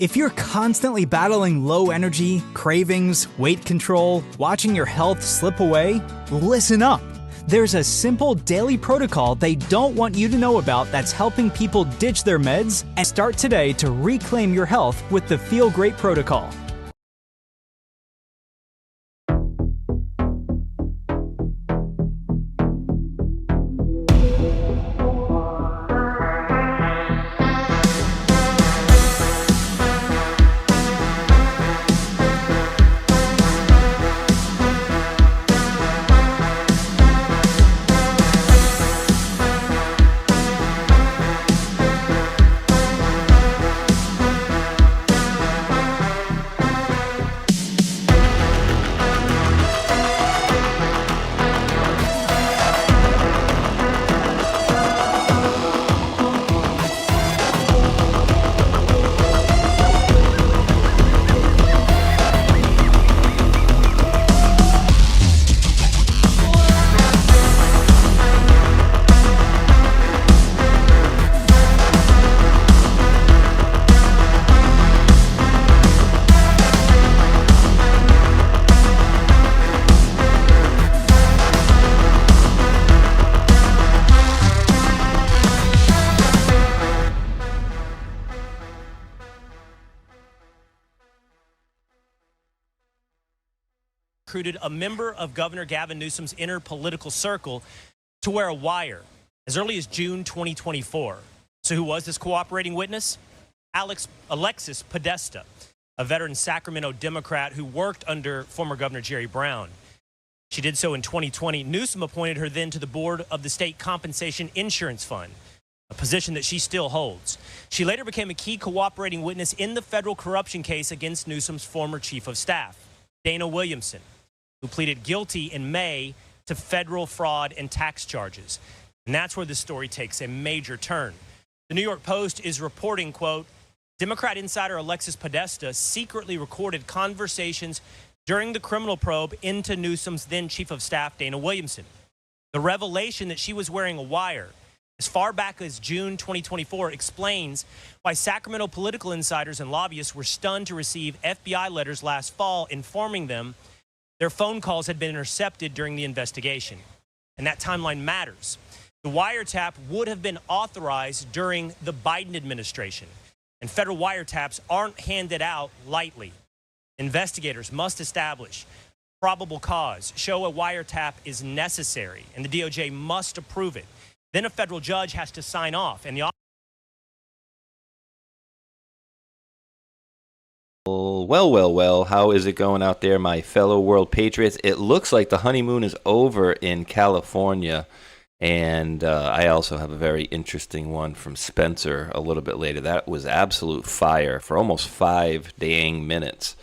If you're constantly battling low energy, cravings, weight control, watching your health slip away, listen up. There's a simple daily protocol they don't want you to know about that's helping people ditch their meds and start today to reclaim your health with the Feel Great Protocol. Recruited a member of Governor Gavin Newsom's inner political circle to wear a wire as early as June 2024. So who was this cooperating witness? Alexis Podesta, a veteran Sacramento Democrat who worked under former Governor Jerry Brown. She did so in 2020. Newsom appointed her then to the board of the State Compensation Insurance Fund, a position that she still holds. She later became a key cooperating witness in the federal corruption case against Newsom's former chief of staff, Dana Williamson, who pleaded guilty in May to federal fraud and tax charges. And that's where the story takes a major turn. The New York Post is reporting, quote, Democrat insider Alexis Podesta secretly recorded conversations during the criminal probe into Newsom's then chief of staff, Dana Williamson. The revelation that she was wearing a wire as far back as June 2024 explains why Sacramento political insiders and lobbyists were stunned to receive FBI letters last fall informing them their phone calls had been intercepted during the investigation. And that timeline matters. The wiretap would have been authorized during the Biden administration, and federal wiretaps aren't handed out lightly. Investigators must establish probable cause, show a wiretap is necessary, and the DOJ must approve it. Then a federal judge has to sign off, and the Well, how is it going out there, my fellow world patriots? It looks like the honeymoon is over in California, and I also have a very interesting one from Spencer a little bit later. That was absolute fire for almost 5 dang minutes.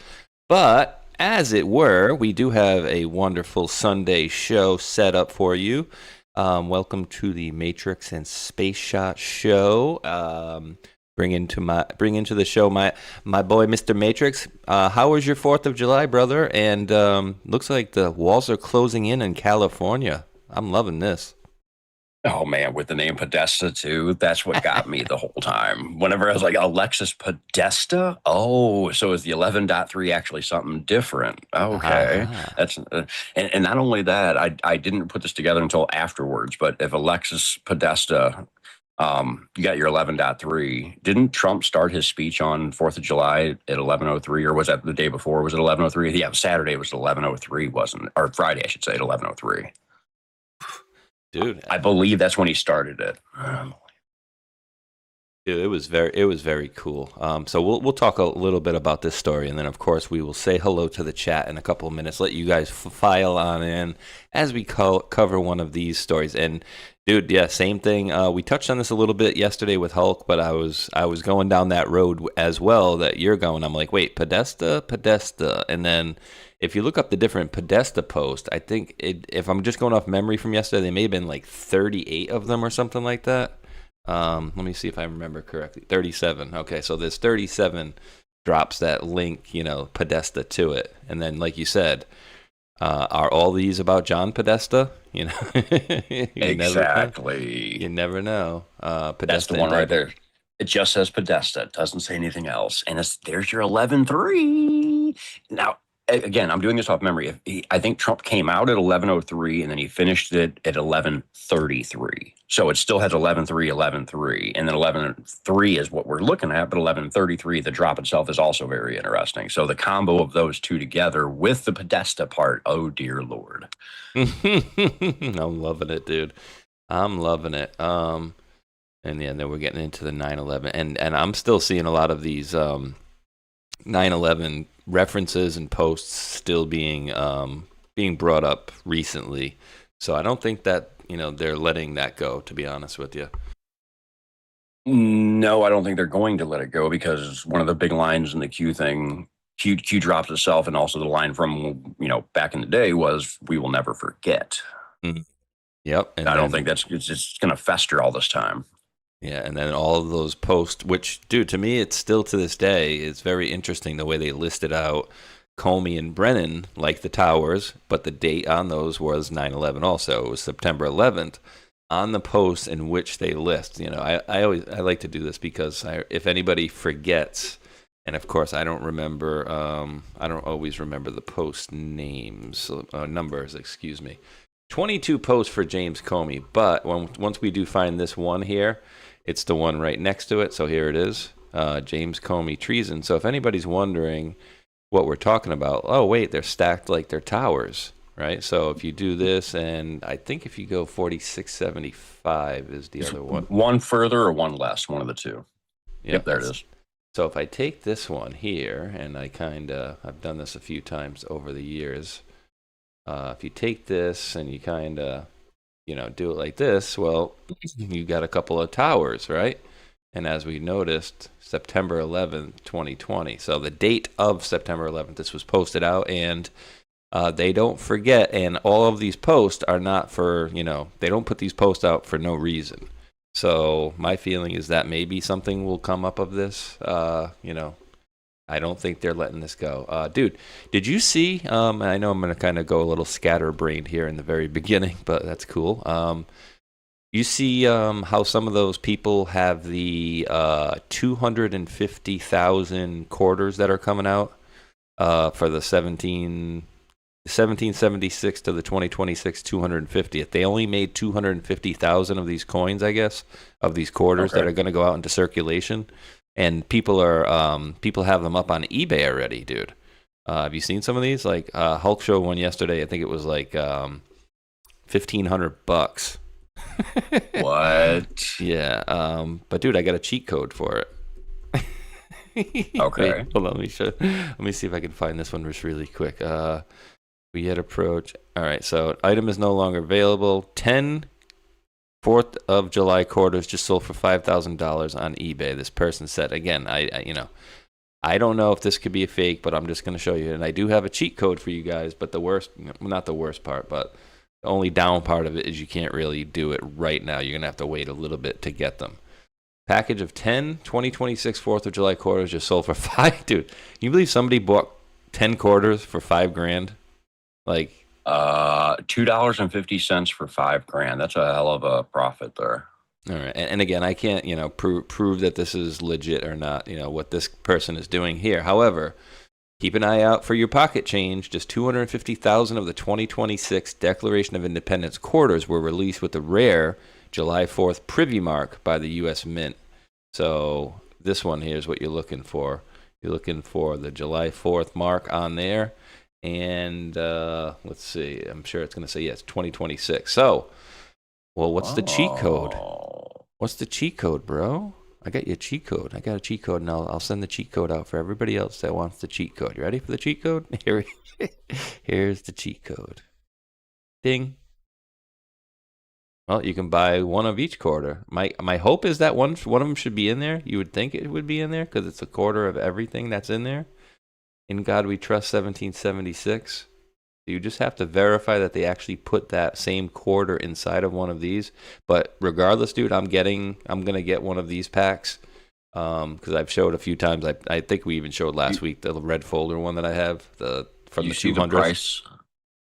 But, as it were, we do have a wonderful Sunday show set up for you. Welcome to the Matrix and Spaceshot show. Bring into the show my boy Mr. Matrix. How was your 4th of July, brother? And looks like the walls are closing in California. I'm loving this. Oh man, with the name Podesta too, that's what got me the whole time. Whenever I was like, Alexis Podesta? Oh, so is the 11.3 actually something different? Okay. That's and not only that, I didn't put this together until afterwards, but if Alexis Podesta, you got your 11.3. Didn't Trump start his speech on 4th of July at 11:03, or was that the day before? Was it 11:03? Yeah, Saturday was 11:03, wasn't it? Or Friday, I should say, at 11:03. Dude, I believe that's when he started it. Dude, it was very cool. So we'll talk a little bit about this story, and then of course we will say hello to the chat in a couple of minutes. Let you guys file on in as we cover one of these stories. And dude, yeah, same thing. We touched on this a little bit yesterday with Hulk, but I was going down that road as well that you're going. I'm like, wait, Podesta, and then if you look up the different Podesta posts, I think if I'm just going off memory from yesterday, there may have been like 38 of them or something like that. Let me see if I remember correctly. 37. Okay, so there's 37 drops that link, Podesta to it. And then, like you said, are all these about John Podesta? Exactly. You never know. Podesta, that's the one right there. It just says Podesta. It doesn't say anything else. And there's your 11.3. Now, again, I'm doing this off memory. I think Trump came out at 11.03 and then he finished it at 11.33. So it still has 11.3, 11.3. And then 11.3 is what we're looking at. But 11.33, the drop itself is also very interesting. So the combo of those two together with the Podesta part, oh, dear Lord. I'm loving it, dude. I'm loving it. And yeah, then we're getting into the 9/11, and I'm still seeing a lot of these 9/11 references and posts still being brought up recently. So I don't think that they're letting that go. To be honest with you, no, I don't think they're going to let it go, because one of the big lines in the Q thing, Q drops itself, and also the line from back in the day was, "We will never forget." Mm-hmm. Yep, and I don't think it's just going to fester all this time. Yeah, and then all of those posts, which, dude, to me, it's still to this day, it's very interesting the way they listed out Comey and Brennan, like the towers, but the date on those was 9/11 also. It was September 11th on the posts in which they list. I like to do this because if anybody forgets, and of course I don't remember, I don't always remember the post names, numbers, excuse me. 22 posts for James Comey, but once we do find this one here, it's the one right next to it. So here it is, James Comey treason. So if anybody's wondering what we're talking about, oh, wait, they're stacked like they're towers, right? So if you do this, and I think if you go 4675 is the other one. One further or one less, one of the two. Yep, there it is. So if I take this one here, and I've done this a few times over the years. If you take this and you kind of do it like this, well, you got a couple of towers, right? And as we noticed, September 11th, 2020. So the date of September 11th, this was posted out, and they don't forget. And all of these posts are not for, they don't put these posts out for no reason. So my feeling is that maybe something will come up of this. I don't think they're letting this go. Dude, did you see, I know I'm going to kind of go a little scatterbrained here in the very beginning, but that's cool. You see how some of those people have the 250,000 quarters that are coming out for the 1776 to the 2026 250th. They only made 250,000 of these coins, I guess, of these quarters that are going to go out into circulation. And people have them up on eBay already, dude. Have you seen some of these? Like Hulk showed one yesterday. I think it was like $1,500. What? Yeah. But dude, I got a cheat code for it. Okay. Wait, hold on. Let me see if I can find this one just really quick. We had approach. All right. So item is no longer available. 10 4th of July quarters just sold for $5,000 on eBay. This person said, again, I don't know if this could be a fake, but I'm just going to show you. And I do have a cheat code for you guys, but not the worst part, but the only down part of it is you can't really do it right now. You're going to have to wait a little bit to get them. Package of 10 2026 4th of July quarters just sold for $5. Dude, can you believe somebody bought 10 quarters for $5,000? Like, $2.50 for $5,000. That's a hell of a profit there. All right, and again, I can't prove that this is legit or not. What this person is doing here. However, keep an eye out for your pocket change. Just 250,000 of the 2026 Declaration of Independence quarters were released with the rare July 4th privy mark by the U.S. Mint. So this one here is what you're looking for. You're looking for the July 4th mark on there. And let's see. I'm sure it's going to say, yes, 2026. So, well, what's the cheat code? What's the cheat code, bro? I got you a cheat code. I got a cheat code, and I'll send the cheat code out for everybody else that wants the cheat code. You ready for the cheat code? Here's the cheat code. Ding. Well, you can buy one of each quarter. My hope is that one of them should be in there. You would think it would be in there because it's a quarter of everything that's in there. In God We Trust 1776. You just have to verify that they actually put that same quarter inside of one of these. But regardless, dude, I'm gonna get one of these packs because I've showed a few times. I think we even showed last week the red folder one that I have from the 200. The price?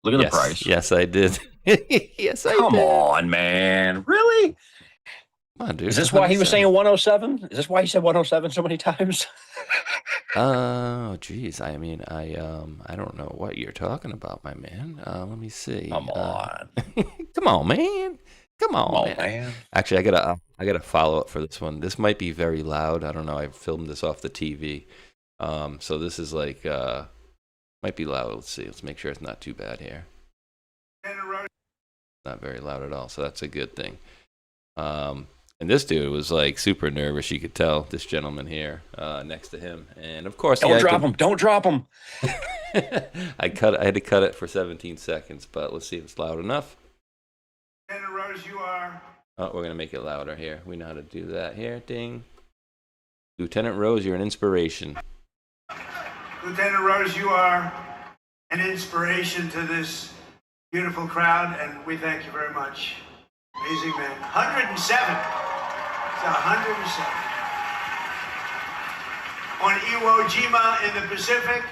Look at the price. Yes, I did. Yes, I did. Come on, man. Really? Come on, dude. Is this why he was saying 107? Is this why he said 107 so many times? Oh, geez. I mean, I don't know what you're talking about, my man. Let me see. Come on. Come on, man. Come on, man. Actually, I gotta follow up for this one. This might be very loud. I don't know. I filmed this off the TV. So this is like might be loud. Let's see. Let's make sure it's not too bad here. Not very loud at all. So that's a good thing. And this dude was like super nervous. You could tell, this gentleman here next to him. And of course, don't drop him. Don't drop him. I had to cut it for 17 seconds, but let's see if it's loud enough. Lieutenant Rose, you are. Oh, we're gonna make it louder here. We know how to do that here. Ding. Lieutenant Rose, you're an inspiration. Lieutenant Rose, you are an inspiration to this beautiful crowd, and we thank you very much. Amazing man. 107. It's 107. On Iwo Jima in the Pacific.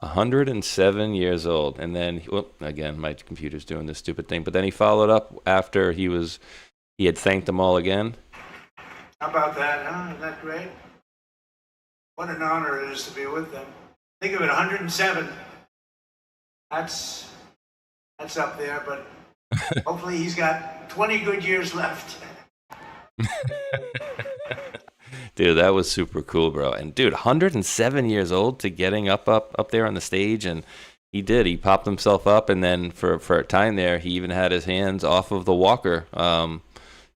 107 years old. And then, well, again, my computer's doing this stupid thing, but then he followed up after he had thanked them all again. How about that, huh? Isn't that great? What an honor it is to be with them. Think of it, 107. That's up there, but hopefully he's got 20 good years left. Dude, that was super cool, bro. And dude, 107 years old to getting up there on the stage, and he popped himself up, and then for a time there, he even had his hands off of the walker.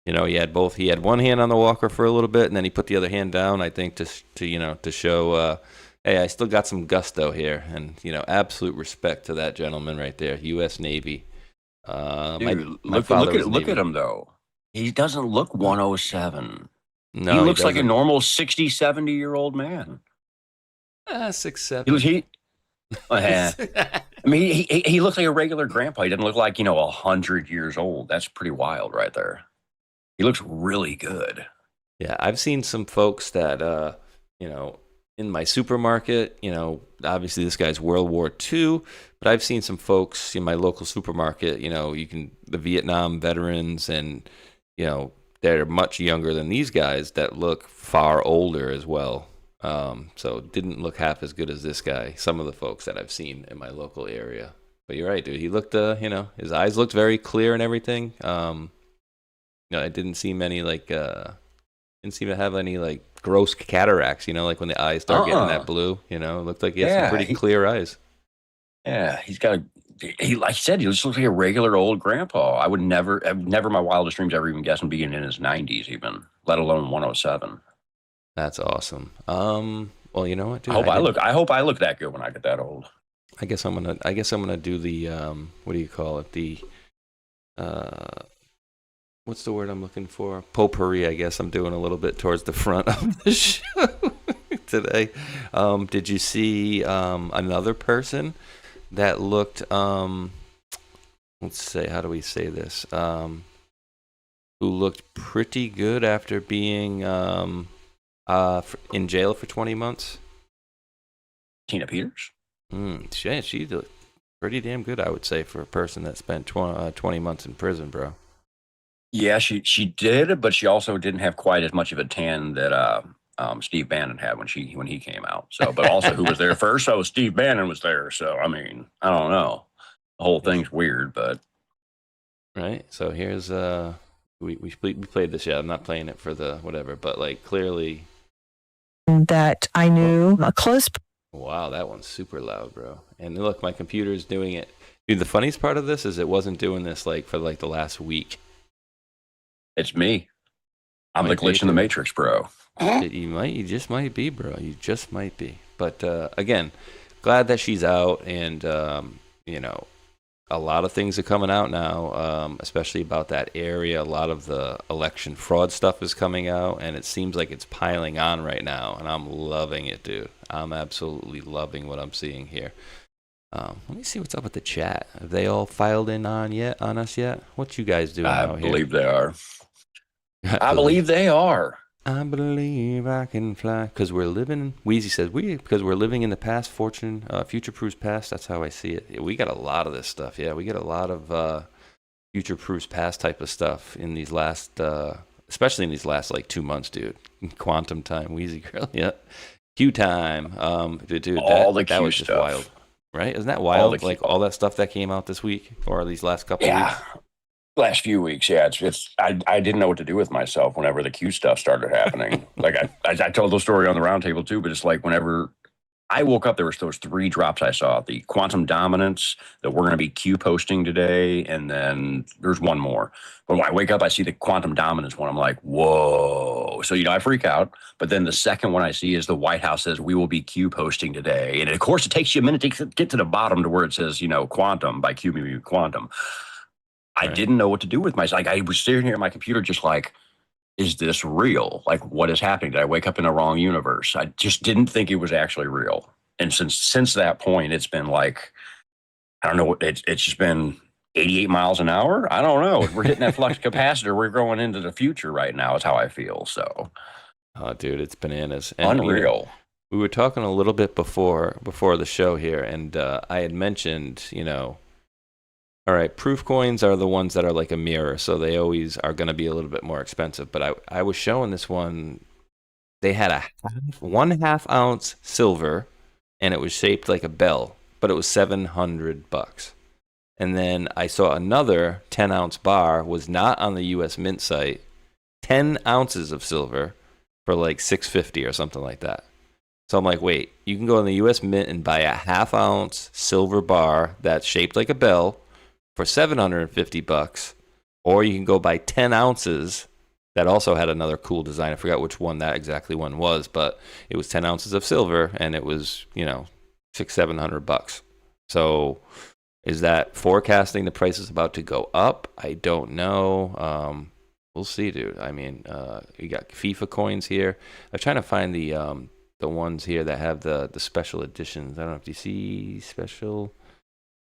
You know, he had one hand on the walker for a little bit, and then he put the other hand down, I think, to show, hey, I still got some gusto here. And, you know, absolute respect to that gentleman right there, U.S. Navy. Dude, look at him, though. He doesn't look 107. No, he looks like a normal 60, 70-year-old man. 6, 7. I mean, he looks like a regular grandpa. He doesn't look like, 100 years old. That's pretty wild right there. He looks really good. Yeah, I've seen some folks that, in my supermarket, obviously this guy's World War II, but I've seen some folks in my local supermarket, the Vietnam veterans, and, they're much younger than these guys that look far older as well. So didn't look half as good as this guy, some of the folks that I've seen in my local area. But you're right, dude. He looked, his eyes looked very clear and everything. I didn't seem to have any gross cataracts, like when the eyes start getting that blue, it looked like he had some pretty clear eyes. Yeah, like I said, he just looks like a regular old grandpa. I would never my wildest dreams ever even guess him being in his 90s even, let alone 107. That's awesome. Well, you know what, dude? I hope I look that good when I get that old. I guess I'm gonna do the what do you call it? The what's the word I'm looking for? Potpourri, I guess. I'm doing a little bit towards the front of the show today. Did you see another person that looked, let's say, how do we say this? Who looked pretty good after being in jail for 20 months? Tina Peters? She looked pretty damn good, I would say, for a person that spent 20 months in prison, bro. Yeah, she did, but she also didn't have quite as much of a tan that Steve Bannon had when he came out. So, but also who was there first? So Steve Bannon was there. So I mean, I don't know. The whole thing's weird, but right. So here's we played this. Yeah, I'm not playing it for the whatever, but clearly that I knew a close. Wow, that one's super loud, bro. And look, my computer's doing it. Dude, the funniest part of this is it wasn't doing this for the last week. It's me. I'm the glitch in the Matrix, bro. You just might be, bro. You just might be. But again, glad that she's out, and a lot of things are coming out now, especially about that area. A lot of the election fraud stuff is coming out, and it seems like it's piling on right now, and I'm loving it, dude. I'm absolutely loving what I'm seeing here. Let me see what's up with the chat. Have they all filed in on us yet? What you guys doing out here? I believe they are. I believe they are. I believe I can fly. Because we're living, Wheezy says, because we're living in the past, future proofs past. That's how I see it. We got a lot of this stuff. Yeah, we get a lot of future proofs past type of stuff in these last especially in these last like 2 months, dude. Quantum time, Wheezy Girl, yeah. Q time, dude. All the that Q was just stuff. wild, right? Isn't that All wild? the Q- Like all that stuff that came out this week or these last couple Yeah. weeks. Last few weeks, yeah, I didn't know what to do with myself whenever the Q stuff started happening. Like I told the story on the roundtable too, but it's like whenever I woke up, there was those 3 drops I saw: the quantum dominance that we're going to be Q posting today, and then there's one more. But when I wake up, I see the quantum dominance one. I'm like, whoa! So I freak out. But then the second one I see is the White House says we will be Q posting today, and of course it takes you a minute to get to the bottom to where it says quantum by Q maybe quantum. I didn't know what to do with myself. Like I was sitting here at my computer, just like, is this real? Like, what is happening? Did I wake up in the wrong universe? I just didn't think it was actually real. And since that point, it's been like, I don't know, it's just been 88 miles an hour. I don't know. We're hitting that flux capacitor. We're going into the future right now. Is how I feel. So, oh, dude, it's bananas. And, unreal. We were talking a little bit before the show here, and I had mentioned, all right, proof coins are the ones that are like a mirror, so they always are going to be a little bit more expensive. But I was showing this one. They had a 1/2 ounce silver, and it was shaped like a bell, but it was $700. And then I saw another 10-ounce bar, was not on the U.S. Mint site, 10 ounces of silver for like $650 or something like that. So I'm like, wait, you can go on the U.S. Mint and buy a 1/2 ounce silver bar that's shaped like a bell for $750, or you can go buy 10 ounces that also had another cool design. I forgot which one that exactly one was, but it was 10 ounces of silver, and it was, $600-700. So is that forecasting the price is about to go up? I don't know. We'll see, dude. I mean, you got FIFA coins here. I'm trying to find the ones here that have the special editions. I don't know if you see special.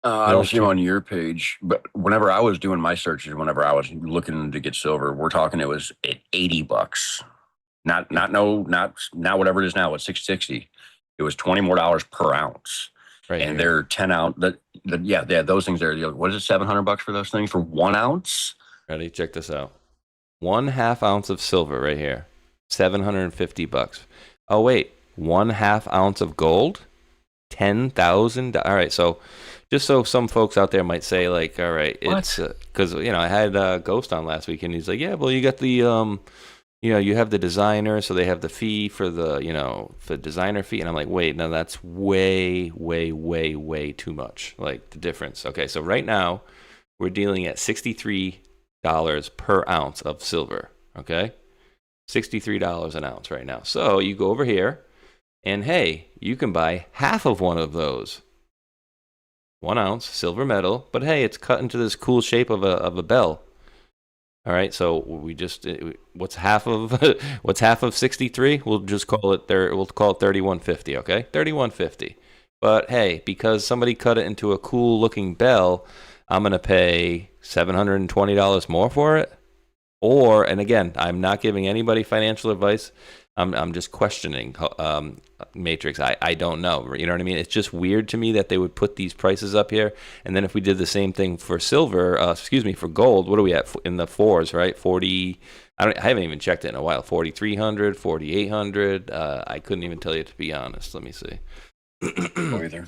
I don't see them on your page, but whenever I was doing my searches, whenever I was looking to get silver, we're talking it was at $80. Not whatever it is now. It's $660. It was $20 more per ounce, Right. And here. they're 10 ounce. Yeah, they have those things there. What is it? $700 for those things for 1 ounce? Ready? Check this out. 1/2 ounce of silver right here, $750. Oh wait, 1/2 ounce of gold, $10,000. All right, so just so some folks out there might say, like, all right, it's because I had Ghost on last week, and he's like, yeah, well, you got the you have the designer, so they have the fee for the for designer fee, and I'm like, wait, no, that's way too much, like the difference. Okay, so right now we're dealing at $63 per ounce of silver. Okay, $63 an ounce right now. So you go over here, and hey, you can buy half of one of those. 1 ounce silver metal, but hey, it's cut into this cool shape of a bell. All right, so we just what's half of 63? We'll just call it there. We'll call it 3150. Okay, 3150. But hey, because somebody cut it into a cool looking bell, I'm gonna pay $720 more for it. Or, and again, I'm not giving anybody financial advice. I'm just questioning Matrix. I don't know. You know what I mean? It's just weird to me that they would put these prices up here. And then if we did the same thing for silver, for gold, what are we at in the fours, right? 40. I haven't even checked it in a while. 4,300, 4,800. I couldn't even tell you, to be honest. Let me see. No either.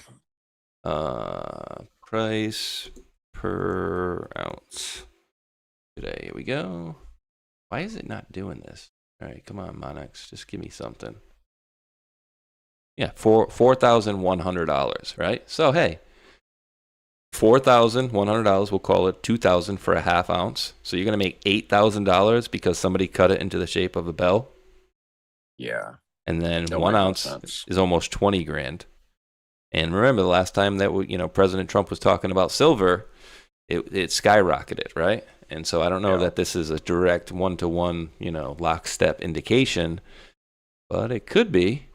Price per ounce today. Here we go. Why is it not doing this? All right, come on, Monex, just give me something. Yeah, $4,100, right? So hey, $4,100. We'll call it $2,000 for a 1/2 ounce. So you're gonna make $8,000 because somebody cut it into the shape of a bell. Yeah. And then Don't 1 make no ounce sense. is almost 20 grand. And remember the last time that President Trump was talking about silver, it skyrocketed, right? And so I don't know that this is a direct one-to-one, lockstep indication, but it could be.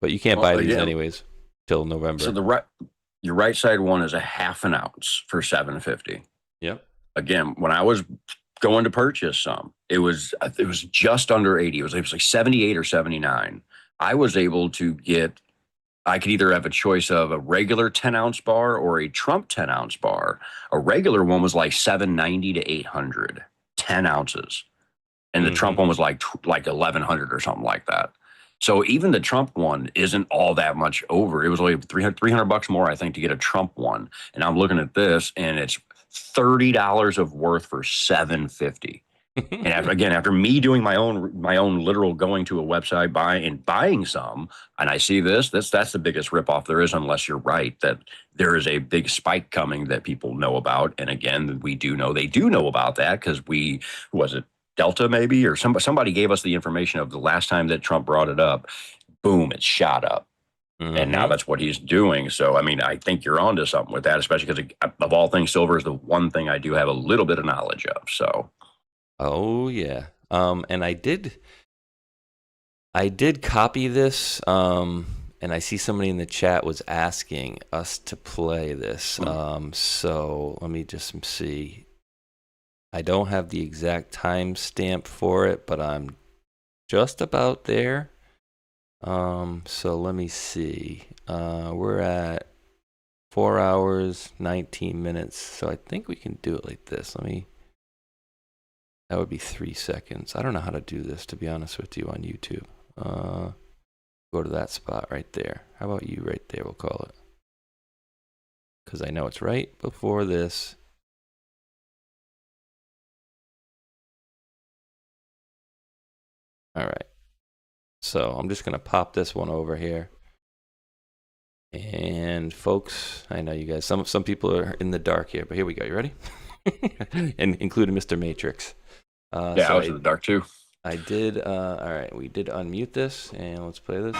But you can't buy these anyways till November. So your right side one is a 1/2 ounce for $750. Yep. Again, when I was going to purchase some, it was just under 80. It was like 78 or 79. I was able to get. I could either have a choice of a regular 10-ounce bar or a Trump 10-ounce bar. A regular one was like $790 to $800, 10 ounces. and the Trump one was like 1,100 or something like that. So even the Trump one isn't all that much over. It was only $300 more, I think, to get a Trump one. And I'm looking at this, and it's $30 of worth for $750. And after me doing my own literal going to a website buying some, and I see that's the biggest ripoff there is, unless you're right that there is a big spike coming that people know about. And again, we do know they do know about that because who was it? Delta maybe, or somebody gave us the information of the last time that Trump brought it up. Boom, it shot up. And now that's what he's doing. So, I mean, I think you're onto something with that, especially because of all things, silver is the one thing I do have a little bit of knowledge of. So, oh yeah, and I did copy this, and I see somebody in the chat was asking us to play this. So let me just see. I don't have the exact timestamp for it, but I'm just about there. So let me see. We're at 4 hours, 19 minutes. So I think we can do it like this. That would be 3 seconds. I don't know how to do this, to be honest with you, on YouTube. Go to that spot right there. How about you right there, we'll call it. Because I know it's right before this. All right, so I'm just going to pop this one over here. And folks, I know you guys, some people are in the dark here, but here we go. You ready? And including Mr. Matrix. Yeah, so I was in the dark too. I did, all right, we did unmute this, and let's play this.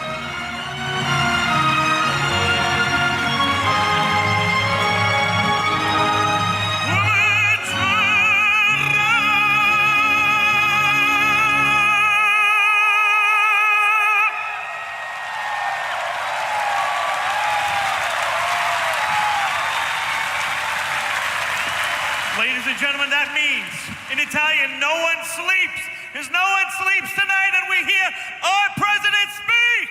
Ladies and gentlemen, that means in Italian, no one sleeps, because no one sleeps tonight, and we hear our president speak.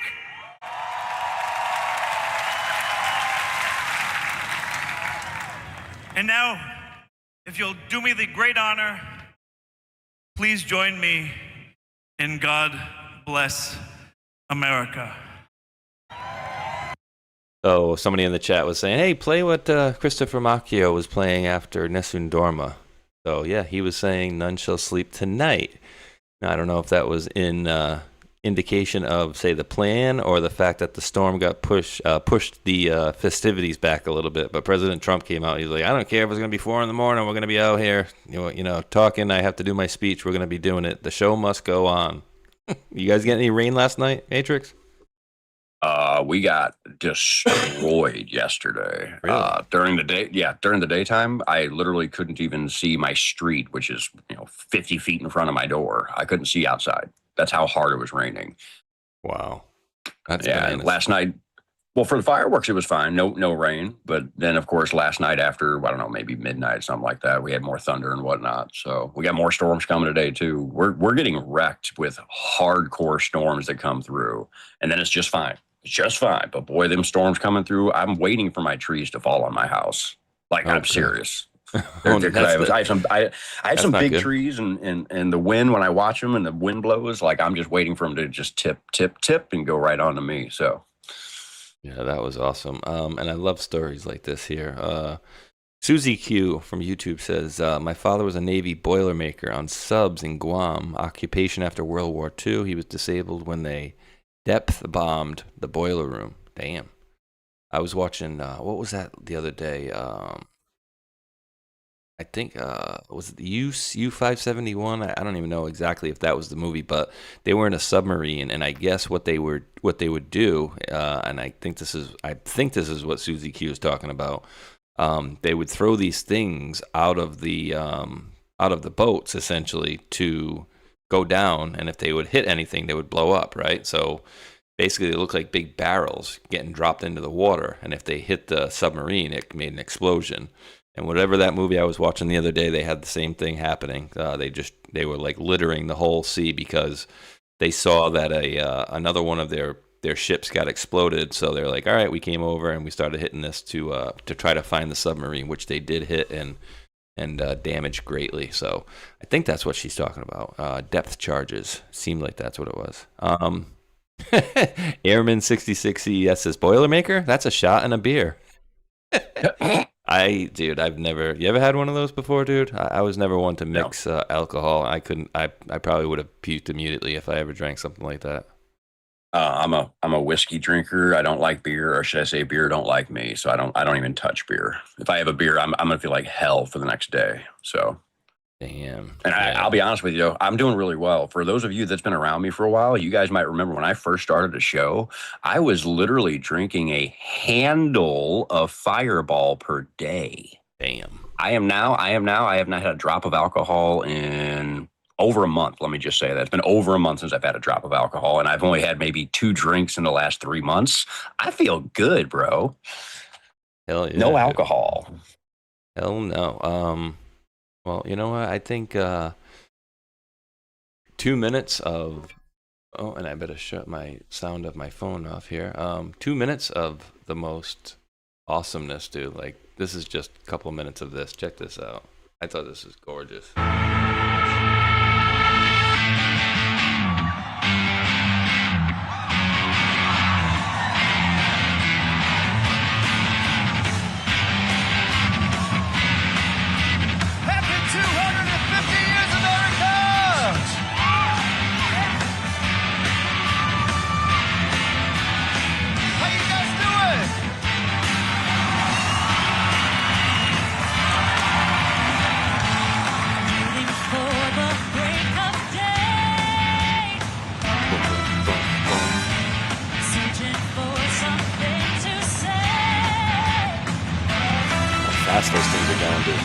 And now, if you'll do me the great honor, please join me in God Bless America. Oh, somebody in the chat was saying, hey, play what Christopher Macchio was playing after Nessun Dorma. So, yeah, he was saying none shall sleep tonight. Now, I don't know if that was in indication of, say, the plan or the fact that the storm got pushed the festivities back a little bit. But President Trump came out. He's like, I don't care if it's going to be 4 a.m. We're going to be out here, you know, talking. I have to do my speech. We're going to be doing it. The show must go on. You guys get any rain last night, Matrix? We got destroyed yesterday. Really? During the day, during the daytime, I literally couldn't even see my street, which is 50 feet in front of my door. I couldn't see outside. That's how hard it was raining. Wow. That's and bananas. last night, well, for the fireworks, it was fine. No rain. But then, of course, last night after, I don't know, maybe midnight, something like that, we had more thunder and whatnot. So we got more storms coming today, too. We're getting wrecked with hardcore storms that come through. And then it's just fine. It's just fine. But boy, them storms coming through, I'm waiting for my trees to fall on my house. Like, I'm serious. I have some big trees, and the wind, when I watch them and the wind blows, like I'm just waiting for them to just tip and go right onto me. So yeah, that was awesome. And I love stories like this here. Susie Q from YouTube says, my father was a Navy boilermaker on subs in Guam, occupation after World War II. He was disabled when they depth bombed the boiler room. Damn. I was watching, what was that the other day? I think, was it the U-571? I don't even know exactly if that was the movie, but they were in a submarine, and I guess what they would do, and I think this is what Susie Q is talking about. They would throw these things out of the boats, essentially, to go down, and if they would hit anything, they would blow up, right? So basically they look like big barrels getting dropped into the water, and if they hit the submarine, it made an explosion. And whatever that movie I was watching the other day, they had the same thing happening. They were like littering the whole sea because they saw that another one of their ships got exploded. So they're like, all right, we came over and we started hitting this to try to find the submarine, which they did hit, and and damaged greatly. So I think that's what she's talking about. Depth charges. Seemed like that's what it was. Airman 66 CES says, Boilermaker? That's a shot and a beer. I've never. You ever had one of those before, dude? I was never one to mix alcohol. I couldn't. I probably would have puked immediately if I ever drank something like that. I'm a whiskey drinker. I don't like beer, or should I say, beer don't like me. So I don't even touch beer. If I have a beer, I'm gonna feel like hell for the next day. So. Damn. And I'll be honest with you, I'm doing really well. For those of you that's been around me for a while, you guys might remember when I first started the show, I was literally drinking a handle of Fireball per day. Damn. I have not had a drop of alcohol in over a month. Let me just say that. It's been over a month since I've had a drop of alcohol, and I've only had maybe 2 drinks in the last 3 months. I feel good, bro. Hell yeah. No alcohol. Hell no. Well, you know what? I think 2 minutes of... Oh, and I better shut my sound of my phone off here. 2 minutes of the most awesomeness, dude. Like, this is just a couple minutes of this. Check this out. I thought this was gorgeous. Those things are down, dude.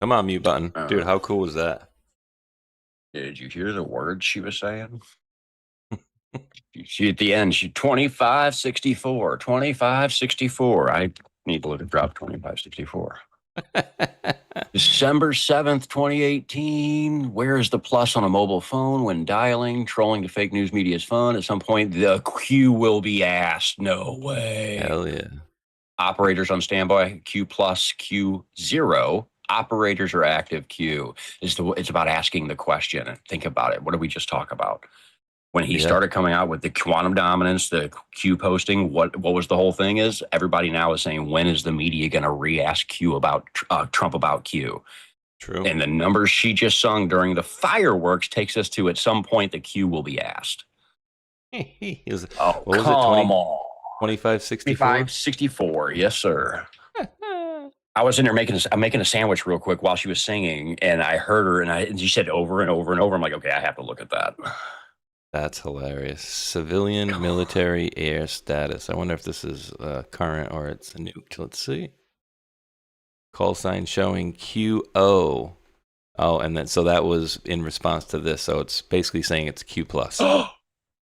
Come on, mute button. Dude, how cool was that? Did you hear the words she was saying? She at the end, she 2564, 2564. I need to look at drop 2564. December 7th, 2018. Where is the plus on a mobile phone when dialing? Trolling to fake news media is fun. At some point, the Q will be asked. No way. Hell yeah. Operators on standby, Q plus, Q0. Operators are active, Q. It's about asking the question. And think about it. What did we just talk about? When he started coming out with the quantum dominance, the Q posting, what was the whole thing is? Everybody now is saying, when is the media going to re-ask Q about Trump about Q? True. And the numbers she just sung during the fireworks takes us to, at some point, the Q will be asked. What was it? 2564? 2564, yes, sir. I was in there making a sandwich real quick while she was singing, and I heard her, and she said over and over and over. I'm like, okay, I have to look at that. That's hilarious. Civilian, military, air status. I wonder if this is current or it's a nuked. Let's see. Call sign showing QO. Oh, and then so that was in response to this. So it's basically saying it's Q plus.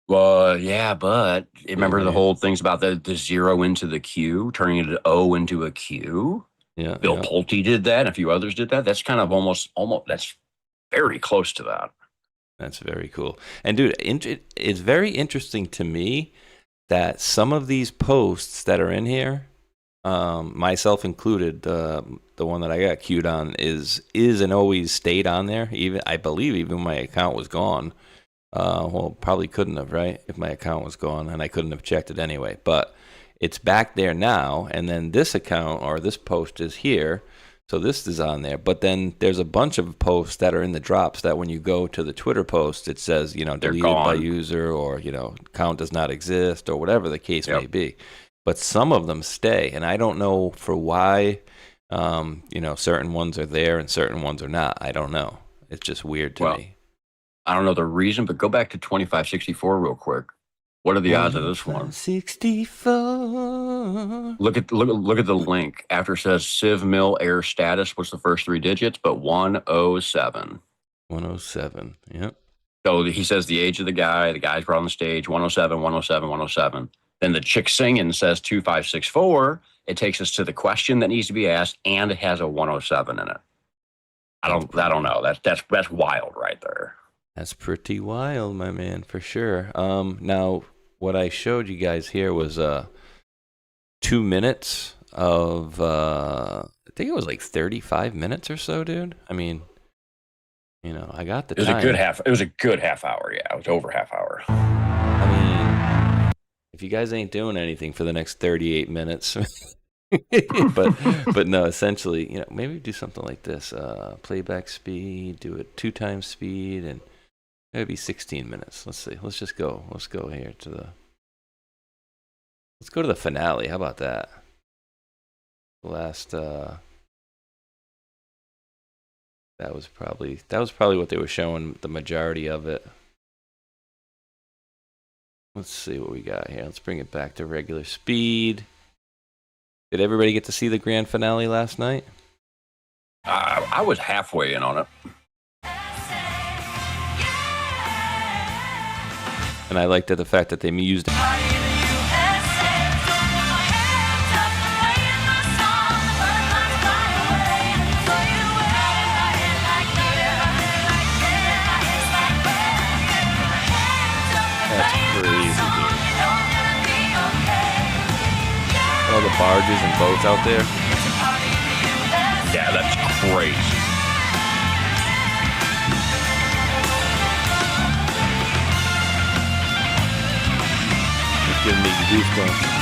Well, yeah, but remember the whole things about the 0 into the Q, turning it O into a Q. Yeah, Bill Pulte did that, and a few others did that. That's kind of almost that's very close to that. That's very cool. And dude, it's very interesting to me that some of these posts that are in here, myself included, the one that I got queued on is and always stayed on there. Even I believe even when my account was gone. Well, probably couldn't have, right? If my account was gone, and I couldn't have checked it anyway. But it's back there now, and then this account or this post is here. So this is on there, but then there's a bunch of posts that are in the drops that when you go to the Twitter post, it says, deleted by user, or, account does not exist, or whatever the case may be. But some of them stay, and I don't know for why, certain ones are there and certain ones are not. I don't know. It's just weird to me. I don't know the reason, but go back to 2564 real quick. What are the odds of this one? 64. Look at the link. After it says Civ Mill Air status, what's the first 3 digits? But 107. 107. Yep. So he says the age of the guy. The guy's brought on the stage. 107, 107, 107. Then the chick singing says 2564. It takes us to the question that needs to be asked, and it has a 107 in it. I don't know. That's wild right there. That's pretty wild, my man, for sure. Now, what I showed you guys here was 2 minutes of, I think it was like 35 minutes or so, dude. I mean, I got the time. It was a good half hour, yeah. It was over half hour. I mean, if you guys ain't doing anything for the next 38 minutes, but no, essentially, maybe do something like this. Playback speed, do it 2 times speed, and maybe 16 minutes. Let's see. Let's go here let's go to the finale. How about that? The last, that was probably what they were showing, the majority of it. Let's see what we got here. Let's bring it back to regular speed. Did everybody get to see the grand finale last night? I was halfway in on it. And I liked the fact that they used it. That's crazy, dude. All the barges and boats out there. Yeah, that's crazy. Giving me goosebumps.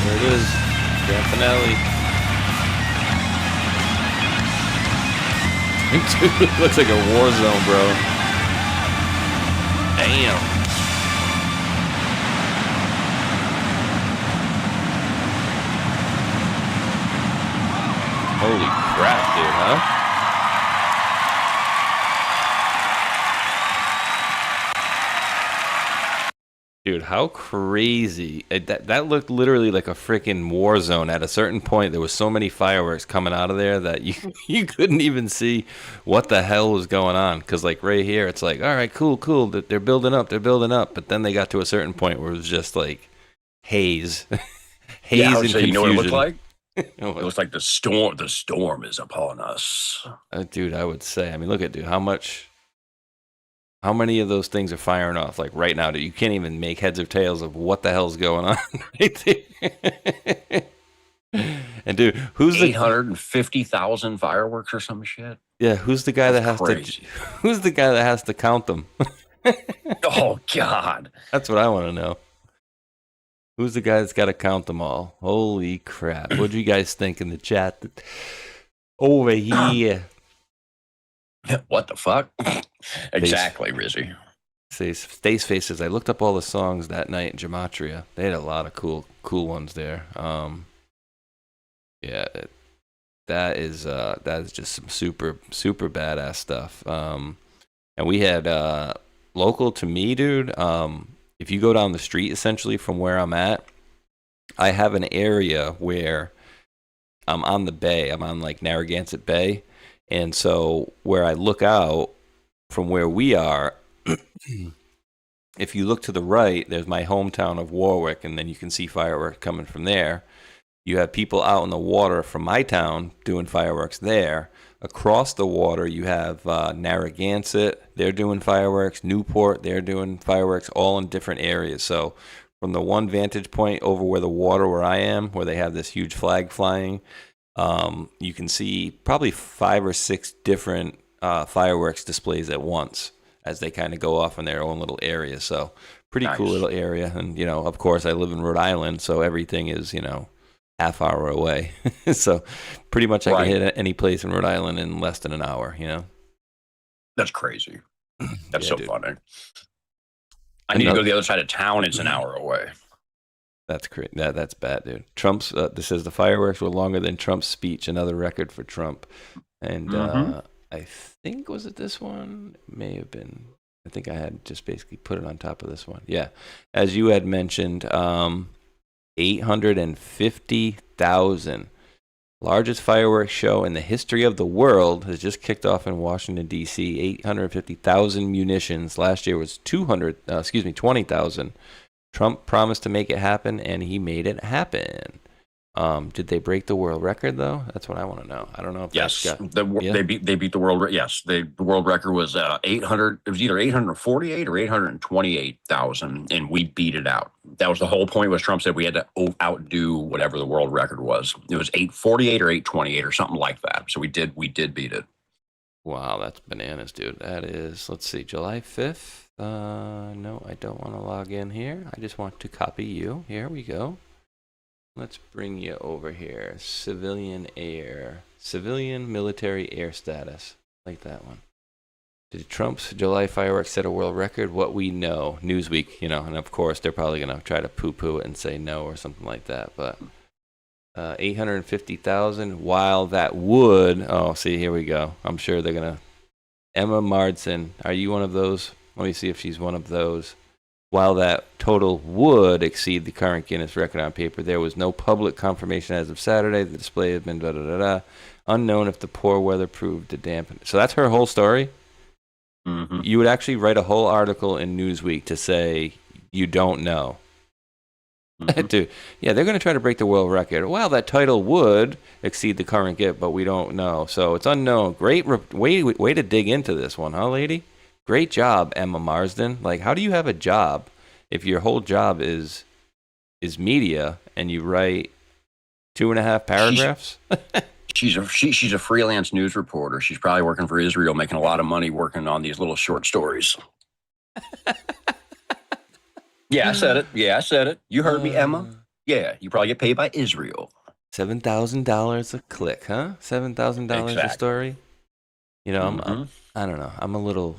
There it is, grand finale. Dude, it looks like a war zone, bro. Damn. Holy crap, dude, huh? Dude, how crazy. That looked literally like a freaking war zone. At a certain point, there was so many fireworks coming out of there that you couldn't even see what the hell was going on. Because, like, right here, it's like, all right, cool. They're building up. But then they got to a certain point where it was just, like, haze. Haze and confusion. You know what it looked like? It looks like the storm is upon us. Dude, I would say. I mean, look at, dude, how many of those things are firing off like right now? Dude, you can't even make heads or tails of what the hell's going on right there. And dude, who's 850,000 fireworks or some shit? Yeah, who's the guy that has to count them? Oh God. That's what I want to know. Who's the guy that's got to count them all? Holy crap. What do you guys think in the chat? Over here. What the fuck? Exactly, Rizzy. Stace Faces. I looked up all the songs that night in Gematria. They had a lot of cool ones there. Yeah, that is just some super badass stuff. And we had local to me, dude. If you go down the street, essentially from where I'm at, I have an area where I'm on the bay. I'm on like Narragansett Bay, and so where I look out from where we are. If you look to the right, there's my hometown of Warwick, and then you can see fireworks coming from there. You have people out in the water from my town doing fireworks there. Across the water, you have Narragansett. They're doing fireworks. Newport, they're doing fireworks, all in different areas. So from the one vantage point over where the water where I am, where they have this huge flag flying, you can see probably 5 or 6 different fireworks displays at once as they kind of go off in their own little area. So pretty Nice. cool little area. And, of course, I live in Rhode Island, so everything is, half hour away. So pretty much I can hit any place in Rhode Island in less than an hour, That's crazy. That's Yeah, so dude. funny. I need to go to the other side of town. It's an hour away. That's great. That's bad, dude. Trump's, this says the fireworks were longer than Trump's speech, another record for Trump. And I think, was it this one? It may have been. I think I had just basically put it on top of this one. Yeah. As you had mentioned, 850,000. Largest fireworks show in the history of the world has just kicked off in Washington, D.C. 850,000 munitions. Last year was 20,000. Trump promised to make it happen, and he made it happen. Did they break the world record, though? That's what I want to know. I don't know if Yes, that's got... they beat the world. Yes, the world record was 800. It was either 848 or 828,000, and we beat it out. That was the whole point. Was Trump said we had to outdo whatever the world record was. It was 848 or 828 or something like that. So we did beat it. Wow, that's bananas, dude. That is, let's see, July 5th. No, I don't want to log in here. I just want to copy you. Here we go. Let's bring you over here. Civilian military air status. Like that one. Did Trump's July fireworks set a world record? What we know. Newsweek, and of course they're probably going to try to poo-poo it and say no or something like that. But 850,000, while that would... Oh, see, here we go. I'm sure they're going to... Emma Marsden, are you one of those? Let me see if she's one of those. While that total would exceed the current Guinness record on paper, there was no public confirmation as of Saturday. The display had been unknown if the poor weather proved to dampen. So that's her whole story? Mm-hmm. You would actually write a whole article in Newsweek to say you don't know. Mm-hmm. Dude, yeah, they're going to try to break the world record. Well, that title would exceed the current gift, but we don't know. So it's unknown. Great way to dig into this one, huh, lady? Great job, Emma Marsden. Like, how do you have a job if your whole job is media and you write 2.5 paragraphs? She's a freelance news reporter. She's probably working for Israel, making a lot of money working on these little short stories. Yeah, I said it. You heard me, Emma. Yeah, you probably get paid by Israel. $7,000 a click, huh? $7,000 a story. I don't know. I'm a little,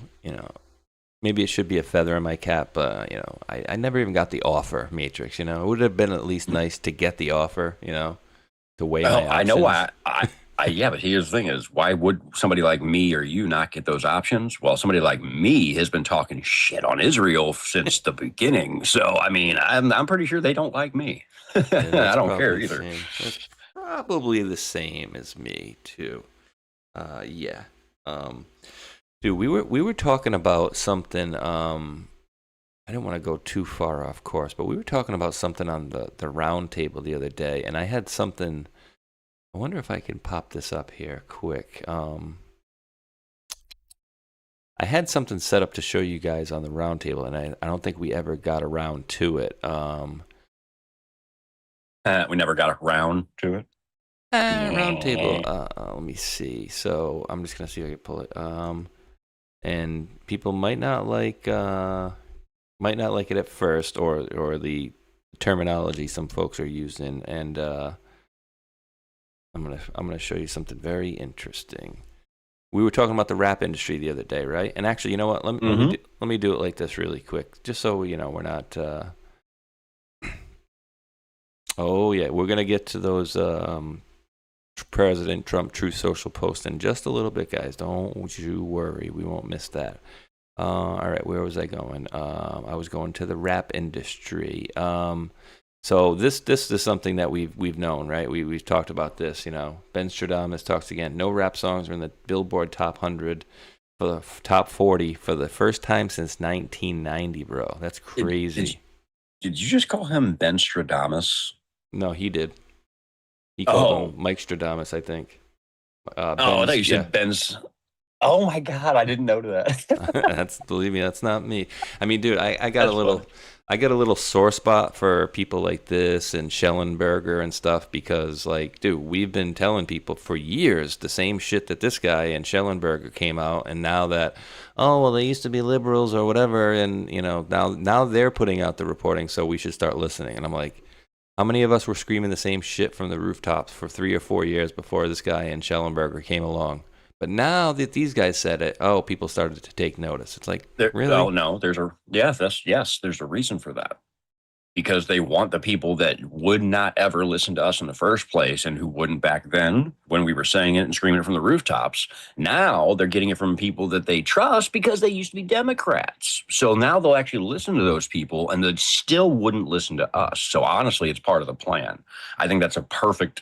maybe it should be a feather in my cap, but, I never even got the offer, Matrix, It would have been at least nice to get the offer, to weigh my options. I know why. Yeah, but here's the thing is, why would somebody like me or you not get those options? Well, somebody like me has been talking shit on Israel since the beginning. So, I mean, I'm pretty sure they don't like me. I don't care either. It's probably the same as me, too. Yeah. Dude, we were talking about something. I didn't want to go too far off course, but we were talking about something on the round table the other day, and I had something. I wonder if I can pop this up here quick. I had something set up to show you guys on the round table, and I don't think we ever got around to it. We never got around to it. Round table. Let me see. So I'm just gonna see if I can pull it. and people might not like it at first, or the terminology some folks are using, and I'm gonna show you something very interesting. We were talking about the rap industry the other day, right? And actually, you know what? Let me do it like this really quick, just so we're not. Oh yeah, we're gonna get to those President Trump Truth Social posts in just a little bit, guys. Don't you worry, we won't miss that. All right, where was I going? I was going to the rap industry. So this is something that we've known, right? We've talked about this. Ben Stradamus talks again. No rap songs are in the Billboard Top 100 for the Top 40 for the first time since 1990, bro. That's crazy. Did you just call him Ben Stradamus? No, he did. He called him Mike Stradamus, I think. I thought you said Ben's. Oh my God, I didn't know that. Believe me, that's not me. I mean, dude, I got a little sore spot for people like this and Schellenberger and stuff, because, like, dude, we've been telling people for years the same shit that this guy and Schellenberger came out, and now that, they used to be liberals or whatever, and now they're putting out the reporting, so we should start listening. And I'm like, how many of us were screaming the same shit from the rooftops for 3 or 4 years before this guy and Schellenberger came along? But now that these guys said it, people started to take notice. It's like, really? Oh no, there's a reason for that. Because they want the people that would not ever listen to us in the first place, and who wouldn't back then when we were saying it and screaming it from the rooftops. Now they're getting it from people that they trust because they used to be Democrats. So now they'll actually listen to those people, and they still wouldn't listen to us. So honestly, it's part of the plan. I think that's a perfect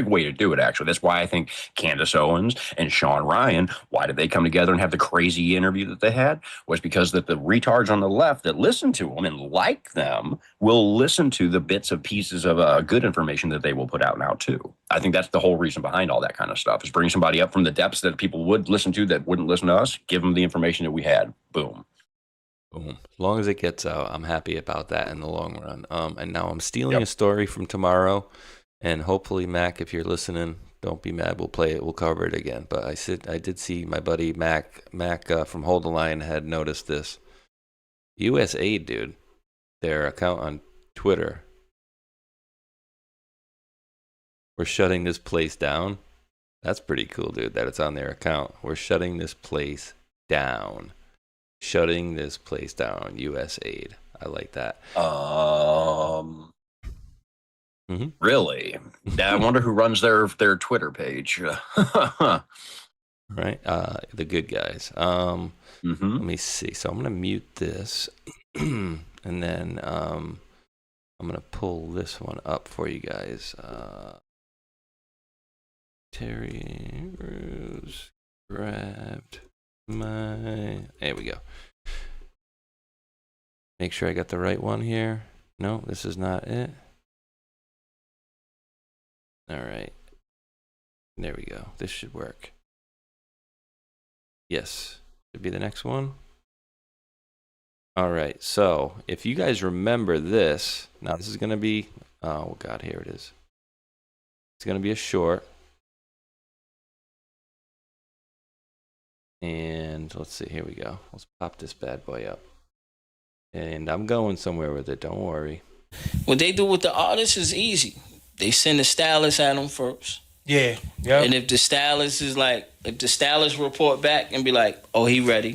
way to do it, actually. That's why I think Candace Owens and Sean Ryan, why did they come together and have the crazy interview that they had? Was because that the retards on the left that listen to them and like them will listen to the bits of pieces of good information that they will put out now, too. I think that's the whole reason behind all that kind of stuff, is bring somebody up from the depths that people would listen to that wouldn't listen to us, give them the information that we had. Boom. Boom. As long as it gets out, I'm happy about that in the long run. And now I'm stealing a story from tomorrow. And hopefully, Mac, if you're listening, don't be mad. We'll play it. We'll cover it again. But I did see my buddy Mac from Hold the Line had noticed this. USAID, dude, their account on Twitter. We're shutting this place down. That's pretty cool, dude, that it's on their account. We're shutting this place down. Shutting this place down, USAID. I like that. Really? I wonder who runs their Twitter page. Right, the good guys. Let me see. So I'm gonna mute this, and then I'm gonna pull this one up for you guys. Terry Rose grabbed my. There we go. Make sure I got the right one here. No, this is not it. All right. There we go. This should work. Yes. Should be the next one. All right. So if you guys remember this, now this is going to be, oh God, here it is. It's going to be a short. And let's see, here we go. Let's pop this bad boy up. And I'm going somewhere with it, don't worry. What they do with the artists is easy. They send the stylist at them first. Yeah. And if the stylist report back and be like, oh, he ready.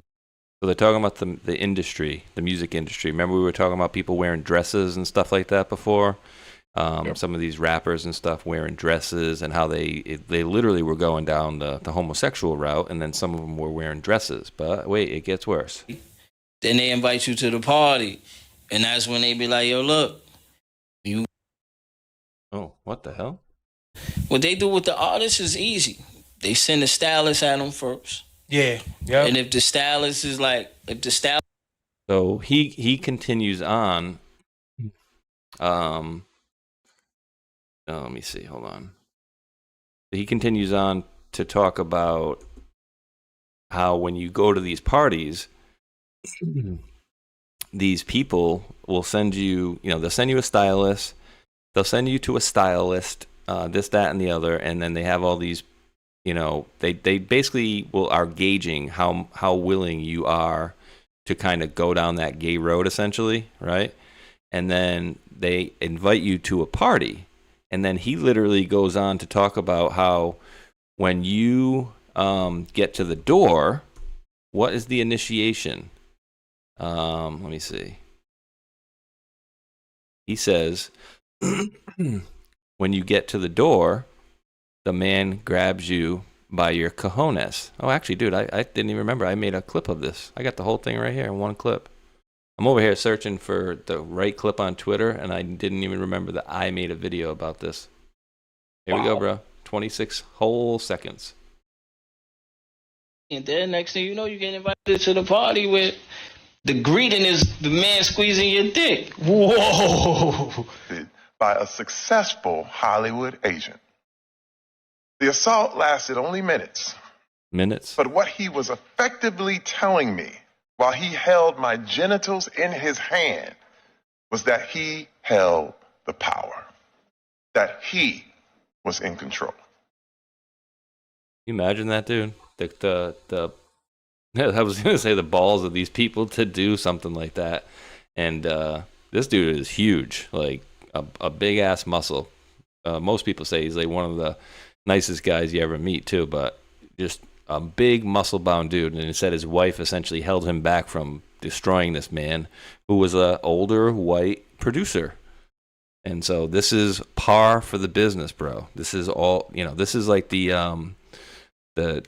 So they're talking about the industry, the music industry. Remember we were talking about people wearing dresses and stuff like that before? Some of these rappers and stuff wearing dresses, and how they literally were going down the homosexual route, and then some of them were wearing dresses. But wait, it gets worse. Then they invite you to the party, and that's when they be like, yo, look. Oh, what the hell? What they do with the artists is easy. They send the stylist at them first. Yeah. And if the stylist So he continues on. Let me see. Hold on. He continues on to talk about how when you go to these parties, these people will send you, they'll send you a stylist. They'll send you to a stylist, this, that, and the other, and then they have all these you know, they basically are gauging how willing you are to kind of go down that gay road, essentially, right? And then they invite you to a party, and then he literally goes on to talk about how when you get to the door, what is the initiation? Let me see. He says, when you get to the door, the man grabs you by your cojones. Oh, actually, dude, I didn't even remember. I made a clip of this. I got the whole thing right here in one clip. I'm over here searching for the right clip on Twitter, and I didn't even remember that I made a video about this. Here we go, bro. 26 whole seconds. And then next thing you know, you get invited to the party with the greeting is the man squeezing your dick. Whoa! By a successful Hollywood agent. The assault lasted only minutes. Minutes? But what he was effectively telling me while he held my genitals in his hand was that he held the power, that he was in control. Can you imagine that, dude? I was going to say the balls of these people to do something like that. And this dude is huge, like a big ass muscle. Most people say he's like one of the nicest guys you ever meet too, but just a big muscle bound dude. And it said his wife essentially held him back from destroying this man who was a older white producer. And so this is par for the business, bro. This is all, you know, this is like the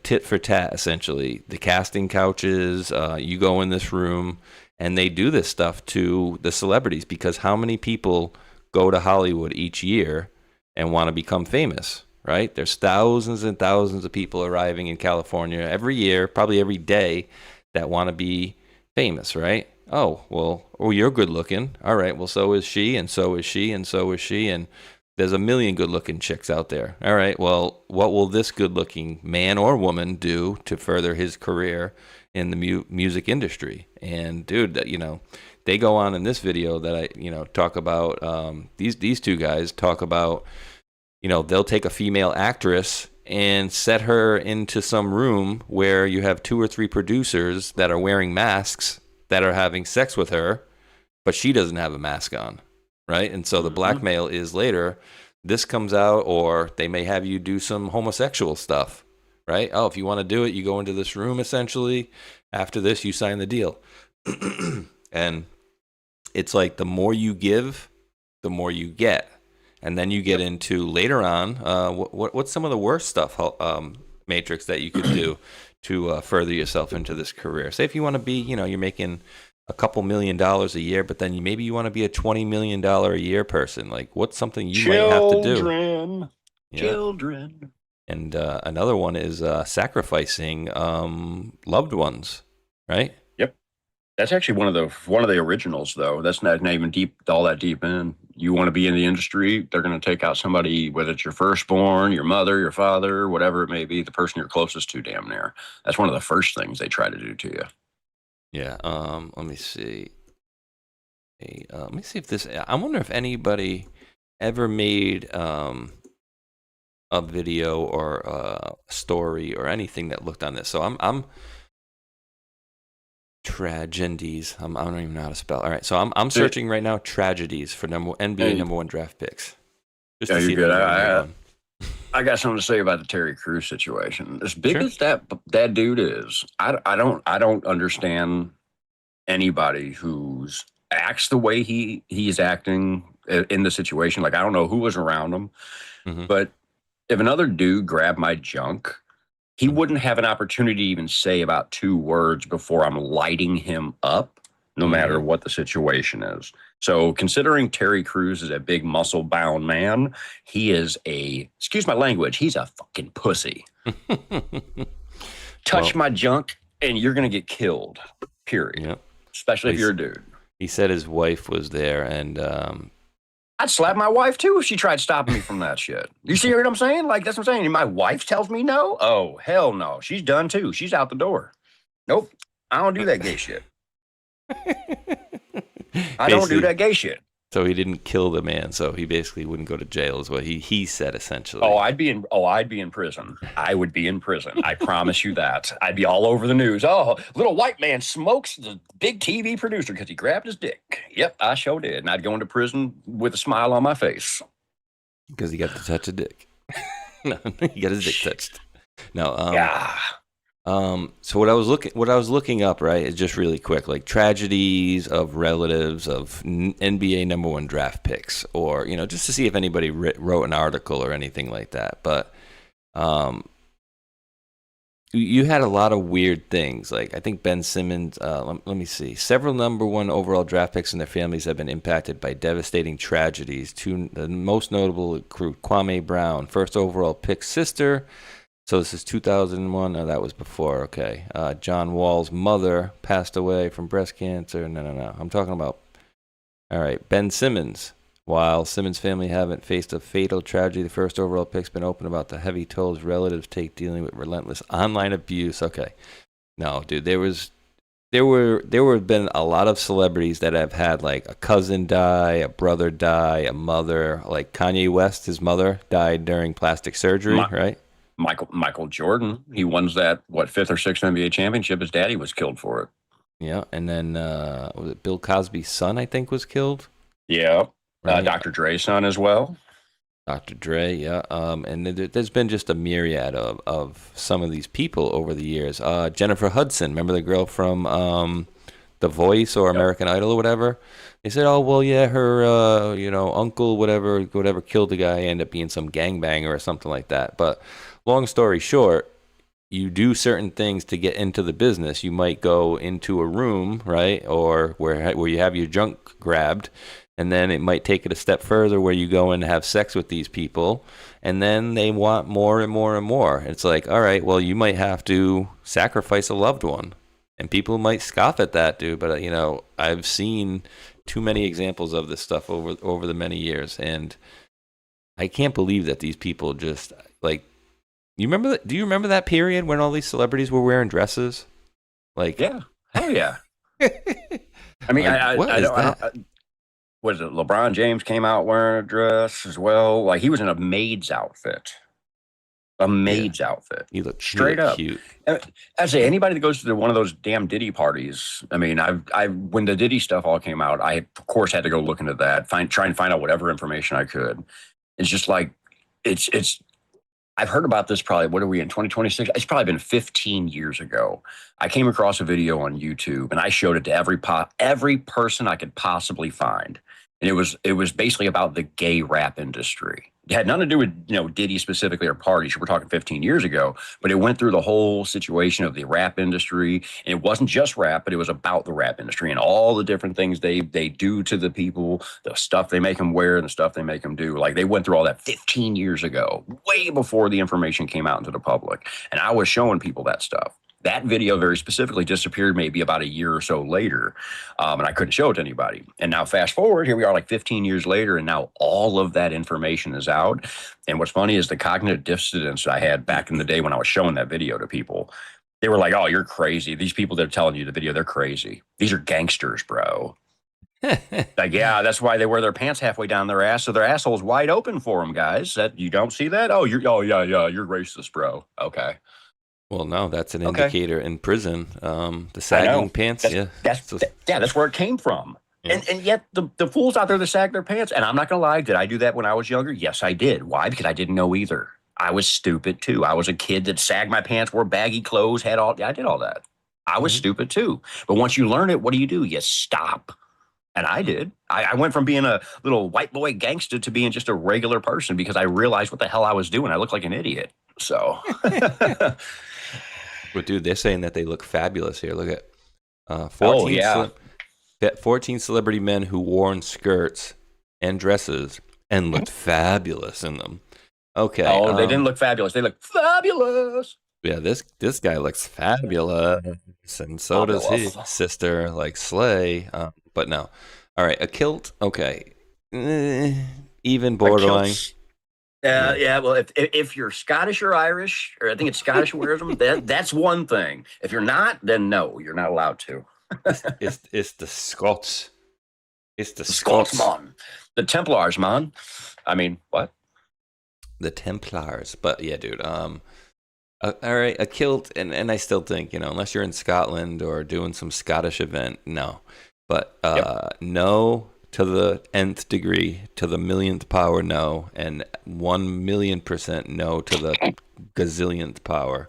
tit for tat, essentially. The casting couches, you go in this room, and they do this stuff to the celebrities, because how many people go to Hollywood each year and want to become famous, right? There's thousands and thousands of people arriving in California every year, probably every day, that want to be famous, right? Oh, well, you're good looking. All right, well, so is she, and so is she, and so is she, and there's a million good-looking chicks out there. All right, well, what will this good-looking man or woman do to further his career in the music industry? And, dude, you know, they go on in this video that I, you know, talk about, these two guys talk about, you know, they'll take a female actress and set her into some room where you have 2 or 3 producers that are wearing masks that are having sex with her, but she doesn't have a mask on. Right. And so the blackmail is later this comes out, or they may have you do some homosexual stuff. Right. Oh, if you want to do it, you go into this room, essentially. After this, you sign the deal. And it's like the more you give, the more you get. And then you get into later on, what's some of the worst stuff, Matrix, that you could do to further yourself into this career? Say if you want to be, you know, you're making a couple $1 million a year, but then maybe you want to be a $20 million a year person. Like, what's something you might have to do? Children. And another one is sacrificing loved ones, right? Yep. That's actually one of the originals, though. That's not even all that deep in. You want to be in the industry, they're going to take out somebody, whether it's your firstborn, your mother, your father, whatever it may be, the person you're closest to, damn near. That's one of the first things they try to do to you. Yeah. Let me see. Let me see if this. I wonder if anybody ever made a video or a story or anything that looked on this. So I'm tragedies. I don't even know how to spell. All right. So I'm searching right now tragedies for NBA number 1 draft picks. Just you're good. I got something to say about the Terry Crews situation. As big as that dude is, I don't understand anybody who's acts the way he's acting in the situation. Like, I don't know who was around him, but if another dude grabbed my junk, he wouldn't have an opportunity to even say about 2 words before I'm lighting him up, no matter what the situation is. So considering Terry Crews is a big muscle-bound man, he is excuse my language, he's a fucking pussy. Touch my junk and you're going to get killed, period. Yep. Especially if you're a dude. He said his wife was there, and I'd slap my wife too if she tried stopping me from that shit. You see what I'm saying? Like, that's what I'm saying. My wife tells me no? Oh, hell no. She's done too. She's out the door. Nope. I don't do that gay shit. I don't do that gay shit. So he didn't kill the man, so he basically wouldn't go to jail, is what he said essentially. I'd be in prison. I would be in prison. I promise you that. I'd be all over the news. Oh, little white man smokes the big TV producer because he grabbed his dick. Yep, I sure did. And I'd go into prison with a smile on my face. Because he got to touch a dick. No, he got his dick touched. No, yeah. So what I was looking up, right, is just really quick, like tragedies of relatives of NBA number 1 draft picks, or just to see if anybody wrote an article or anything like that. But you had a lot of weird things. Like I think Ben Simmons. Let me see. Several number 1 overall draft picks and their families have been impacted by devastating tragedies. The most notable include Kwame Brown, first overall pick sister. So this is 2001. No, that was before. Okay. John Wall's mother passed away from breast cancer. No. I'm talking about. All right. Ben Simmons. While Simmons' family haven't faced a fatal tragedy, the first overall pick's been open about the heavy tolls relatives take dealing with relentless online abuse. Okay. No, dude. There have been a lot of celebrities that have had like a cousin die, a brother die, a mother. Like Kanye West, his mother died during plastic surgery, right? Michael Jordan, he won that 5th or 6th NBA championship. His daddy was killed for it. Yeah, and then was it Bill Cosby's son? I think was killed. Yeah, right? Dr. Dre's son as well. Dr. Dre, yeah. And there's been just a myriad of some of these people over the years. Jennifer Hudson, remember the girl from The Voice or American Idol or whatever? They said, oh, well, yeah, her, uncle, whatever killed the guy, ended up being some gangbanger or something like that. But long story short, you do certain things to get into the business. You might go into a room, right, or where you have your junk grabbed, and then it might take it a step further where you go and have sex with these people, and then they want more and more and more. It's like, all right, well, you might have to sacrifice a loved one. And people might scoff at that, dude, but I've seen too many examples of this stuff over the many years, and I can't believe that these people just like. Do you remember that period when all these celebrities were wearing dresses? Like, yeah, oh yeah. I mean, what is it? LeBron James came out wearing a dress as well. Like he was in a maid's outfit. Outfit. He looked straight up cute. I say anybody that goes to one of those damn Diddy parties. I mean, I when the Diddy stuff all came out, I of course had to go look into that, try and find out whatever information I could. It's just like it's. I've heard about this probably. What are we in 2026? It's probably been 15 years ago. I came across a video on YouTube and I showed it to every person I could possibly find, and it was basically about the gay rap industry. It had nothing to do with, Diddy specifically or parties. We're talking 15 years ago, but it went through the whole situation of the rap industry. And it wasn't just rap, but it was about the rap industry and all the different things they do to the people, the stuff they make them wear and the stuff they make them do. Like they went through all that 15 years ago, way before the information came out into the public. And I was showing people that stuff. That video very specifically disappeared maybe about a year or so later, and I couldn't show it to anybody. And now fast forward, here we are like 15 years later, and now all of that information is out. And what's funny is the cognitive dissonance I had back in the day when I was showing that video to people. They were like, oh, you're crazy. These people that are telling you the video, they're crazy. These are gangsters, bro. Like, yeah, that's why they wear their pants halfway down their ass, so their asshole's wide open for them, guys. That you don't see that? Oh, you're racist, bro. Okay. Well, no, that's an indicator in prison. The sagging pants, that's where it came from. Yeah. And yet the fools out there that sag their pants, and I'm not going to lie, did I do that when I was younger? Yes, I did. Why? Because I didn't know either. I was stupid, too. I was a kid that sagged my pants, wore baggy clothes, I did all that. I was stupid, too. But once you learn it, what do? You stop. And I did. I went from being a little white boy gangster to being just a regular person because I realized what the hell I was doing. I looked like an idiot. So... But dude, they're saying that they look fabulous here. Look at 14 celebrity men who wore skirts and dresses and looked fabulous in them. Okay. Oh, they didn't look fabulous. They look fabulous. Yeah, this guy looks fabulous, and so does his sister, like Slay. But no. All right, a kilt. Okay, even borderline. Yeah. Well, if you're Scottish or Irish, or I think it's Scottish who wears them, that's one thing. If you're not, then no, you're not allowed to. it's the Scots. It's the Scots, Scots. man. The Templars, man. I mean, what? The Templars. But yeah, dude. All right, a kilt, and I still think, unless you're in Scotland or doing some Scottish event, no. But no to the nth degree, to the millionth power, no, and 1,000,000% no to the gazillionth power.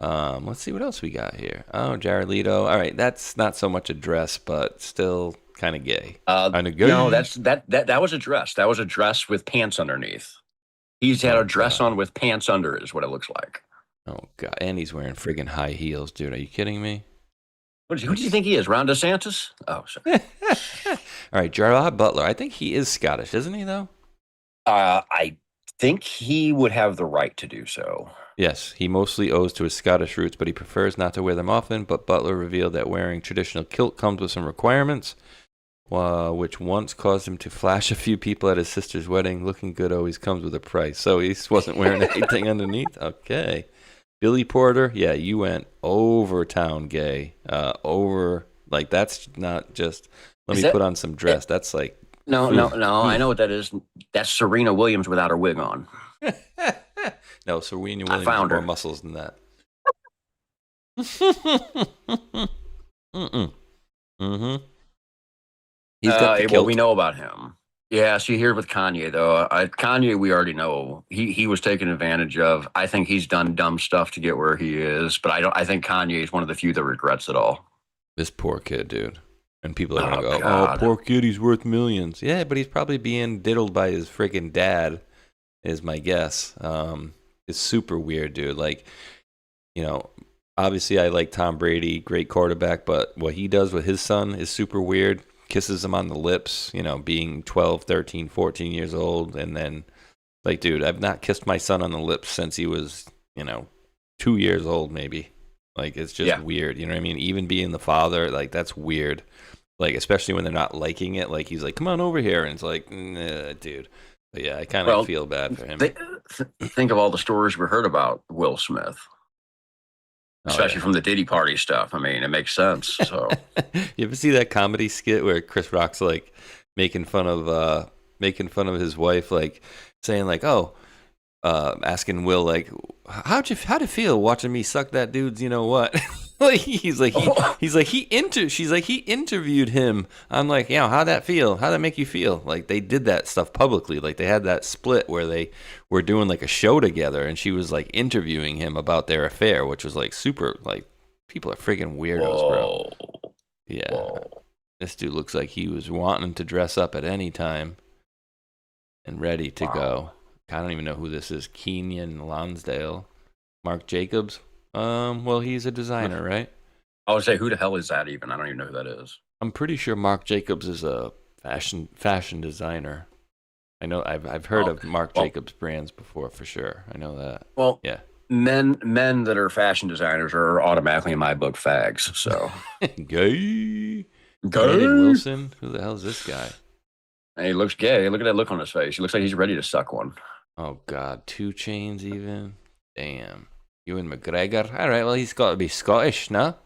Let's see what else we got here. Oh, Jared Leto. All right, that's not so much a dress, but still kind of gay. Kind of gay. No, that was a dress. That was a dress with pants underneath. He's had a dress on with pants under, is what it looks like. Oh God, and he's wearing friggin' high heels, dude. Are you kidding me? Who do you think he is? Ron DeSantis? Oh, sorry. All right, Gerard Butler. I think he is Scottish, isn't he, though? I think he would have the right to do so. Yes, he mostly owes to his Scottish roots, but he prefers not to wear them often. But Butler revealed that wearing traditional kilt comes with some requirements, which once caused him to flash a few people at his sister's wedding. Looking good always comes with a price. So he wasn't wearing anything underneath? Okay. Billy Porter, yeah, you went over town gay. That's not just, let me put on some dress. That's like... No, I know what that is. That's Serena Williams without her wig on. No, Serena Williams found has more her. muscles than that. He's got the well, we know about him. Yeah, see here with Kanye though. Kanye, we already know he was taken advantage of. I think he's done dumb stuff to get where he is, but I think Kanye is one of the few that regrets it all. This poor kid, dude. And people are gonna go, God. "Oh, poor kid, he's worth millions." Yeah, but he's probably being diddled by his freaking dad, is my guess. It's super weird, dude. Like, obviously I like Tom Brady, great quarterback, but what he does with his son is super weird. Kisses him on the lips, being 12, 13, 14 years old. And then, like, dude, I've not kissed my son on the lips since he was, 2 years old, maybe. Like, it's just weird. You know what I mean? Even being the father, like, that's weird. Like, especially when they're not liking it. Like, he's like, come on over here. And it's like, nah, dude. But yeah, I kind of feel bad for him. Think of all the stories we heard about Will Smith. Especially from the Diddy Party stuff. I mean, it makes sense. So, you ever see that comedy skit where Chris Rock's like making fun of his wife, like saying like, asking Will like, how'd it feel watching me suck that dude's, what? Like she's like he interviewed him. I'm like, how'd that feel? How'd that make you feel? Like they did that stuff publicly. Like they had that split where they were doing like a show together, and she was like interviewing him about their affair, which was like super. Like people are freaking weirdos, bro. Yeah, this dude looks like he was wanting to dress up at any time and ready to go. I don't even know who this is. Keenan Lonsdale, Marc Jacobs. Well, he's a designer, right? I would say, who the hell is that even? I don't even know who that is. I'm pretty sure Marc Jacobs is a fashion designer. I know I've heard of Marc Jacobs brands before for sure. I know that. Well, yeah. Men that are fashion designers are automatically in my book fags. So gay. Brandon Wilson. Who the hell is this guy? He looks gay. Look at that look on his face. He looks like he's ready to suck one. Oh God, 2 Chainz even. Damn. Ewan McGregor. All right, well, he's got to be Scottish, no?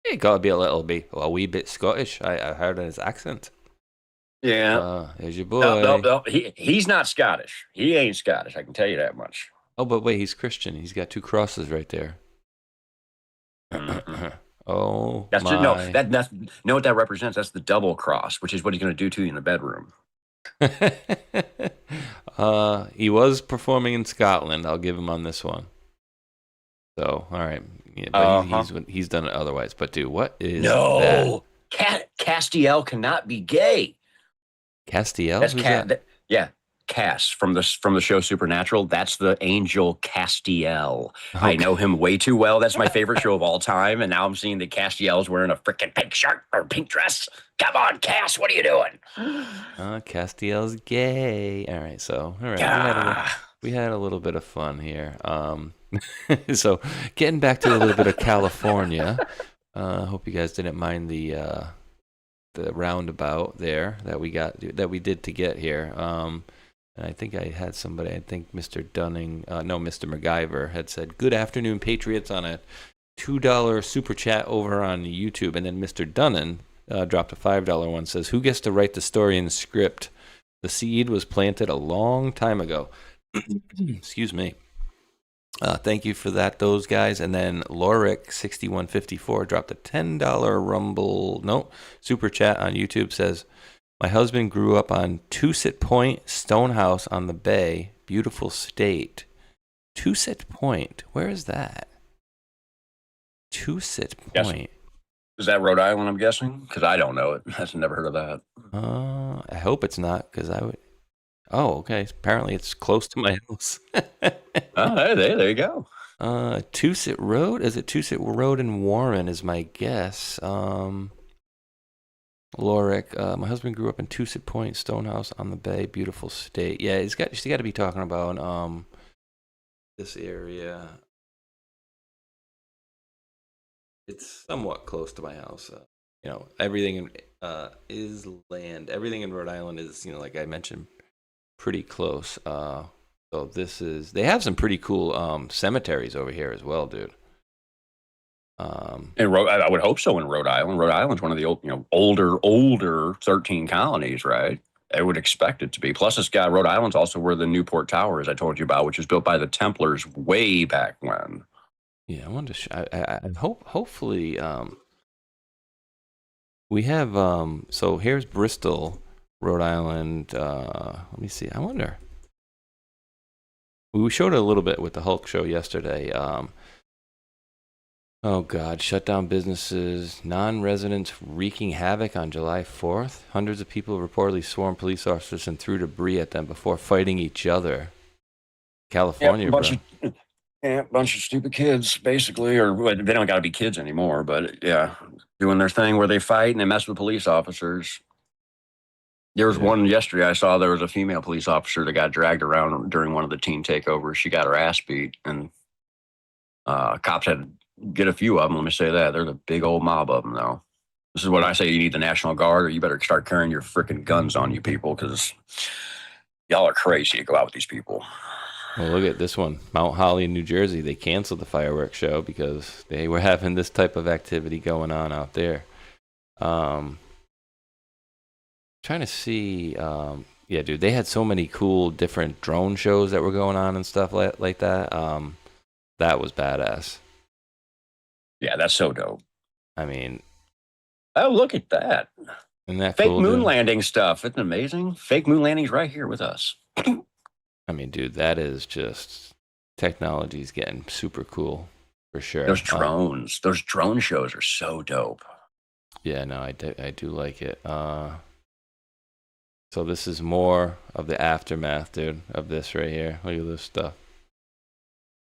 He got to be a wee bit Scottish. I heard in his accent. Yeah. There's your boy. No. He's not Scottish. He ain't Scottish. I can tell you that much. Oh, but wait, he's Christian. He's got 2 crosses right there. Oh, that's my. That's know what that represents? That's the double cross, which is what he's going to do to you in the bedroom. He was performing in Scotland. I'll give him on this one. So, all right. Yeah, but he's done it otherwise. But, dude, what is that? Castiel cannot be gay. Castiel? That's Cass from the show Supernatural. That's the angel Castiel. Okay. I know him way too well. That's my favorite show of all time. And now I'm seeing that Castiel's wearing a freaking pink shirt or pink dress. Come on, Cass, what are you doing? Castiel's gay. All right, so we had a little bit of fun here. So getting back to a little bit of California. Hope you guys didn't mind the roundabout there that we did to get here. And I think I had somebody, Mr. Dunning, Mr. MacGyver had said, "Good afternoon, Patriots," on a $2 super chat over on YouTube. And then Mr. Dunning dropped a $5 one. Says, who gets to write the story in the script? The seed was planted a long time ago. Excuse me. Thank you for that, those guys. And then Loric6154 dropped a $10 super chat on YouTube. Says, my husband grew up on Tusit Point Stone House on the Bay. Beautiful state. Tusit Point. Where is that? Tusit Point. Is that Rhode Island, I'm guessing? Because I don't know it. I've never heard of that. I hope it's not, because I would... Oh, okay. Apparently it's close to my house. Oh, there you go. Tusit Road? Is it Tusit Road in Warren is my guess. Loric, my husband grew up in Tusit Point, Stonehouse on the Bay, beautiful state. Yeah, she's got to be talking about this area. It's somewhat close to my house. Everything is land. Everything in Rhode Island is, like I mentioned, pretty close. So they have some pretty cool cemeteries over here as well, dude. I would hope so in Rhode Island. Rhode Island's one of the older 13 colonies, right? I would expect it to be. Plus, Rhode Island's also where the Newport Tower is, I told you about, which was built by the Templars way back when. Yeah, I wonder. I hopefully we have. So here's Bristol, Rhode Island. Let me see. I wonder. We showed it a little bit with the Hulk show yesterday. Oh God! Shut down businesses. Non-residents wreaking havoc on July 4th. Hundreds of people reportedly swarmed police officers and threw debris at them before fighting each other. California, bro. Yeah, bunch of stupid kids, basically, or they don't got to be kids anymore, but yeah, doing their thing where they fight and they mess with police officers. There was one yesterday I saw. There was a female police officer that got dragged around during one of the teen takeovers. She got her ass beat, and cops had to get a few of them. Let me say that. There's a big old mob of them, though. This is what I say. You need the National Guard, or you better start carrying your freaking guns on you people, because y'all are crazy to go out with these people. Well, look at this one. Mount Holly, New Jersey. They canceled the fireworks show because they were having this type of activity going on out there. Trying to see. Yeah, dude, they had so many cool different drone shows that were going on and stuff like that. That was badass. Yeah, that's so dope. I mean, oh, look at that. Isn't that fake cool, moon dude? landing stuff. Isn't it amazing? Fake moon landings right here with us. I mean, dude, that is just technology's getting super cool for sure. Those drones, those drone shows are so dope. Yeah, no, I do like it. So this is more of the aftermath, dude, of this right here. Look at this stuff.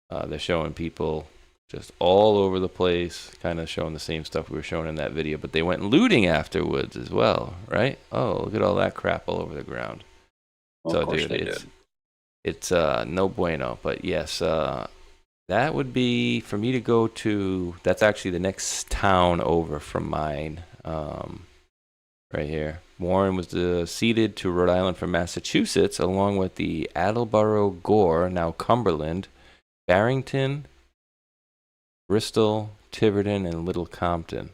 They're showing people just all over the place, kind of showing the same stuff we were showing in that video, but they went looting afterwards as well, right? Oh, look at all that crap all over the ground. Well, so, of course dude, it's no bueno. But yes, that would be for me to go to. That's actually the next town over from mine, right here. Warren was ceded to Rhode Island from Massachusetts, along with the Attleboro Gore, now Cumberland, Barrington, Bristol, Tiverton, and Little Compton.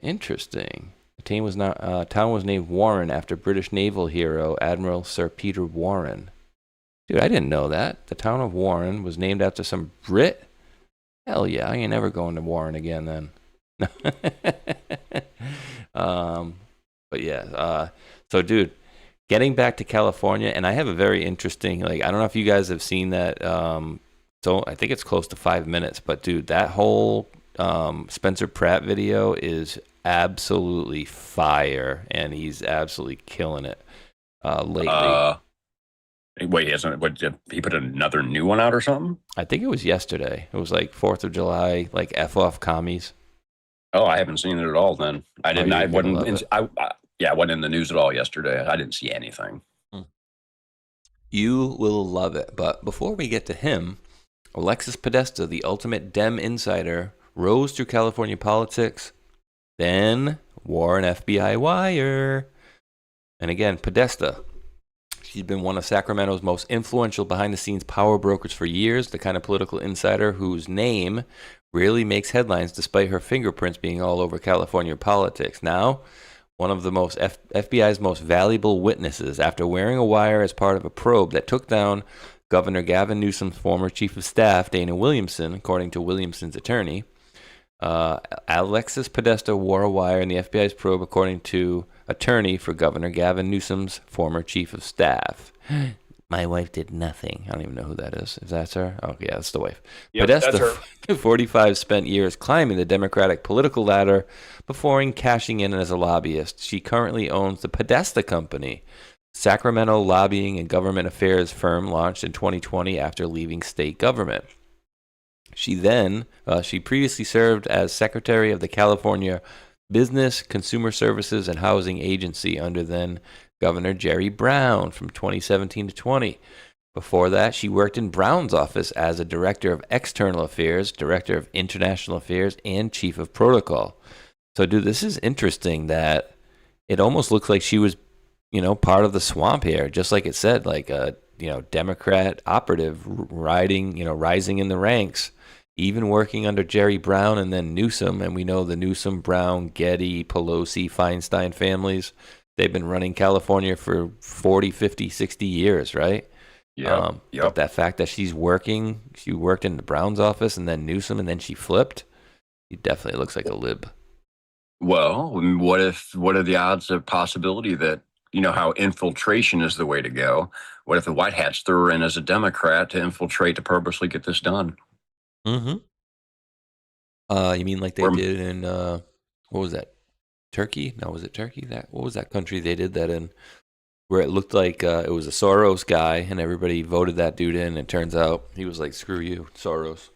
Interesting. The town was named Warren after British naval hero Admiral Sir Peter Warren. Dude, I didn't know that. The town of Warren was named after some Brit? Hell yeah, I ain't never going to Warren again then. But yeah, so dude, getting back to California, and I have a very interesting, I don't know if you guys have seen that, so I think it's close to 5 minutes, but dude, that whole Spencer Pratt video is absolutely fire, and he's absolutely killing it lately. Wait, did he put another new one out or something? I think it was yesterday. It was like 4th of July, like F off commies. Oh, I haven't seen it at all then. I didn't. I wasn't. I wasn't in the news at all yesterday. I didn't see anything. You will love it. But before we get to him, Alexis Podesta, the ultimate Dem insider, rose through California politics. Then Warren FBI wire. And again, Podesta. She's been one of Sacramento's most influential behind-the-scenes power brokers for years, the kind of political insider whose name rarely makes headlines despite her fingerprints being all over California politics. Now, one of the FBI's most valuable witnesses, after wearing a wire as part of a probe that took down Governor Gavin Newsom's former chief of staff, Dana Williamson, according to Williamson's attorney. Alexis Podesta wore a wire in the FBI's probe, according to attorney for Governor Gavin Newsom's former chief of staff. My wife did nothing. I don't even know who that is. Is that her? Oh, yeah, that's the wife. Yep, Podesta, 45, spent years climbing the Democratic political ladder before cashing in as a lobbyist. She currently owns the Podesta Company, Sacramento lobbying and government affairs firm launched in 2020 after leaving state government. She previously served as secretary of the California Business, Consumer Services, and Housing Agency under then Governor Jerry Brown from 2017 to 20. Before that, she worked in Brown's office as a director of external affairs, director of international affairs, and chief of protocol. So, dude, this is interesting that it almost looks like she was, part of the swamp here, just like it said, like a, Democrat operative rising in the ranks, even working under Jerry Brown and then Newsom. And we know the Newsom, Brown, Getty, Pelosi, Feinstein families. They've been running California for 40, 50, 60 years, right? Yeah. But that fact that she worked in the Brown's office and then Newsom and then she flipped, he definitely looks like a lib. Well, what are the odds of possibility that, how infiltration is the way to go? What if the White Hats threw her in as a Democrat to infiltrate to purposely get this done? Mm-hmm. You mean like they did in, what was that? Turkey? No, was it Turkey? What was that country they did that in, where it looked like it was a Soros guy and everybody voted that dude in, and it turns out he was like, screw you, Soros.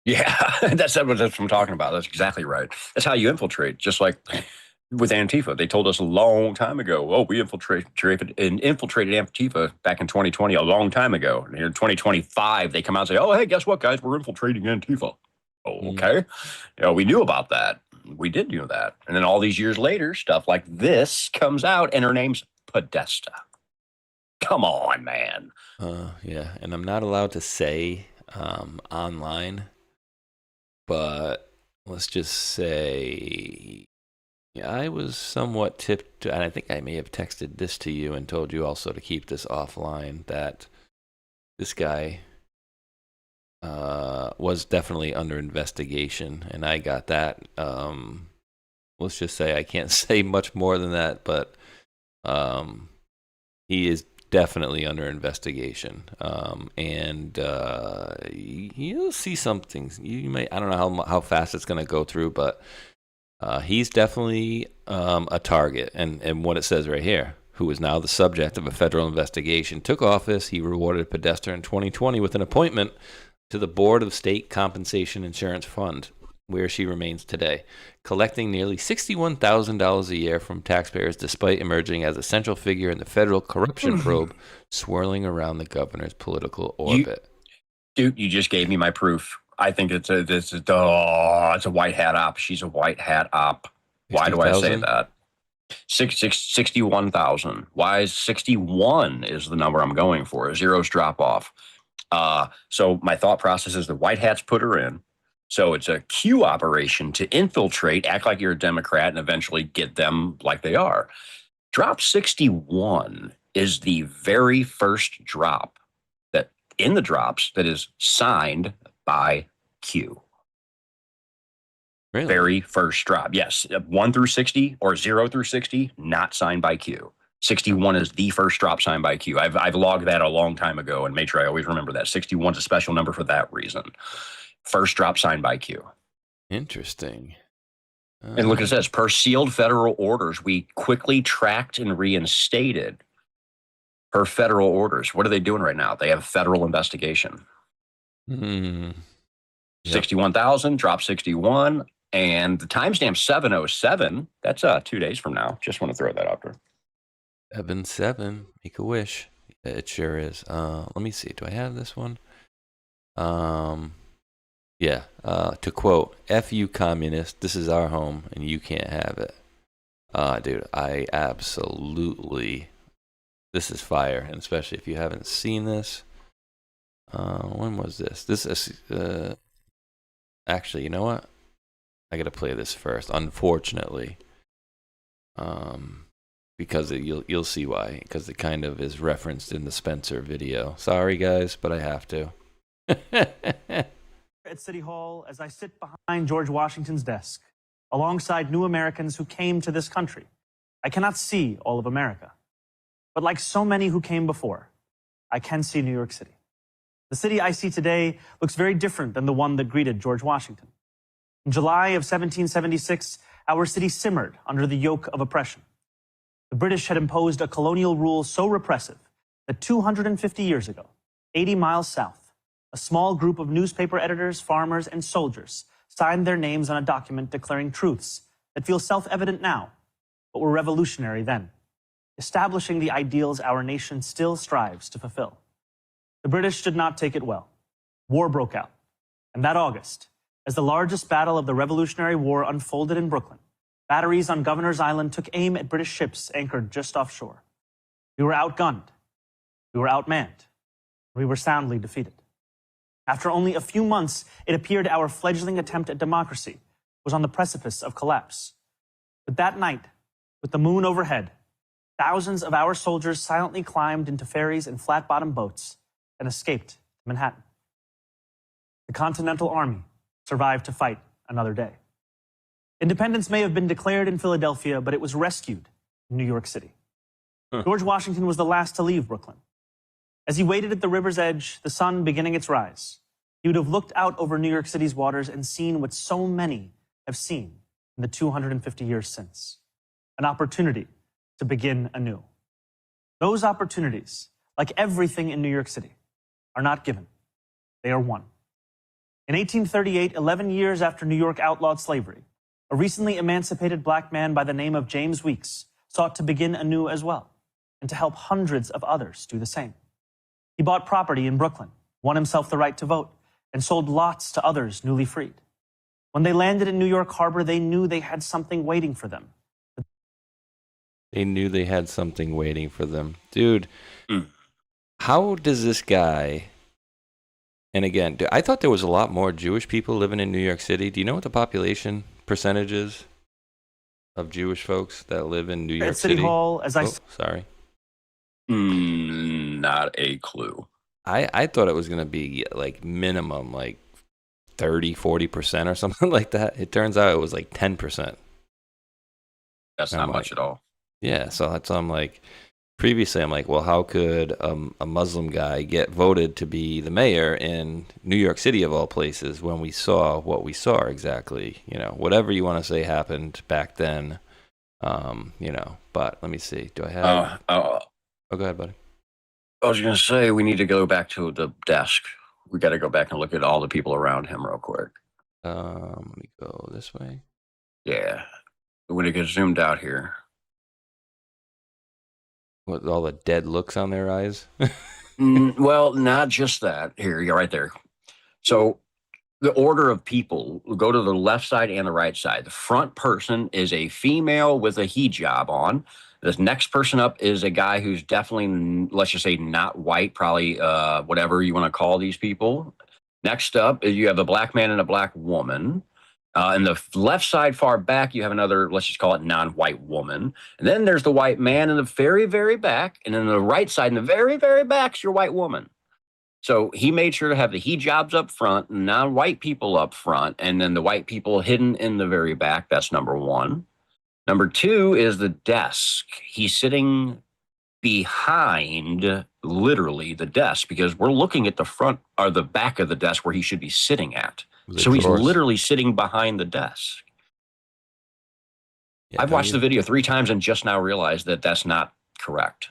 Yeah, that's what I'm talking about. That's exactly right. That's how you infiltrate, just like with Antifa. They told us a long time ago, we infiltrated Antifa back in 2020, a long time ago. And in 2025, they come out and say, hey, guess what, guys? We're infiltrating Antifa. Oh, okay. We knew about that. We did know that. And then all these years later, stuff like this comes out, and her name's Podesta. Come on, man. Yeah, and I'm not allowed to say online, but let's just say I was somewhat tipped, and I think I may have texted this to you and told you also to keep this offline, that this guy was definitely under investigation, and I got that. Let's just say I can't say much more than that, but he is definitely under investigation, and you'll see some things. You may, I don't know how fast it's going to go through, but he's definitely a target. And what it says right here, who is now the subject of a federal investigation, took office. He rewarded Podesta in 2020 with an appointment to the Board of State Compensation Insurance Fund, where she remains today, collecting nearly $61,000 a year from taxpayers despite emerging as a central figure in the federal corruption probe swirling around the governor's political orbit. Dude, you just gave me my proof. I think it's a white hat op. She's a white hat op. Why do I say that? 61,000. Why is 61 is the number I'm going for? Zeros drop off. So my thought process is the White Hats put her in. So it's a Q operation to infiltrate, act like you're a Democrat, and eventually get them like they are. Drop 61 is the very first drop that in the drops that is signed by Q. Really? Very first drop. Yes. 1 through 60 or 0 through 60, not signed by Q. 61 is the first drop signed by Q. I've logged that a long time ago and made sure I always remember that. 61 is a special number for that reason. First drop signed by Q. Interesting. And look, it says, per sealed federal orders, we quickly tracked and reinstated her federal orders. What are they doing right now? They have a federal investigation. Yep. 61,000, drop 61, and the timestamp 707. That's 2 days from now. Just want to throw that out there. 7, make a wish. It sure is. Let me see. Do I have this one? Yeah. To quote, "F you communist, this is our home and you can't have it." Dude, I absolutely, this is fire. And especially if you haven't seen this. When was this? This is, Actually, you know what? I gotta play this first, unfortunately. Because you'll see why. Because it kind of is referenced in the Spencer video. Sorry, guys, but I have to. At City Hall, as I sit behind George Washington's desk, alongside new Americans who came to this country, I cannot see all of America. But like so many who came before, I can see New York City. The city I see today looks very different than the one that greeted George Washington. In July of 1776, our city simmered under the yoke of oppression. The British had imposed a colonial rule so repressive that 250 years ago, 80 miles south, a small group of newspaper editors, farmers, and soldiers signed their names on a document declaring truths that feel self-evident now, but were revolutionary then, establishing the ideals our nation still strives to fulfill. The British did not take it well. War broke out, and that August, as the largest battle of the Revolutionary War unfolded in Brooklyn, batteries on Governor's Island took aim at British ships anchored just offshore. We were outgunned, we were outmanned, we were soundly defeated. After only a few months, it appeared our fledgling attempt at democracy was on the precipice of collapse. But that night, with the moon overhead, thousands of our soldiers silently climbed into ferries and flat-bottom boats and escaped to Manhattan. The Continental Army survived to fight another day. Independence may have been declared in Philadelphia, but it was rescued in New York City. George Washington was the last to leave Brooklyn. As he waited at the river's edge, the sun beginning its rise, he would have looked out over New York City's waters and seen what so many have seen in the 250 years since: an opportunity to begin anew. Those opportunities, like everything in New York City, are not given. They are won. In 1838, 11 years after New York outlawed slavery, a recently emancipated black man by the name of James Weeks sought to begin anew as well, and to help hundreds of others do the same. He bought property in Brooklyn, won himself the right to vote, and sold lots to others newly freed. When they landed in New York Harbor, they knew they had something waiting for them. They knew they had something waiting for them. Dude, how does this guy... And again, dude, I thought there was a lot more Jewish people living in New York City. Do you know what the population percentage is of Jewish folks that live in New York City? At City Hall, as sorry. Not a clue. I thought it was going to be like minimum like 30-40% or something like that. It turns out it was like 10%. That's not much at all. Yeah, so that's I'm like, previously I'm like, well, how could a Muslim guy get voted to be the mayor in New York City of all places when we saw what we saw exactly? You know, whatever you want to say happened back then. You know, but let me see. Do I have? Oh, go ahead, buddy. I was going to say we need to go back to the desk. We got to go back and look at all the people around him real quick. Let me go this way. Yeah, when it gets zoomed out here. With all the dead looks on their eyes? Well, not just that. Here, you're right there. So the order of people, go to the left side and the right side. The front person is a female with a hijab on. The next person up is a guy who's definitely, let's just say, not white, probably whatever you want to call these people. Next up, you have a black man and a black woman. In the left side, far back, you have another, let's just call it non-white woman. And then there's the white man in the very, very back. And then the right side, in the very, very back, is your white woman. So he made sure to have the hijabs up front, non-white people up front, and then the white people hidden in the very back. That's number one. Number two is the desk. He's sitting behind, literally, the desk, because we're looking at the front or the back of the desk where he should be sitting at. So he's literally sitting behind the desk. Yeah, I've watched the video 3 times and just now realized that that's not correct.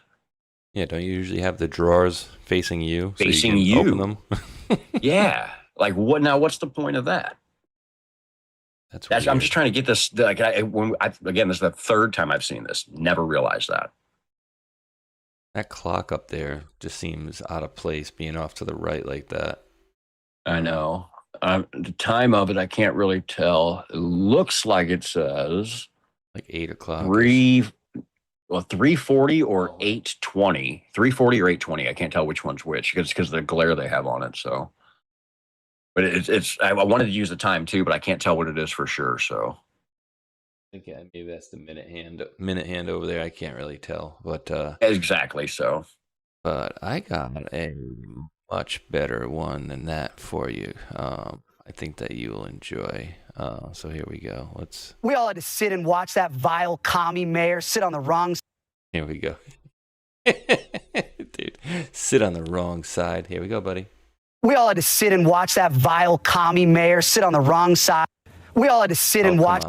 Yeah, don't you usually have the drawers facing you? Facing so you. Open them? Yeah. Like, what? Now, what's the point of that? That's I'm just trying to get this. Like, again, this is the 3rd time I've seen this. Never realized that. That clock up there just seems out of place, being off to the right like that. I know. The time of it, I can't really tell. It looks like it says like 8 o'clock. 3:40 or 8:20. 3:40 or 8:20. I can't tell which one's which because of the glare they have on it. So But it's I wanted to use the time too, but I can't tell what it is for sure. So Okay, maybe that's the minute hand over there. I can't really tell, but exactly so. But I got a much better one than that for you. I think that you will enjoy. So here we go. We all had to sit and watch that vile commie mayor sit on the wrong. Here we go. Dude, sit on the wrong side. Here we go, buddy. We all had to sit and watch that vile commie mayor sit on the wrong side. We all had to sit and watch.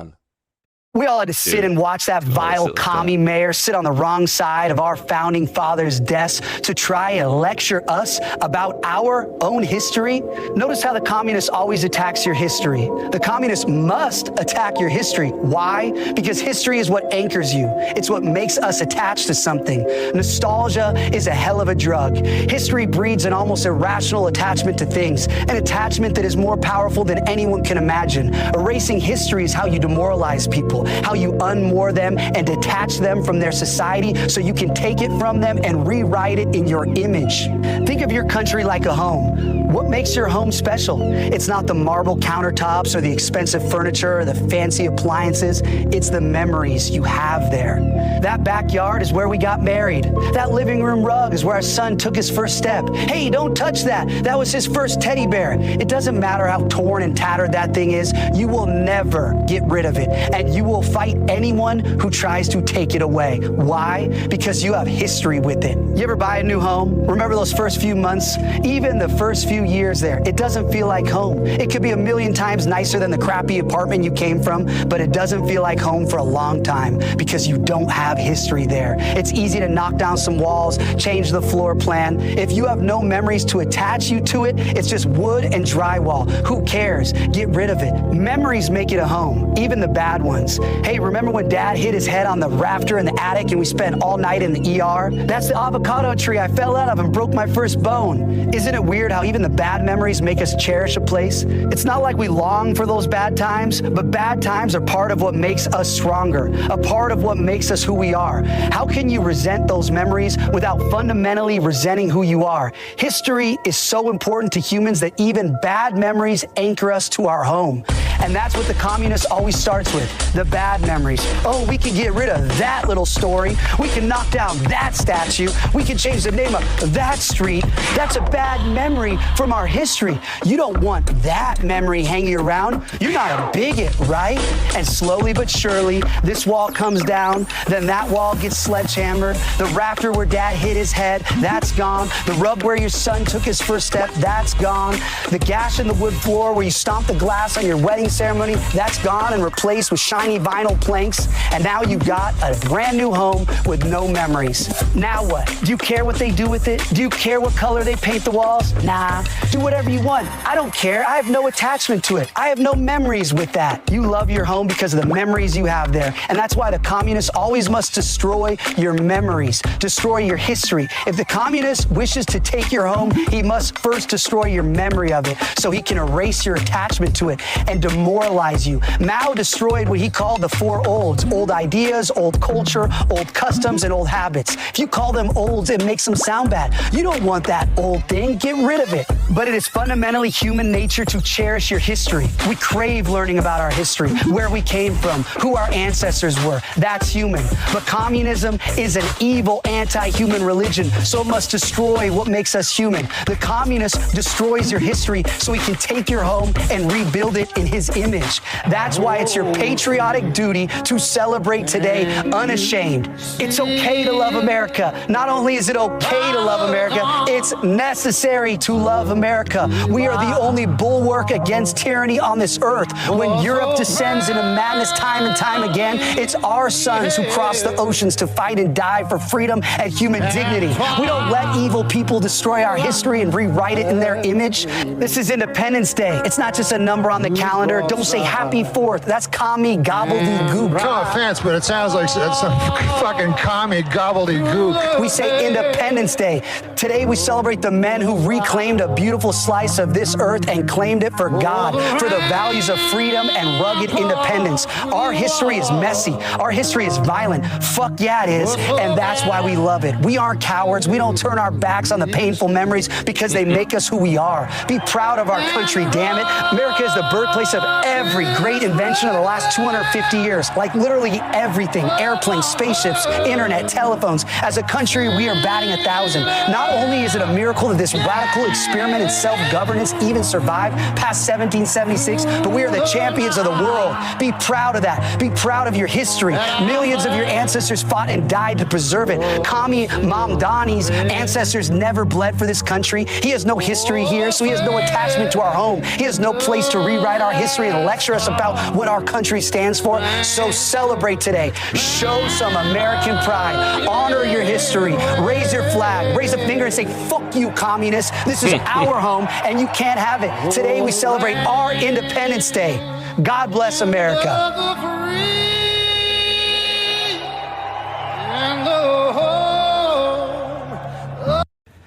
We all had to sit and watch that vile commie mayor sit on the wrong side of our founding fathers' desks to try and lecture us about our own history. Notice how the communist always attacks your history. The communist must attack your history. Why? Because history is what anchors you. It's what makes us attached to something. Nostalgia is a hell of a drug. History breeds an almost irrational attachment to things, an attachment that is more powerful than anyone can imagine. Erasing history is how you demoralize people, how you unmoor them and detach them from their society so you can take it from them and rewrite it in your image. Think of your country like a home. What makes your home special? It's not the marble countertops or the expensive furniture or the fancy appliances. It's the memories you have there. That backyard is where we got married. That living room rug is where our son took his first step. Hey, don't touch that. That was his first teddy bear. It doesn't matter how torn and tattered that thing is. You will never get rid of it. And you will fight anyone who tries to take it away. Why? Because you have history with it. You ever buy a new home? Remember those first few months? Even the first few years there, it doesn't feel like home. It could be 1,000,000 times nicer than the crappy apartment you came from, but it doesn't feel like home for a long time because you don't have history there. It's easy to knock down some walls, change the floor plan. If you have no memories to attach you to it, it's just wood and drywall. Who cares? Get rid of it. Memories make it a home, even the bad ones. Hey, remember when Dad hit his head on the rafter in the attic and we spent all night in the ER? That's the avocado tree I fell out of and broke my first bone. Isn't it weird how even the bad memories make us cherish a place? It's not like we long for those bad times, but bad times are part of what makes us stronger, a part of what makes us who we are. How can you resent those memories without fundamentally resenting who you are? History is so important to humans that even bad memories anchor us to our home. And that's what the communist always starts with, the bad memories. Oh, we can get rid of that little story. We can knock down that statue. We can change the name of that street. That's a bad memory from our history. You don't want that memory hanging around. You're not a bigot, right? And slowly but surely, this wall comes down, then that wall gets sledgehammered. The rafter where Dad hit his head, that's gone. The rug where your son took his first step, that's gone. The gash in the wood floor where you stomped the glass on your wedding ceremony, that's gone and replaced with shiny vinyl planks. And now you've got a brand new home with no memories. Now what? Do you care what they do with it? Do you care what color they paint the walls? Nah. Do whatever you want. I don't care. I have no attachment to it. I have no memories with that. You love your home because of the memories you have there. And that's why the communist always must destroy your memories, destroy your history. If the communist wishes to take your home, he must first destroy your memory of it so he can erase your attachment to it and demoralize you. Mao destroyed what he called the four olds: old ideas, old culture, old customs, and old habits. If you call them olds, it makes them sound bad. You don't want that old thing. Get rid of it. But it is fundamentally human nature to cherish your history. We crave learning about our history, where we came from, who our ancestors were. That's human. But communism is an evil, anti-human religion, so it must destroy what makes us human. The communist destroys your history so he can take your home and rebuild it in his image. That's why it's your patriotic duty to celebrate today unashamed. It's okay to love America. Not only is it okay to love America, it's necessary to love America. We are the only bulwark against tyranny on this earth. When Europe descends into madness time and time again, it's our sons who cross the oceans to fight and die for freedom and human dignity. We don't let evil people destroy our history and rewrite it in their image. This is Independence Day. It's not just a number on the calendar. mayor. Don't say happy 4th. That's commie gobbledygook. No offense, but it sounds like some fucking commie gobbledygook. We say Independence Day. Today we celebrate the men who reclaimed a beautiful slice of this earth and claimed it for God, for the values of freedom and rugged independence. Our history is messy. Our history is violent. Fuck yeah, it is. And that's why we love it. We aren't cowards. We don't turn our backs on the painful memories because they make us who we are. Be proud of our country, damn it. America is the birthplace of every great invention of the last 250 years. Like literally everything. Airplanes, spaceships, internet, telephones. As a country, we are batting 1,000. Not only is it a miracle that this radical experiment in self-governance even survived past 1776, but we are the champions of the world. Be proud of that. Be proud of your history. Millions of your ancestors fought and died to preserve it. Kami Mamdani's ancestors never bled for this country. He has no history here, so he has no attachment to our home. He has no place to rewrite our history and lecture us about what our country stands for. So celebrate today. Show some American pride. Honor your history. Raise your flag. Raise a finger and say, fuck you, communists. This is our home, and you can't have it. Today we celebrate our Independence Day. God bless America.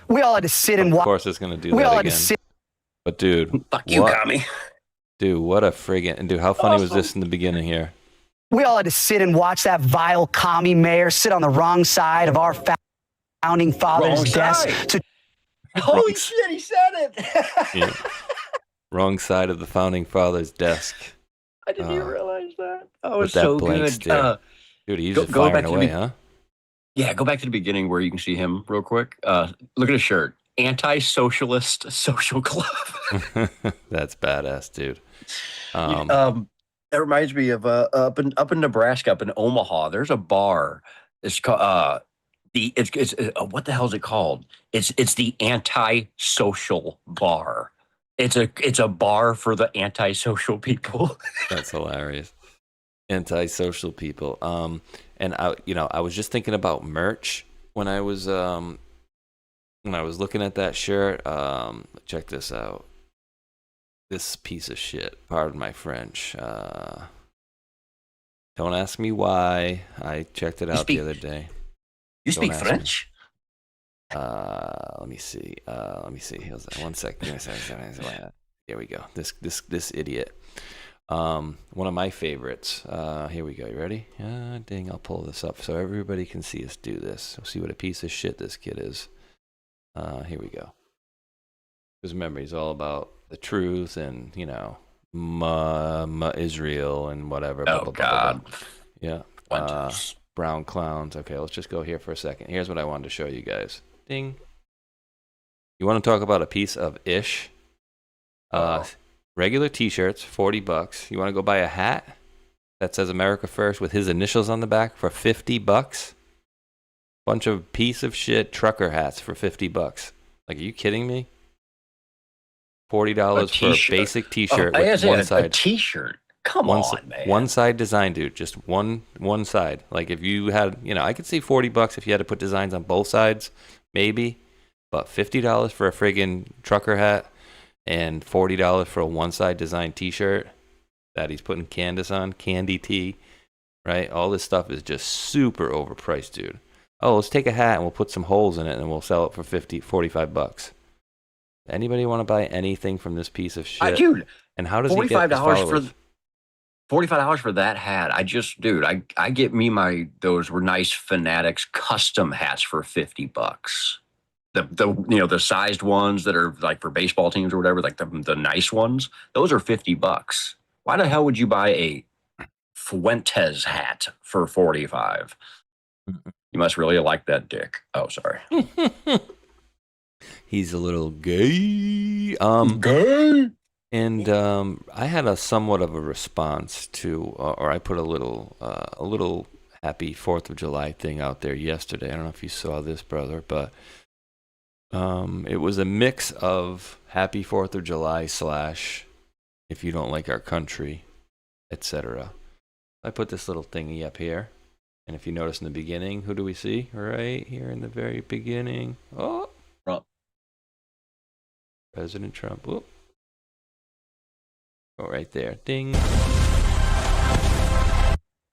We all had to sit and watch. Of course, it's gonna do that again. But dude, fuck you, Kami. Dude, what a friggin'... And dude, how funny was this in the beginning here? We all had to sit and watch that vile commie mayor sit on the wrong side of our founding fathers' desk. Holy shit, he said it! Yeah. Wrong side of the founding fathers' desk. I didn't even realize that. Oh, with it's that so blank good. stare. Dude, he's just firing away, huh? Yeah, go back to the beginning where you can see him real quick. Look at his shirt. Anti-socialist social club. That's badass, dude. That reminds me of up in Nebraska, up in Omaha. There's a bar. It's called what the hell is it called? It's the anti-social bar. It's a bar for the anti-social people. That's hilarious. Anti-social people. And I was just thinking about merch when I was looking at that shirt. Check this out. This piece of shit. Pardon my French. Don't ask me why. I checked it out the other day. You speak French? Let me see. Here's that. 1 second. Give me a second. Here we go. This idiot. One of my favorites. Here we go. You ready? Dang, I'll pull this up so everybody can see us do this. We'll see what a piece of shit this kid is. Here we go. Because remember, he's all about the truth and, Israel and whatever. Oh, blah, God. Blah, blah. Yeah. Brown clowns. Okay, let's just go here for a second. Here's what I wanted to show you guys. Ding. You want to talk about a piece of ish? Regular t-shirts, $40. You want to go buy a hat that says America First with his initials on the back for $50? Bunch of piece of shit trucker hats for $50. Like, are you kidding me? $40 for a basic t-shirt with one side. A t-shirt? Come on, man. One side design, dude. Just one side. Like, if you had, I could see $40 if you had to put designs on both sides, maybe. But $50 for a friggin' trucker hat and $40 for a one-side design t-shirt that he's putting Candace on, Candy T, right? All this stuff is just super overpriced, dude. Oh, let's take a hat and we'll put some holes in it and we'll sell it for $45. Anybody want to buy anything from this piece of shit? Dude, and how does he get his followers? $45 for that hat. I get me those were nice Fanatics custom hats for $50. The sized ones that are like for baseball teams or whatever, like the nice ones, those are $50. Why the hell would you buy a Fuentes hat for $45? You must really like that dick. Oh, sorry. He's a little gay. Gay. And I had a somewhat of a response to, or I put a little happy 4th of July thing out there yesterday. I don't know if you saw this, brother, but it was a mix of happy 4th of July / if you don't like our country, etc. I put this little thingy up here. And if you notice in the beginning, who do we see? Right here in the very beginning. Oh, Trump. President Trump. Whoop. Go right there. Ding.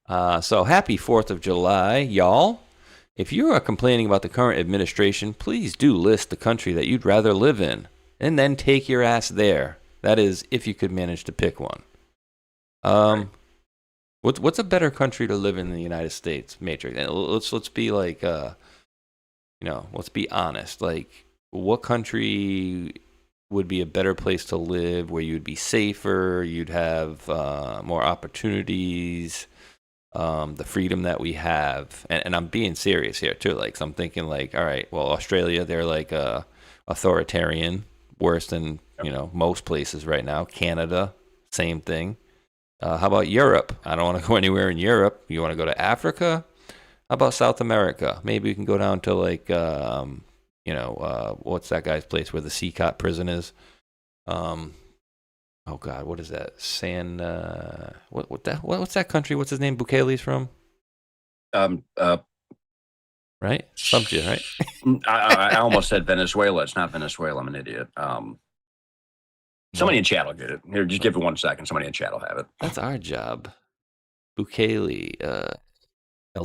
So happy 4th of July, y'all. If you are complaining about the current administration, please do list the country that you'd rather live in, and then take your ass there. That is, if you could manage to pick one. What's a better country to live in than the United States, Matrix? And let's be like, let's be honest. Like, what country would be a better place to live, where you'd be safer, you'd have more opportunities? The freedom that we have, and I'm being serious here too. Like, so I'm thinking like, all right, well, Australia, they're like authoritarian, worse than most places right now. Canada, same thing. How about Europe? I don't want to go anywhere in Europe. You want to go to Africa? How about South America? Maybe we can go down to like, what's that guy's place where the Seacott prison is? Oh God, what is that? What's that country? What's his name? Bukele's from? Right? Stumped you, right? I almost said Venezuela. It's not Venezuela. I'm an idiot. Somebody in chat will get it. Here, just give it 1 second. Somebody in chat will have it. That's our job. Bukele.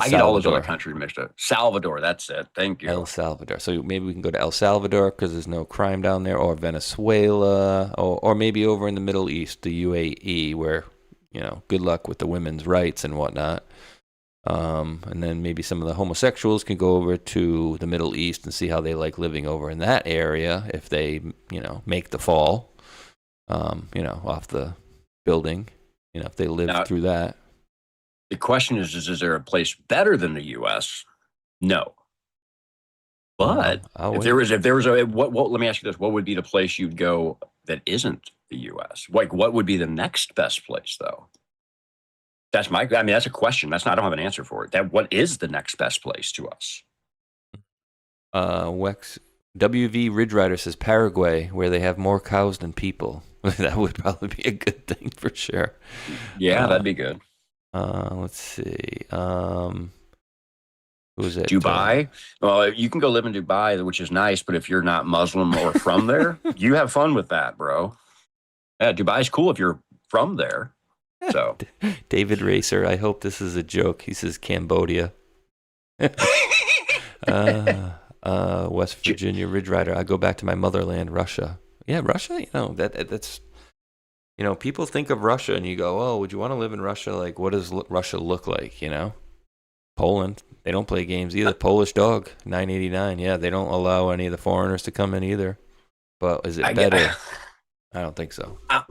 I get all those other countries mixed up. Salvador, that's it. Thank you. El Salvador. So maybe we can go to El Salvador because there's no crime down there, or Venezuela, or maybe over in the Middle East, the UAE, where, good luck with the women's rights and whatnot. And then maybe some of the homosexuals can go over to the Middle East and see how they like living over in that area if they, make the fall, off the building, if they live through that. The question is there a place better than the U.S.? No. But if there was let me ask you this: what would be the place you'd go that isn't the U.S.? Like, what would be the next best place, though? That's a question. I don't have an answer for it. What is the next best place to us? WV Ridge Rider says Paraguay, where they have more cows than people. That would probably be a good thing for sure. Yeah, that'd be good. Let's see. Who was it? Dubai. Well, you can go live in Dubai, which is nice, but if you're not Muslim or from there, you have fun with that, bro. Yeah, Dubai's cool if you're from there. So, David Racer, I hope this is a joke. He says Cambodia. West Virginia Ridge Rider. I go back to my motherland, Russia. Yeah, Russia. That's. People think of Russia and you go, oh, would you want to live in Russia? Like, what does Russia look like? Poland, they don't play games either. Polish dog, 989. Yeah, they don't allow any of the foreigners to come in either. But is it better? I don't think so. I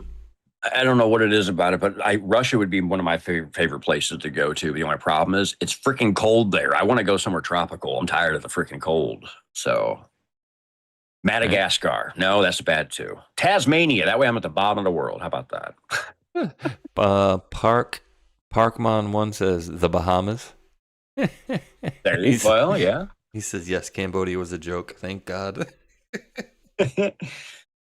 don't know what it is about it, but Russia would be one of my favorite places to go to. The only problem is it's freaking cold there. I want to go somewhere tropical. I'm tired of the freaking cold. So Madagascar. No, that's bad too. Tasmania. That way I'm at the bottom of the world. How about that? Parkmon one says the Bahamas. There you go. Well, yeah. He says, yes, Cambodia was a joke. Thank God.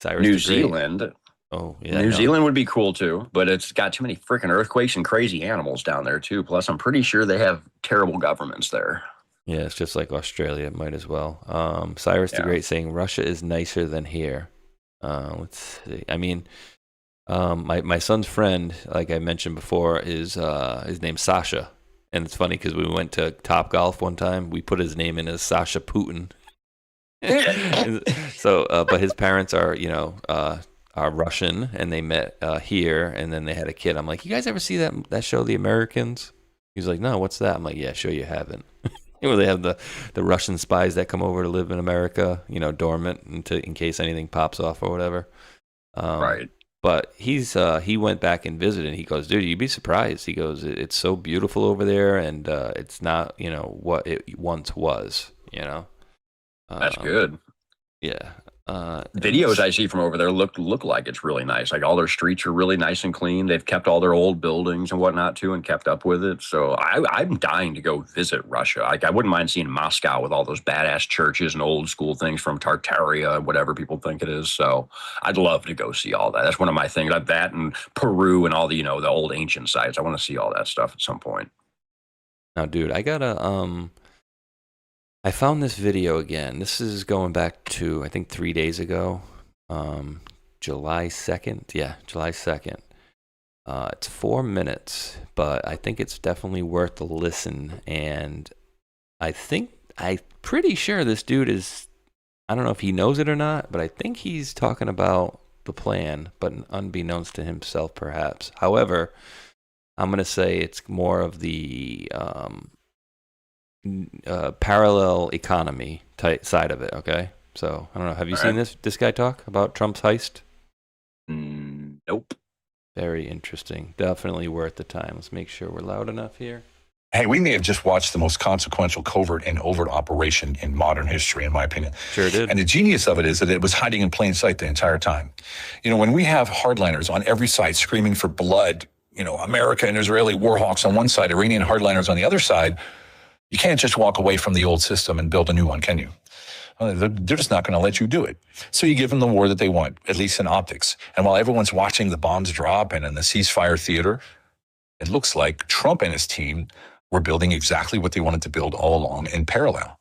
New Zealand. Oh, yeah. New Zealand would be cool too, but it's got too many freaking earthquakes and crazy animals down there too. Plus, I'm pretty sure they have terrible governments there. Yeah, it's just like Australia. It might as well. Cyrus the Great saying Russia is nicer than here. Let's see. I mean, my son's friend, like I mentioned before, is his name's Sasha, and it's funny because we went to Top Golf one time. We put his name in as Sasha Putin. So, but his parents are Russian, and they met here, and then they had a kid. I'm like, you guys ever see that show, The Americans? He's like, no, what's that? I'm like, yeah, sure you haven't. Where they have the Russian spies that come over to live in America, dormant in case anything pops off or whatever. Right. But he went back and visited, and he goes, dude, you'd be surprised. He goes, it's so beautiful over there, and it's not, what it once was, That's good. Yeah. Videos I see from over there look like it's really nice. Like all their streets are really nice and clean. They've kept all their old buildings and whatnot too, and kept up with it. So I'm dying to go visit Russia. Like I wouldn't mind seeing Moscow with all those badass churches and old school things from Tartaria, whatever people think it is. So I'd love to go see all that. That's one of my things. Like that and Peru and all the the old ancient sites. I want to see all that stuff at some point. Now, dude, I gotta I found this video again. This is going back to, I think, 3 days ago, July 2nd. Yeah, July 2nd. It's 4 minutes, but I think it's definitely worth a listen. And I'm pretty sure this dude is, I don't know if he knows it or not, but I think he's talking about the plan, but unbeknownst to himself, perhaps. However, I'm going to say it's more of the parallel economy side of it, okay? So, I don't know. Have you seen this guy talk about Trump's heist? Nope. Very interesting. Definitely worth the time. Let's make sure we're loud enough here. Hey, we may have just watched the most consequential covert and overt operation in modern history, in my opinion. Sure did. And the genius of it is that it was hiding in plain sight the entire time. You know, when we have hardliners on every side screaming for blood, you know, America and Israeli war hawks on one side, Iranian hardliners on the other side, you can't just walk away from the old system and build a new one, can you? They're just not going to let you do it. So you give them the war that they want, at least in optics. And while everyone's watching the bombs drop and in the ceasefire theater, it looks like Trump and his team were building exactly what they wanted to build all along in parallel.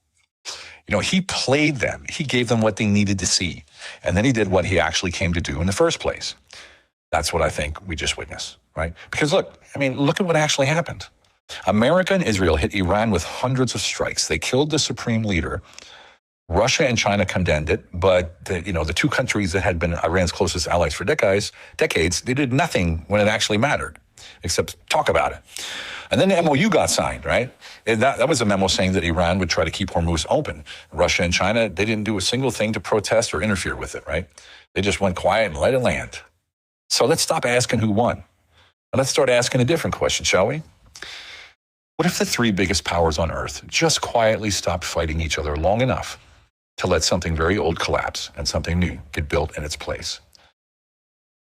You know, he played them. He gave them what they needed to see. And then he did what he actually came to do in the first place. That's what I think we just witnessed, right? Because look at what actually happened. America and Israel hit Iran with hundreds of strikes. They killed the supreme leader. Russia and China condemned it, but the two countries that had been Iran's closest allies for decades, they did nothing when it actually mattered, except talk about it. And then the MOU got signed, right? And that was a memo saying that Iran would try to keep Hormuz open. Russia and China, they didn't do a single thing to protest or interfere with it, right? They just went quiet and let it land. So let's stop asking who won. And let's start asking a different question, shall we? What if the three biggest powers on Earth just quietly stopped fighting each other long enough to let something very old collapse and something new get built in its place?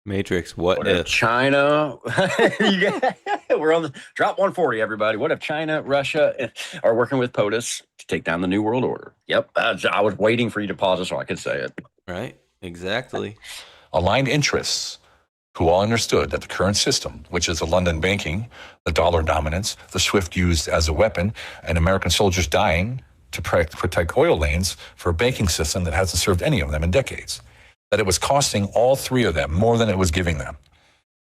Matrix, what if China? We're on the drop 140, everybody. What if China, Russia are working with POTUS to take down the New World Order? Yep. I was waiting for you to pause it so I could say it. Right. Exactly. Aligned interests who all understood that the current system, which is the London banking, the dollar dominance, the SWIFT used as a weapon, and American soldiers dying to protect oil lanes for a banking system that hasn't served any of them in decades, that it was costing all three of them more than it was giving them.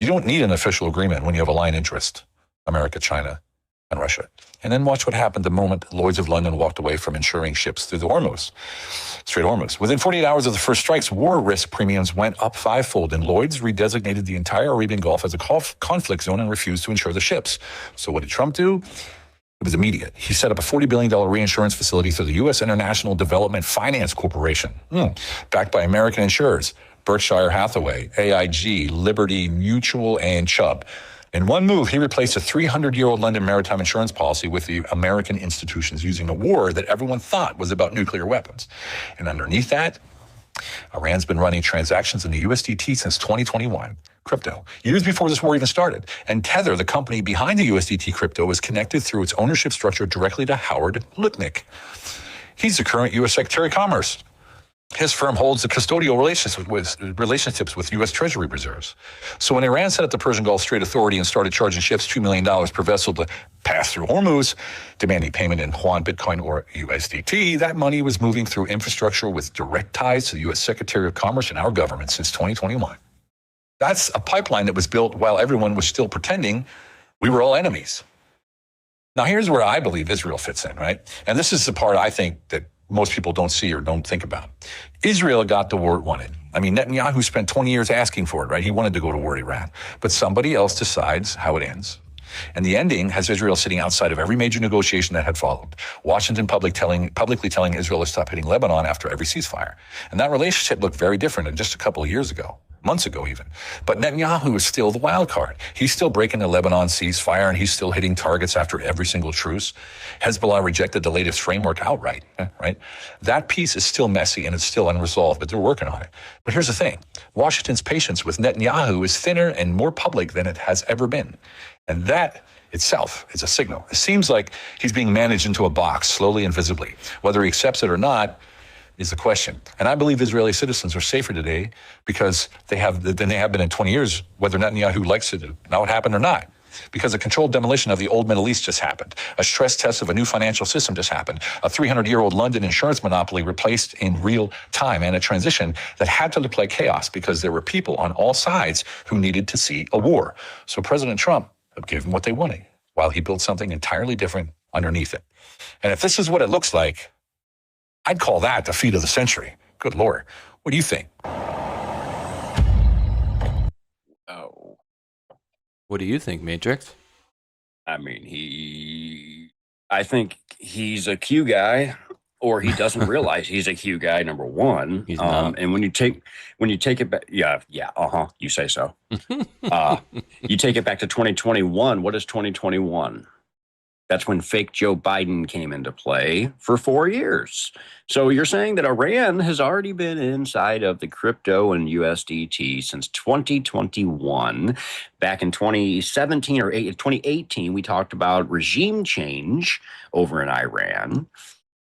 You don't need an official agreement when you have aligned interest, America, China, and Russia. And then watch what happened the moment Lloyd's of London walked away from insuring ships through the Strait of Hormuz. Within 48 hours of the first strikes, war risk premiums went up fivefold, and Lloyd's redesignated the entire Arabian Gulf as a conflict zone and refused to insure the ships. So what did Trump do? It was immediate. He set up a $40 billion reinsurance facility through the U.S. International Development Finance Corporation, backed by American insurers, Berkshire Hathaway, AIG, Liberty Mutual, and Chubb. In one move, he replaced a 300-year-old London maritime insurance policy with the American institutions using a war that everyone thought was about nuclear weapons. And underneath that, Iran's been running transactions in the USDT since 2021. Crypto, years before this war even started. And Tether, the company behind the USDT crypto, is connected through its ownership structure directly to Howard Lutnick. He's the current U.S. Secretary of Commerce. His firm holds the custodial relationships with U.S. Treasury reserves. So when Iran set up the Persian Gulf Strait Authority and started charging ships $2 million per vessel to pass through Hormuz, demanding payment in Yuan, Bitcoin, or USDT, that money was moving through infrastructure with direct ties to the U.S. Secretary of Commerce and our government since 2021. That's a pipeline that was built while everyone was still pretending we were all enemies. Now, here's where I believe Israel fits in, right? And this is the part I think that most people don't see or don't think about. Israel got the war it wanted. I mean, Netanyahu spent 20 years asking for it, right? He wanted to go to war with Iran. But somebody else decides how it ends. And the ending has Israel sitting outside of every major negotiation that had followed. Washington publicly telling Israel to stop hitting Lebanon after every ceasefire. And that relationship looked very different than just a couple of years ago. Months ago even. But Netanyahu is still the wild card. He's still breaking the Lebanon ceasefire, and he's still hitting targets after every single truce. Hezbollah rejected the latest framework outright, right? That piece is still messy and it's still unresolved, but they're working on it. But here's the thing. Washington's patience with Netanyahu is thinner and more public than it has ever been. And that itself is a signal. It seems like he's being managed into a box, slowly and visibly. Whether he accepts it or not is the question. And I believe Israeli citizens are safer today because than they have been in 20 years, whether Netanyahu likes it, now it happened or not. because a controlled demolition of the old Middle East just happened. A stress test of a new financial system just happened. A 300-year-old London insurance monopoly replaced in real time, and a transition that had to look like chaos because there were people on all sides who needed to see a war. So President Trump gave them what they wanted while he built something entirely different underneath it. And if this is what it looks like, I'd call that the feat of the century. Good Lord. What do you think? Oh. What do you think, Matrix? I mean, I think he's a Q guy, or he doesn't realize he's a Q guy, number one. He's not. And when you take it back, you say so. You take it back to 2021. What is 2021? That's when fake Joe Biden came into play for 4 years. So you're saying that Iran has already been inside of the crypto and USDT since 2021. Back in 2017 or 2018, we talked about regime change over in Iran.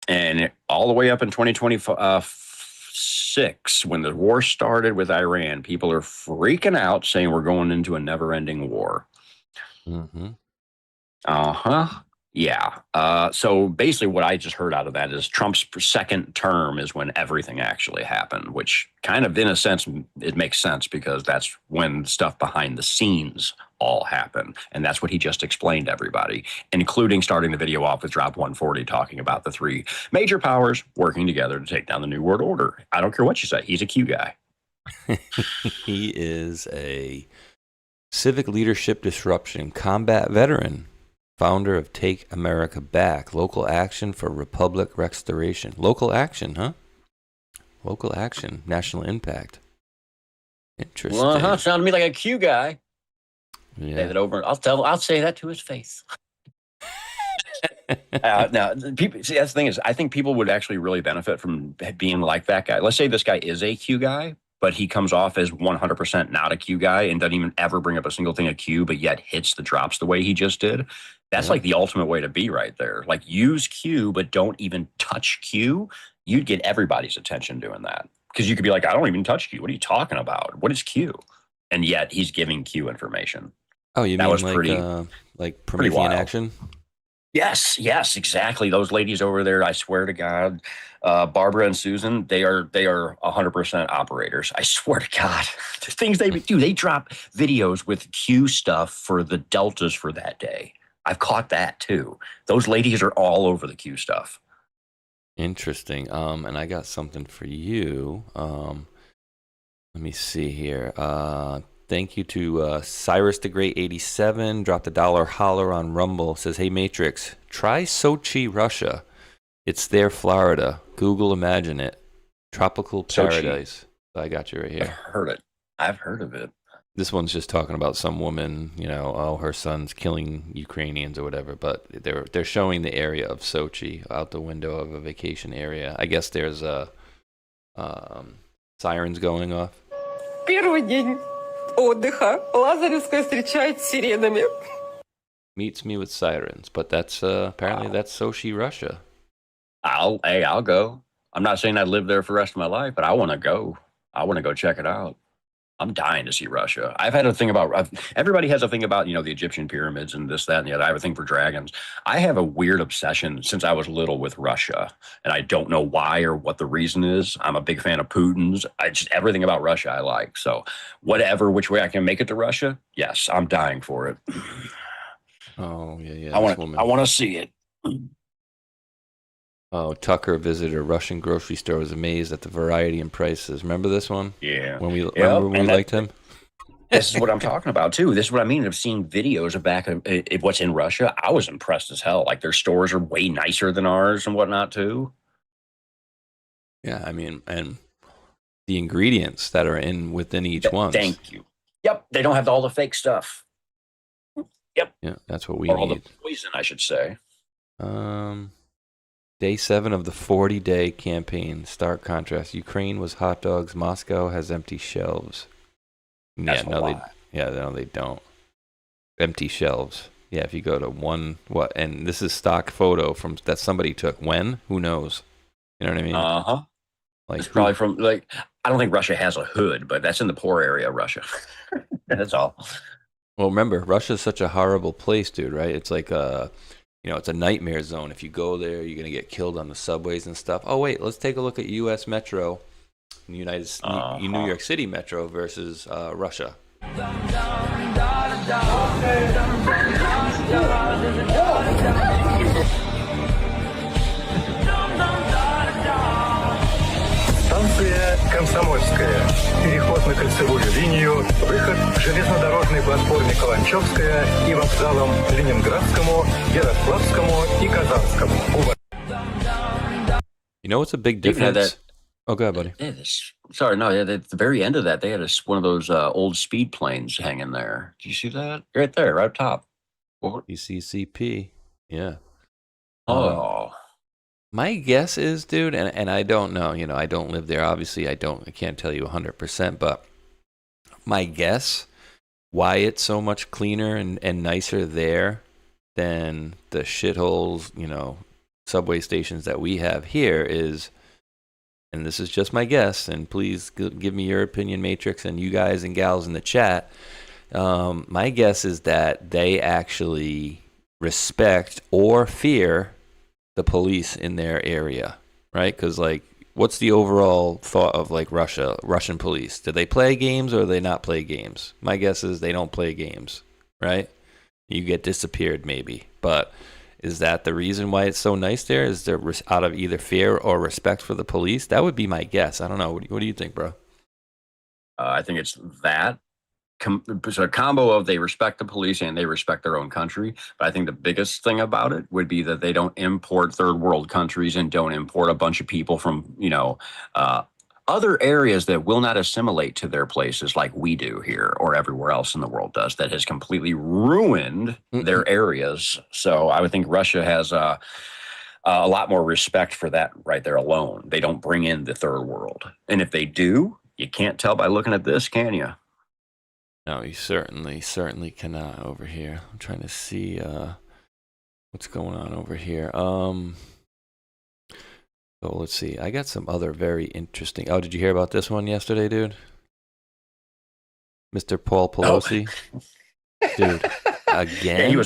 And all the way up in 2026, when the war started with Iran, people are freaking out saying we're going into a never-ending war. Mm-hmm. Uh-huh. Yeah. So basically what I just heard out of that is Trump's second term is when everything actually happened, which kind of, in a sense, it makes sense because that's when stuff behind the scenes all happened. And that's what he just explained to everybody, including starting the video off with Drop 140, talking about the three major powers working together to take down the New World Order. I don't care what you say. He's a Q guy. He is a civic leadership disruption combat veteran. Founder of Take America Back, Local Action for Republic Restoration. Local action, huh? Local action, national impact. Interesting. Well, sounded to me like a Q guy. Yeah. Say that over. I'll say that to his face. Now, people see, that's the thing is, I think people would actually really benefit from being like that guy. Let's say this guy is a Q guy, but he comes off as 100% not a Q guy and doesn't even ever bring up a single thing of Q, but yet hits the drops the way he just did. That's like the ultimate way to be right there. Like, use Q, but don't even touch Q. You'd get everybody's attention doing that. Because you could be like, I don't even touch Q. What are you talking about? What is Q? And yet he's giving Q information. Oh, you that mean was like pretty Promethean wild. action? Yes, exactly. Those ladies over there, I swear to God, Barbara and Susan, they are 100% operators. I swear to God, the things they do, they drop videos with Q stuff for the deltas for that day. I've caught that too. Those ladies are all over the Q stuff. Interesting. And I got something for you. Let me see here. Thank you to Cyrus the Great 87. Dropped $1 holler on Rumble. Says, hey Matrix, try Sochi, Russia. It's there, Florida. Google imagine it. Tropical paradise. So I got you right here. I've heard of it. This one's just talking about some woman, her son's killing Ukrainians or whatever, but they're showing the area of Sochi out the window of a vacation area. I guess there's sirens going off. Первый день отдыха. Лазаревская встречает с сиренами. Meets me with sirens, but that's apparently that's Sochi, Russia. I'll go. I'm not saying I'd live there for the rest of my life, but I want to go. I want to go check it out. I'm dying to see Russia. I've had a thing about, everybody has a thing about, the Egyptian pyramids and this, that, and the other. I have a thing for dragons. I have a weird obsession since I was little with Russia, and I don't know why or what the reason is. I'm a big fan of Putin's. Everything about Russia I like. So which way I can make it to Russia, yes, I'm dying for it. Oh, yeah. I want to see it. Oh, Tucker visited a Russian grocery store, was amazed at the variety and prices. Remember this one? Yeah. When we liked him? This is what I'm talking about, too. This is what I mean of seeing videos of what's in Russia. I was impressed as hell. Like, their stores are way nicer than ours and whatnot, too. Yeah, I mean, and the ingredients that are within each one. Thank you. Yep, they don't have all the fake stuff. Yep. Yeah, that's what we need. All the poison, I should say. Day 7 of the 40-day campaign. Stark contrast. Ukraine was hot dogs. Moscow has empty shelves. That's they don't. Empty shelves. Yeah, if you go to and this is stock photo that somebody took. When? Who knows? You know what I mean? Uh-huh. Like, it's probably from, I don't think Russia has a hood, but that's in the poor area of Russia. That's all. Well, remember, Russia's such a horrible place, dude, right? It's like it's a nightmare zone. If you go there, you're going to get killed on the subways and stuff. Oh, wait, let's take a look at U.S. Metro, New York City Metro versus Russia. Станция Комсомольская. Переход на кольцевую линию. Выход к железнодорожной платформе Каланчевская и вокзалам Ленинградскому, Ярославскому и Казанскому. You know what's a big difference? Oh, go ahead, buddy. Sorry, no, at the very end of that, they had one of those old speed planes hanging there. Do you see that? Right there, right up top. ECCP. Yeah. Oh. My guess is, dude, and I don't know, I don't live there. Obviously, I can't tell you 100%, but my guess why it's so much cleaner and nicer there than the shitholes, subway stations that we have here is, and this is just my guess, and please give me your opinion, Matrix, and you guys and gals in the chat. My guess is that they actually respect or fear the police in their area, right? Because, what's the overall thought of, Russian police? Do they play games or do they not play games? My guess is they don't play games, right? You get disappeared, maybe. But is that the reason why it's so nice there? Is there out of either fear or respect for the police? That would be my guess. I don't know. What do you think, bro? I think it's that. So a combo of they respect the police and they respect their own country. But I think the biggest thing about it would be that they don't import third world countries and don't import a bunch of people from, other areas that will not assimilate to their places like we do here or everywhere else in the world does. That has completely ruined their areas. So I would think Russia has a lot more respect for that right there alone. They don't bring in the third world. And if they do, you can't tell by looking at this, can you? No, you certainly cannot over here. I'm trying to see what's going on over here. So let's see. I got some other very interesting. Oh, did you hear about this one yesterday, dude? Mr. Paul Pelosi. Oh. Dude, again? Yeah,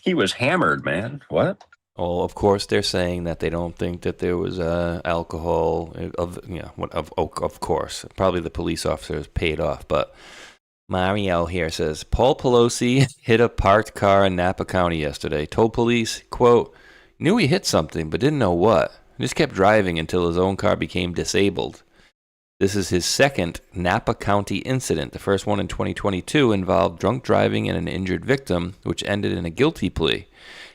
he was hammered, man. What? Well, of course, they're saying that they don't think that there was alcohol. Of course. Probably the police officers paid off, but Mario here says, Paul Pelosi hit a parked car in Napa County yesterday. Told police, quote, knew he hit something, but didn't know what. Just kept driving until his own car became disabled. This is his second Napa County incident. The first one in 2022 involved drunk driving and an injured victim, which ended in a guilty plea.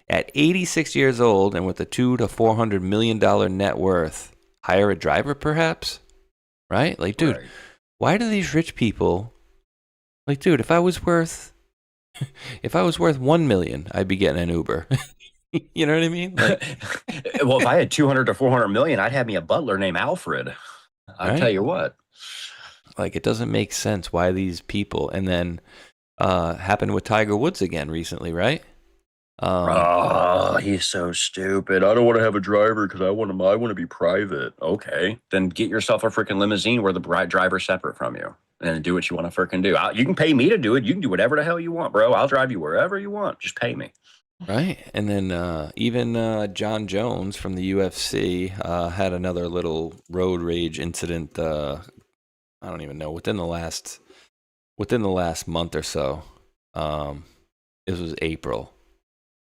At 86 years old and with a $200 to $400 million net worth, hire a driver perhaps? Right? Dude, right. Why do these rich people... dude, if I was worth $1 million, I'd be getting an Uber. You know what I mean? Well, if I had 200 to 400 million, I'd have me a butler named Alfred. I'll tell you what. It doesn't make sense why these people, and then happened with Tiger Woods again recently, right? He's so stupid. I don't want to have a driver because I want to be private. Okay, then get yourself a freaking limousine where the driver's separate from you. And do what you want to freaking do. You can pay me to do it. You can do whatever the hell you want, bro. I'll drive you wherever you want. Just pay me. Right. And then even John Jones from the UFC had another little road rage incident. I don't even know, within the last month or so. This was April.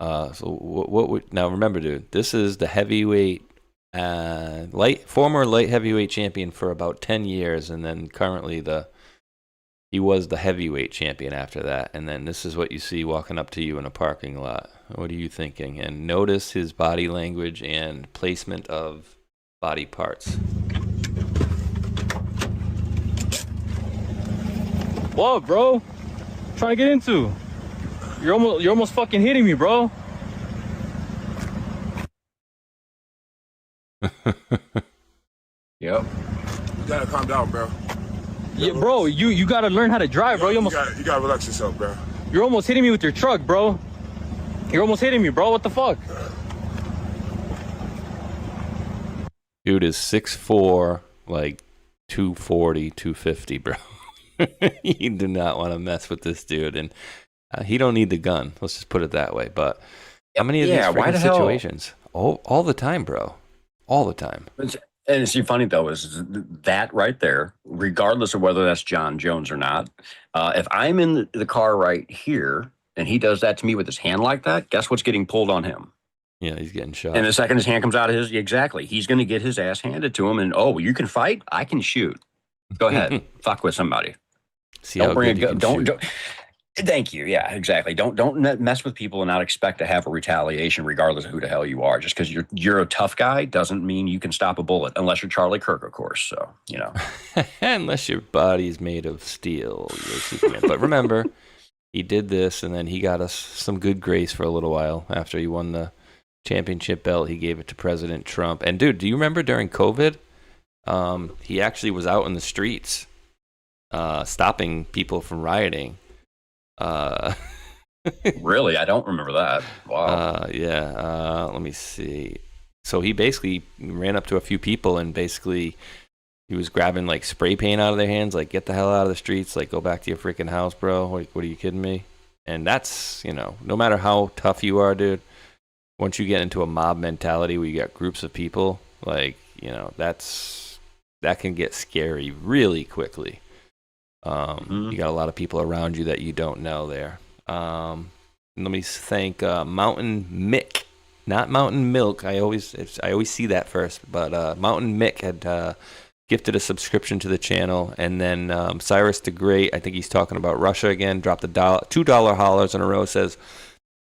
So what would, now remember, dude, this is the heavyweight former light heavyweight champion for about 10 years, and then currently he was the heavyweight champion after that. And then this is what you see walking up to you in a parking lot. What are you thinking? And notice his body language and placement of body parts. What, bro? Trying to get into? You're almost fucking hitting me, bro. Yep. You gotta calm down, bro. Yeah, bro, you gotta learn how to drive, bro. You gotta relax yourself, bro. You're almost hitting me with your truck, bro. You're almost hitting me, bro. What the fuck? Dude is 6'4", 240, 250, bro. You do not want to mess with this dude, and he don't need the gun. Let's just put it that way. But how many of these why freaking the hell? situations? All the time, bro. All the time. And it's funny though is that right there, regardless of whether that's John Jones or not. If I'm in the car right here and he does that to me with his hand like that, guess what's getting pulled on him? Yeah, he's getting shot. And the second his hand comes out of his, exactly, he's going to get his ass handed to him. And you can fight, I can shoot. Go ahead, fuck with somebody. See how good you can shoot. Don't. Thank you. Yeah, exactly. Don't mess with people and not expect to have a retaliation, regardless of who the hell you are. Just because you're a tough guy doesn't mean you can stop a bullet, unless you're Charlie Kirk, of course. So unless your body's made of steel, you're Superman. But remember, he did this, and then he got us some good grace for a little while after he won the championship belt. He gave it to President Trump. And dude, do you remember during COVID, he actually was out in the streets, stopping people from rioting. Really? I don't remember that. Wow. Let me see. So he basically ran up to a few people and basically he was grabbing like spray paint out of their hands, like get the hell out of the streets, like go back to your freaking house, bro. What are you kidding me? And that's, no matter how tough you are, dude, once you get into a mob mentality where you got groups of people, like, that can get scary really quickly. You got a lot of people around you that you don't know there. Let me thank Mountain Mick, not Mountain Milk. I always see that first, but Mountain Mick had gifted a subscription to the channel, and then Cyrus the Great, I think he's talking about Russia again, dropped the $2 hollers in a row. Says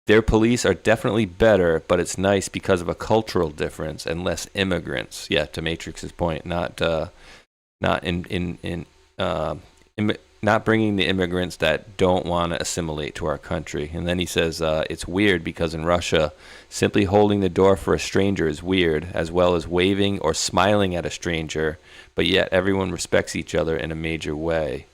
their police are definitely better, but it's nice because of a cultural difference and less immigrants. Yeah, to Matrix's point, not bringing the immigrants that don't want to assimilate to our country. And then he says it's weird because in Russia, simply holding the door for a stranger is weird, as well as waving or smiling at a stranger, but yet everyone respects each other in a major way.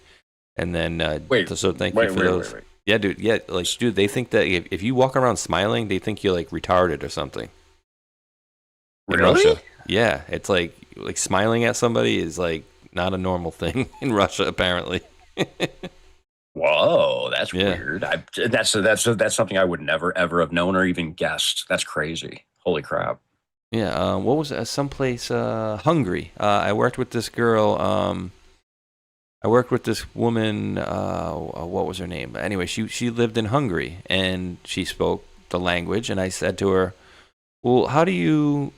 And then, so thank you for those. Wait. Yeah, dude. Yeah, dude, they think that if you walk around smiling, they think you're like retarded or something. In Really? Russia. Yeah, it's like smiling at somebody is like not a normal thing in Russia, apparently. Whoa, that's weird. That's something I would never ever have known or even guessed. That's crazy. Holy crap. Yeah. What was someplace Hungary? I worked with this girl. I worked with this woman. What was her name? Anyway, she lived in Hungary and she spoke the language. And I said to her, "Well, how do you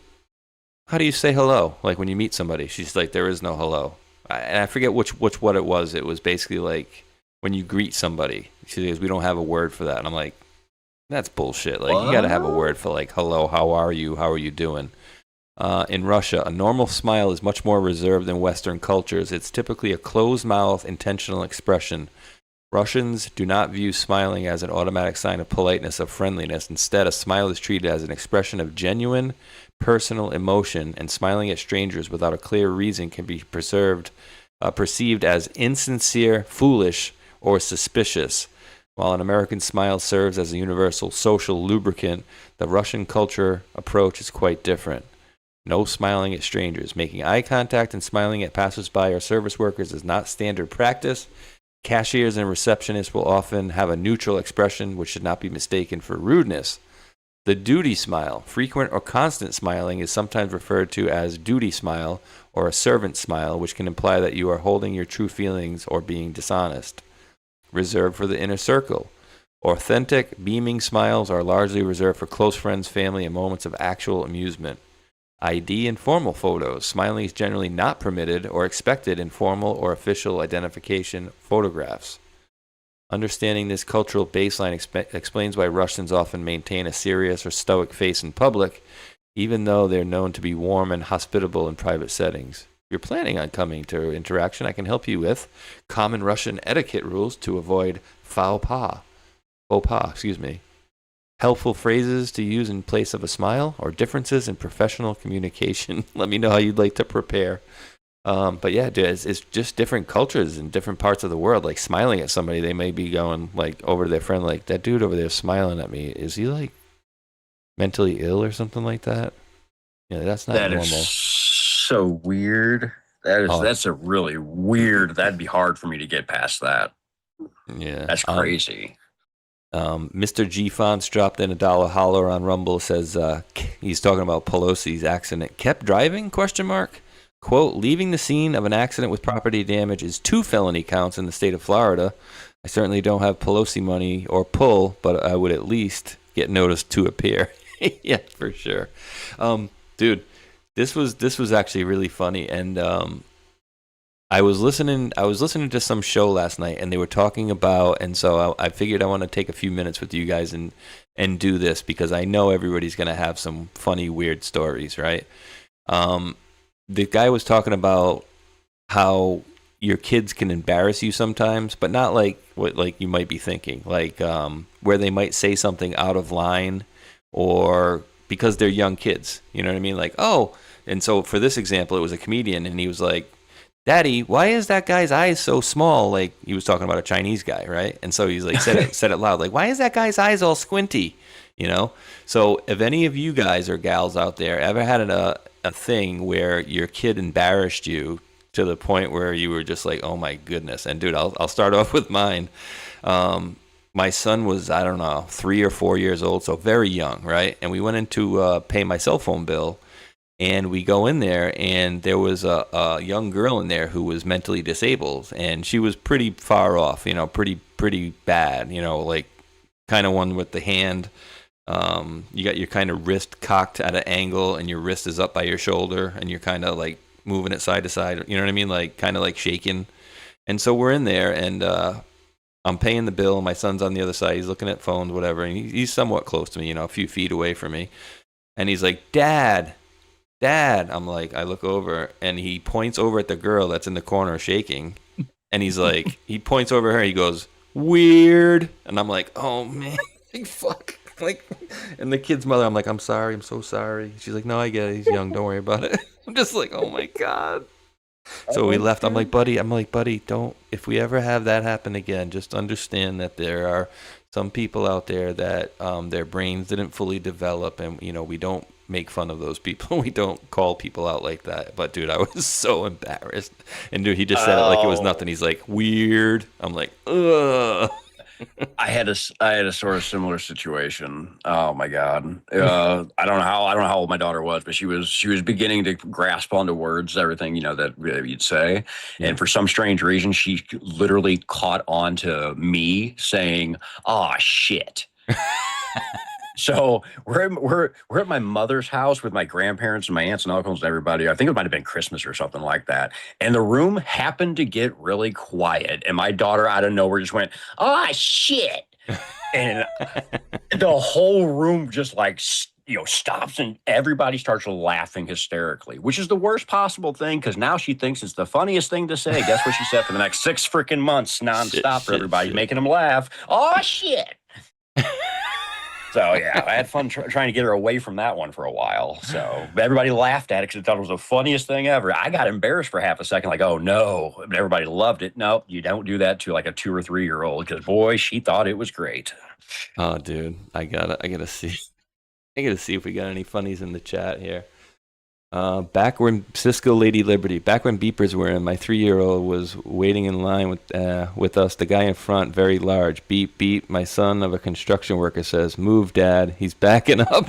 say hello? Like when you meet somebody?" She's like, "There is no hello." And I forget what it was. It was basically like when you greet somebody. She says, "We don't have a word for that." And I'm like, that's bullshit. Like, you got to have a word for like, hello, how are you? How are you doing? In Russia, a normal smile is much more reserved than Western cultures. It's typically a closed mouth, intentional expression. Russians do not view smiling as an automatic sign of politeness, of friendliness. Instead, a smile is treated as an expression of genuine personal emotion, and smiling at strangers without a clear reason can be perceived as insincere, foolish, or suspicious. While an American smile serves as a universal social lubricant, the Russian culture approach is quite different. No smiling at strangers. Making eye contact and smiling at passersby or service workers is not standard practice. Cashiers and receptionists will often have a neutral expression which should not be mistaken for rudeness. The duty smile, frequent or constant smiling, is sometimes referred to as duty smile or a servant smile, which can imply that you are holding your true feelings or being dishonest. Reserved for the inner circle. Authentic, beaming smiles are largely reserved for close friends, family, and moments of actual amusement. ID and formal photos. Smiling is generally not permitted or expected in formal or official identification photographs. Understanding this cultural baseline explains why Russians often maintain a serious or stoic face in public, even though they're known to be warm and hospitable in private settings. If you're planning on coming to interaction, I can help you with common Russian etiquette rules to avoid faux pas, helpful phrases to use in place of a smile, or differences in professional communication. Let me know how you'd like to prepare. But yeah, dude, it's just different cultures in different parts of the world. Like smiling at somebody, they may be going like over to their friend, like, that dude over there smiling at me. Is he like mentally ill or something like that? Yeah, that's not normal. Is so weird. That's a really weird. That'd be hard for me to get past that. Yeah, that's crazy. Mr. G Fonts dropped in $1 holler on Rumble. Says he's talking about Pelosi's accident. Kept driving? ? Quote, leaving the scene of an accident with property damage is 2 felony counts in the state of Florida. I certainly don't have Pelosi money or pull, but I would at least get noticed to appear. Yeah, for sure. Dude, this was actually really funny, and I was listening to some show last night, and they were talking about, and so I figured I want to take a few minutes with you guys and do this because I know everybody's going to have some funny, weird stories, right? The guy was talking about how your kids can embarrass you sometimes, but not like what like you might be thinking, like where they might say something out of line, or because they're young kids, you know what I mean? Like, oh, and so for this example, it was a comedian, and he was like, "Daddy, why is that guy's eyes so small?" Like he was talking about a Chinese guy, right? And so he's like said it loud, like, "Why is that guy's eyes all squinty?" You know. So if any of you guys or gals out there ever had a thing where your kid embarrassed you to the point where you were just like, oh my goodness. And dude, I'll start off with mine. My son was, I don't know, 3 or 4 years old, so very young, right? And we went in to pay my cell phone bill, and we go in there, and there was a young girl in there who was mentally disabled, and she was pretty far off, you know, pretty bad, you know, like kind of one with the hand. You got your kind of wrist cocked at an angle, and your wrist is up by your shoulder, and you're kind of like moving it side to side, you know what I mean? Like kind of like shaking. And so we're in there, and I'm paying the bill, and my son's on the other side. He's looking at phones, whatever, and he's somewhat close to me, you know, a few feet away from me. And he's like, Dad. I'm like, I look over, and he points over at the girl that's in the corner shaking. And he's like, he points over her, he goes, weird. And I'm like, oh man, like, fuck. Like, and the kid's mother, I'm like, I'm sorry, I'm so sorry. She's like, no, I get it. He's young, don't worry about it. I'm just like, oh my God. So we left. I'm like, buddy, don't, if we ever have that happen again, just understand that there are some people out there that their brains didn't fully develop, and, you know, we don't make fun of those people. We don't call people out like that. But dude, I was so embarrassed. And dude, he just said it like it was nothing. He's like, weird. I'm like, ugh. I had a sort of similar situation. Oh my God. I don't know how old my daughter was, but she was beginning to grasp onto words, everything, you know, that you'd say. And for some strange reason, she literally caught on to me saying, "Oh shit." So we're at my mother's house with my grandparents and my aunts and uncles and everybody. I think it might have been Christmas or something like that. And the room happened to get really quiet. And my daughter out of nowhere just went, "Oh shit." And the whole room just like, you know, stops, and everybody starts laughing hysterically, which is the worst possible thing, because now she thinks it's the funniest thing to say. Guess what she said for the next 6 freaking months nonstop for everybody, making them laugh. "Oh shit." So, yeah, I had fun trying to get her away from that one for a while. So everybody laughed at it because they thought it was the funniest thing ever. I got embarrassed for half a second, like, oh, no. But everybody loved it. No, you don't do that to like a 2 or 3 year old, because, boy, she thought it was great. Oh, dude, I gotta see. I gotta see if we got any funnies in the chat here. Back when Cisco Lady Liberty, back when beepers were in, my 3-year-old was waiting in line with us. The guy in front, very large. Beep, beep. My son of a construction worker says, "Move, Dad. He's backing up."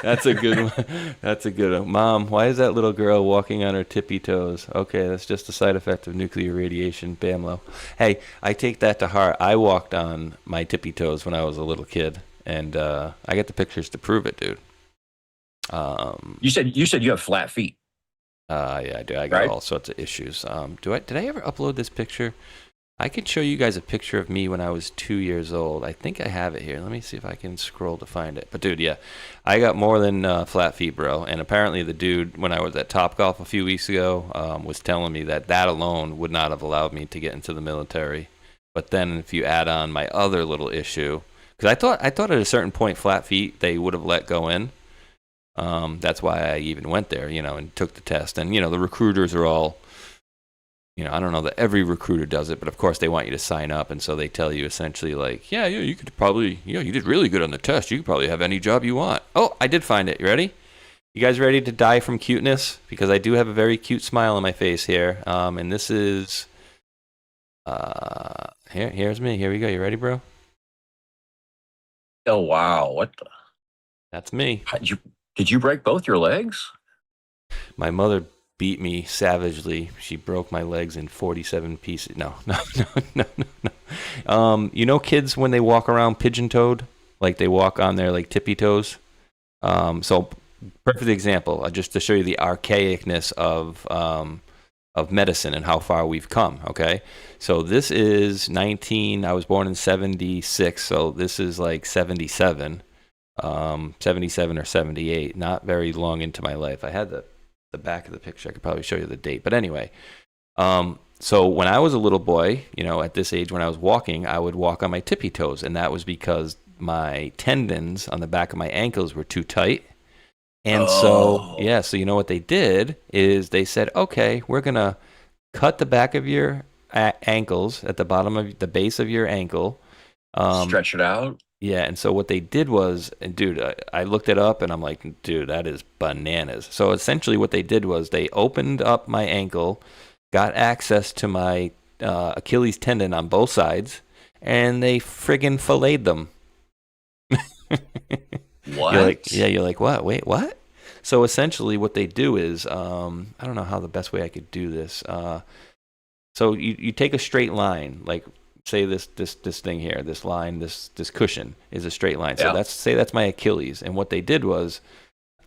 That's a good one. That's a good one. Mom, why is that little girl walking on her tippy toes? Okay, that's just a side effect of nuclear radiation. Bamlo. Hey, I take that to heart. I walked on my tippy toes when I was a little kid, and I got the pictures to prove it, dude. You said you have flat feet. Yeah, I do. I got all sorts of issues. Did I ever upload this picture? I could show you guys a picture of me when I was 2 years old. I think I have it here. Let me see if I can scroll to find it. But dude, yeah, I got more than flat feet, bro. And apparently the dude, when I was at Topgolf a few weeks ago, was telling me that alone would not have allowed me to get into the military. But then if you add on my other little issue, because I thought at a certain point flat feet they would have let go in. That's why I even went there, you know, and took the test. And, you know, the recruiters are all, you know, I don't know that every recruiter does it, but of course they want you to sign up. And so they tell you essentially like, yeah, you could probably, you know, you did really good on the test. You could probably have any job you want. Oh, I did find it. You ready? You guys ready to die from cuteness? Because I do have a very cute smile on my face here. And this is... here's me. Here we go. You ready, bro? Oh, wow. What the? That's me. Did you break both your legs? My mother beat me savagely. She broke my legs in 47 pieces. No. You know kids when they walk around pigeon-toed? Like they walk on their like tippy toes? So perfect example, just to show you the archaicness of medicine and how far we've come, okay? So this is I was born in 76, so this is like 77. 77 or 78, not very long into my life. I had the back of the picture. I could probably show you the date. But anyway, so when I was a little boy, at this age when I was walking, I would walk on my tippy toes. And that was because my tendons on the back of my ankles were too tight. And so you know what they did is they said, okay, we're going to cut the back of your ankles at the bottom of the base of your ankle. Stretch it out. Yeah, and so what they did was, and dude, I looked it up, and I'm like, dude, that is bananas. So essentially what they did was they opened up my ankle, got access to my Achilles tendon on both sides, and they friggin' filleted them. What? You're like, what? Wait, what? So essentially what they do is, I don't know how the best way I could do this. So you take a straight line, like, say this thing here, this line, this cushion is a straight line. So that's my Achilles. And what they did was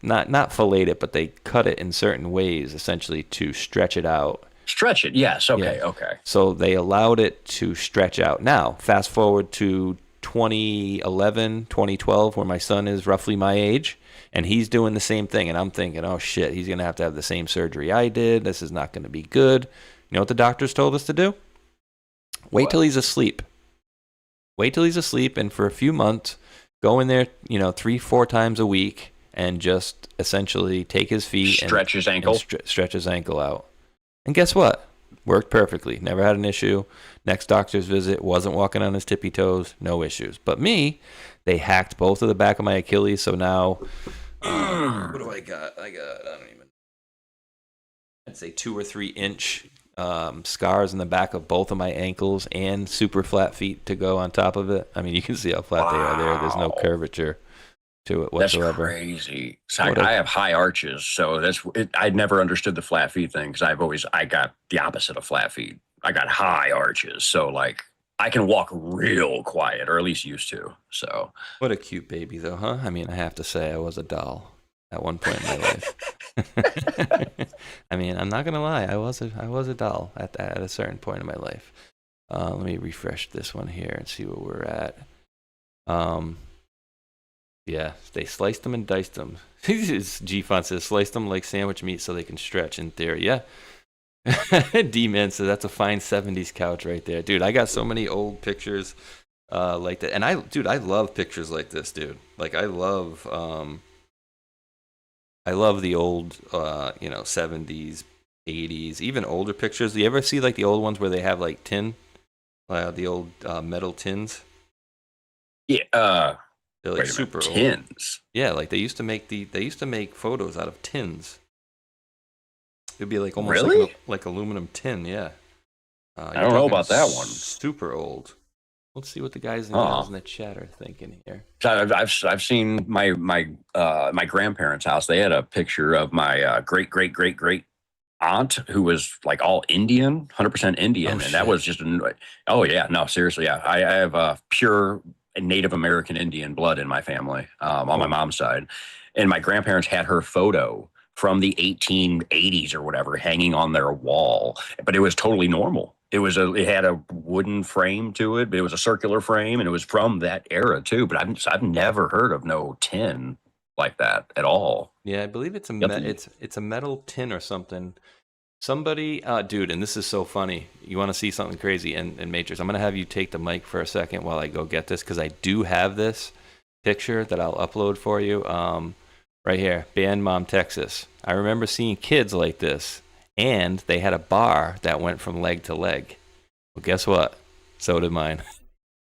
not fillet it, but they cut it in certain ways, essentially to stretch it out. Stretch it, yes. Okay, Yeah. okay. So they allowed it to stretch out. Now, fast forward to 2011, 2012, where my son is roughly my age, and he's doing the same thing. And I'm thinking, oh shit, he's gonna have to have the same surgery I did. This is not gonna be good. You know what the doctors told us to do? Wait till he's asleep. Wait till he's asleep, and for a few months, go in there, 3-4 times a week, and just essentially take his feet stretch his ankle, stretch his ankle out. And guess what? Worked perfectly. Never had an issue. Next doctor's visit, wasn't walking on his tippy toes. No issues. But me, they hacked both of the back of my Achilles, so now, what do I got? I don't even. I'd say 2 or 3 inch. Scars in the back of both of my ankles and super flat feet to go on top of it. I mean, you can see how flat they are there. There's no curvature to it whatsoever. That's crazy. So I have high arches, so I never understood the flat feet thing because I got the opposite of flat feet. I got high arches, so like I can walk real quiet, or at least used to. So what a cute baby, though, huh? I mean, I have to say, I was a doll at one point in my life. I mean, I'm not gonna lie. I was a doll at a certain point in my life. Let me refresh this one here and see where we're at. Yeah, they sliced them and diced them. G-Font says, sliced them like sandwich meat so they can stretch, in theory. Yeah. D-Man says, that's a fine 70s couch right there. Dude, I got so many old pictures like that. And I love pictures like this, dude. Like, I love the old, 70s, 80s, even older pictures. Do you ever see like the old ones where they have like the old metal tins? Yeah. They're like super old. Tins. Yeah, like they used to make photos out of tins. It'd be like almost like aluminum tin. Yeah. I don't know about that one. Super old. Let's see what the guys and gals in the chat are thinking here. I've seen my grandparents' house. They had a picture of my great aunt who was like all Indian, 100% Indian, and that was just seriously, yeah. I have pure Native American Indian blood in my family on my mom's side, and my grandparents had her photo from the 1880s or whatever hanging on their wall, but it was totally normal. It had a wooden frame to it, but it was a circular frame, and it was from that era too. But I've never heard of no tin like that at all. Yeah, I believe it's a metal tin or something. Somebody, dude, and this is so funny. You want to see something crazy? And Matrix, I'm gonna have you take the mic for a second while I go get this, because I do have this picture that I'll upload for you. Right here, Band Mom, Texas. I remember seeing kids like this. And they had a bar that went from leg to leg. Well, guess what? So did mine.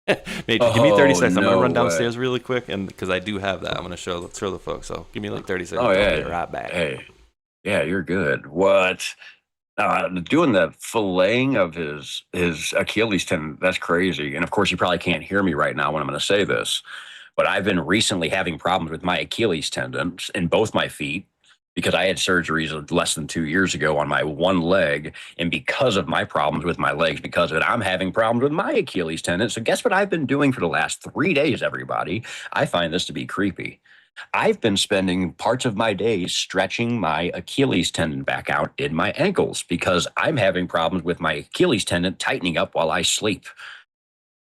Matrix, give me 30 seconds. I'm no gonna run way. downstairs really quick, and because I do have that, I'm gonna show the folks. So give me like 30 seconds. Oh, I'll yeah. be right back. Hey, yeah, you're good. What? Doing the filleting of his Achilles tendon, that's crazy. And of course, you probably can't hear me right now when I'm going to say this, but I've been recently having problems with my Achilles tendons in both my feet because I had surgeries less than 2 years ago on my one leg. And because of my problems with my legs, because of it, I'm having problems with my Achilles tendon. So guess what I've been doing for the last 3 days, everybody? I find this to be creepy. I've been spending parts of my days stretching my Achilles tendon back out in my ankles because I'm having problems with my Achilles tendon tightening up while I sleep.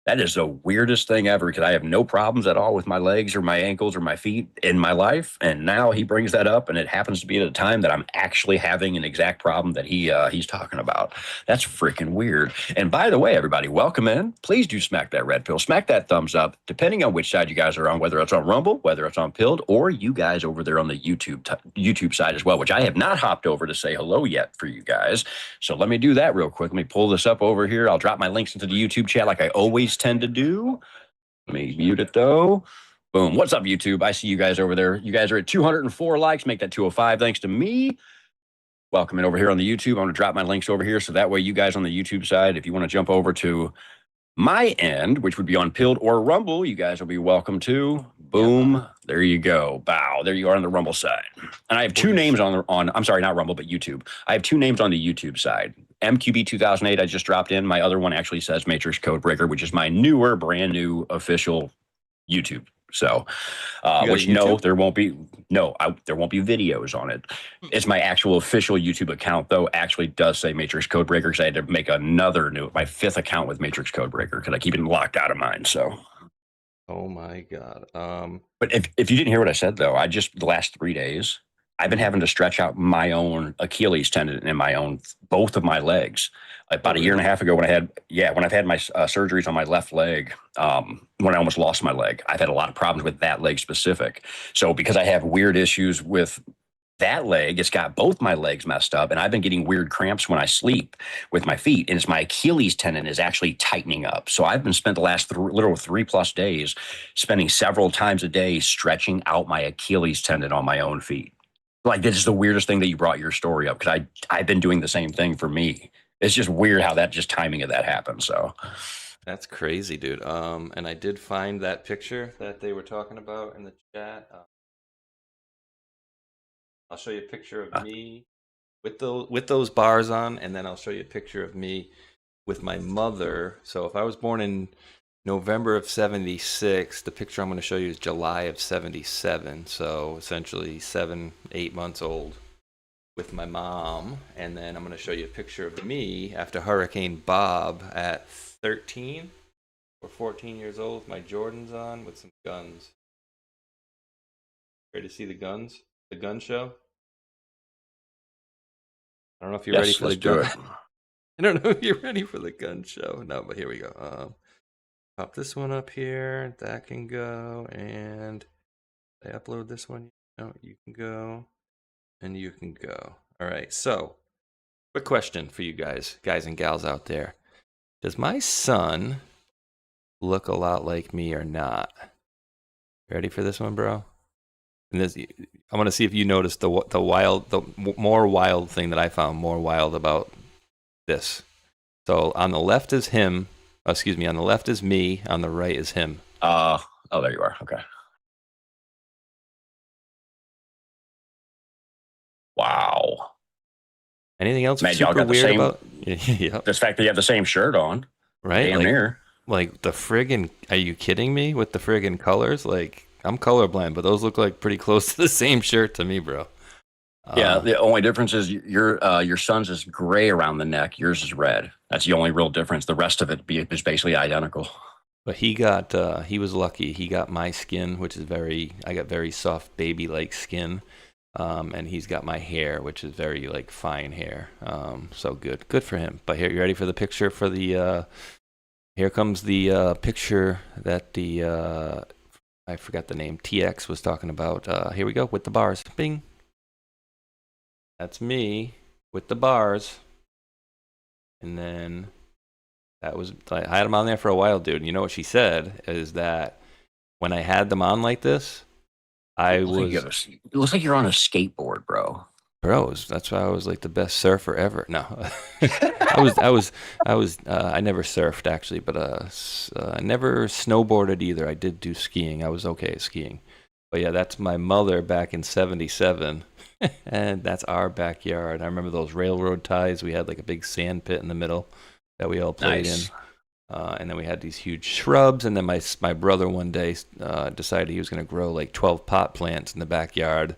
That is the weirdest thing ever because I have no problems at all with my legs or my ankles or my feet in my life. And now he brings that up, and it happens to be at a time that I'm actually having an exact problem that he's talking about. That's freaking weird. And by the way, everybody, welcome in. Please do smack that red pill, smack that thumbs up, depending on which side you guys are on, whether it's on Rumble, whether it's on Pilled, or you guys over there on the YouTube side as well, which I have not hopped over to say hello yet for you guys. So let me do that real quick. Let me pull this up over here. I'll drop my links into the YouTube chat like I always tend to do. Let me mute it though. Boom. What's up, YouTube? I see you guys over there. You guys are at 204 likes. Make that 205 thanks to me. Welcome in over here on the YouTube. I'm going to drop my links over here so that way you guys on the YouTube side, if you want to jump over to my end, which would be on Pilled or Rumble, you guys will be welcome to. Boom. Yeah. There you go. Bow. There you are on the Rumble side. And I have two names on I'm sorry, not Rumble, but YouTube. I have two names on the YouTube side. MQB 2008 I just dropped in. My other one actually says MatrixQdeBreaker, which is my newer, brand new official YouTube. So, which no, there won't be videos on it. It's my actual official YouTube account, though. Actually, does say MatrixQdeBreaker because I had to make another my 5th account with MatrixQdeBreaker because I keep it locked out of mine. So, oh my god. But if you didn't hear what I said though, the last 3 days I've been having to stretch out my own Achilles tendon in both of my legs. About a year and a half ago when I've had my surgeries on my left leg, when I almost lost my leg, I've had a lot of problems with that leg specific. So because I have weird issues with that leg, it's got both my legs messed up, and I've been getting weird cramps when I sleep with my feet, and it's my Achilles tendon is actually tightening up. So I've been spent the last literal 3+ days spending several times a day stretching out my Achilles tendon on my own feet. Like, this is the weirdest thing that you brought your story up because I've been doing the same thing for me. It's just weird how that just timing of that happened. So that's crazy, dude. And I did find that picture that they were talking about in the chat. I'll show you a picture of me with those bars on, and then I'll show you a picture of me with my mother. So if I was born in November of 76, the picture I'm going to show you is July of 77. So essentially 7-8 months old with my mom. And then I'm going to show you a picture of me after Hurricane Bob at 13 or 14 years old with my Jordans on with some guns. Ready to see the guns? The gun show? I don't know if you're ready for the gun. I don't know if you're ready for the gun show. No, but here we go. Pop this one up here. That can go. And I upload this one. No, you can go. And you can go. All right. So, quick question for you guys and gals out there. Does my son look a lot like me or not? Ready for this one, bro? And this, I want to see if you noticed the more wild thing that I found more wild about this. So on the left is him. Excuse me. On the left is me. On the right is him. Oh, there you are. Okay. Wow. Anything else Man, y'all got weird the same, about? Yep. This fact that you have the same shirt on. Right? Damn near. Like the friggin', are you kidding me with the friggin' colors? Like, I'm colorblind, but those look like pretty close to the same shirt to me, bro. Yeah, the only difference is your son's is gray around the neck. Yours is red. That's the only real difference. The rest of it is basically identical. But he was lucky. He got my skin, which is I got very soft baby-like skin. And he's got my hair, which is very like fine hair. So good for him. But here, you ready for the picture for the, here comes the picture that the, I forgot the name, TX was talking about. Here we go with the bars. Bing. That's me with the bars. And then I had them on there for a while, dude. And you know what she said is that when I had them on like this, it looks like you're on a skateboard, bro. Bro, that's why I was like the best surfer ever. No, I never surfed actually, but I never snowboarded either. I did do skiing. I was okay at skiing. But yeah, that's my mother back in '77, and that's our backyard. I remember those railroad ties. We had like a big sand pit in the middle that we all played in. And then we had these huge shrubs, and then my brother one day decided he was going to grow like 12 pot plants in the backyard.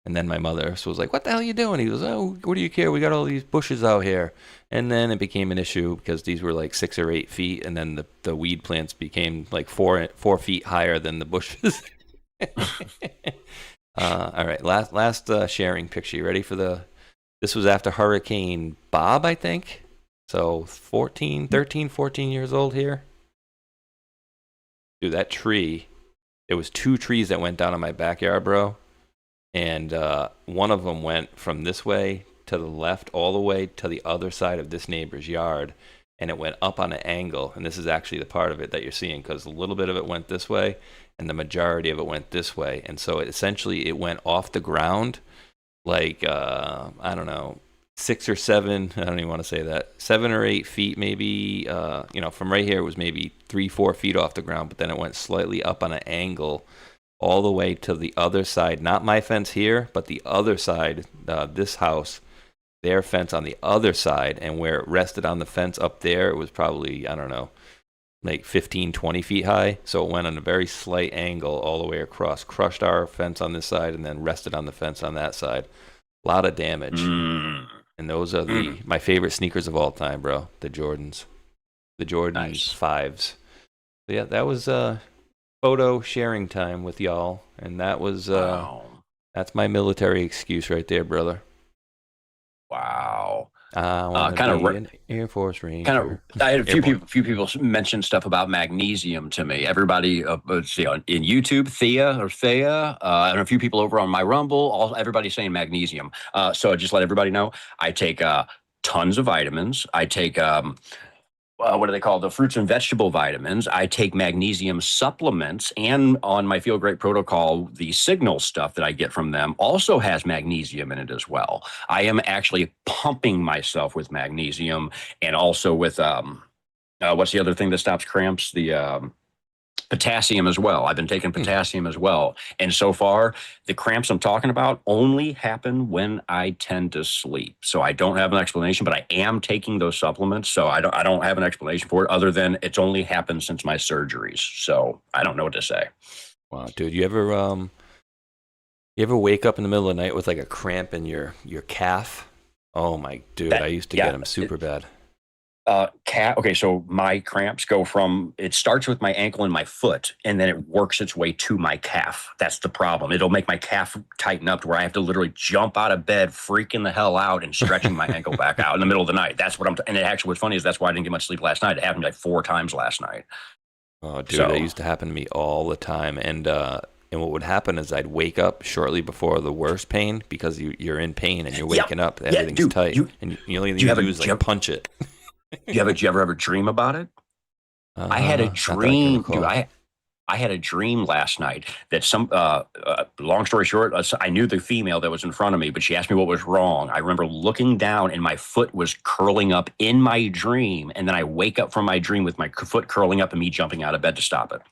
And then my mother was like, "What the hell are you doing?" He goes, "Oh, what do you care? We got all these bushes out here." And then it became an issue because these were like 6 or 8 feet, and then the weed plants became like 4 feet higher than the bushes. All right, last sharing picture. You ready for this was after Hurricane Bob, I think. So 13, 14 years old here. Dude, that tree, there was 2 trees that went down in my backyard, bro. And one of them went from this way to the left all the way to the other side of this neighbor's yard. And it went up on an angle. And this is actually the part of it that you're seeing, because a little bit of it went this way and the majority of it went this way. And so essentially it went off the ground like, I don't know, 6 or 7, I don't even want to say that, 7 or 8 feet maybe, from right here it was maybe 3-4 feet off the ground, but then it went slightly up on an angle all the way to the other side, not my fence here, but the other side, this house, their fence on the other side, and where it rested on the fence up there, it was probably, I don't know, like 15, 20 feet high, so it went on a very slight angle all the way across, crushed our fence on this side, and then rested on the fence on that side. A lot of damage. And those are my favorite sneakers of all time, bro. The Jordans. The Jordan 5s. So yeah, that was photo sharing time with y'all. And that was that's my military excuse right there, brother. Wow. Kind of an Air Force Ranger. I had a few people mention stuff about magnesium to me. Everybody, in YouTube, Thea, and a few people over on my Rumble, everybody's saying magnesium. So just let everybody know, I take tons of vitamins. I take what do they call the fruits and vegetable vitamins? I take magnesium supplements, and on my Feel Great protocol, the Signal stuff that I get from them also has magnesium in it as well. I am actually pumping myself with magnesium, and also with what's the other thing that stops cramps? The potassium as well. I've been taking potassium as well. And so far, the cramps I'm talking about only happen when I tend to sleep. So I don't have an explanation, but I am taking those supplements. So I don't have an explanation for it, other than it's only happened since my surgeries. So I don't know what to say. Wow, dude, you ever wake up in the middle of the night with like a cramp in your calf? Oh my dude, I used to get them super bad. Okay, so my cramps go from, it starts with my ankle and my foot, and then it works its way to my calf. That's the problem. It'll make my calf tighten up to where I have to literally jump out of bed, freaking the hell out, and stretching my ankle back out in the middle of the night. That's what and what's funny is that's why I didn't get much sleep last night. It happened like 4 times last night. Oh, dude, that used to happen to me all the time. And what would happen is I'd wake up shortly before the worst pain, because you're in pain and you're waking up, everything's tight, and you only need to do is like punch it. Did you ever have a dream about it? I had a dream, dude. I had a dream last night that long story short, I knew the female that was in front of me, but she asked me what was wrong. I remember looking down and my foot was curling up in my dream. And then I wake up from my dream with my foot curling up and me jumping out of bed to stop it.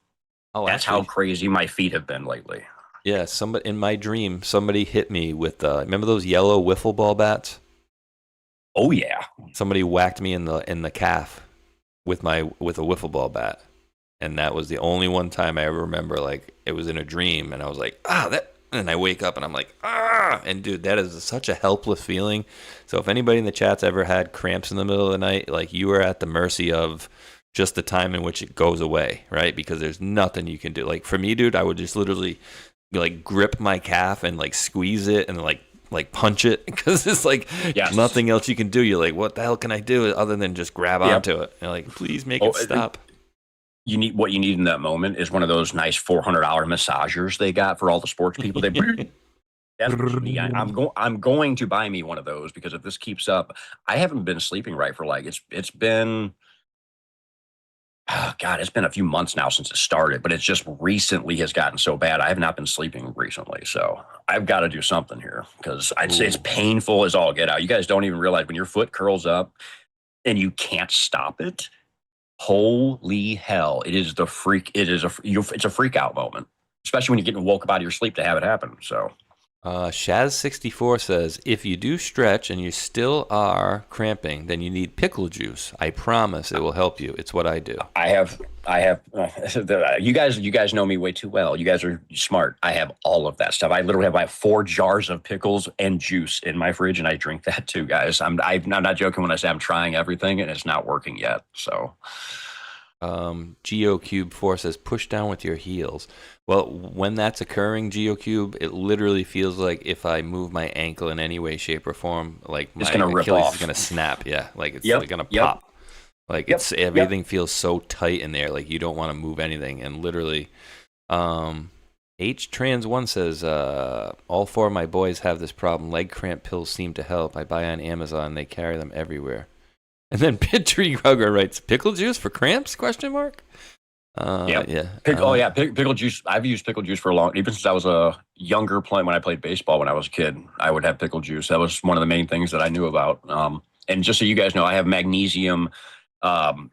Oh, that's how crazy my feet have been lately. Yeah. In my dream, somebody hit me with, remember those yellow wiffle ball bats? Oh yeah. Somebody whacked me in the calf with a wiffle ball bat. And that was the only one time I ever remember, like, it was in a dream, and I was like, and I wake up and I'm like, and dude, that is such a helpless feeling. So if anybody in the chat's ever had cramps in the middle of the night, like, you are at the mercy of just the time in which it goes away, right? Because there's nothing you can do. Like, for me, dude, I would just literally like grip my calf and like squeeze it and like punch it, because it's like nothing else you can do. You're like, what the hell can I do other than just grab onto it? You're like, please make it stop. What you need in that moment is one of those nice $400 massagers they got for all the sports people. I'm going to buy me one of those, because if this keeps up, I haven't been sleeping right for like it's been Oh, God, it's been a few months now since it started, but it's just recently has gotten so bad. I have not been sleeping recently, so I've got to do something here because I'd say it's painful as all get out. You guys don't even realize when your foot curls up and you can't stop it. Holy hell! It is the freak. It is it's a freak out moment, especially when you're getting woke up out of your sleep to have it happen. So. Shaz64 says, if you do stretch and you still are cramping, then you need pickle juice. I promise it will help you. It's what I do. I have. You guys know me way too well. You guys are smart. I have all of that stuff. I literally have like 4 jars of pickles and juice in my fridge, and I drink that too, guys. I'm not joking when I say I'm trying everything, and it's not working yet. So. GeoCube4 says, push down with your heels. Well, when that's occurring, GeoCube, it literally feels like if I move my ankle in any way, shape, or form, like my Achilles is going to snap. Yeah, like it's going to pop. Like everything feels so tight in there, like you don't want to move anything. And literally, HTrans1 says, all 4 of my boys have this problem. Leg cramp pills seem to help. I buy on Amazon. They carry them everywhere. And then Pittree Rugger writes, pickle juice for cramps? ? Yeah. Pickle juice. I've used pickle juice for a long, even since I was a younger player. When I played baseball when I was a kid, I would have pickle juice. That was one of the main things that I knew about. And just so you guys know, I have magnesium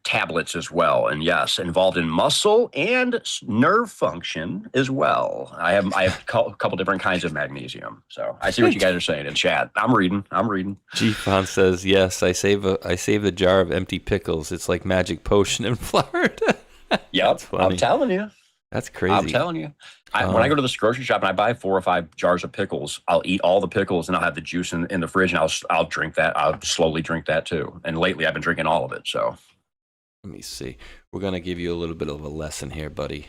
tablets as well. And yes, involved in muscle and nerve function as well. I have a couple different kinds of magnesium. So I see what you guys are saying in chat. I'm reading. G-Fon says, yes, I save a jar of empty pickles. It's like magic potion in Florida. Yep, I'm telling you. That's crazy. I'm telling you. When I go to this grocery shop and I buy 4 or 5 jars of pickles, I'll eat all the pickles and I'll have the juice in the fridge and I'll drink that. I'll slowly drink that too. And lately I've been drinking all of it. So let me see. We're going to give you a little bit of a lesson here, buddy.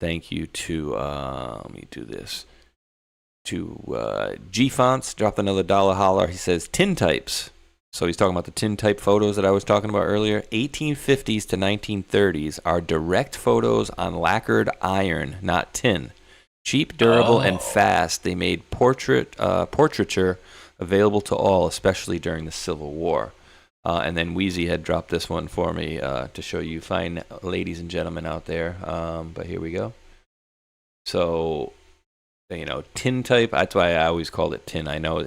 Thank you to, let me do this. To G-Fonts, dropped another dollar holler. He says, tin types. So he's talking about the tin type photos that I was talking about earlier. 1850s to 1930s are direct photos on lacquered iron, not tin. Cheap, durable, and fast. They made portraiture available to all, especially during the Civil War. And then Wheezy had dropped this one for me to show you fine ladies and gentlemen out there. But here we go. So, tin type, that's why I always called it tin. I know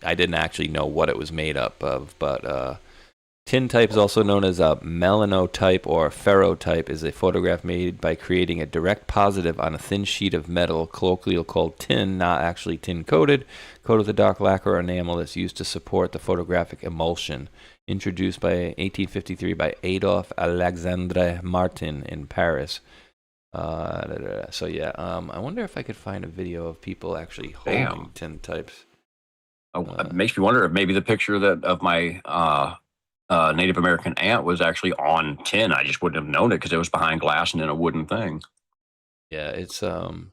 I didn't actually know what it was made up of, but tin type is also known as a melanotype or ferrotype, is a photograph made by creating a direct positive on a thin sheet of metal, colloquially called tin, not actually tin-coated, coated with a dark lacquer or enamel that's used to support the photographic emulsion. Introduced by 1853 by Adolphe Alexandre Martin in Paris. So yeah, I wonder if I could find a video of people actually holding tin types. It makes me wonder if maybe the picture of my Native American aunt was actually on tin. I just wouldn't have known it because it was behind glass and in a wooden thing. Yeah, it's I'm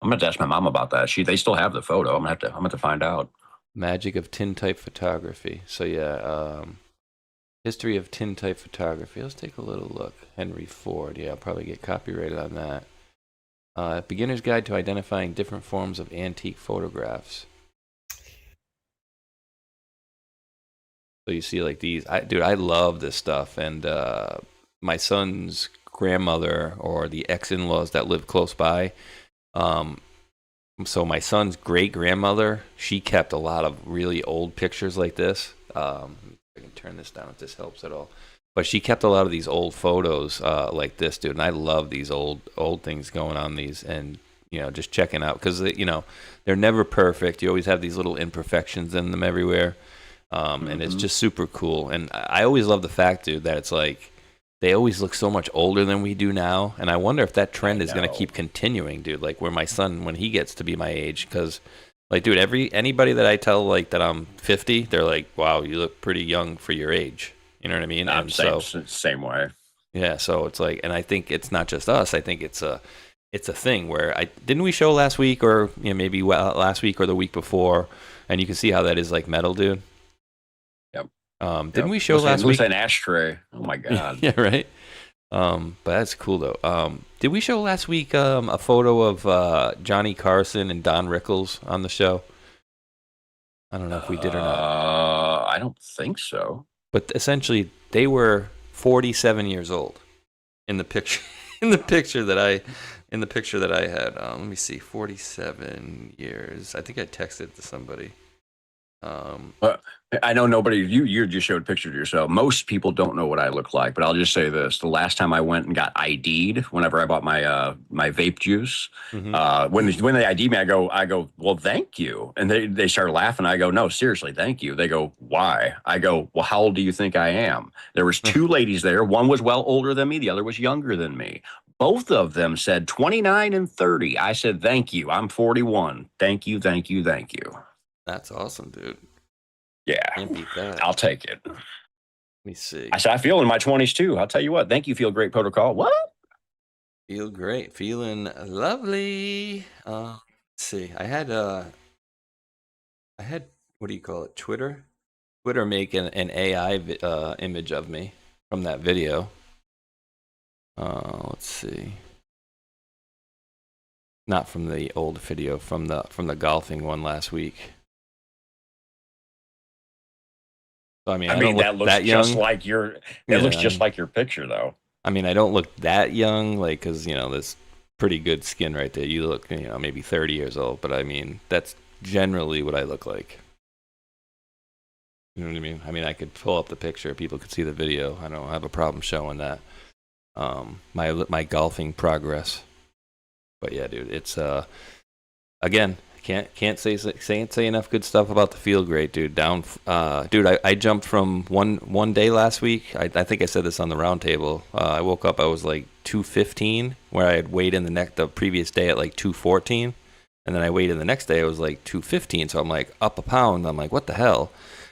gonna have to ask my mom about that. They still have the photo. I'm gonna have to find out. Magic of tin type photography. So yeah, history of tin type photography. Let's take a little look. Henry Ford. Yeah, I'll probably get copyrighted on that. Beginner's Guide to Identifying Different Forms of Antique Photographs. So you see like these. I love this stuff. And my son's grandmother or the ex-in-laws that live close by. So my son's great-grandmother, she kept a lot of really old pictures like this. I can turn this down if this helps at all. But she kept a lot of these old photos like this, dude. And I love these old things going on these and, just checking out. Because, they're never perfect. You always have these little imperfections in them everywhere. And it's just super cool. And I always love the fact, dude, that it's like they always look so much older than we do now. And I wonder if that trend is going to keep continuing, dude. Like where my son, when he gets to be my age, because like, dude, anybody that I tell like that I'm 50, they're like, wow, you look pretty young for your age. You know what I mean? I'm same way. Yeah. So it's like, and I think it's not just us. I think it's a thing where didn't we show last week or maybe last week or the week before, and you can see how that is like metal, dude. Didn't we show last week? It was an ashtray. Oh my god. Yeah, right. But that's cool though. Did we show last week a photo of Johnny Carson and Don Rickles on the show? I don't know if we did or not. I don't think so. But essentially, they were 47 years old in the picture. In the picture that I had. Let me see. 47 years. I think I texted it to somebody. I know nobody. You just showed a picture of yourself. Most people don't know what I look like, but I'll just say this: the last time I went and got ID'd, whenever I bought my my vape juice, when they ID me, I go, well, thank you, and they start laughing. I go, no, seriously, thank you. They go, why? I go, well, how old do you think I am? There was two ladies there. One was well older than me. The other was younger than me. Both of them said 29 and 30. I said, thank you. I'm 41. Thank you, thank you, thank you. That's awesome, dude. Yeah, can't beat that. I'll take it. Let me see. I said, I feel in my 20s too. I'll tell you what. Thank you, Feel Great Protocol. What? Feel great. Feeling lovely. Let's see. I had what do you call it? Twitter make an AI image of me from that video. Let's see. Not from the old video, from the golfing one last week. So, I mean, that looks just like your. It looks just like your picture, though. I mean, I don't look that young, like, because there's pretty good skin right there. You look, maybe 30 years old, but I mean, that's generally what I look like. You know what I mean? I mean, I could pull up the picture, people could see the video. I don't have a problem showing that. My golfing progress. But yeah, dude, it's again, can't say enough good stuff about the Feel Great, dude. Dude, I jumped from one day last week. I think I said this on the round table. I woke up, I was like 215, where I had weighed in the previous day at like 214, and then I weighed in the next day, I was like 215. So I'm like up a pound. I'm like, what the hell?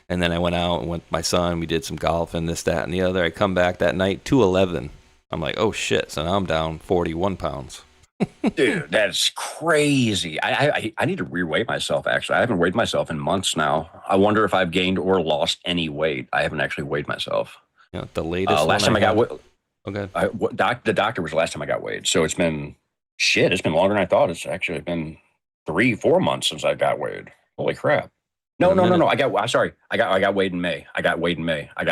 And then I went out and went with my son. We did some golf and this, that, and the other. I come back that night, 211. I'm like, oh shit. So now I'm down 41 pounds. Dude, that's crazy. I need to re-weigh myself, actually. I haven't weighed myself in months now. I wonder if I've gained or lost any weight. I haven't actually weighed myself. The latest last time I got weighed. Okay. The doctor was the last time I got weighed. So it's been longer than I thought. It's actually been 3-4 months since I got weighed. Holy crap. No. I got weighed in May.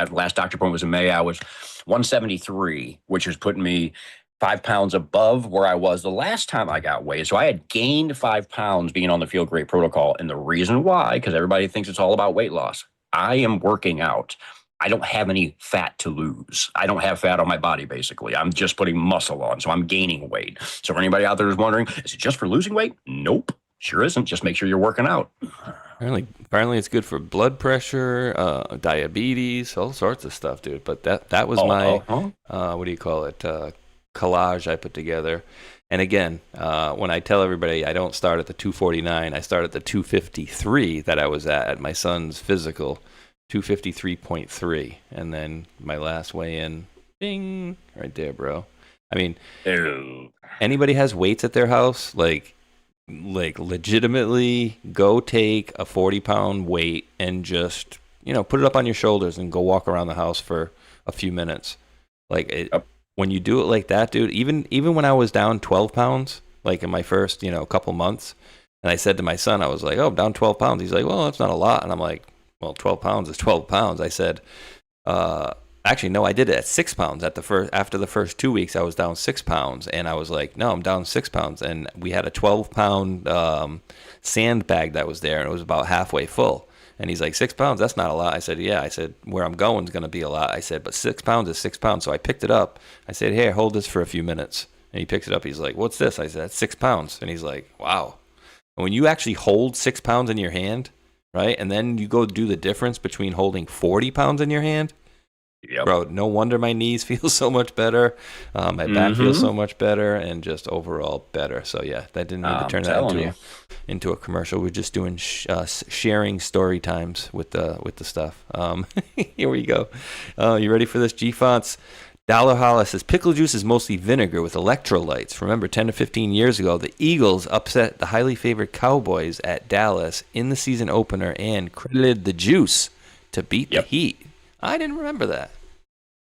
Last doctor appointment was in May. I was 173, which was putting me 5 pounds above where I was the last time I got weighed. So I had gained 5 pounds being on the Feel Great protocol. And the reason why, because everybody thinks it's all about weight loss. I am working out. I don't have any fat to lose. I don't have fat on my body, basically. I'm just putting muscle on. So I'm gaining weight. So for anybody out there who's wondering, is it just for losing weight? Nope. Sure isn't. Just make sure you're working out. Apparently it's good for blood pressure, diabetes, all sorts of stuff, dude. But that was my, what do you call it? Collage I put together. And again, when I tell everybody I don't start at the 249, I start at the 253 that I was at my son's physical, 253.3. And then my last weigh in, bing, right there, bro. I mean, anybody has weights at their house, like legitimately go take a 40-pound weight and just, put it up on your shoulders and go walk around the house for a few minutes. When you do it like that, dude, even when I was down 12 pounds, like in my first, couple months, and I said to my son, I was like, oh, I'm down 12 pounds. He's like, well, that's not a lot. And I'm like, well, 12 pounds is 12 pounds. I said, actually, no, I did it at 6 pounds. After the first 2 weeks, I was down 6 pounds. And I was like, no, I'm down 6 pounds. And we had a 12-pound sandbag that was there, and it was about halfway full. And he's like, 6 pounds, that's not a lot. I said, yeah. I said, where I'm going is going to be a lot. I said, but 6 pounds is 6 pounds. So I picked it up. I said, here, hold this for a few minutes. And he picks it up. He's like, what's this? I said, that's 6 pounds. And he's like, wow. And when you actually hold 6 pounds in your hand, right, and then you go do the difference between holding 40 pounds in your hand, bro, no wonder my knees feel so much better. My back feels so much better, and just overall better. So yeah, that didn't mean to turn that into a commercial. We're just doing sharing story times with the stuff. Here we go. You ready for this? G-Fonts. Dollar Hollis says, pickle juice is mostly vinegar with electrolytes. Remember, 10 to 15 years ago, the Eagles upset the highly favored Cowboys at Dallas in the season opener and credited the juice to beat the Heat. I didn't remember that.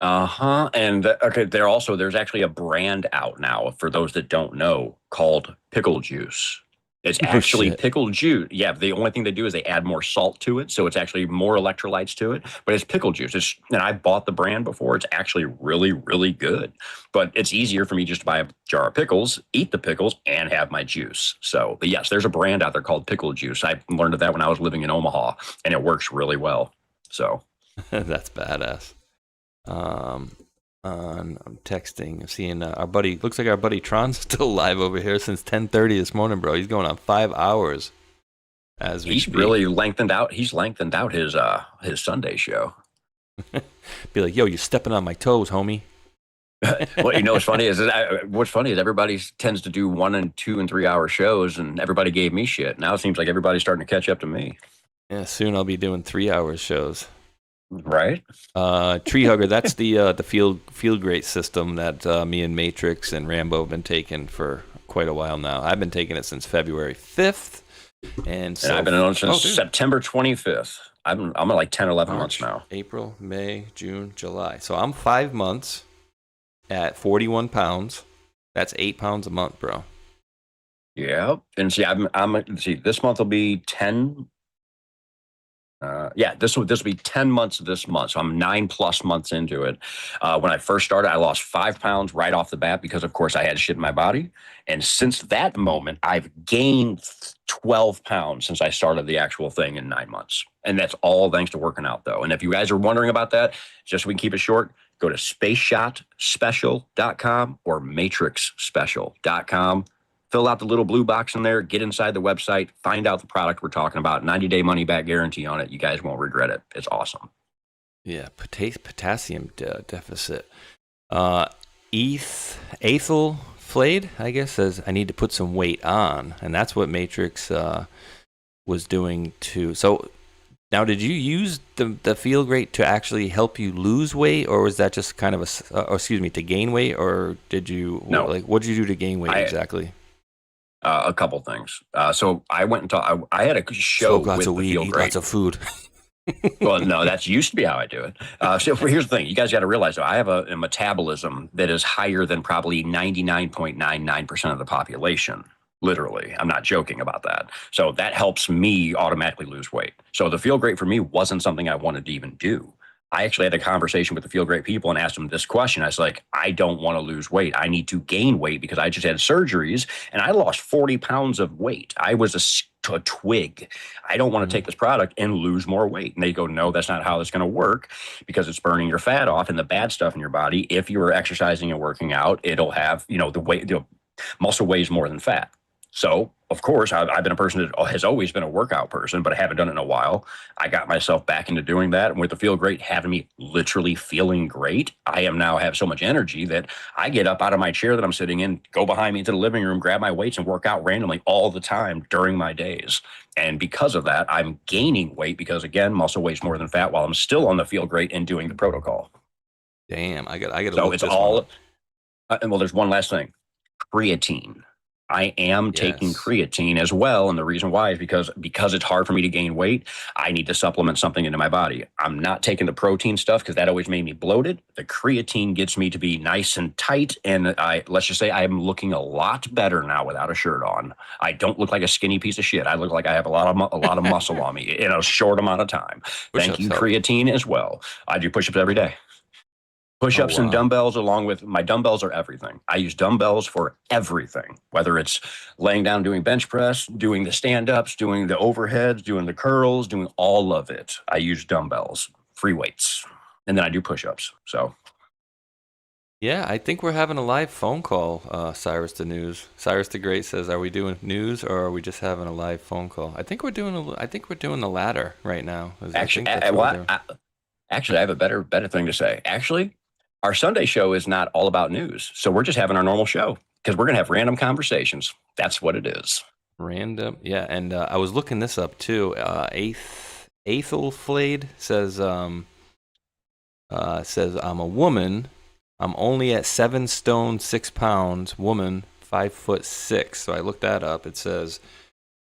And there's actually a brand out now, for those that don't know, called pickle juice. It's actually pickled juice. Yeah, the only thing they do is they add more salt to it, so it's actually more electrolytes to it. But it's pickled juice. And I bought the brand before. It's actually really, really good. But it's easier for me just to buy a jar of pickles, eat the pickles, and have my juice. So, but yes, there's a brand out there called Pickle Juice. I learned of that when I was living in Omaha, and it works really well. So that's badass. I'm texting. I'm seeing our buddy. Looks like our buddy Tron's still live over here since 10:30 this morning, bro. He's going on 5 hours. He's really lengthened out. He's lengthened out his Sunday show. Be like, yo, you're stepping on my toes, homie. Well, you know what's funny is everybody tends to do 1 and 2 and 3 hour shows, and everybody gave me shit. Now it seems like everybody's starting to catch up to me. Yeah, soon I'll be doing 3 hour shows. Right. Tree Hugger, that's the Feel Great system that me and Matrix and Rambo have been taking for quite a while now. I've been taking it since February 5th. And I've been on since September 25th. I'm at like 10, 11 months now. April, May, June, July. So I'm 5 months at 41 pounds. That's 8 pounds a month, bro. Yeah. And see, this month will be 10. This will be 10 months this month. So I'm 9+ months into it. When I first started, I lost 5 pounds right off the bat because, of course, I had shit in my body. And since that moment, I've gained 12 pounds since I started the actual thing in 9 months. And that's all thanks to working out, though. And if you guys are wondering about that, just so we can keep it short, go to spaceshotspecial.com or matrixspecial.com. Fill out the little blue box in there, get inside the website, find out the product we're talking about, 90-day money-back guarantee on it. You guys won't regret it. It's awesome. Yeah, potassium deficit. Ethel Flayed, I guess, says, I need to put some weight on. And that's what Matrix was doing too. So now, did you use the Feel Great to actually help you lose weight, or was that just kind of to gain weight, or did you, what did you do to gain weight exactly? A couple things. So I went and I had a show Smoke lots of weed, eat lots of food. Well, no, that's used to be how I do it. So here's the thing. You guys got to realize, though, I have a metabolism that is higher than probably 99.99% of the population. Literally. I'm not joking about that. So that helps me automatically lose weight. So the Feel Great for me wasn't something I wanted to even do. I actually had a conversation with the Feel Great people and asked them this question. I was like, I don't want to lose weight. I need to gain weight because I just had surgeries and I lost 40 pounds of weight. I was a twig. I don't want to take this product and lose more weight. And they go, no, that's not how it's going to work because it's burning your fat off and the bad stuff in your body. If you are exercising and working out, it'll have, the weight, muscle weighs more than fat. So, of course, I've been a person that has always been a workout person, but I haven't done it in a while. I got myself back into doing that. And with the Feel Great having me literally feeling great, I have so much energy that I get up out of my chair that I'm sitting in, go behind me into the living room, grab my weights and work out randomly all the time during my days. And because of that, I'm gaining weight because, again, muscle weighs more than fat while I'm still on the Feel Great and doing the protocol. Damn, I got to So it's all, well, there's one last thing. Creatine. I am taking creatine as well. And the reason why is because it's hard for me to gain weight. I need to supplement something into my body. I'm not taking the protein stuff because that always made me bloated. The creatine gets me to be nice and tight. And let's just say I'm looking a lot better now without a shirt on. I don't look like a skinny piece of shit. I look like I have a lot of muscle on me in a short amount of time. Thank you, creatine as well. I do push-ups every day. Push-ups and dumbbells, along with my dumbbells are everything. I use dumbbells for everything, whether it's laying down doing bench press, doing the stand-ups, doing the overheads, doing the curls, doing all of it. I use dumbbells, free weights, and then I do push-ups. So, yeah, I think we're having a live phone call, Cyrus the News. Cyrus the Great says, are we doing news or are we just having a live phone call? I think we're doing the latter right now. Actually, I have a better thing to say. Actually, our Sunday show is not all about news. So we're just having our normal show because we're going to have random conversations. That's what it is. Random. Yeah. And I was looking this up too. Ethel Flayed says, I'm a woman. I'm only at 7 stone, 6 pounds, woman, 5'6". So I looked that up. It says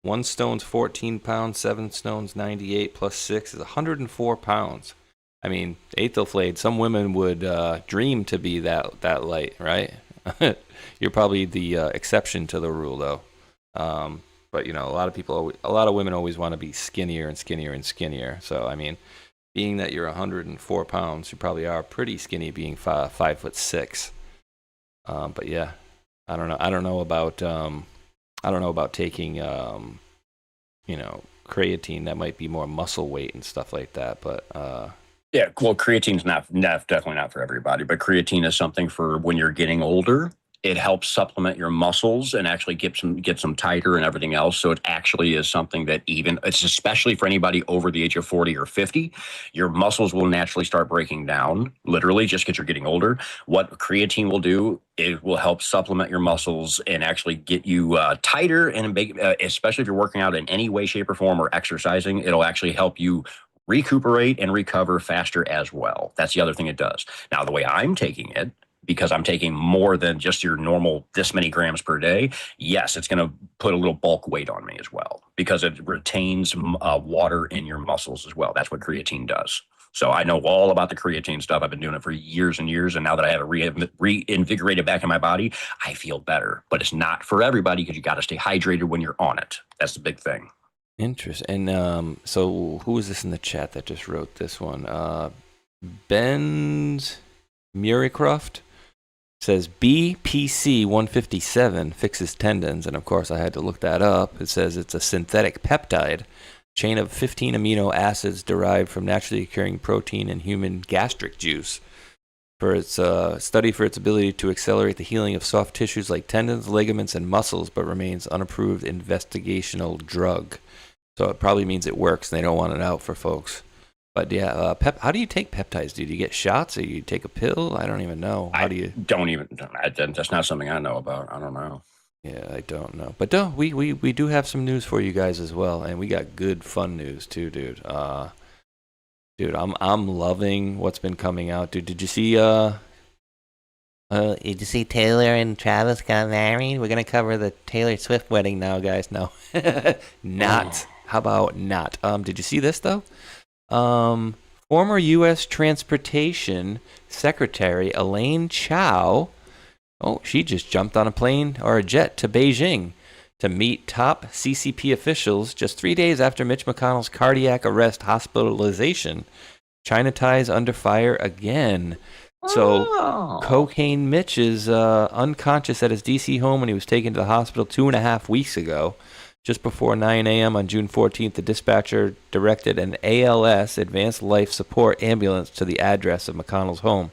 1 stone's 14 pounds, 7 stones, 98 plus 6 is 104 pounds. I mean, Ethel Flayed, some women would dream to be that light, right? You're probably the exception to the rule, though. But a lot of people, a lot of women always want to be skinnier and skinnier and skinnier. So I mean, being that you're 104 pounds, you probably are pretty skinny, being 5'6". But yeah, I don't know. I don't know about taking creatine. That might be more muscle weight and stuff like that. But yeah, well, creatine's definitely not for everybody, but creatine is something for when you're getting older. It helps supplement your muscles and actually get them tighter and everything else. So it actually is something that it's especially for anybody over the age of 40 or 50, your muscles will naturally start breaking down, literally, just because you're getting older. What creatine will do, it will help supplement your muscles and actually get you tighter, and especially if you're working out in any way, shape, or form or exercising, it'll actually help you recuperate and recover faster as well. That's the other thing it does. Now, the way I'm taking it, because I'm taking more than just your normal this many grams per day, yes, it's going to put a little bulk weight on me as well, because it retains water in your muscles as well. That's what creatine does. So I know all about the creatine stuff. I've been doing it for years and years, and now that I have it reinvigorated back in my body, I feel better. But it's not for everybody, because you got to stay hydrated when you're on it. That's the big thing. Interesting. And so who is this in the chat that just wrote this one? Ben's Murraycroft says BPC 157 fixes tendons, and of course I had to look that up. It says it's a synthetic peptide, chain of 15 amino acids derived from naturally occurring protein in human gastric juice. For its study for its ability to accelerate the healing of soft tissues like tendons, ligaments, and muscles, but remains unapproved investigational drug. So it probably means it works, and they don't want it out for folks. But yeah, how do you take peptides? Do you get shots, or you take a pill? I don't even know. How do you? That's not something I know about. I don't know. Yeah, I don't know. But we do have some news for you guys as well, and we got good fun news too, dude. Dude, I'm loving what's been coming out, dude. Did you see Taylor and Travis got married? We're gonna cover the Taylor Swift wedding now, guys. No, not. How about not? Did you see this though? Former U.S. Transportation Secretary Elaine Chao, she just jumped on a plane or a jet to Beijing to meet top CCP officials just 3 days after Mitch McConnell's cardiac arrest hospitalization. China ties under fire again. So Cocaine Mitch is unconscious at his D.C. home when he was taken to the hospital 2.5 weeks ago. Just before 9 a.m. on June 14th, the dispatcher directed an ALS, Advanced Life Support ambulance, to the address of McConnell's home.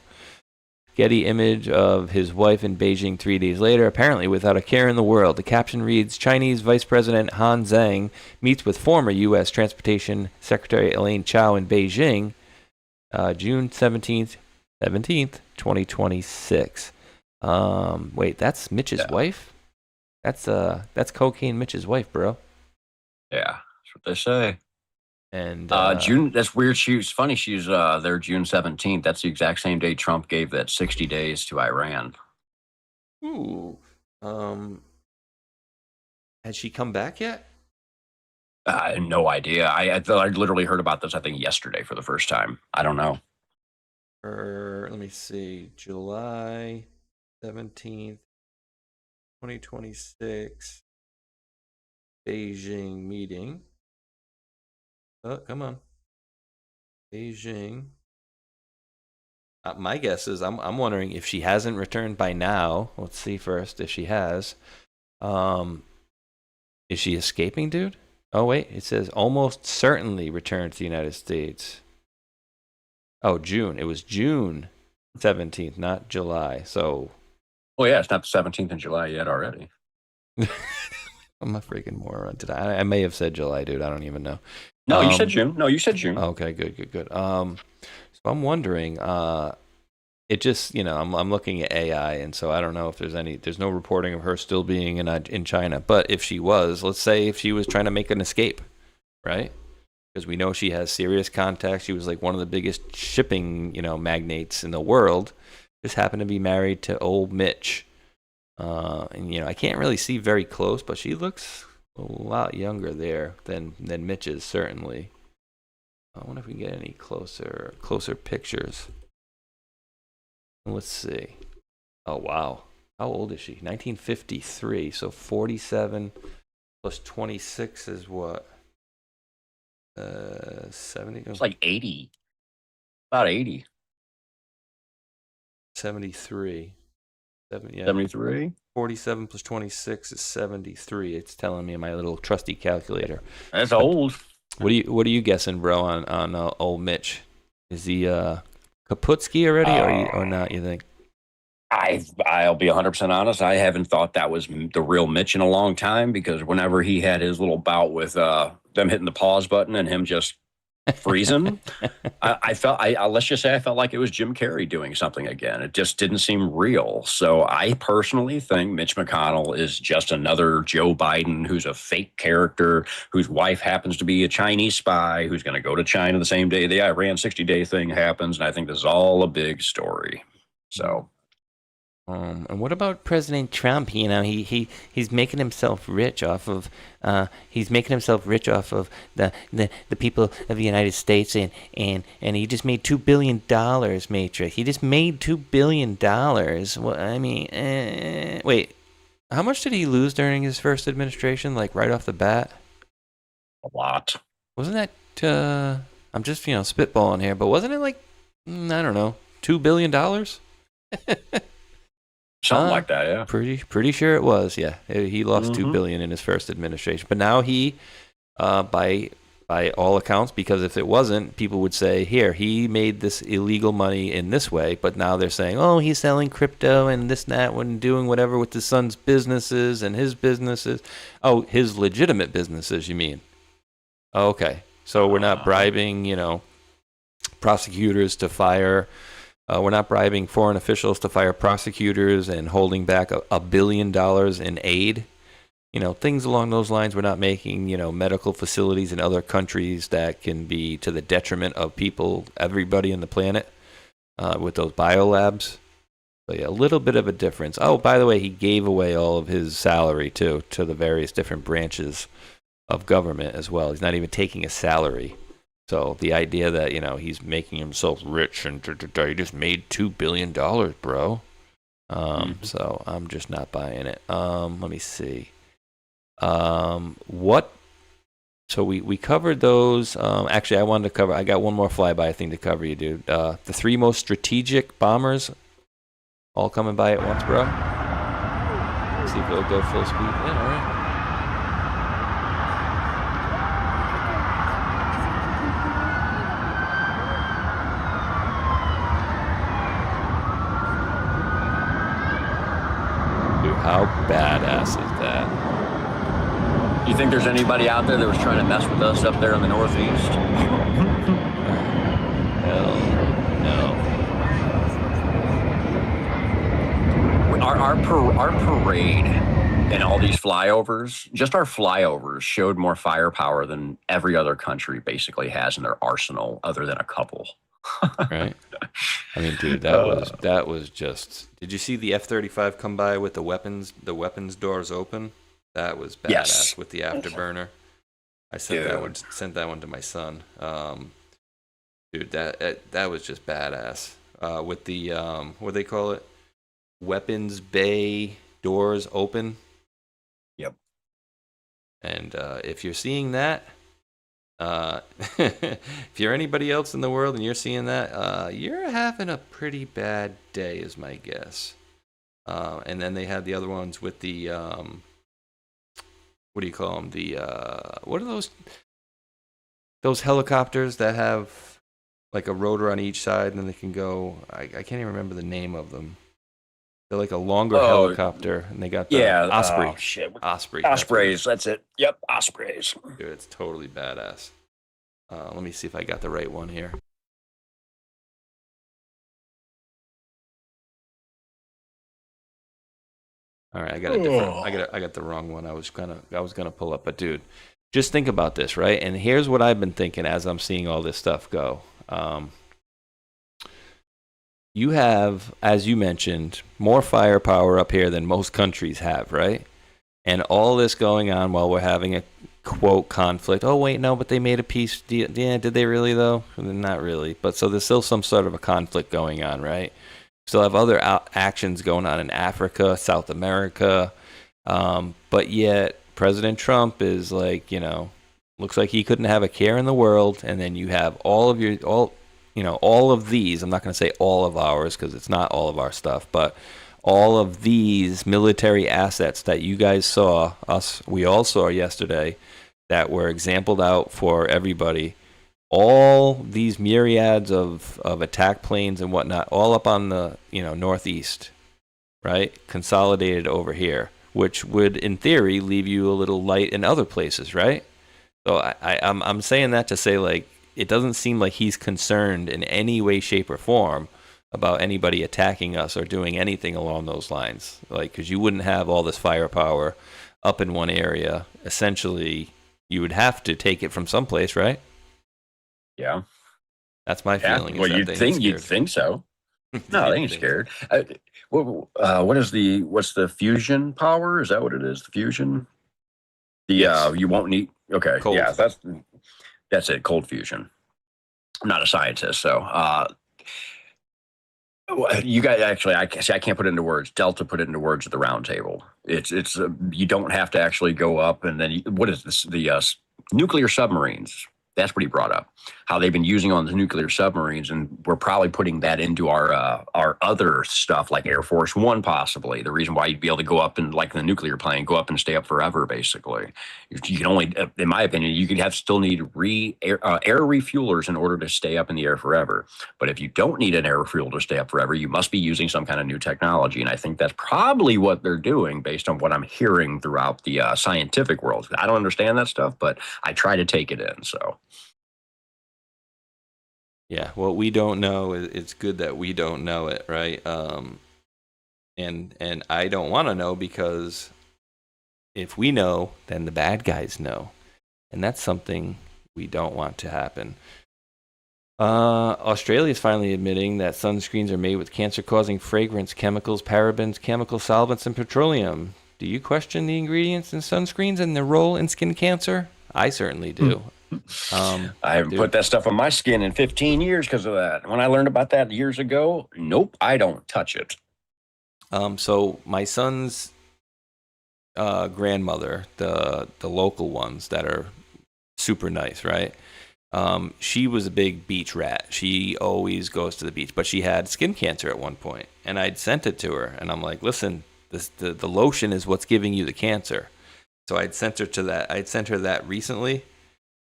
Getty image of his wife in Beijing 3 days later, apparently without a care in the world. The caption reads, Chinese Vice President Han Zhang meets with former U.S. Transportation Secretary Elaine Chao in Beijing, June 17th, 2026. Wait, that's Mitch's wife? That's Cocaine Mitch's wife, bro. Yeah, that's what they say. And June. That's weird. It's funny. She's there June 17th. That's the exact same day Trump gave that 60 days to Iran. Ooh. Has she come back yet? I had no idea. I literally heard about this, I think, yesterday for the first time. I don't know. Let me see. July 17th. 2026 Beijing meeting. Oh, come on. Beijing. My guess is I'm wondering if she hasn't returned by now. Let's see first if she has. Is she escaping, dude? Oh wait, it says almost certainly returned to the United States. Oh, June. It was June 17th, not July. So well, yeah, it's not the 17th of July yet already. I'm a freaking moron. I may have said July, dude. I don't even know. No, you said June. Okay, good. So I'm wondering, it just, I'm looking at AI, and so I don't know if there's no reporting of her still being in China. But if she was, let's say if she was trying to make an escape, right? Because we know she has serious contacts. She was like one of the biggest shipping, magnates in the world. Just happened to be married to old Mitch. And I can't really see very close, but she looks a lot younger there than Mitch is, certainly. I wonder if we can get any closer pictures. Let's see. Oh, wow. How old is she? 1953, so 47. plus 26 is what? 70. It's like 80. About 80. 73. 73. 47 plus 26 is 73. It's telling me in my little trusty calculator. That's old. What are you guessing, bro, on old Mitch? Is he Kaputski already, or not? You think? I'll be 100% honest. I haven't thought that was the real Mitch in a long time, because whenever he had his little bout with them hitting the pause button and him just freezing, I felt let's just say I felt like it was Jim Carrey doing something again. It just didn't seem real. So I personally think Mitch McConnell is just another Joe Biden who's a fake character, whose wife happens to be a Chinese spy, who's going to go to China the same day the Iran 60-day thing happens. And I think this is all a big story. So. And what about President Trump? You know, he's making himself rich off of the people of the United States, and he just made $2 billion, Matrix. He just made $2 billion. Well, I mean, wait, how much did he lose during his first administration? Like right off the bat? A lot. Wasn't that? I'm just spitballing here, but wasn't it like I don't know, $2 billion? Something like that, yeah. Pretty sure it was, yeah. He lost $2 billion in his first administration, but now he, by all accounts, because if it wasn't, people would say, here, he made this illegal money in this way, but now they're saying, oh, he's selling crypto and this and that, when doing whatever with his son's businesses and his businesses. Oh, his legitimate businesses, you mean? Oh, okay, so we're not bribing, prosecutors to fire. We're not bribing foreign officials to fire prosecutors and holding back $1 billion in aid. Things along those lines. We're not making, medical facilities in other countries that can be to the detriment of people, everybody on the planet, with those biolabs. So, yeah, a little bit of a difference. Oh, by the way, he gave away all of his salary, too, to the various different branches of government as well. He's not even taking a salary. So the idea that, he's making himself rich and he just made $2 billion, bro. So I'm just not buying it. Let me see. So we covered those. Actually, I got one more flyby thing to cover you, dude. The 3 most strategic bombers all coming by at once, bro. Let's see if it'll go full speed. Yeah, all right. How badass is that? You think there's anybody out there that was trying to mess with us up there in the Northeast? Hell no. Our parade and all these flyovers, just our flyovers showed more firepower than every other country basically has in their arsenal, other than a couple. Right. I mean, dude, that was just. Did you see the F-35 come by with the weapons doors open? That was badass. Yes. With the afterburner. I sent that one to my son. Dude, that was just badass. With the what do they call it? Weapons bay doors open. Yep. And if you're seeing that. If you're anybody else in the world and you're seeing that, you're having a pretty bad day, is my guess. And then they had the other ones with the what do you call them? The what are those helicopters that have like a rotor on each side and then they can go? I can't even remember the name of them. They're like a longer helicopter, and they got the Osprey. Oh, shit. Osprey. Ospreys, that's it. Yep, Ospreys. Dude, it's totally badass. Let me see if I got the right one here. All right, I got a different. I got the wrong one. I was gonna pull up, but dude, just think about this, right? And here's what I've been thinking as I'm seeing all this stuff go. You have, as you mentioned, more firepower up here than most countries have, right? And all this going on while we're having a quote conflict. Oh wait, no, but they made a peace deal. Yeah, did they really though? Not really. But so there's still some sort of a conflict going on, right? Still have other actions going on in Africa, South America, but yet President Trump is like, looks like he couldn't have a care in the world, and then you have all of these. I'm not going to say all of ours because it's not all of our stuff, but all of these military assets that you guys we all saw yesterday, that were exampled out for everybody. All these myriads of attack planes and whatnot, all up on the northeast, right? Consolidated over here, which would, in theory, leave you a little light in other places, right? So I'm saying that to say, like, it doesn't seem like he's concerned in any way, shape, or form about anybody attacking us or doing anything along those lines. Like, because you wouldn't have all this firepower up in one area. Essentially, you would have to take it from someplace, right? Yeah, that's my feeling. Well, you'd think so. No, they ain't scared. What's the fusion power? Is that what it is? The fusion. Yes. You won't need. Okay, cold. Yeah, that's it. Cold fusion. I'm not a scientist, so you guys actually, I can't put it into words. Delta put it into words at the round table. It's you don't have to actually go up and then what is this? The nuclear submarines. That's what he brought up, how they've been using on the nuclear submarines, and we're probably putting that into our other stuff like Air Force One, possibly. The reason why you'd be able to go up and, like the nuclear plane, go up and stay up forever, basically. You can only, in my opinion, you could still need air refuelers in order to stay up in the air forever. But if you don't need an air refuel to stay up forever, you must be using some kind of new technology, and I think that's probably what they're doing based on what I'm hearing throughout the scientific world. I don't understand that stuff, but I try to take it in, so. Yeah, what we don't know, it's good that we don't know it, right? And I don't want to know, because if we know, then the bad guys know. And that's something we don't want to happen. Australia is finally admitting that sunscreens are made with cancer-causing fragrance, chemicals, parabens, chemical solvents, and petroleum. Do you question the ingredients in sunscreens and their role in skin cancer? I certainly do. I haven't put that stuff on my skin in 15 years because of that. When I learned about that years ago, nope, I don't touch it. So my son's grandmother, the local ones that are super nice, right? She was a big beach rat. She always goes to the beach, but she had skin cancer at one point, and I'd sent it to her, and I'm like, listen, the lotion is what's giving you the cancer. So I'd sent her that recently.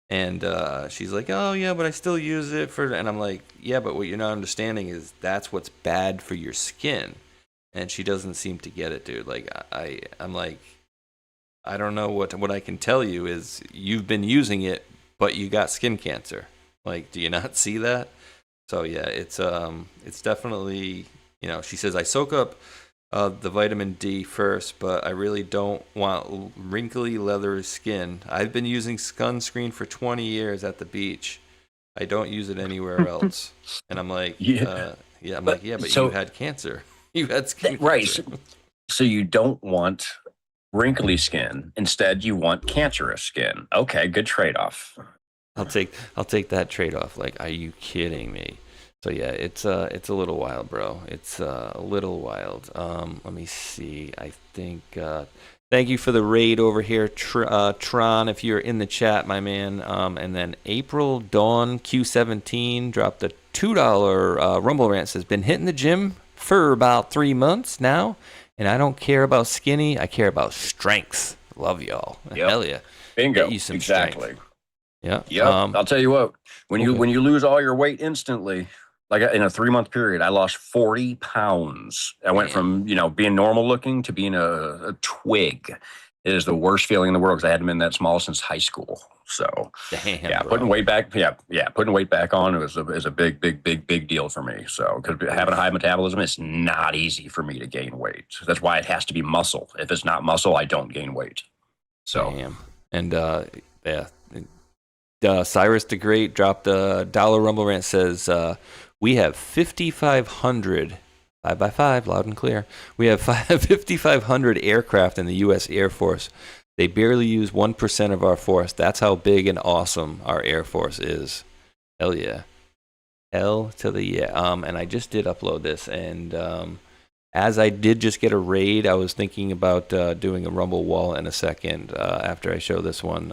And she's like, oh, yeah, but I still use it for... And I'm like, yeah, but what you're not understanding is that's what's bad for your skin. And she doesn't seem to get it, dude. Like, I'm like, I don't know what I can tell you is you've been using it, but you got skin cancer. Like, do you not see that? So, yeah, it's definitely... she says, I soak up the vitamin D first, but I really don't want wrinkly, leathery skin. I've been using sunscreen for 20 years at the beach. I don't use it anywhere else. And I'm like, but you had cancer. You had skin cancer. Right. So you don't want wrinkly skin. Instead, you want cancerous skin. Okay, good trade-off. I'll take that trade-off. Like, are you kidding me? So yeah, it's a little wild, bro. It's a little wild. Let me see. I think thank you for the raid over here, Tron. If you're in the chat, my man. And then April Dawn Q17 dropped a $2 Rumble Rant. Says been hitting the gym for about 3 months now, and I don't care about skinny. I care about strength. Love y'all. Yep. Hell yeah. Bingo. Get you some exactly. Strength. Yeah. Yep. I'll tell you what. When you lose all your weight instantly. Like in a 3-month period, I lost 40 pounds. I went from, being normal looking to being a twig. It is the worst feeling in the world because I hadn't been that small since high school. So, putting weight back, putting weight back on is a big deal for me. So, because having a high metabolism, it's not easy for me to gain weight. That's why it has to be muscle. If it's not muscle, I don't gain weight. So, and Cyrus the Great dropped a $1 Rumble Rant. Says we have 5,500 5x5 loud and clear. We have 5,500 aircraft in the U.S. Air Force. They barely use 1% of our force. That's how big and awesome our Air Force is. Hell yeah. Hell to the yeah. And I just did upload this, and As I did just get a raid, I was thinking about doing a Rumble wallet in a second after I show this one,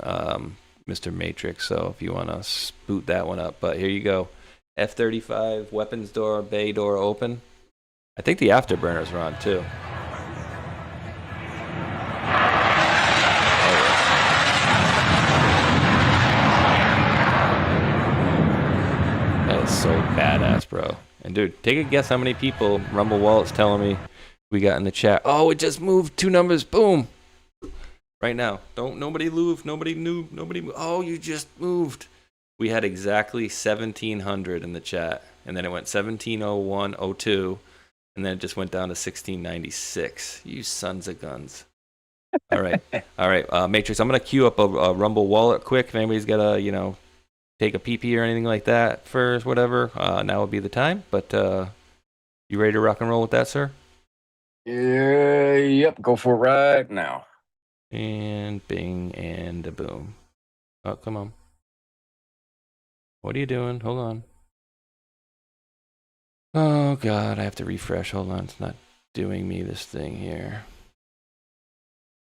Mr. Matrix. So if you want to boot that one up. But here you go. F-35, weapons door, bay door open. I think the afterburners are on too. That is so badass, bro. And dude, take a guess how many people Rumble Wallet's telling me we got in the chat. Oh, it just moved 2 numbers. Boom. Right now. Nobody move. Nobody knew. Nobody move. Oh, you just moved. We had exactly 1,700 in the chat. And then it went 170102. And then it just went down to 1696. You sons of guns. All right. All right. Matrix, I'm going to queue up a Rumble Wallet quick. If anybody's got a, take a pee-pee or anything like that first, whatever, now would be the time. But you ready to rock and roll with that, sir? Yep, go for it right now. And bing and a boom. Oh, come on. What are you doing? Hold on. Oh, God, I have to refresh. Hold on, it's not doing me this thing here.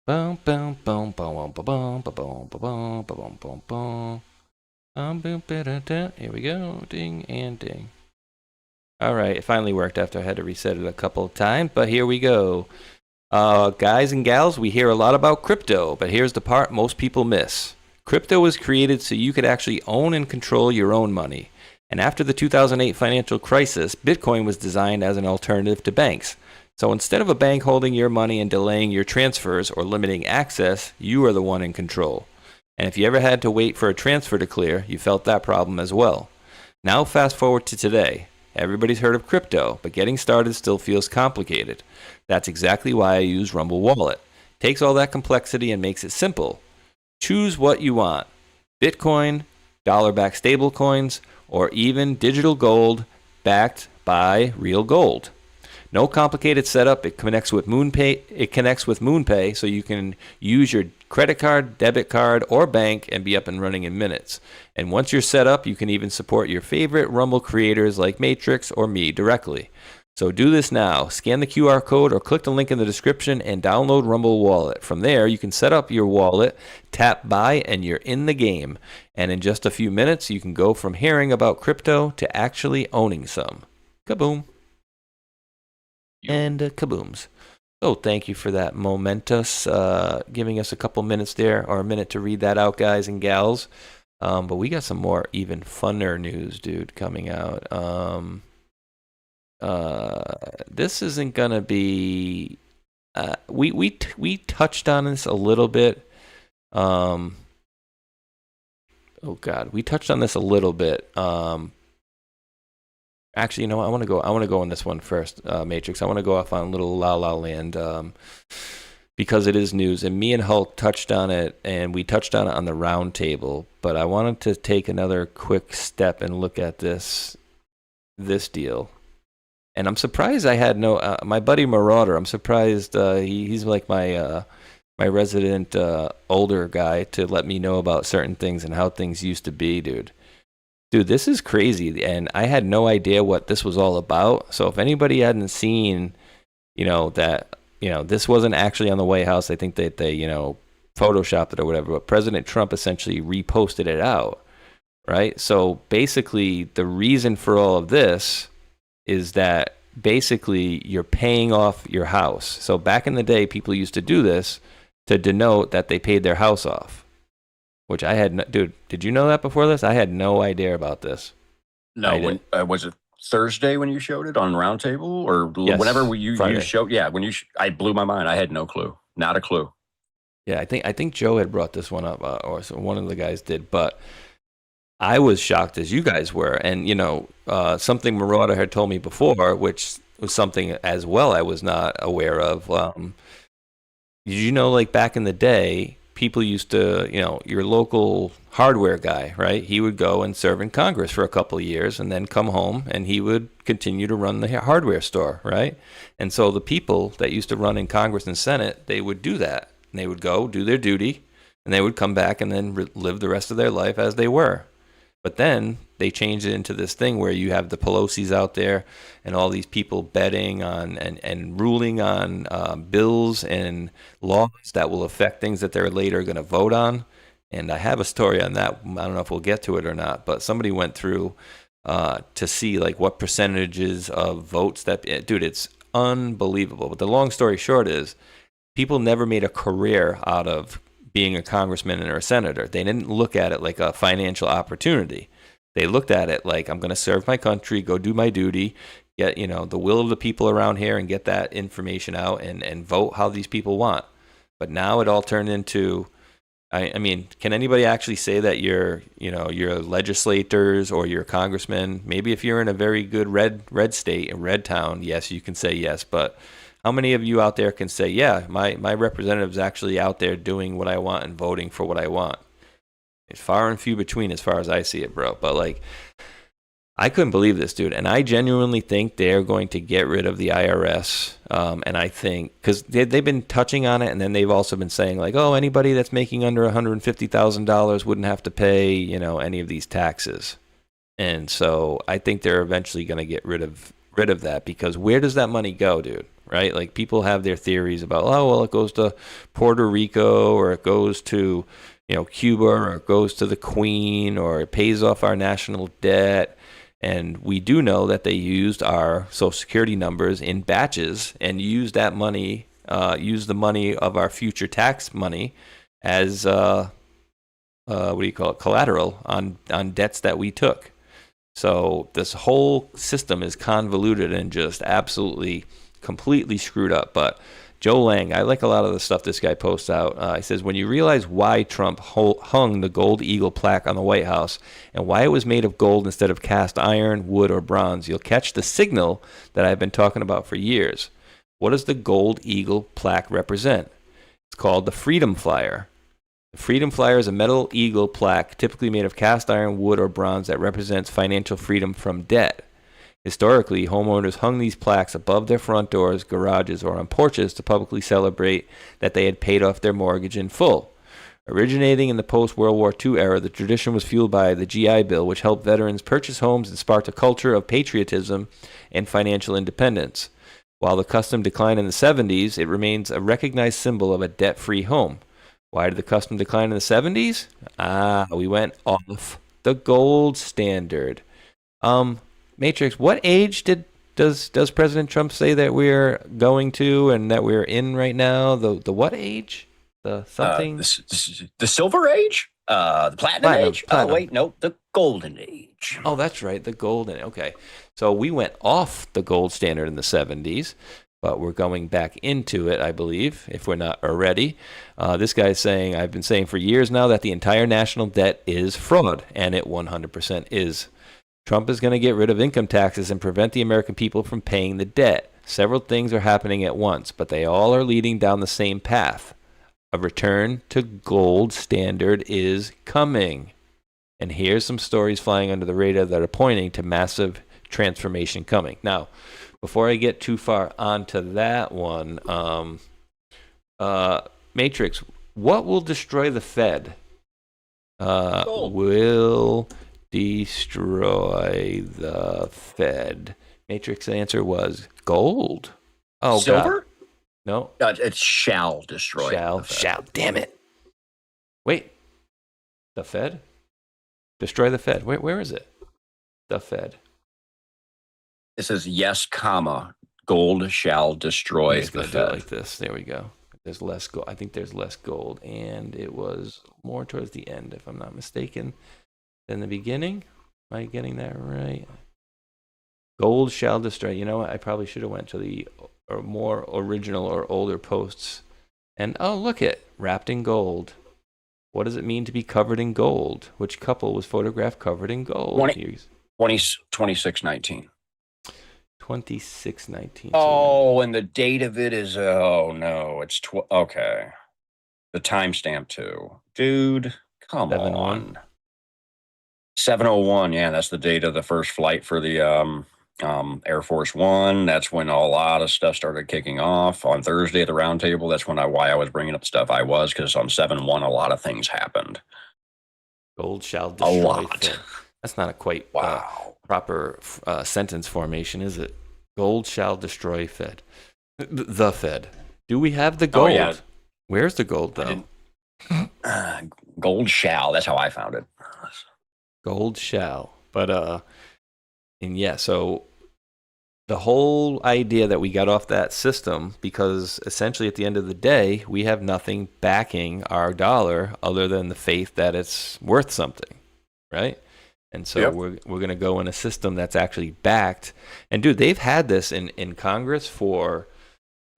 Boom, boom, boom, boom, boom, boom, boom, boom, boom, boom, boom, boom. Here we go. Ding and ding. All right, it finally worked after I had to reset it a couple of times, but here we go. Guys and gals, we hear a lot about crypto, but here's the part most people miss. Crypto was created so you could actually own and control your own money. And after the 2008 financial crisis, Bitcoin was designed as an alternative to banks. So instead of a bank holding your money and delaying your transfers or limiting access, you are the one in control. And if you ever had to wait for a transfer to clear, you felt that problem as well. Now fast forward to today. Everybody's heard of crypto, but getting started still feels complicated. That's exactly why I use Rumble Wallet. It takes all that complexity and makes it simple. Choose what you want. Bitcoin, dollar-backed stablecoins, or even digital gold backed by real gold. No complicated setup. It connects with MoonPay, so you can use your credit card, debit card, or bank and be up and running in minutes. And once you're set up, you can even support your favorite Rumble creators like Matrix or me directly. So do this now. Scan the QR code or click the link in the description and download Rumble Wallet. From there, you can set up your wallet, tap buy, and you're in the game. And in just a few minutes, you can go from hearing about crypto to actually owning some. Kaboom. And kabooms. So thank you for that momentous, giving us a couple minutes there, or a minute to read that out, guys and gals. But we got some more even funner news, dude, coming out. This isn't gonna be. We touched on this a little bit. Oh God, we touched on this a little bit. Actually, you know what? I want to go on this one first, Matrix. I want to go off on a little La La Land because it is news, and me and Hulk touched on it, and we touched on it on the round table. But I wanted to take another quick step and look at this deal. And I'm surprised I had no my buddy Marauder. I'm surprised he's like my resident older guy to let me know about certain things and how things used to be, dude. Dude, this is crazy, and I had no idea what this was all about. So if anybody hadn't seen, that, this wasn't actually on the White House. I think that they, photoshopped it or whatever, but President Trump essentially reposted it out, right? So basically, the reason for all of this is that basically you're paying off your house. So back in the day, people used to do this to denote that they paid their house off. Which I had, dude, did you know that before this? I had no idea about this. No, when was it Thursday when you showed it on Roundtable, or yes, whenever you showed? Yeah, when I blew my mind. I had no clue, not a clue. Yeah, I think Joe had brought this one up, or so one of the guys did, but I was shocked as you guys were, and something Marauder had told me before, which was something as well I was not aware of. Did you know, like back in the day, people used to, your local hardware guy, right? He would go and serve in Congress for a couple of years and then come home and he would continue to run the hardware store, right? And so the people that used to run in Congress and Senate, they would do that. And they would go do their duty and they would come back and then live the rest of their life as they were. But then they changed it into this thing where you have the Pelosi's out there and all these people betting on and ruling on bills and laws that will affect things that they're later going to vote on. And I have a story on that. I don't know if we'll get to it or not, but somebody went through to see like what percentages of votes that, dude, it's unbelievable. But the long story short is people never made a career out of being a congressman or a senator. They didn't look at it like a financial opportunity. They looked at it like, I'm going to serve my country, go do my duty, get, the will of the people around here and get that information out and vote how these people want. But now it all turned into, I mean, can anybody actually say that you're legislators or you're congressmen? Maybe if you're in a very good red state, a red town, yes, you can say yes. But how many of you out there can say, yeah, my representative's actually out there doing what I want and voting for what I want? It's far and few between as far as I see it, bro. But like, I couldn't believe this, dude. And I genuinely think they're going to get rid of the IRS. And I think, because they've been touching on it, and then they've also been saying like, oh, anybody that's making under $150,000 wouldn't have to pay, any of these taxes. And so I think they're eventually going to get rid of that, because where does that money go, dude? Right? Like, people have their theories about, oh, well, it goes to Puerto Rico, or it goes to, Cuba, or it goes to the Queen, or it pays off our national debt. And we do know that they used our Social Security numbers in batches and used that money, used the money of our future tax money as, collateral on debts that we took. So this whole system is convoluted and just absolutely, completely screwed up. But Joe Lang, I like a lot of the stuff this guy posts out. He says, when you realize why Trump hung the gold eagle plaque on the White House and why it was made of gold instead of cast iron, wood, or bronze, you'll catch the signal that I've been talking about for years. What does the gold eagle plaque represent? It's called the Freedom Flyer. The Freedom Flyer is a metal eagle plaque typically made of cast iron, wood, or bronze that represents financial freedom from debt. Historically, homeowners hung these plaques above their front doors, garages, or on porches to publicly celebrate that they had paid off their mortgage in full. Originating in the post-World War II era, the tradition was fueled by the GI Bill, which helped veterans purchase homes and sparked a culture of patriotism and financial independence. While the custom declined in the 70s, it remains a recognized symbol of a debt-free home. Why did the custom decline in the 70s? We went off the gold standard. Matrix, what age does President Trump say that we're going to and that we're in right now? The what age? The something? The silver age? The platinum age? Platinum. Oh, wait, no, the golden age. Oh, that's right, the golden. Okay. So we went off the gold standard in the 70s, but we're going back into it, I believe, if we're not already. This guy's saying, I've been saying for years now that the entire national debt is fraud, and it 100% is. Trump is going to get rid of income taxes and prevent the American people from paying the debt. Several things are happening at once, but they all are leading down the same path. A return to gold standard is coming. And here's some stories flying under the radar that are pointing to massive transformation coming. Now, before I get too far onto that one, Matrix, what will destroy the Fed? Will destroy the Fed. Matrix answer was gold. Oh, silver? God. No. It shall destroy the Fed. Shall. Damn it. Wait. The Fed? Destroy the Fed. Where is it? The Fed. It says yes, comma, gold shall destroy the Fed. Do it like this. There we go. There's less gold. I think there's less gold, and it was more towards the end, if I'm not mistaken, than the beginning. Am I getting that right? Gold shall destroy. You know what? I probably should have went to the more original or older posts. And oh, look it, wrapped in gold. What does it mean to be covered in gold? Which couple was photographed covered in gold? 2619. 2619. Oh, and the date of it is, oh no, it's, okay. The timestamp too. Dude, come on. 701, yeah, that's the date of the first flight for the Air Force One. That's when a lot of stuff started kicking off. On Thursday at the round table, that's why I was bringing up stuff I was, because on 7-1, a lot of things happened. Gold shall destroy. A lot. That's not a quite proper sentence formation, is it? Gold shall destroy Fed. The Fed. Do we have the gold? Oh, yeah. Where's the gold, though? Gold shall. That's how I found it. Gold shall. But, and yeah, so the whole idea that we got off that system, because essentially at the end of the day, we have nothing backing our dollar other than the faith that it's worth something, right? And so we're going to go in a system that's actually backed. And dude, they've had this in Congress for,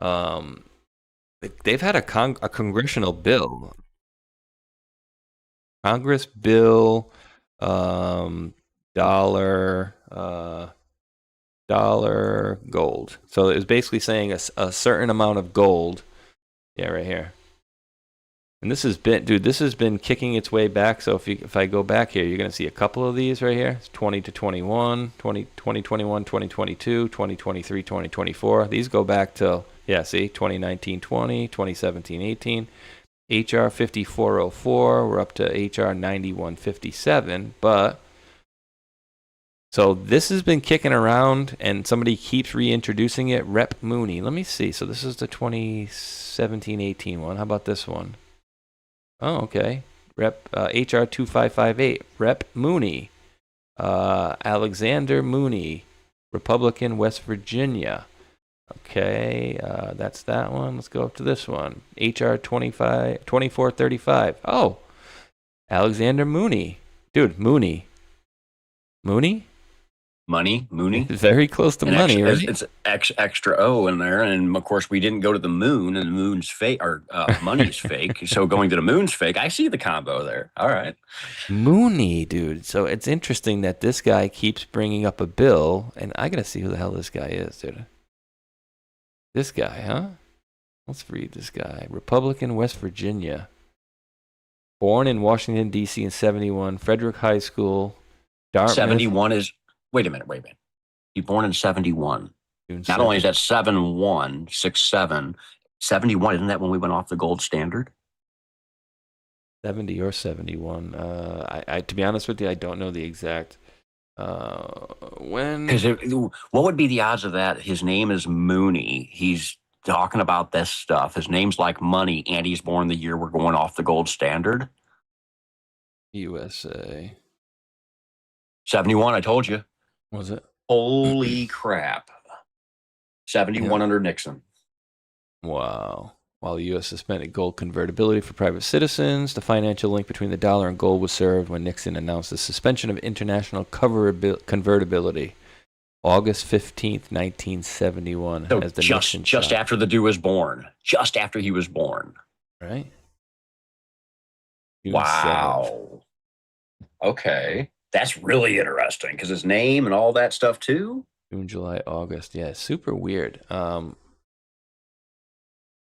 they've had a congressional bill. Congress bill, dollar gold. So it was basically saying a certain amount of gold. Yeah, right here. And this has been kicking its way back. So if I go back here, you're going to see a couple of these right here. It's 20 to 21, 2021, 2022, 2023, 2024. These go back till, see, 2019, 20, 2017, 18. HR 5404, we're up to HR 9157. But, so this has been kicking around, and somebody keeps reintroducing it. Rep Mooney. Let me see. So this is the 2017-18 one. How about this one? Oh, okay. Rep HR 2558. Rep Mooney. Alexander Mooney, Republican, West Virginia. Okay, that's that one. Let's go up to this one. HR 2435. Oh, Alexander Mooney. Dude, Mooney. Mooney? Money, Mooney. Very close to money, right? It's extra O in there, and of course we didn't go to the moon, and the moon's fake, or money's fake. So going to the moon's fake. I see the combo there. All right, Mooney, dude. So it's interesting that this guy keeps bringing up a bill, and I gotta see who the hell this guy is, dude. This guy, huh? Let's read this guy. Republican, West Virginia. Born in Washington D.C. in '71, Frederick High School. Dartmouth. 71 is. Wait a minute. You're born in 71. Not only is that 7-1, 6-7, 71, isn't that when we went off the gold standard? 70 or 71. I to be honest with you, I don't know the exact when. Because what would be the odds of that? His name is Mooney. He's talking about this stuff. His name's like money, and he's born the year we're going off the gold standard. USA. 71, I told you. Was it? Holy crap. 71 under Nixon. Wow. While the U.S. suspended gold convertibility for private citizens, the financial link between the dollar and gold was served when Nixon announced the suspension of international convertibility. August 15th, 1971. So as the just after the dude was born. Just after he was born. Right? Wow. Okay. That's really interesting because his name and all that stuff too. June, July, August. Yeah, super weird. But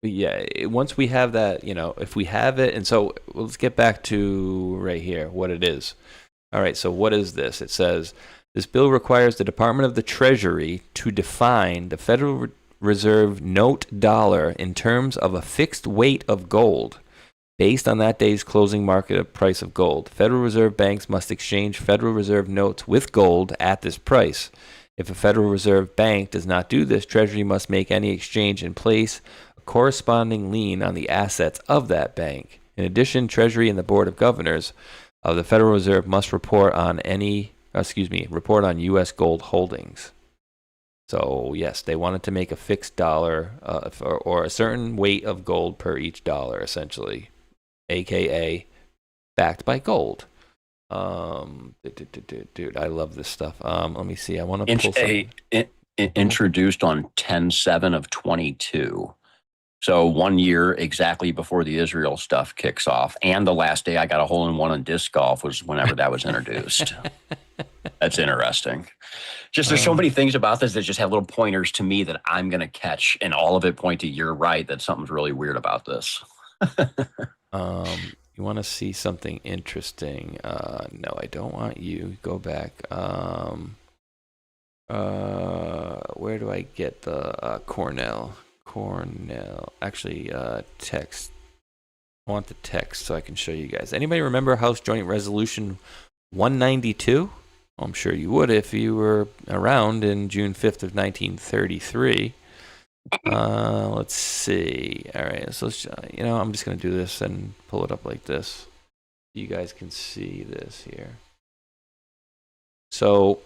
yeah, once we have that, if we have it, and so let's get back to right here, what it is. All right, so what is this? It says, this bill requires the Department of the Treasury to define the Federal Reserve note dollar in terms of a fixed weight of gold based on that day's closing market price of gold. Federal Reserve banks must exchange Federal Reserve notes with gold at this price. If a Federal Reserve bank does not do this, Treasury must make any exchange and place a corresponding lien on the assets of that bank. In addition, Treasury and the Board of Governors of the Federal Reserve must report on U.S. gold holdings. So, yes, they wanted to make a fixed dollar or a certain weight of gold per each dollar, essentially, a.k.a. backed by gold. Dude, I love this stuff. Let me see. I want to pull something. Introduced on 10/7 of 22. So 1 year exactly before the Israel stuff kicks off. And the last day I got a hole-in-one on disc golf was whenever that was introduced. That's interesting. Just there's so many things about this that just have little pointers to me that I'm going to catch, and all of it point to you're right that something's really weird about this. You want to see something interesting? No, I don't want you. Go back. Where do I get the Cornell? Actually, text. I want the text so I can show you guys. Anybody remember House Joint Resolution 192? I'm sure you would if you were around in June 5th of 1933. Let's see. All right, so I'm just going to do this and pull it up like this. You guys can see this here. So,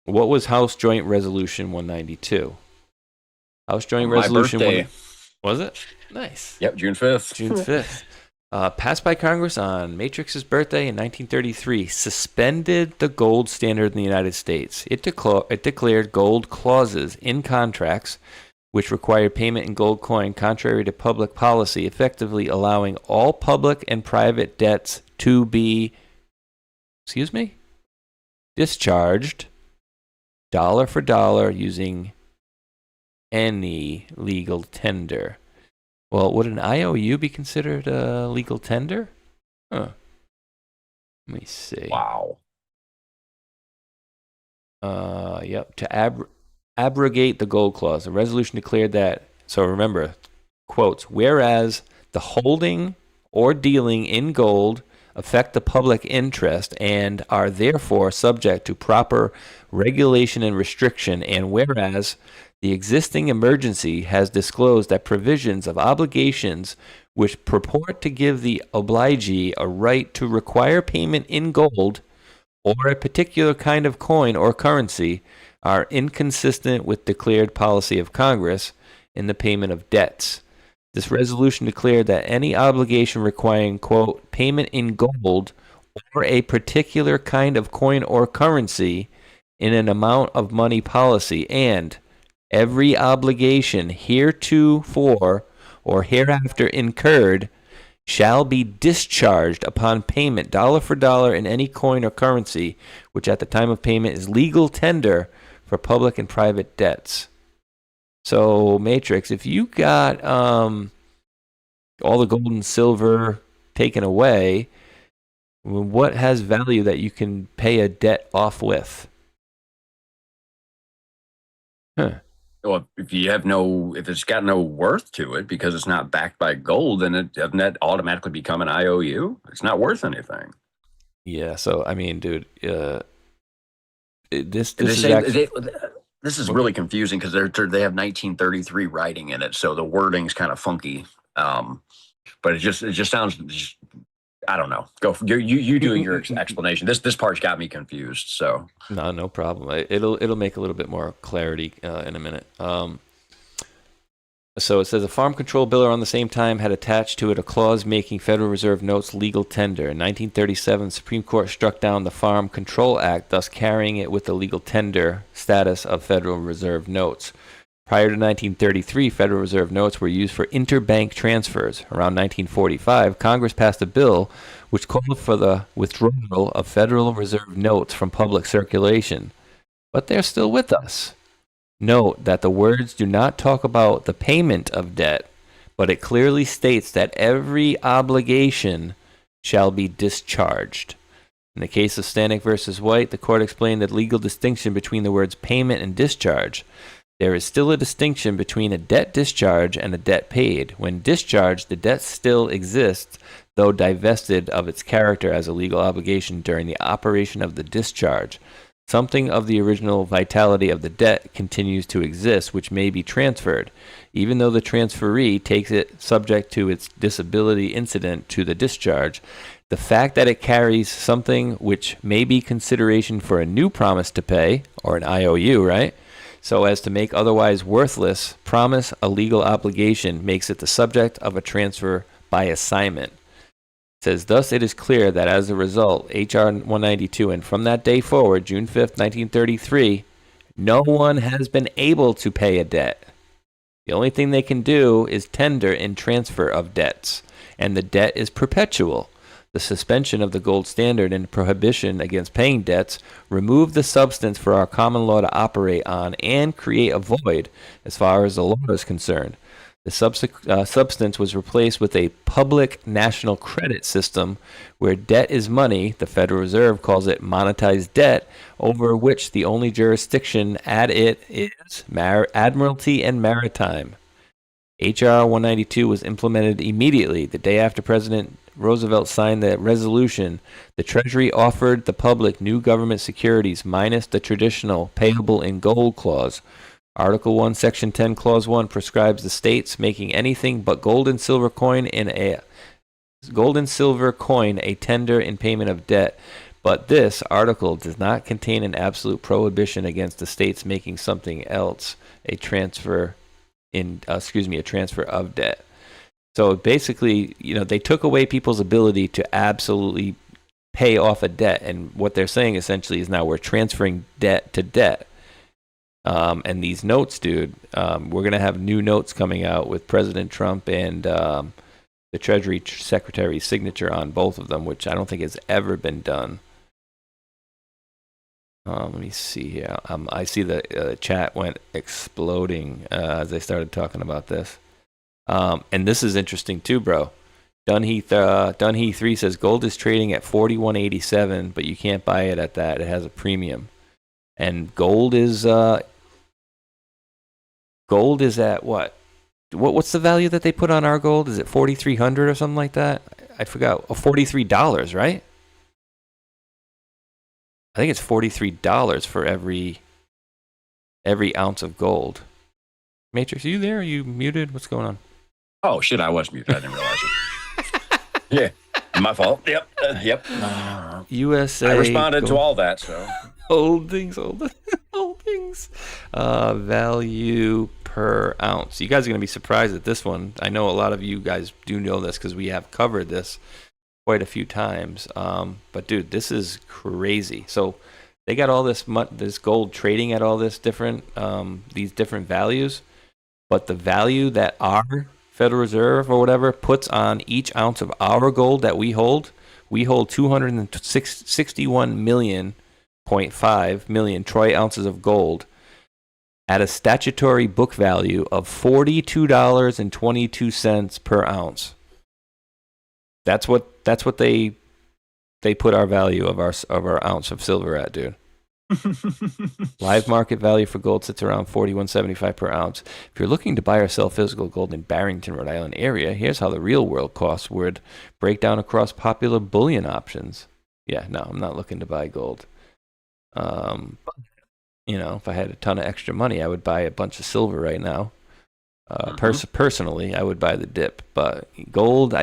what was House Joint Resolution 192? House Joint Resolution. My birthday. Was it? Nice. Yep, June 5th. June 5th. Passed by Congress on Matrix's birthday in 1933, suspended the gold standard in the United States. It declared gold clauses in contracts which required payment in gold coin, contrary to public policy, effectively allowing all public and private debts to be, discharged dollar for dollar using any legal tender. Well, would an IOU be considered a legal tender? Huh. Let me see. Wow. Yep. To abrogate the gold clause, the resolution declared that, so remember, quotes, whereas the holding or dealing in gold affect the public interest and are therefore subject to proper regulation and restriction, and whereas the existing emergency has disclosed that provisions of obligations which purport to give the obligee a right to require payment in gold or a particular kind of coin or currency are inconsistent with declared policy of Congress in the payment of debts. This resolution declared that any obligation requiring, quote, payment in gold or a particular kind of coin or currency in an amount of money policy, and every obligation heretofore or hereafter incurred shall be discharged upon payment dollar for dollar in any coin or currency which at the time of payment is legal tender for public and private debts. So, Matrix, if you got all the gold and silver taken away, what has value that you can pay a debt off with? Huh. Well, if it's got no worth to it because it's not backed by gold, then doesn't that automatically become an IOU? It's not worth anything. Yeah. So, I mean, dude, this is really confusing because they have 1933 writing in it, so the wording's kind of funky. But it just sounds. I don't know. Go you doing your explanation. This part's got me confused. So no problem. It'll make a little bit more clarity in a minute. So it says a farm control bill around the same time had attached to it a clause making Federal Reserve notes legal tender. In 1937, the Supreme Court struck down the Farm Control Act, thus carrying it with the legal tender status of Federal Reserve notes. Prior to 1933, Federal Reserve notes were used for interbank transfers. Around 1945, Congress passed a bill which called for the withdrawal of Federal Reserve notes from public circulation. But they're still with us. Note that the words do not talk about the payment of debt, but it clearly states that every obligation shall be discharged. In the case of Stanek versus White, the court explained the legal distinction between the words payment and discharge. There is still a distinction between a debt discharge and a debt paid. When discharged, the debt still exists, though divested of its character as a legal obligation during the operation of the discharge. Something of the original vitality of the debt continues to exist, which may be transferred, even though the transferee takes it subject to its disability incident to the discharge. The fact that it carries something which may be consideration for a new promise to pay, or an IOU, right? So as to make otherwise worthless promise a legal obligation makes it the subject of a transfer by assignment. It says, thus it is clear that as a result, H.R. 192, and from that day forward, June 5th, 1933, no one has been able to pay a debt. The only thing they can do is tender in transfer of debts, and the debt is perpetual. The suspension of the gold standard and prohibition against paying debts remove the substance for our common law to operate on and create a void as far as the law is concerned. The substance was replaced with a public national credit system where debt is money, the Federal Reserve calls it monetized debt, over which the only jurisdiction at it is Admiralty and Maritime. H.R. 192 was implemented immediately, the day after President Roosevelt signed the resolution, the Treasury offered the public new government securities minus the traditional payable in gold clause. Article 1, Section 10, Clause 1 prescribes the states making anything but gold and silver coin a tender in payment of debt. But this article does not contain an absolute prohibition against the states making something else a transfer of debt. So basically, they took away people's ability to absolutely pay off a debt, and what they're saying essentially is now we're transferring debt to debt. And these notes, dude, we're gonna have new notes coming out with President Trump and the Treasury Secretary's signature on both of them, which I don't think has ever been done. Let me see here. I see the chat went exploding as they started talking about this. And this is interesting too, bro. Dunhee 3 says gold is trading at $41.87, but you can't buy it at that. It has a premium. And gold is at what? What's the value that they put on our gold? Is it $4,300 or something like that? I forgot. Oh, $43, right? I think it's $43 for every ounce of gold. Matrix, are you there? Are you muted? What's going on? Oh shit, I was muted. I didn't realize it. Yeah, my fault. Yep. USA. I responded gold. to all that. So holdings. Value per ounce. You guys are gonna be surprised at this one. I know a lot of you guys do know this because we have covered this quite a few times. But dude, this is crazy. So they got all this gold trading at all this different these different values, but the value that our Federal Reserve or whatever puts on each ounce of our gold that we hold 261.5 million troy ounces of gold at a statutory book value of $42.22 per ounce. That's what they put our value of our ounce of silver at, dude. Live market value for gold sits around $41.75 per ounce. If you're looking to buy or sell physical gold in Barrington, Rhode Island area, here's how the real world costs would break down across popular bullion options. Yeah, no, I'm not looking to buy gold. If I had a ton of extra money, I would buy a bunch of silver right now. Personally, I would buy the dip, but gold,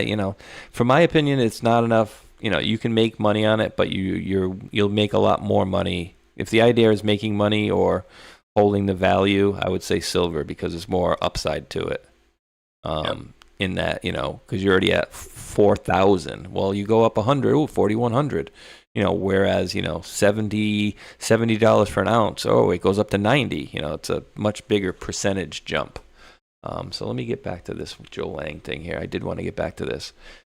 from my opinion, it's not enough. You can make money on it, but you'll make a lot more money. If the idea is making money or holding the value, I would say silver because there's more upside to it. In that, because you're already at 4,000. Well, you go up 100, 4,100. Whereas $70 for an ounce. Oh, it goes up to 90. It's a much bigger percentage jump. So let me get back to this Joe Lang thing here. I did want to get back to this.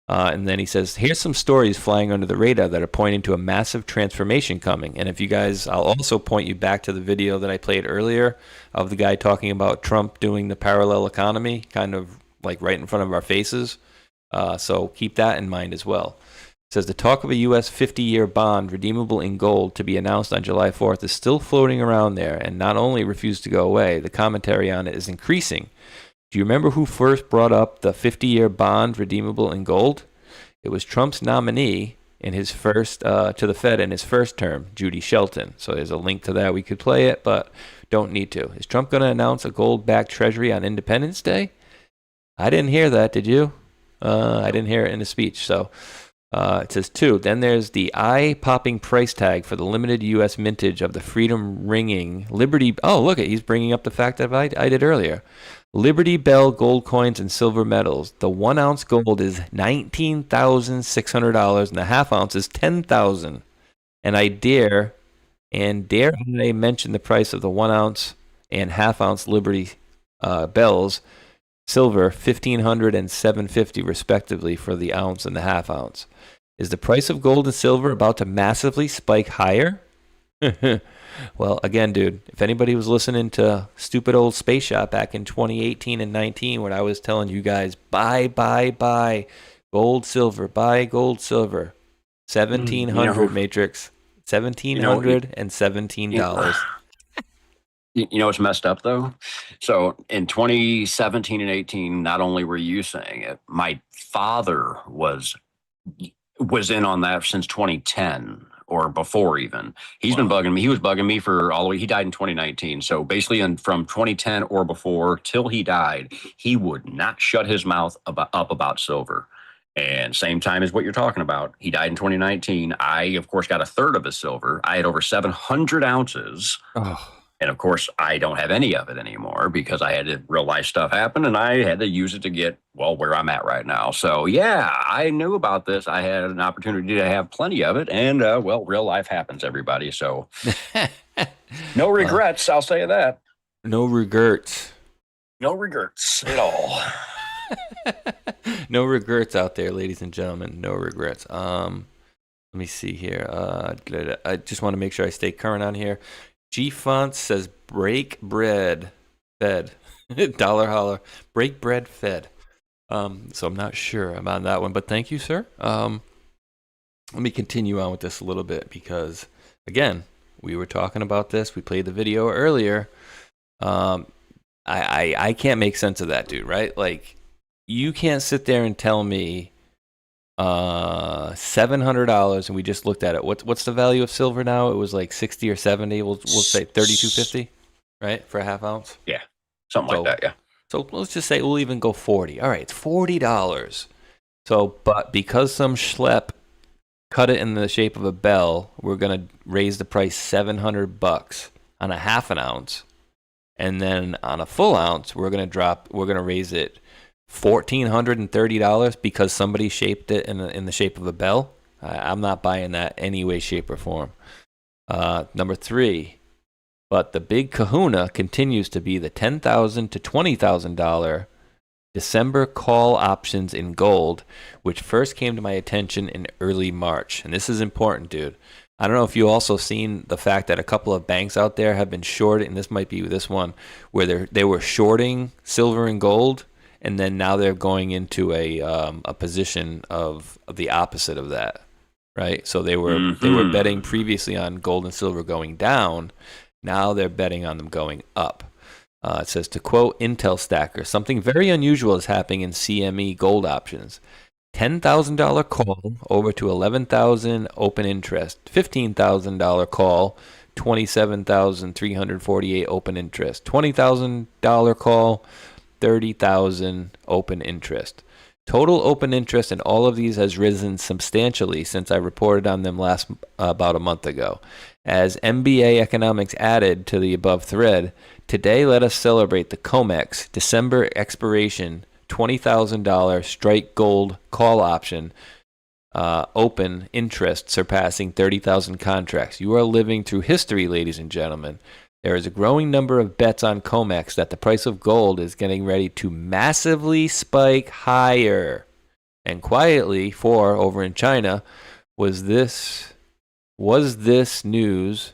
And then he says, here's some stories flying under the radar that are pointing to a massive transformation coming. And if you guys, I'll also point you back to the video that I played earlier of the guy talking about Trump doing the parallel economy, kind of like right in front of our faces. So keep that in mind as well. It says the talk of a U.S. 50-year bond redeemable in gold to be announced on July 4th is still floating around there and not only refused to go away, the commentary on it is increasing. Do you remember who first brought up the 50-year bond redeemable in gold? It was Trump's nominee in his first to the Fed in his first term, Judy Shelton. So there's a link to that. We could play it, but don't need to. Is Trump going to announce a gold-backed treasury on Independence Day? I didn't hear that. Did you? I didn't hear it in the speech. So it says 2. Then there's the eye-popping price tag for the limited U.S. mintage of the freedom-ringing Liberty. Oh, look, he's bringing up the fact that I did earlier. Liberty Bell gold coins and silver medals. The 1 ounce gold is $19,600 and the half ounce is $10,000. And I dare I mention the price of the 1 ounce and half ounce Liberty Bells silver, $1,500 and $750 respectively for the ounce and the half ounce. Is the price of gold and silver about to massively spike higher? Well, again, dude, if anybody was listening to stupid old Spaceshot back in 2018 and 19 when I was telling you guys, buy, gold, silver, buy gold, silver, $1,700, Matrix, $1,717. You know what's messed up, though? So in 2017 and 18, not only were you saying it, my father was was in on that since 2010 or before even. He's been bugging me. He was bugging me for all the way. He died in 2019. So basically from 2010 or before till he died, he would not shut his mouth up about silver. And same time as what you're talking about. He died in 2019. I, of course, got a third of his silver. I had over 700 ounces. Oh. And of course, I don't have any of it anymore because I had real life stuff happen and I had to use it to get, well, where I'm at right now. So, yeah, I knew about this. I had an opportunity to have plenty of it. And, well, real life happens, everybody. So, no regrets. I'll say that. No regrets. No regrets at all. No regrets out there, ladies and gentlemen. No regrets. Let me see here. I just want to make sure I stay current on here. G Font says break bread fed. Dollar holler. Break bread fed. So I'm not sure about that one, but thank you, sir. Let me continue on with this a little bit because, again, we were talking about this. We played the video earlier. I can't make sense of that, dude, right? Like, you can't sit there and tell me $700, and we just looked at it. What's the value of silver now? It was like 60 or 70. We'll say 32.50, right, for a half ounce. Yeah, something like that. Yeah. So let's just say we'll even go 40. All right, it's $40. So, but because some schlep cut it in the shape of a bell, we're gonna raise the price $700 on a half an ounce, and then on a full ounce, we're gonna raise it $1,430 because somebody shaped it in the shape of a bell. I'm not buying that any way, shape, or form. Number 3, but the big kahuna continues to be the $10,000 to $20,000 December call options in gold, which first came to my attention in early March. And this is important, dude. I don't know if you also seen the fact that a couple of banks out there have been shorted, and this might be this one, where they were shorting silver and gold, and then now they're going into a position of the opposite of that, right? So they were betting previously on gold and silver going down. Now they're betting on them going up. It says, to quote Intel Stacker, something very unusual is happening in CME gold options. $10,000 call over to $11,000 open interest. $15,000 call, $27,348 open interest. $20,000 call, $30,000 open interest. Total open interest in all of these has risen substantially since I reported on them about a month ago. As MBA Economics added to the above thread, today let us celebrate the COMEX December expiration $20,000 strike gold call option open interest surpassing 30,000 contracts. You are living through history, ladies and gentlemen. There is a growing number of bets on COMEX that the price of gold is getting ready to massively spike higher. And quietly, over in China, was this news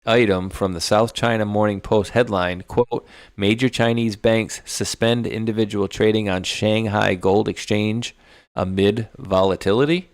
item from the South China Morning Post headline, quote, major Chinese banks suspend individual trading on Shanghai Gold Exchange amid volatility?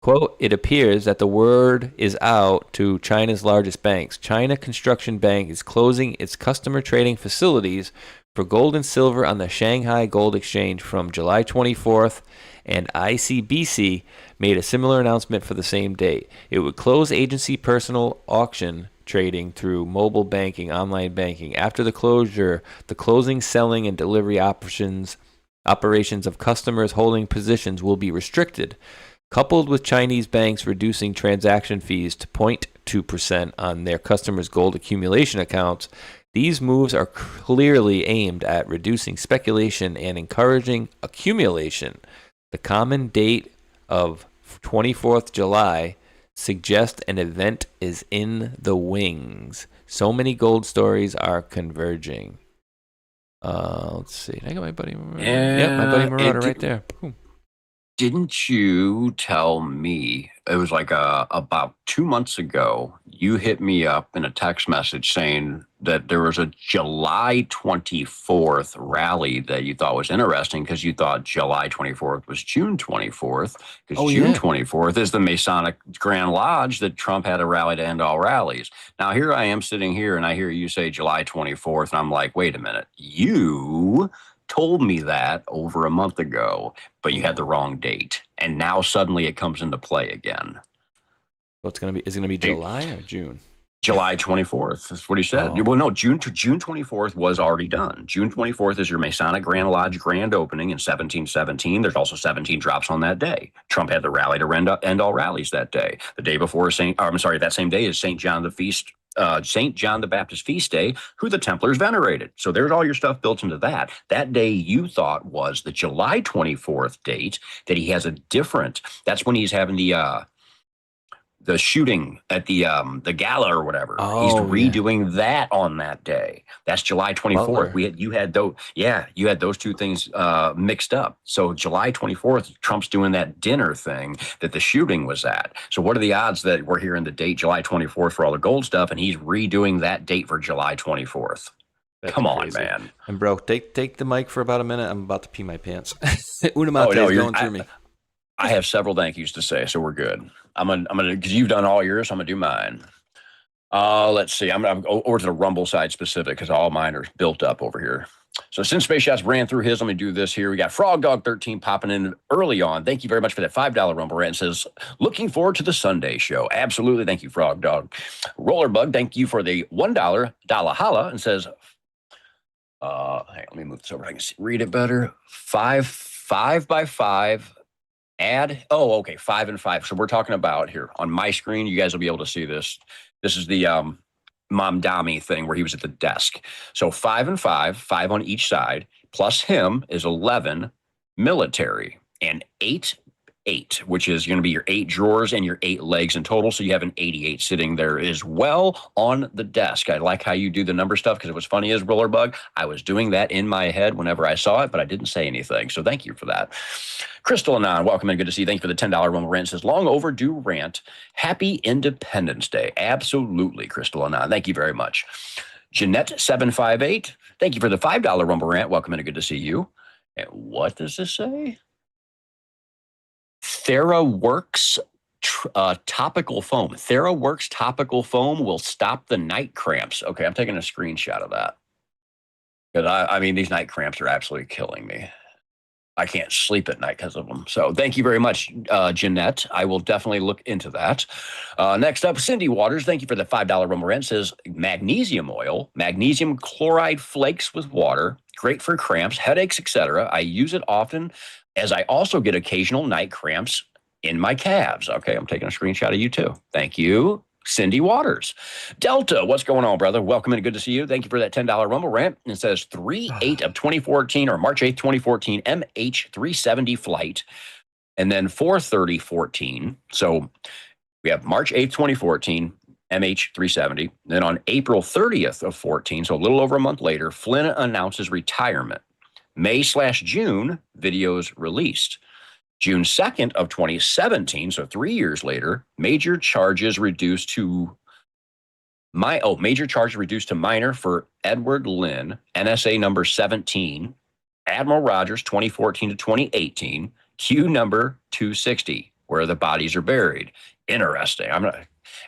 Quote, it appears that the word is out to China's largest banks. China Construction Bank is closing its customer trading facilities for gold and silver on the Shanghai Gold Exchange from July 24th, and ICBC made a similar announcement for the same date. It would close agency personal auction trading through mobile banking, online banking. After the closure, the closing, selling, and delivery operations of customers holding positions will be restricted. Coupled with Chinese banks reducing transaction fees to 0.2% on their customers' gold accumulation accounts, these moves are clearly aimed at reducing speculation and encouraging accumulation. The common date of 24th July suggests an event is in the wings. So many gold stories are converging. Let's see. I got my buddy Marauder. Yeah, my buddy Marauder right there. Boom. Didn't you tell me, it was like about 2 months ago, you hit me up in a text message saying that there was a July 24th rally that you thought was interesting because you thought July 24th was June 24th, because June 24th is the Masonic Grand Lodge that Trump had a rally to end all rallies. Now, here I am sitting here and I hear you say July 24th, and I'm like, wait a minute, you told me that over a month ago, but you had the wrong date. And now suddenly it comes into play again. So is it going to be July or June? July 24th. That's what he said. Oh. Well, no, June 24th was already done. June 24th is your Masonic Grand Lodge grand opening in 1717. There's also 17 drops on that day. Trump had the rally to end all rallies that day. The day before that same day is St. John the Baptist feast day, who the Templars venerated. So there's all your stuff built into that. That day you thought was the July 24th date that he has a different. That's when he's having the shooting at the gala or whatever. Oh, he's redoing that on that day. That's July 24th. Butler. You had those two things mixed up. So July 24th, Trump's doing that dinner thing that the shooting was at. So what are the odds that we're hearing the date July 24th for all the gold stuff, and he's redoing that date for July 24th? Come on, crazy. man. And bro, take the mic for about a minute. I'm about to pee my pants. Unamate is going through me. I have several thank yous to say, so we're good. I'm gonna because you've done all yours, so I'm gonna do mine. Let's see. I'm gonna go over to the Rumble side specific because all mine are built up over here. So since Space Shots ran through his, let me do this here. We got Frog Dog 13 popping in early on. Thank you very much for that $5 Rumble rant. Says looking forward to the Sunday show. Absolutely, thank you, Frog Dog. Rollerbug, thank you for the $1 holla and says, hang on, let me move this over. I can read it better. 5 by 5. Add 5 and 5. So we're talking about here on my screen. You guys will be able to see this. This is the Mom Dami thing where he was at the desk. So 5 and 5 on each side, plus him is 11 military, and 8, which is going to be your 8 drawers and your 8 legs in total. So you have an 88 sitting there as well on the desk. I like how you do the number stuff because what's funny is Rollerbug, I was doing that in my head whenever I saw it, but I didn't say anything. So thank you for that. Crystal Anon, welcome and good to see you. Thank you for the $10 Rumble rant. Says long overdue rant. Happy Independence Day. Absolutely, Crystal Anon. Thank you very much. Jeanette 758, thank you for the $5 Rumble rant. Welcome and good to see you. And what does this say? TheraWorks topical foam. TheraWorks topical foam will stop the night cramps. Okay, I'm taking a screenshot of that. Because I mean, these night cramps are absolutely killing me. I can't sleep at night because of them. So thank you very much, Jeanette. I will definitely look into that. Next up, Cindy Waters. Thank you for the $5 Rumble rent. Says magnesium oil, magnesium chloride flakes with water, great for cramps, headaches, etc. I use it often as I also get occasional night cramps in my calves. Okay, I'm taking a screenshot of you too. Thank you, Cindy Waters. Delta, what's going on, brother? Welcome and good to see you. Thank you for that $10 Rumble rant. It says 3/8 of 2014 or March 8th, 2014 MH370 flight, and then 4/30/14. So we have March 8th, 2014 MH370. Then on April 30th of 14, so a little over a month later, Flynn announces retirement. May/June, videos released. June 2nd of 2017, so 3 years later, major charges reduced to minor for Edward Lynn, NSA number 17, Admiral Rogers 2014 to 2018, Q number 260, where the bodies are buried. Interesting.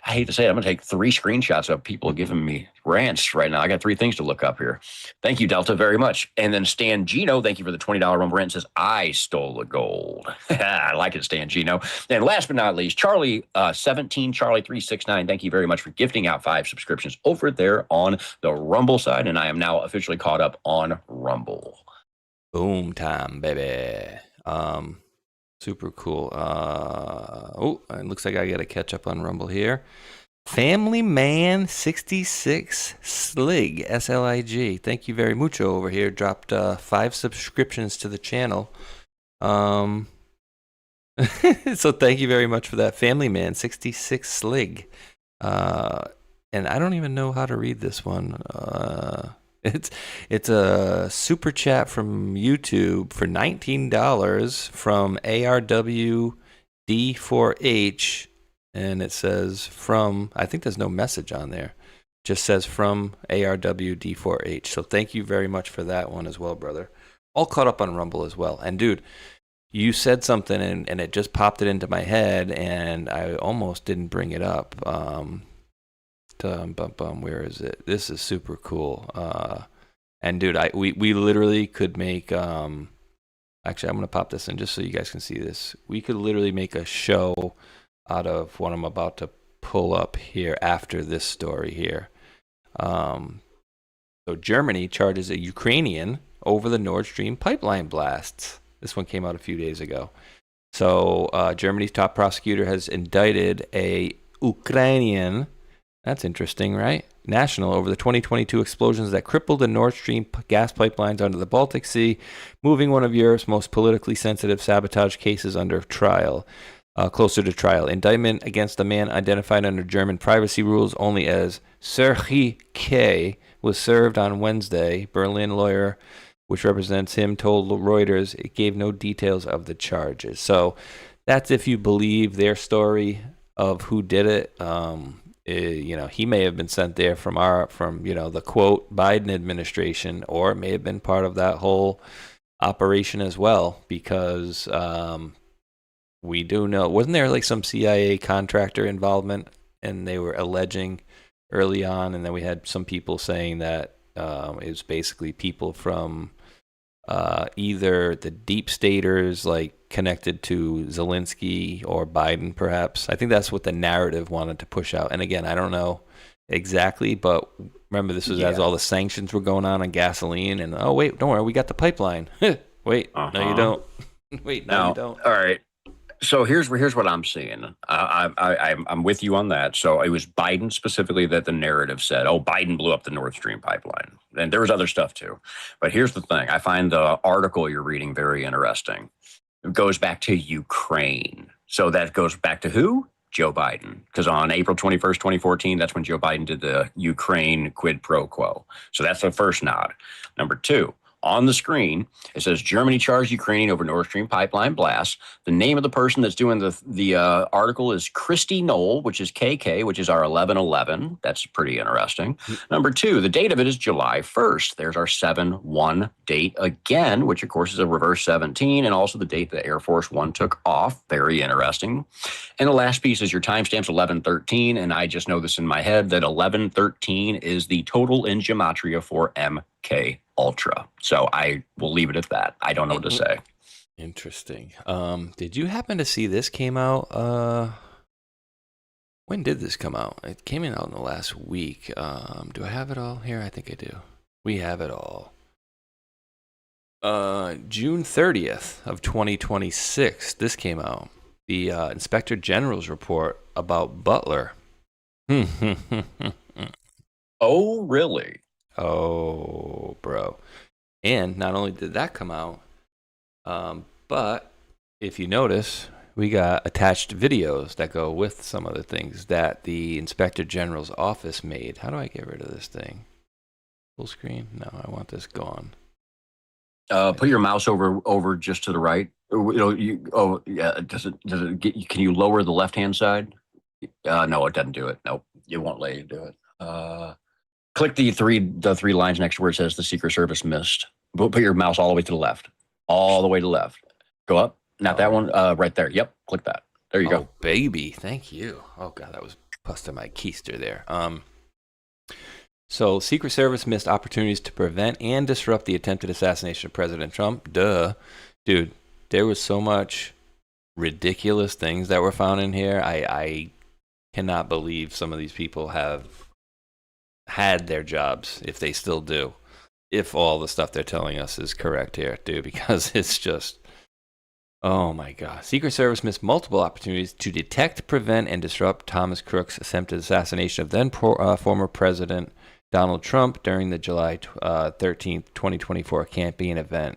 I hate to say it, I'm going to take 3 screenshots of people giving me rants right now. I got 3 things to look up here. Thank you, Delta, very much. And then Stan Gino, thank you for the $20 Rumble rant, says, I stole the gold. I like it, Stan Gino. And last but not least, Charlie 17, Charlie 369, thank you very much for gifting out 5 subscriptions over there on the Rumble side. And I am now officially caught up on Rumble. Boom time, baby. Super cool. It looks like I got to catch up on Rumble here. Family Man 66 Slig, S-L-I-G. Thank you very mucho over here. Dropped 5 subscriptions to the channel. So thank you very much for that. Family Man 66 Slig. And I don't even know how to read this one. It's a super chat from YouTube for $19 from ARWD4H, and it says from, I think there's no message on there, just says from ARWD4H. So thank you very much for that one as well, brother. All caught up on Rumble as well. And dude, you said something and it just popped it into my head, and I almost didn't bring it up. Where is it? This is super cool. And dude, we literally could make actually, I'm gonna pop this in just so you guys can see this. We could literally make a show out of what I'm about to pull up here after this story here. So Germany charges a Ukrainian over the Nord Stream pipeline blasts. This one came out a few days ago. So Germany's top prosecutor has indicted a Ukrainian, that's interesting, right? National over the 2022 explosions that crippled the Nord Stream gas pipelines under the Baltic Sea, moving one of Europe's most politically sensitive sabotage cases under trial, closer to trial. Indictment against the man identified under German privacy rules only as Serhi K was served on Wednesday. Berlin lawyer, which represents him, told Reuters it gave no details of the charges. So that's if you believe their story of who did it. He may have been sent there from the quote Biden administration, or it may have been part of that whole operation as well, because we do know, wasn't there like some CIA contractor involvement, and they were alleging early on, and then we had some people saying that it was basically people from either the deep staters, like connected to Zelensky or Biden, perhaps. I think that's what the narrative wanted to push out. And again, I don't know exactly, but remember, this was as all the sanctions were going on gasoline. And oh wait, don't worry, we got the pipeline. Wait, no, you don't. Wait, no, you don't. All right. So here's what I'm seeing. I'm with you on that. So it was Biden specifically that the narrative said, oh, Biden blew up the Nord Stream pipeline. And there was other stuff too. But here's the thing. I find the article you're reading very interesting. It goes back to Ukraine. So that goes back to who? Joe Biden. Because on April 21st, 2014, that's when Joe Biden did the Ukraine quid pro quo. So that's the first nod. Number two. On the screen, it says Germany charged Ukraine over Nord Stream pipeline blast. The name of the person that's doing the article is Christy Knoll, which is KK, which is our 1111. That's pretty interesting. Number two, the date of it is July 1st. There's our 7-1 date again, which of course is a reverse 17, and also the date that Air Force One took off. Very interesting. And the last piece is your timestamps 1113, and I just know this in my head that 1113 is the total in gematria for MK Ultra. So I will leave it at that. I don't know what to say. Interesting. Did you happen to see this came out? When did this come out? It came out in the last week. Do I have it all here? I think I do. We have it all. June 30th of 2026. This came out. The Inspector General's report about Butler. Oh, really? Oh, bro. And not only did that come out, but if you notice, we got attached videos that go with some of the things that the Inspector General's office made. How do I get rid of this thing? Full screen? No, I want this gone. Put your mouse over just to the right. Does it get, can you lower the left-hand side? No, it doesn't do it. Nope. It won't let you do it. Click the three lines next to where it says the Secret Service missed. Put your mouse all the way to the left. All the way to the left. Go up. Not that one. Right there. Yep. Click that. There you go. Baby. Thank you. Oh, God, that was busting my keister there. So Secret Service missed opportunities to prevent and disrupt the attempted assassination of President Trump. Duh. Dude, there was so much ridiculous things that were found in here. I cannot believe some of these people have had their jobs, if they still do, if all the stuff they're telling us is correct here, dude, because it's just, oh my God. Secret Service missed multiple opportunities to detect, prevent, and disrupt Thomas Crook's attempted assassination of then former President Donald Trump during the July 13th, 2024 campaign event.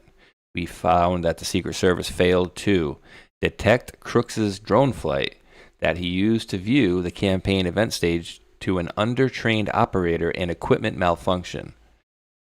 We found that the Secret Service failed to detect Crooks's drone flight that he used to view the campaign event stage to an undertrained operator and equipment malfunction.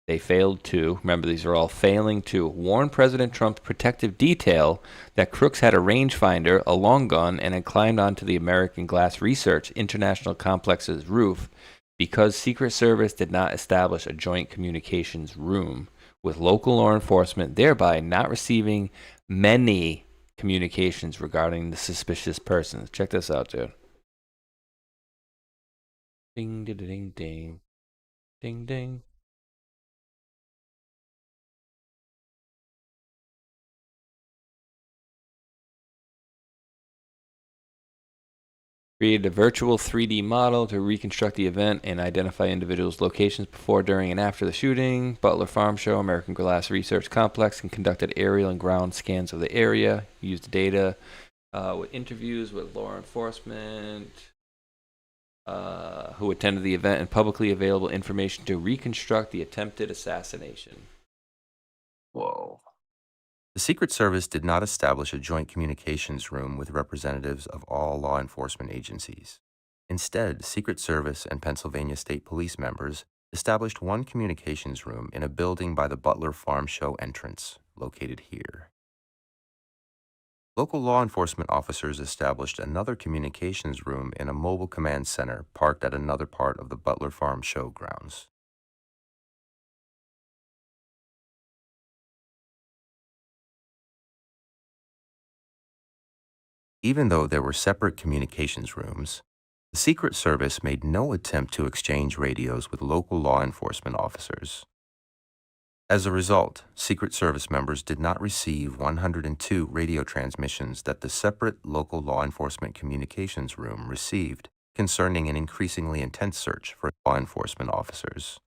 They failed to, remember these are all failing to, warn President Trump's protective detail that Crooks had a rangefinder, a long gun, and had climbed onto the American Glass Research International Complex's roof because Secret Service did not establish a joint communications room with local law enforcement, thereby not receiving many communications regarding the suspicious persons. Check this out, dude. Ding, ding, ding, ding, ding, ding. Created a virtual 3D model to reconstruct the event and identify individuals' locations before, during, and after the shooting. Butler Farm Show, American Glass Research Complex, and conducted aerial and ground scans of the area. Used data with interviews with law enforcement who attended the event and publicly available information to reconstruct the attempted assassination. Whoa. The Secret Service did not establish a joint communications room with representatives of all law enforcement agencies. Instead, Secret Service and Pennsylvania State Police members established one communications room in a building by the Butler Farm Show entrance, located here. Local law enforcement officers established another communications room in a mobile command center parked at another part of the Butler Farm Show grounds. Even though there were separate communications rooms, the Secret Service made no attempt to exchange radios with local law enforcement officers. As a result, Secret Service members did not receive 102 radio transmissions that the separate local law enforcement communications room received concerning an increasingly intense search for law enforcement officers.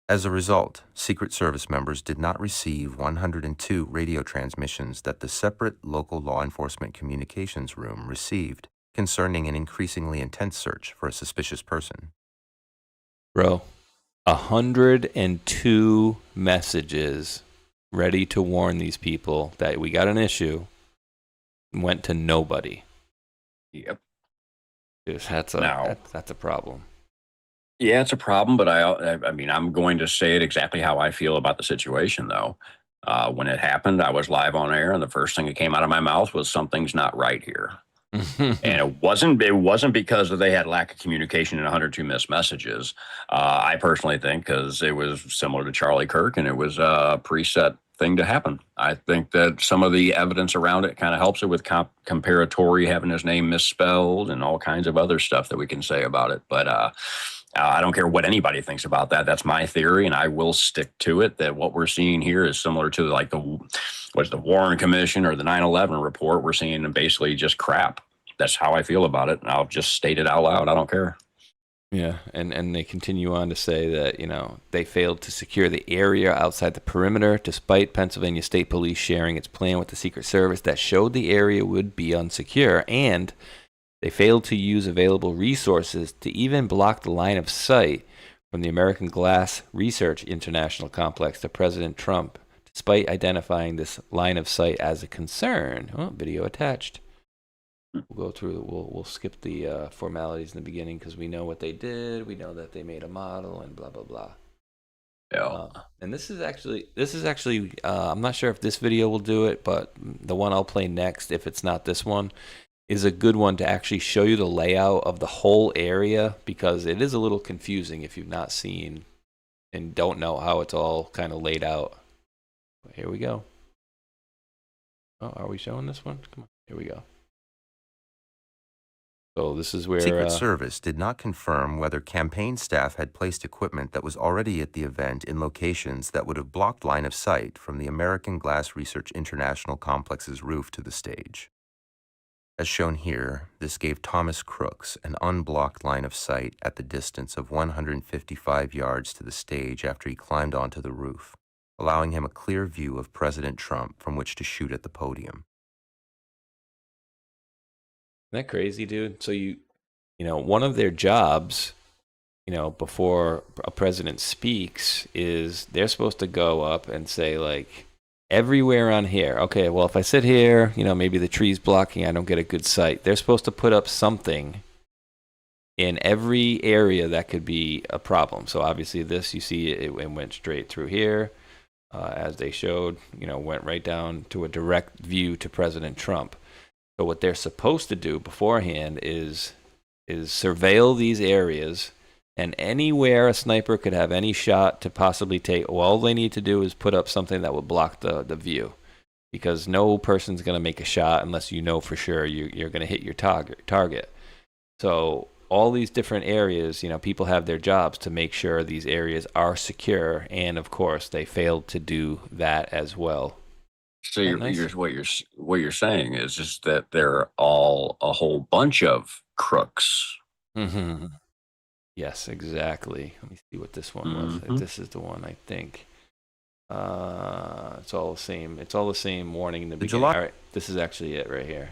As a result, Secret Service members did not receive 102 radio transmissions that the separate local law enforcement communications room received concerning an increasingly intense search for a suspicious person. Bro, 102 messages ready to warn these people that we got an issue went to nobody. Yep. That's a problem. Yeah, it's a problem, but I mean, I'm going to say it exactly how I feel about the situation, though. When it happened, I was live on air, and the first thing that came out of my mouth was something's not right here. And it wasn't because they had lack of communication and 102 missed messages. I personally think because it was similar to Charlie Kirk, and it was a preset thing to happen. I think that some of the evidence around it kind of helps it with comparatory having his name misspelled and all kinds of other stuff that we can say about it. But I don't care what anybody thinks about that. That's my theory, and I will stick to it, that what we're seeing here is similar to like the Warren Commission or the 9/11 report. We're seeing basically just crap. That's how I feel about it, and I'll just state it out loud. I don't care. Yeah, and they continue on to say that, they failed to secure the area outside the perimeter, despite Pennsylvania State Police sharing its plan with the Secret Service that showed the area would be unsecure, and they failed to use available resources to even block the line of sight from the American Glass Research International Complex to President Trump, despite identifying this line of sight as a concern. Oh, video attached. We'll go through. We'll skip the formalities in the beginning because we know what they did. We know that they made a model and blah blah blah. Yeah. And this is actually. I'm not sure if this video will do it, but the one I'll play next, if it's not this one, is a good one to actually show you the layout of the whole area, because it is a little confusing if you've not seen and don't know how it's all kind of laid out. Here we go. Oh, are we showing this one? Come on. Here we go. So this is where Secret Service did not confirm whether campaign staff had placed equipment that was already at the event in locations that would have blocked line of sight from the American Glass Research International Complex's roof to the stage. As shown here, this gave Thomas Crooks an unblocked line of sight at the distance of 155 yards to the stage after he climbed onto the roof, allowing him a clear view of President Trump from which to shoot at the podium. Isn't that crazy, dude? So one of their jobs, before a president speaks, is they're supposed to go up and say, like, everywhere on here. Okay, well, if I sit here, maybe the tree's blocking, I don't get a good sight. They're supposed to put up something in every area that could be a problem. So obviously this, you see, it went straight through here, as they showed, went right down to a direct view to President Trump. So what they're supposed to do beforehand is surveil these areas, and anywhere a sniper could have any shot to possibly take, all they need to do is put up something that would block the view, because no person's going to make a shot unless you know for sure you're going to hit your target. So all these different areas, people have their jobs to make sure these areas are secure, and of course they failed to do that as well. So what you're saying is just that they're all a whole bunch of crooks. Mm-hmm. Yes, exactly. Let me see what this one was. This is the one, I think. It's all the same. It's all the same warning in the beginning. All right, this is actually it right here.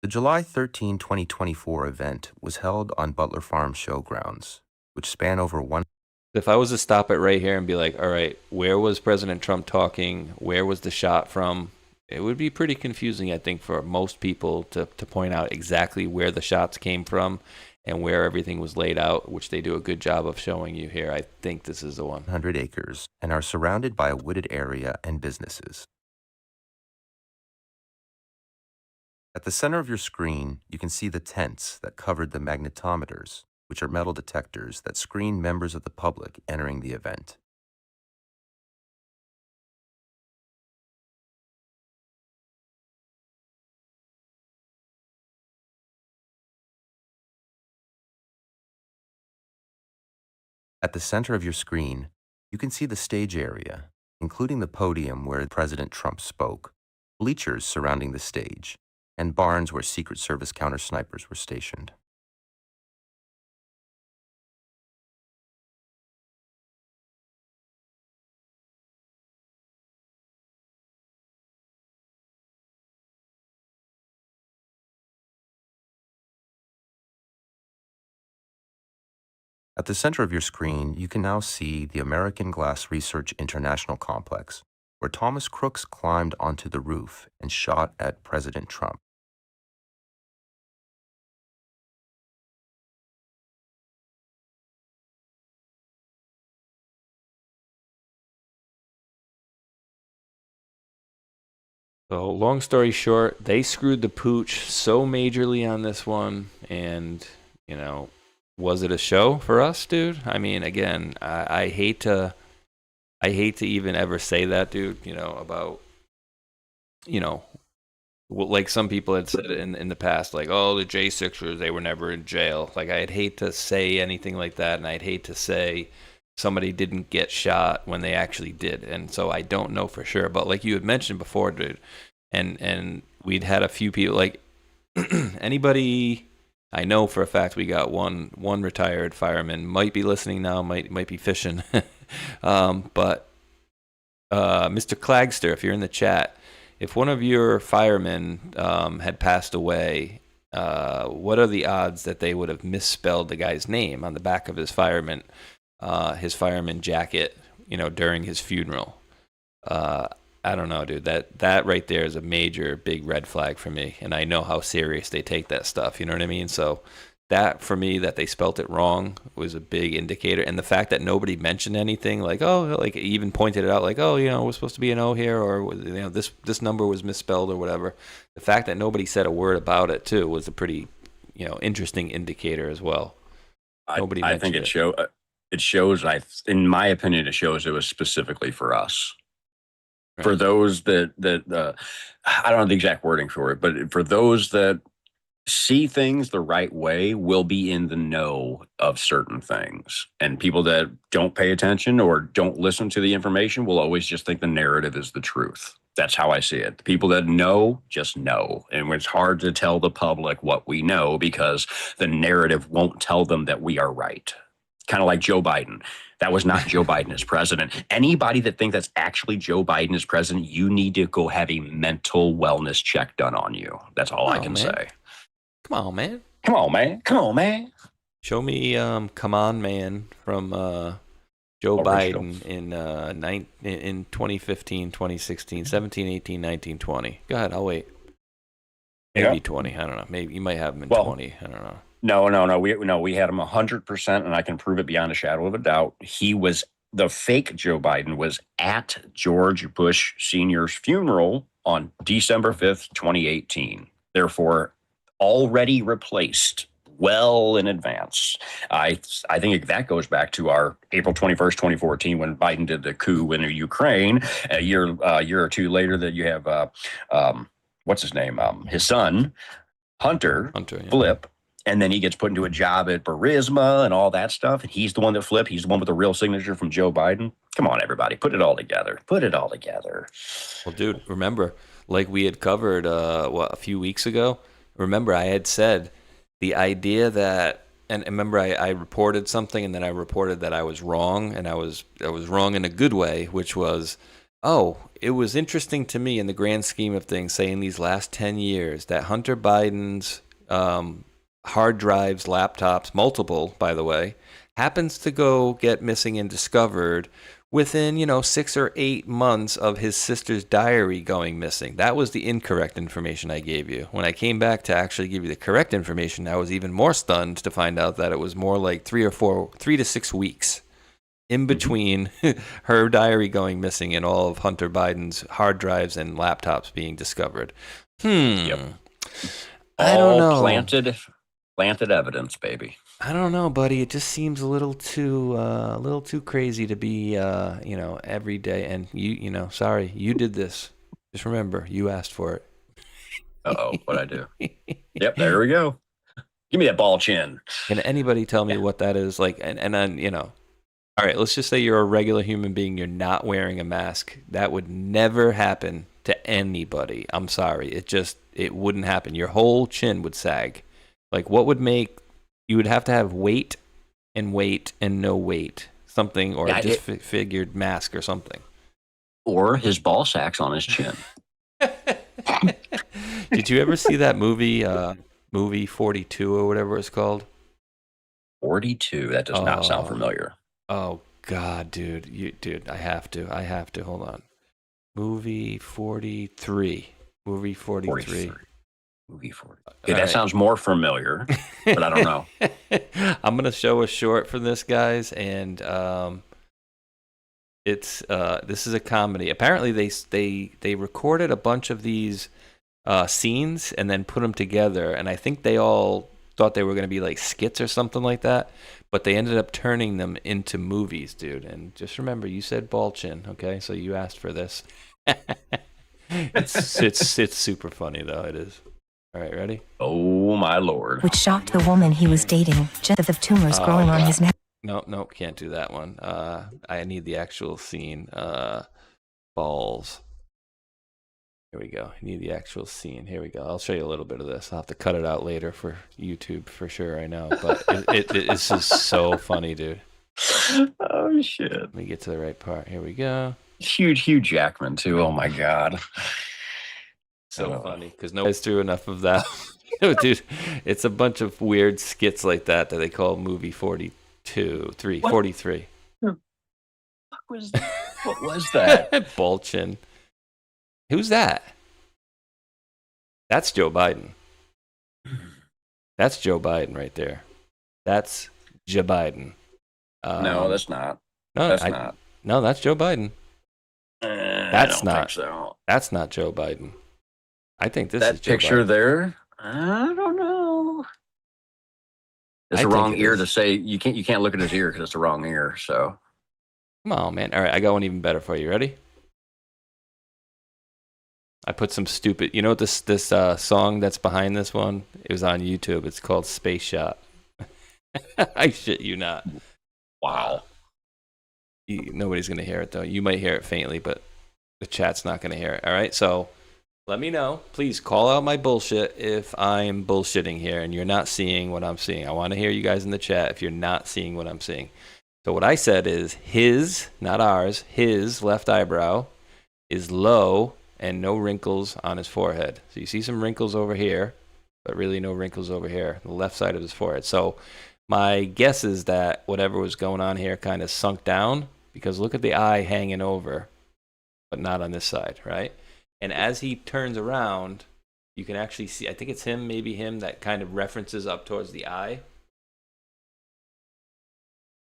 The July 13, 2024 event was held on Butler Farm Showgrounds, which span over one. If I was to stop it right here and be like, all right, where was President Trump talking? Where was the shot from? It would be pretty confusing, I think, for most people to point out exactly where the shots came from and where everything was laid out, which they do a good job of showing you here. I think this is the one. 100 acres and are surrounded by a wooded area and businesses. At the center of your screen, you can see the tents that covered the magnetometers, which are metal detectors that screen members of the public entering the event. At the center of your screen, you can see the stage area, including the podium where President Trump spoke, bleachers surrounding the stage, and barns where Secret Service counter snipers were stationed. At the center of your screen, you can now see the American Glass Research International Complex, where Thomas Crooks climbed onto the roof and shot at President Trump. So long story short, they screwed the pooch so majorly on this one, and, you know, was it a show for us, dude? I mean, again, I hate to even ever say that, dude, you know, about, you know, like some people had said in the past, like, oh, the J6ers, they were never in jail. Like, I'd hate to say anything like that, and I'd hate to say somebody didn't get shot when they actually did. And so I don't know for sure. But like you had mentioned before, dude, and we'd had a few people, like, anybody... I know for a fact we got one retired fireman, might be listening now, might be fishing. But Mr. Clagster, if you're in the chat, if one of your firemen had passed away, what are the odds that they would have misspelled the guy's name on the back of his fireman jacket, you know, during his funeral? I don't know, dude. That right there is a major, big red flag for me, and I know how serious they take that stuff. You know what I mean? So that, for me, that they spelt it wrong was a big indicator, and the fact that nobody mentioned anything, like, oh, like even pointed it out, like, oh, you know, we're supposed to be an O here, or, you know, this number was misspelled or whatever. The fact that nobody said a word about it too was a pretty, you know, interesting indicator as well. Nobody. I think it shows. In my opinion, it shows it was specifically for us. For those that I don't know the exact wording for it, but for those that see things the right way, will be in the know of certain things. And people that don't pay attention or don't listen to the information will always just think the narrative is the truth. That's how I see it. The people that know just know. And it's hard to tell the public what we know because the narrative won't tell them that we are right. Kind of like Joe Biden. That was not Joe Biden as president. Anybody that thinks that's actually Joe Biden as president, you need to go have a mental wellness check done on you. That's all I can say. Come on, man. Come on, man. Come on, man. Show me Come On Man from Joe Biden in 2015, 2016, 17, 18, 19, 20. Go ahead, I'll wait. Maybe 20. I don't know. Maybe you might have him in 20. I don't know. No. We had him 100%, and I can prove it beyond a shadow of a doubt. He was the fake Joe Biden was at George Bush Sr.'s funeral on December 5th, 2018. Therefore, already replaced well in advance. I think that goes back to our April 21st, 2014, when Biden did the coup in Ukraine. A year or two later, that you have what's his name? His son, Hunter yeah. Flip. And then he gets put into a job at Burisma and all that stuff. And he's the one that flipped. He's the one with the real signature from Joe Biden. Come on, everybody. Put it all together. Put it all together. Well, dude, remember, like we had covered a few weeks ago, remember I had said the idea that, and remember I reported something and then I reported that I was wrong, and I was wrong in a good way, which was, it was interesting to me in the grand scheme of things, say in these last 10 years, that Hunter Biden's hard drives, laptops, multiple, by the way, happens to go get missing and discovered within, 6 or 8 months of his sister's diary going missing. That was the incorrect information I gave you. When I came back to actually give you the correct information, I was even more stunned to find out that it was more like 3 to 6 weeks in between her diary going missing and all of Hunter Biden's hard drives and laptops being discovered. Yep. I don't know. Planted evidence, baby. I don't know, buddy. It just seems a little too crazy to be, every day. And sorry, you did this. Just remember, you asked for it. Uh-oh, what'd I do? Yep, there we go. Give me that ball chin. Can anybody tell me what that is? Like, and then, all right, let's just say you're a regular human being. You're not wearing a mask. That would never happen to anybody. I'm sorry. It wouldn't happen. Your whole chin would sag. Like, what would make, you would have to have weight and no weight. Something, or figured mask or something. Or his ball sack's on his chin. Did you ever see that movie, movie 42 or whatever it's called? 42? That does not sound familiar. Oh, God, dude. I have to. Hold on. Movie 43. Movie 43. Movie 40. Okay, that sounds more familiar, but I don't know. I'm gonna show a short for this, guys, and it's this is a comedy. Apparently, they recorded a bunch of these scenes and then put them together, and I think they all thought they were gonna be like skits or something like that, but they ended up turning them into movies, dude. And just remember, you said ball chin, okay? So you asked for this. It's super funny though. It is. All right, ready? Oh, my Lord. Which shocked the woman he was dating, just of tumors growing on his neck. No, can't do that one. I need the actual scene. Balls. Here we go. I need the actual scene. Here we go. I'll show you a little bit of this. I'll have to cut it out later for YouTube for sure, I know. But it's just so funny, dude. Oh, shit. Let me get to the right part. Here we go. Huge Hugh Jackman, too. Oh, my God. So funny because nobody's through enough of that. Dude, it's a bunch of weird skits like that they call movie 43. What was that? Ball chin. Who's that? That's Joe Biden. That's Joe Biden right there. That's Joe Biden. No, that's not. No, that's not. No, that's Joe Biden. That's not. Think so. That's not Joe Biden. I think this that is Joe picture Biden. there. I don't know. It's the wrong ear to say. You can't look at his ear because it's the wrong ear. So, come on, man. All right, I got one even better for you. Ready? I put some stupid. You know what this song that's behind this one? It was on YouTube. It's called Spaceshot. I shit you not. Wow. Nobody's gonna hear it though. You might hear it faintly, but the chat's not gonna hear it. All right, so. Let me know. Please call out my bullshit if I'm bullshitting here and you're not seeing what I'm seeing. I want to hear you guys in the chat if you're not seeing what I'm seeing. So what I said is his, not ours, his left eyebrow is low and no wrinkles on his forehead. So you see some wrinkles over here, but really no wrinkles over here, the left side of his forehead. So my guess is that whatever was going on here kind of sunk down because look at the eye hanging over, but not on this side, right? And as he turns around, you can actually see, I think it's him, maybe him, that kind of references up towards the eye.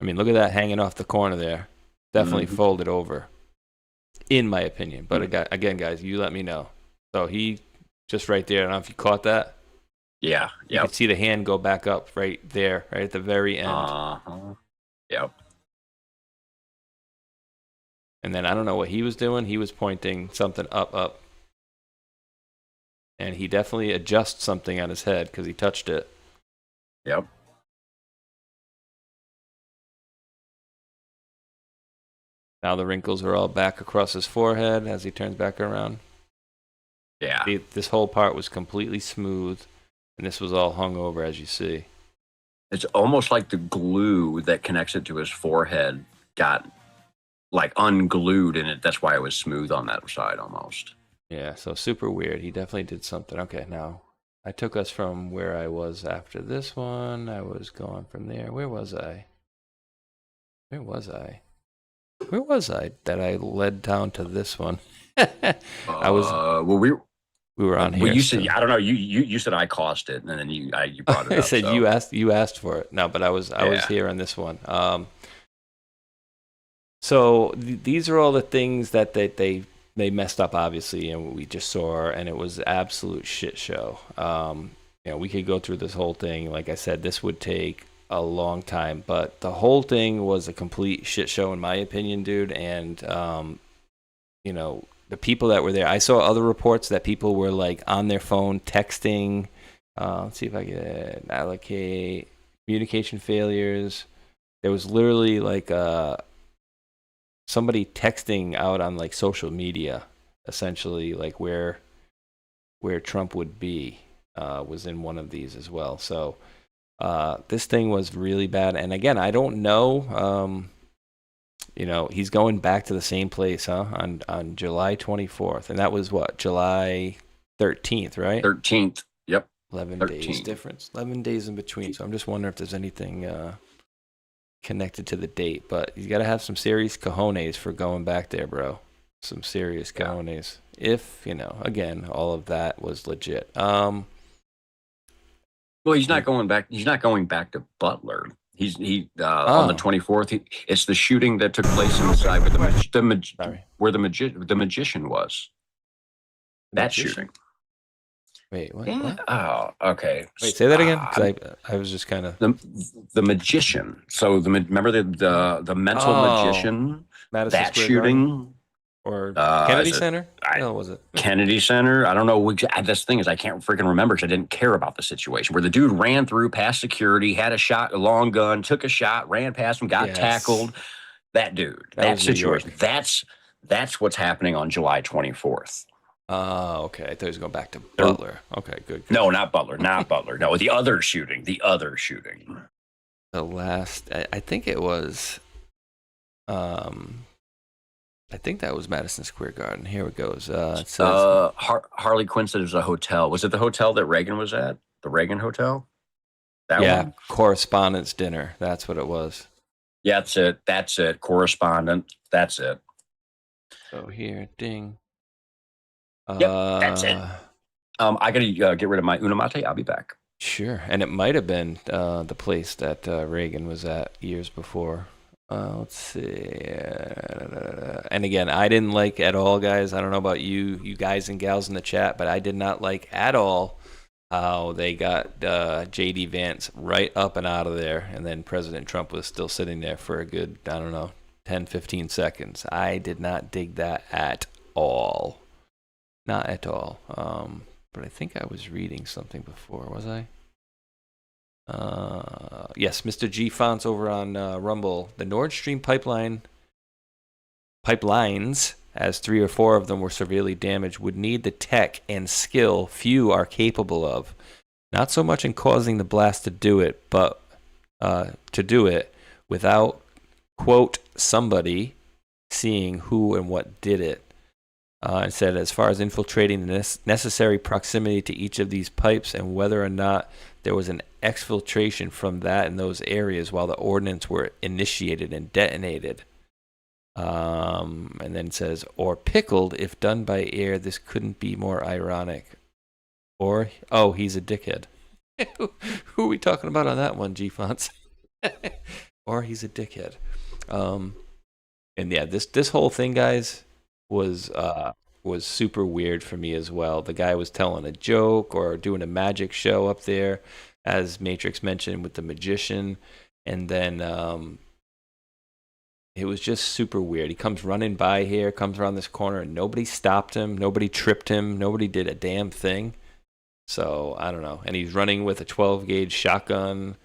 I mean, look at that hanging off the corner there. Definitely folded over, in my opinion. But again, guys, you let me know. So he just right there. I don't know if you caught that. Yeah. You can see the hand go back up right there, right at the very end. Yep. And then I don't know what he was doing. He was pointing something up. And he definitely adjusts something on his head because he touched it. Yep. Now the wrinkles are all back across his forehead as he turns back around. Yeah. This whole part was completely smooth, and this was all hung over, as you see. It's almost like the glue that connects it to his forehead got like unglued in it. That's why it was smooth on that side almost. Yeah, so super weird. He definitely did something. Okay, now I took us from where I was after this one. I was going from there. Where was I? Where was I that I led down to this one? I was. Well, we were on here. Well, you said I don't know. You said I caused it, and then you brought it up. I said so. you asked for it. No, but I was here on this one. So these are all the things that they messed up, obviously, and we just saw, and it was absolute shit show. We could go through this whole thing. Like I said, this would take a long time, but the whole thing was a complete shit show, in my opinion, dude. And the people that were there, I saw other reports that people were like on their phone texting. Let's see if I can allocate communication failures. There was literally like somebody texting out on like social media, essentially like where Trump would be was in one of these as well. So this thing was really bad. And again, I don't know. He's going back to the same place, huh? On July 24th, and that was what, July 13th, right? 13th. Yep. 11 13. days difference. 11 days in between. So I'm just wondering if there's anything connected to the date. But you got to have some serious cojones for going back there, bro. Some serious cojones. If again, all of that was legit. Well, he's not going back. He's not going back to Butler. On the 24th. It's the shooting that took place inside where the magician was. That shooting. Wait, what? Yeah. What? Oh, okay. Wait, say that again. Because I was just kind of the magician. So remember the mental magician. Madison that Square shooting. Garden? Or Kennedy Center? How was it? Kennedy Center. I don't know. This thing is, I can't freaking remember because I didn't care about the situation where the dude ran through past security, had a shot, a long gun, took a shot, ran past him, got tackled. That dude. That situation. That's what's happening on July 24th. Oh, okay. I thought he was going back to Butler. Okay, good. No, not Butler. Not Butler. No, the other shooting. The last, I think it was, I think that was Madison Square Garden. Here it goes. It says, Harley Quinn said it was a hotel. Was it the hotel that Reagan was at? The Reagan Hotel? That one? Correspondence dinner. That's what it was. Yeah, that's it. Correspondent. That's it. So here, ding. Yep, that's it. I gotta get rid of my Unamate. I'll be back. Sure, and it might have been the place that Reagan was at years before. Let's see. And again, I didn't like at all, guys. I don't know about you guys and gals in the chat, but I did not like at all how they got J.D. Vance right up and out of there, and then President Trump was still sitting there for a good, 10, 15 seconds. I did not dig that at all. Not at all. But I think I was reading something before, was I? Yes, Mr. G Fonts over on Rumble. The Nord Stream pipelines, as 3 or 4 of them were severely damaged, would need the tech and skill few are capable of. Not so much in causing the blast to do it, but to do it without, quote, somebody seeing who and what did it. And said, as far as infiltrating the necessary proximity to each of these pipes and whether or not there was an exfiltration from that in those areas while the ordnance were initiated and detonated. And then says, or pickled if done by air, this couldn't be more ironic. Or, oh, he's a dickhead. Who are we talking about on that one, G-Fonts? Or he's a dickhead. And yeah, this whole thing, guys, was super weird for me as well. The guy was telling a joke or doing a magic show up there, as Matrix mentioned, with the magician, and then it was just super weird. He comes running by here, comes around this corner, and nobody stopped him, nobody tripped him, nobody did a damn thing. So I don't know. And he's running with a 12 gauge shotgun.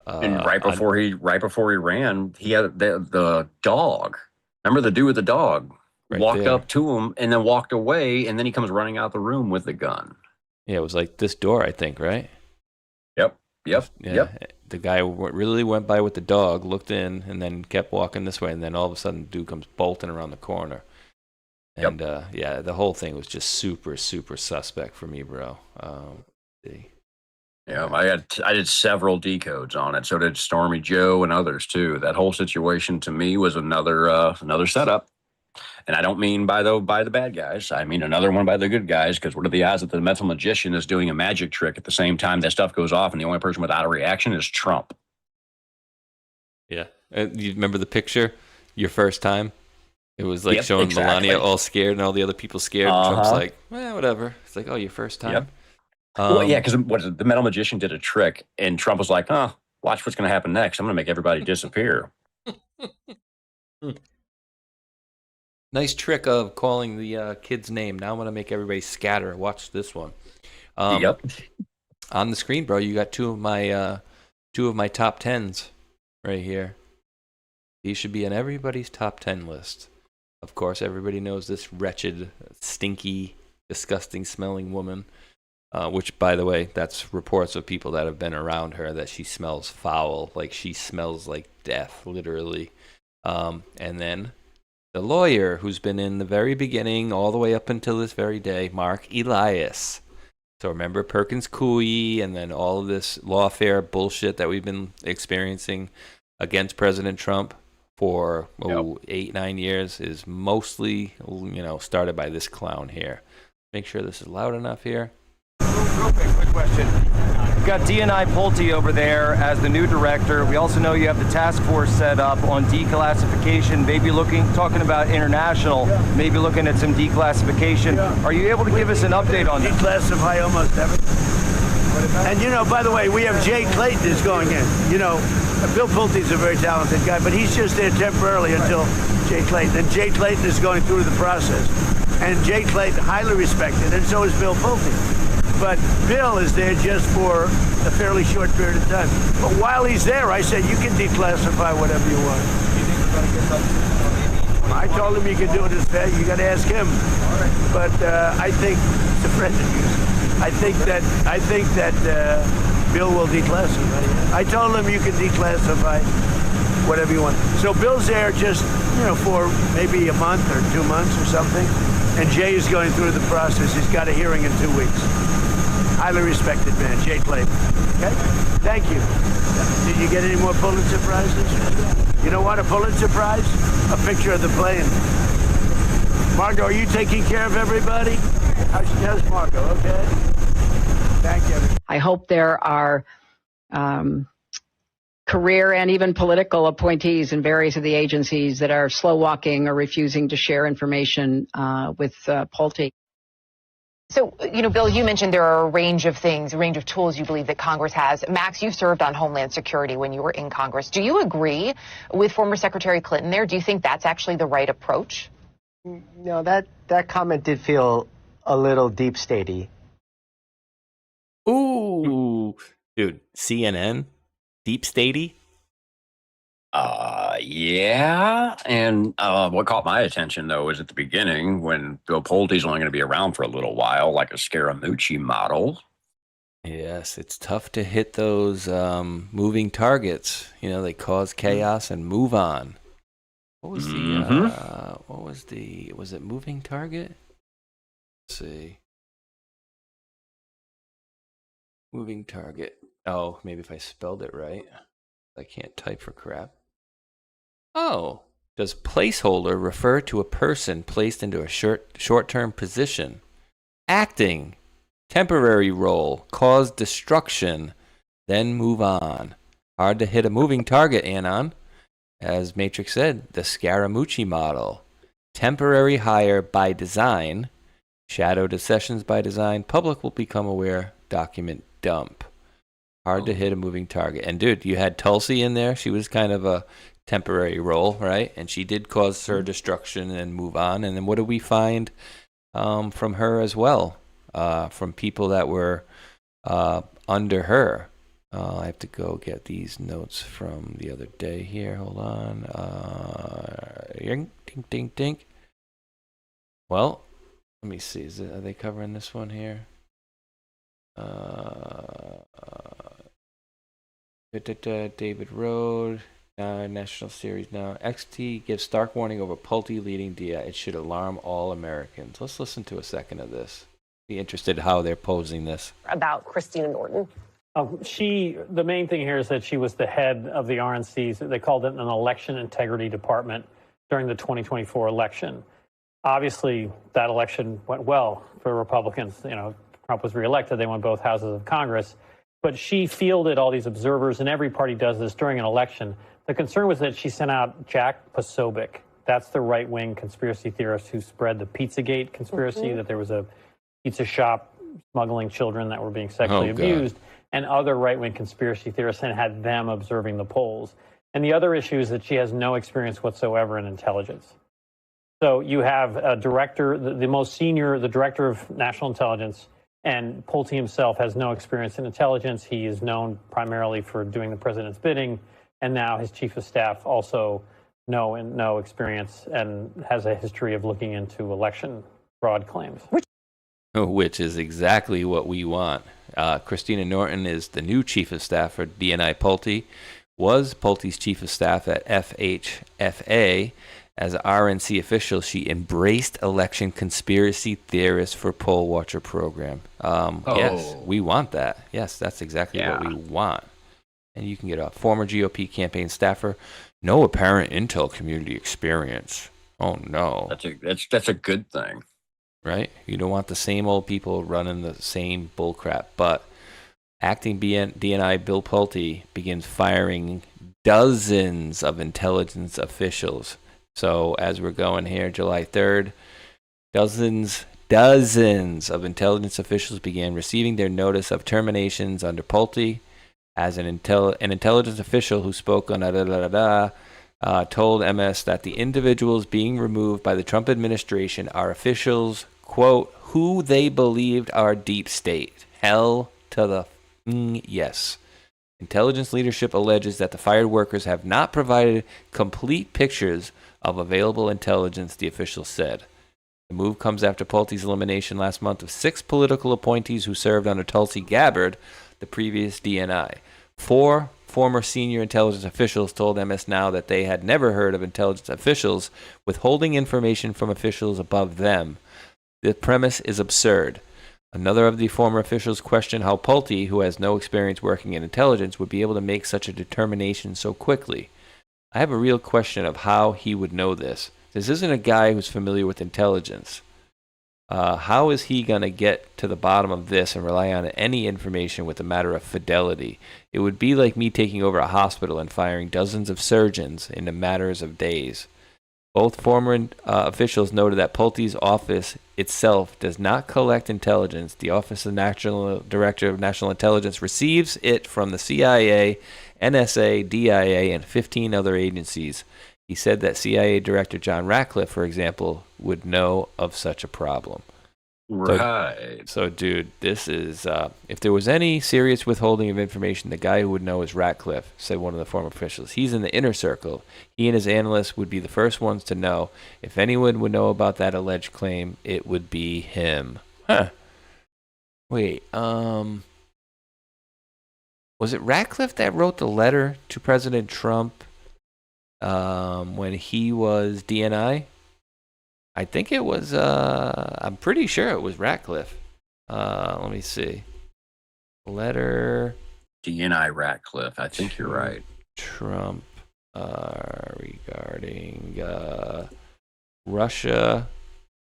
And right before he ran, he had the dog. Remember the dude with the dog walked there. up to him and then walked away, and then he comes running out the room with the gun. Yeah, it was like this door, I think, right? Yep. The guy really went by with the dog, looked in, and then kept walking this way, and then all of a sudden, the dude comes bolting around the corner. And the whole thing was just super, super suspect for me, bro. Yeah, I did several decodes on it. So did Stormy Joe and others too. That whole situation to me was another setup. And I don't mean by the bad guys. I mean another one by the good guys. Because what are the odds that the mental magician is doing a magic trick at the same time that stuff goes off, and the only person without a reaction is Trump? Yeah, you remember the picture? Your first time? It was like showing exactly. Melania all scared and all the other people scared. And Trump's like, whatever. It's like, oh, your first time? Yep. Well, yeah, because the mental magician did a trick, and Trump was like, watch what's going to happen next. I'm going to make everybody disappear. Nice trick of calling the kid's name. Now I'm going to make everybody scatter. Watch this one. Yep. On the screen, bro, you got two of my top 10s right here. These should be in everybody's top 10 list. Of course, everybody knows this wretched, stinky, disgusting smelling woman. Which, by the way, that's reports of people that have been around her that she smells foul, like she smells like death, literally. And then the lawyer who's been in the very beginning all the way up until this very day, Mark Elias. So remember Perkins Coie and then all of this lawfare bullshit that we've been experiencing against President Trump for 8-9 years is mostly, started by this clown here. Make sure this is loud enough here. Real quick question. We've got DNI Pulte over there as the new director. We also know you have the task force set up on declassification, maybe talking about international, maybe looking at some declassification. Are you able to give us an update on that? Declassify almost everything. And by the way, we have Jay Clayton is going in. Bill Pulte's a very talented guy, but he's just there temporarily until Jay Clayton. And Jay Clayton is going through the process. And Jay Clayton, highly respected, and so is Bill Pulte. But Bill is there just for a fairly short period of time. But while he's there, I said, you can declassify whatever you want. I told him you could do it as fast. You got to ask him. But I think it's a friend of yours. I think that Bill will declassify. I told him you can declassify whatever you want. So Bill's there just, for maybe a month or 2 months or something. And Jay is going through the process. He's got a hearing in 2 weeks. Highly respected man, Jay Clayton. Okay? Thank you. Did you get any more Pulitzer Prizes? You know what? A Pulitzer Prize? A picture of the plane. Margot, are you taking care of everybody? How's Margot? Okay? Thank you. I hope there are career and even political appointees in various of the agencies that are slow walking or refusing to share information with Pulte. So, Bill, you mentioned there are a range of things, a range of tools you believe that Congress has. Max, you served on Homeland Security when you were in Congress. Do you agree with former Secretary Clinton there? Do you think that's actually the right approach? No, that comment did feel a little deep statey. Ooh, dude, CNN, deep statey. Yeah. And what caught my attention, though, is at the beginning when Bill Pulte's only going to be around for a little while, like a Scaramucci model. Yes, it's tough to hit those moving targets. They cause chaos and move on. What was was it moving target? Let's see. Moving target. Oh, maybe if I spelled it right. I can't type for crap. Oh, does placeholder refer to a person placed into a short-term position? Acting, temporary role, cause destruction, then move on. Hard to hit a moving target, Anon. As Matrix said, the Scaramucci model. Temporary hire by design. Shadowed sessions by design. Public will become aware. Document dump. Hard to hit a moving target. And dude, you had Tulsi in there. She was kind of a temporary role, right? And she did cause her destruction and move on. And then what do we find from her as well? From people that were under her. I have to go get these notes from the other day here. Hold on. Ding, ding, ding. Well, let me see. Are they covering this one here? David Road, National Series now. XT gives stark warning over Pulte leading DI. It should alarm all Americans. Let's listen to a second of this. Be interested how they're posing this. About Christina Norton. The main thing here is that she was the head of the RNC's. They called it an election integrity department during the 2024 election. Obviously, that election went well for Republicans. Trump was reelected. They won both houses of Congress. But she fielded all these observers, and every party does this during an election. The concern was that she sent out Jack Posobiec. That's the right-wing conspiracy theorist who spread the Pizzagate conspiracy, that there was a pizza shop smuggling children that were being sexually abused, and other right-wing conspiracy theorists, and had them observing the polls. And the other issue is that she has no experience whatsoever in intelligence. So you have a director, the most senior, the director of national intelligence, and Pulte himself has no experience in intelligence. He is known primarily for doing the president's bidding, and now his chief of staff also no experience and has a history of looking into election fraud claims. Which is exactly what we want. Christina Norton is the new chief of staff for DNI Pulte, was Pulte's chief of staff at FHFA. As an RNC official, she embraced election conspiracy theorists for poll watcher program. Yes, we want that. Yes, that's exactly what we want. And you can get a former GOP campaign staffer, no apparent intel community experience. Oh no, that's a good thing, right? You don't want the same old people running the same bullcrap. But acting DNI Bill Pulte begins firing dozens of intelligence officials. So as we're going here, July 3rd, dozens of intelligence officials began receiving their notice of terminations under Pulte. As an intelligence official who spoke on told MS that the individuals being removed by the Trump administration are officials, quote, who they believed are deep state. Hell to the yes. Intelligence leadership alleges that the fired workers have not provided complete pictures of available intelligence, the officials said. The move comes after Pulte's elimination last month of 6 political appointees who served under Tulsi Gabbard, the previous DNI. 4 former senior intelligence officials told MS Now that they had never heard of intelligence officials withholding information from officials above them. The premise is absurd. Another of the former officials questioned how Pulte, who has no experience working in intelligence, would be able to make such a determination so quickly. I have a real question of how he would know this. This isn't a guy who's familiar with intelligence. How is he going to get to the bottom of this and rely on any information with a matter of fidelity? It would be like me taking over a hospital and firing dozens of surgeons in the matters of days. Both former officials noted that Pulte's office itself does not collect intelligence. The Office of National Director of National Intelligence receives it from the CIA, NSA, DIA, and 15 other agencies. He said that CIA Director John Ratcliffe, for example, would know of such a problem. Right. So dude, this is, if there was any serious withholding of information, the guy who would know is Ratcliffe, said one of the former officials. He's in the inner circle. He and his analysts would be the first ones to know. If anyone would know about that alleged claim, it would be him. Huh. Wait, was it Ratcliffe that wrote the letter to President Trump when he was DNI? I think it was, I'm pretty sure it was Ratcliffe. Let me see. Letter. DNI Ratcliffe. I think you're right. Trump regarding Russia.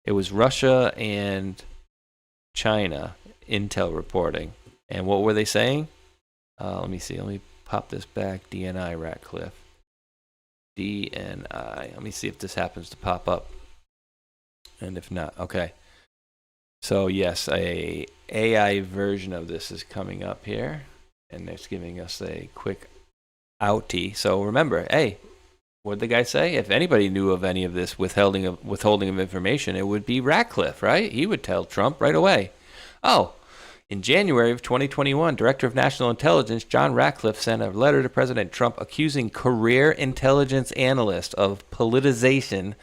It was Russia and China intel reporting. And what were they saying? Let me see. Let me pop this back. DNI Ratcliffe. DNI. Let me see if this happens to pop up. And if not, okay. So yes, a AI version of this is coming up here, and it's giving us a quick outie. So remember, hey, what did the guy say? If anybody knew of any of this withholding of information, it would be Ratcliffe, right? He would tell Trump right away. Oh, In January of 2021, Director of National Intelligence John Ratcliffe sent a letter to President Trump accusing career intelligence analysts of politicization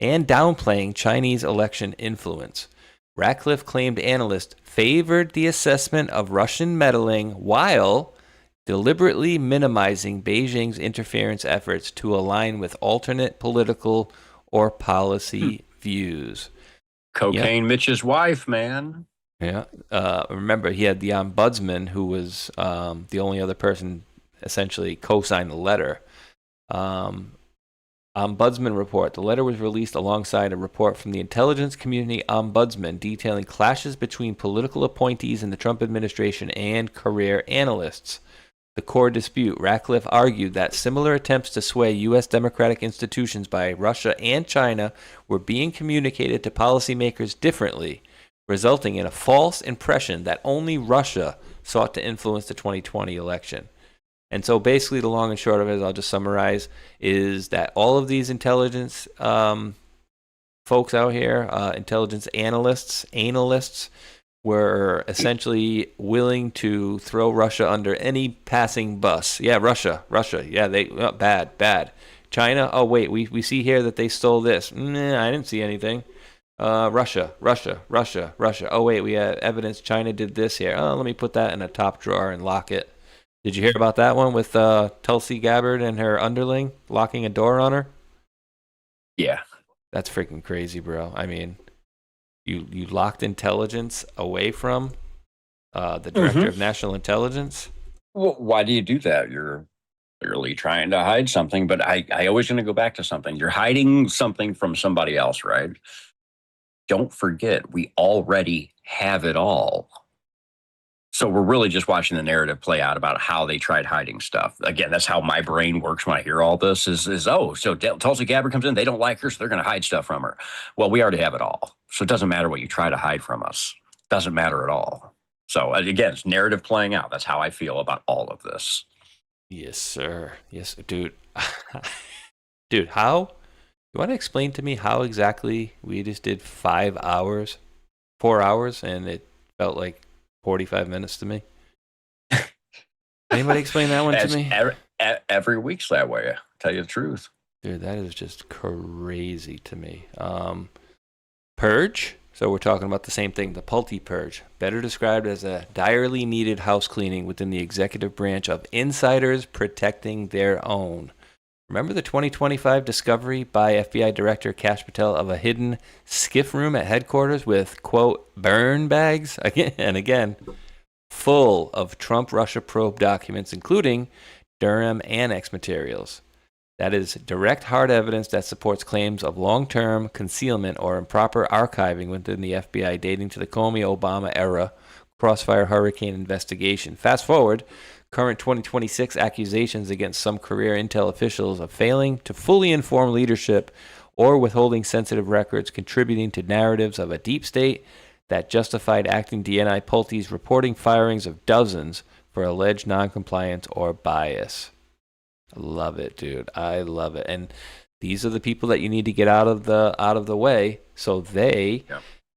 and downplaying Chinese election influence. Ratcliffe claimed analysts favored the assessment of Russian meddling while deliberately minimizing Beijing's interference efforts to align with alternate political or policy views. Cocaine Mitch's wife, man. Yeah. Remember, he had the ombudsman who was the only other person essentially co-signed the letter. Ombudsman report. The letter was released alongside a report from the Intelligence Community Ombudsman detailing clashes between political appointees in the Trump administration and career analysts. The core dispute, Ratcliffe argued that similar attempts to sway U.S. democratic institutions by Russia and China were being communicated to policymakers differently, resulting in a false impression that only Russia sought to influence the 2020 election. And so basically the long and short of it, I'll just summarize, is that all of these intelligence folks out here, intelligence analysts, were essentially willing to throw Russia under any passing bus. Yeah, Russia. Yeah, they bad. China, oh wait, we see here that they stole this. I didn't see anything. Russia. Oh wait, we have evidence China did this here. Oh, let me put that in a top drawer and lock it. Did you hear about that one with Tulsi Gabbard and her underling locking a door on her? Yeah. That's freaking crazy, bro. I mean, you locked intelligence away from the Director of National Intelligence? Well, why do you do that? You're clearly trying to hide something, but I always going to go back to something. You're hiding something from somebody else, right? Don't forget, we already have it all. So we're really just watching the narrative play out about how they tried hiding stuff. Again, that's how my brain works when I hear all this is so Tulsi Gabbard comes in, they don't like her, so they're going to hide stuff from her. Well, we already have it all. So it doesn't matter what you try to hide from us. It doesn't matter at all. So again, it's narrative playing out. That's how I feel about all of this. Yes, sir. Yes, dude. Dude, how? You want to explain to me how exactly we just did 4 hours, and it felt like 45 minutes to me? Anybody explain that one to me? Every week's that way, I'll tell you the truth. Dude, that is just crazy to me. Purge. So we're talking about the same thing, the Pulte Purge, better described as a direly needed house cleaning within the executive branch of insiders protecting their own. Remember the 2025 discovery by FBI Director Kash Patel of a hidden skiff room at headquarters with, quote, burn bags? Again, full of Trump-Russia probe documents, including Durham Annex materials. That is direct hard evidence that supports claims of long-term concealment or improper archiving within the FBI dating to the Comey-Obama era crossfire hurricane investigation. Fast forward, current 2026 accusations against some career intel officials of failing to fully inform leadership or withholding sensitive records, contributing to narratives of a deep state that justified acting DNI Pulte's reporting firings of dozens for alleged noncompliance or bias. I love it, dude. I love it. And these are the people that you need to get out of the way so they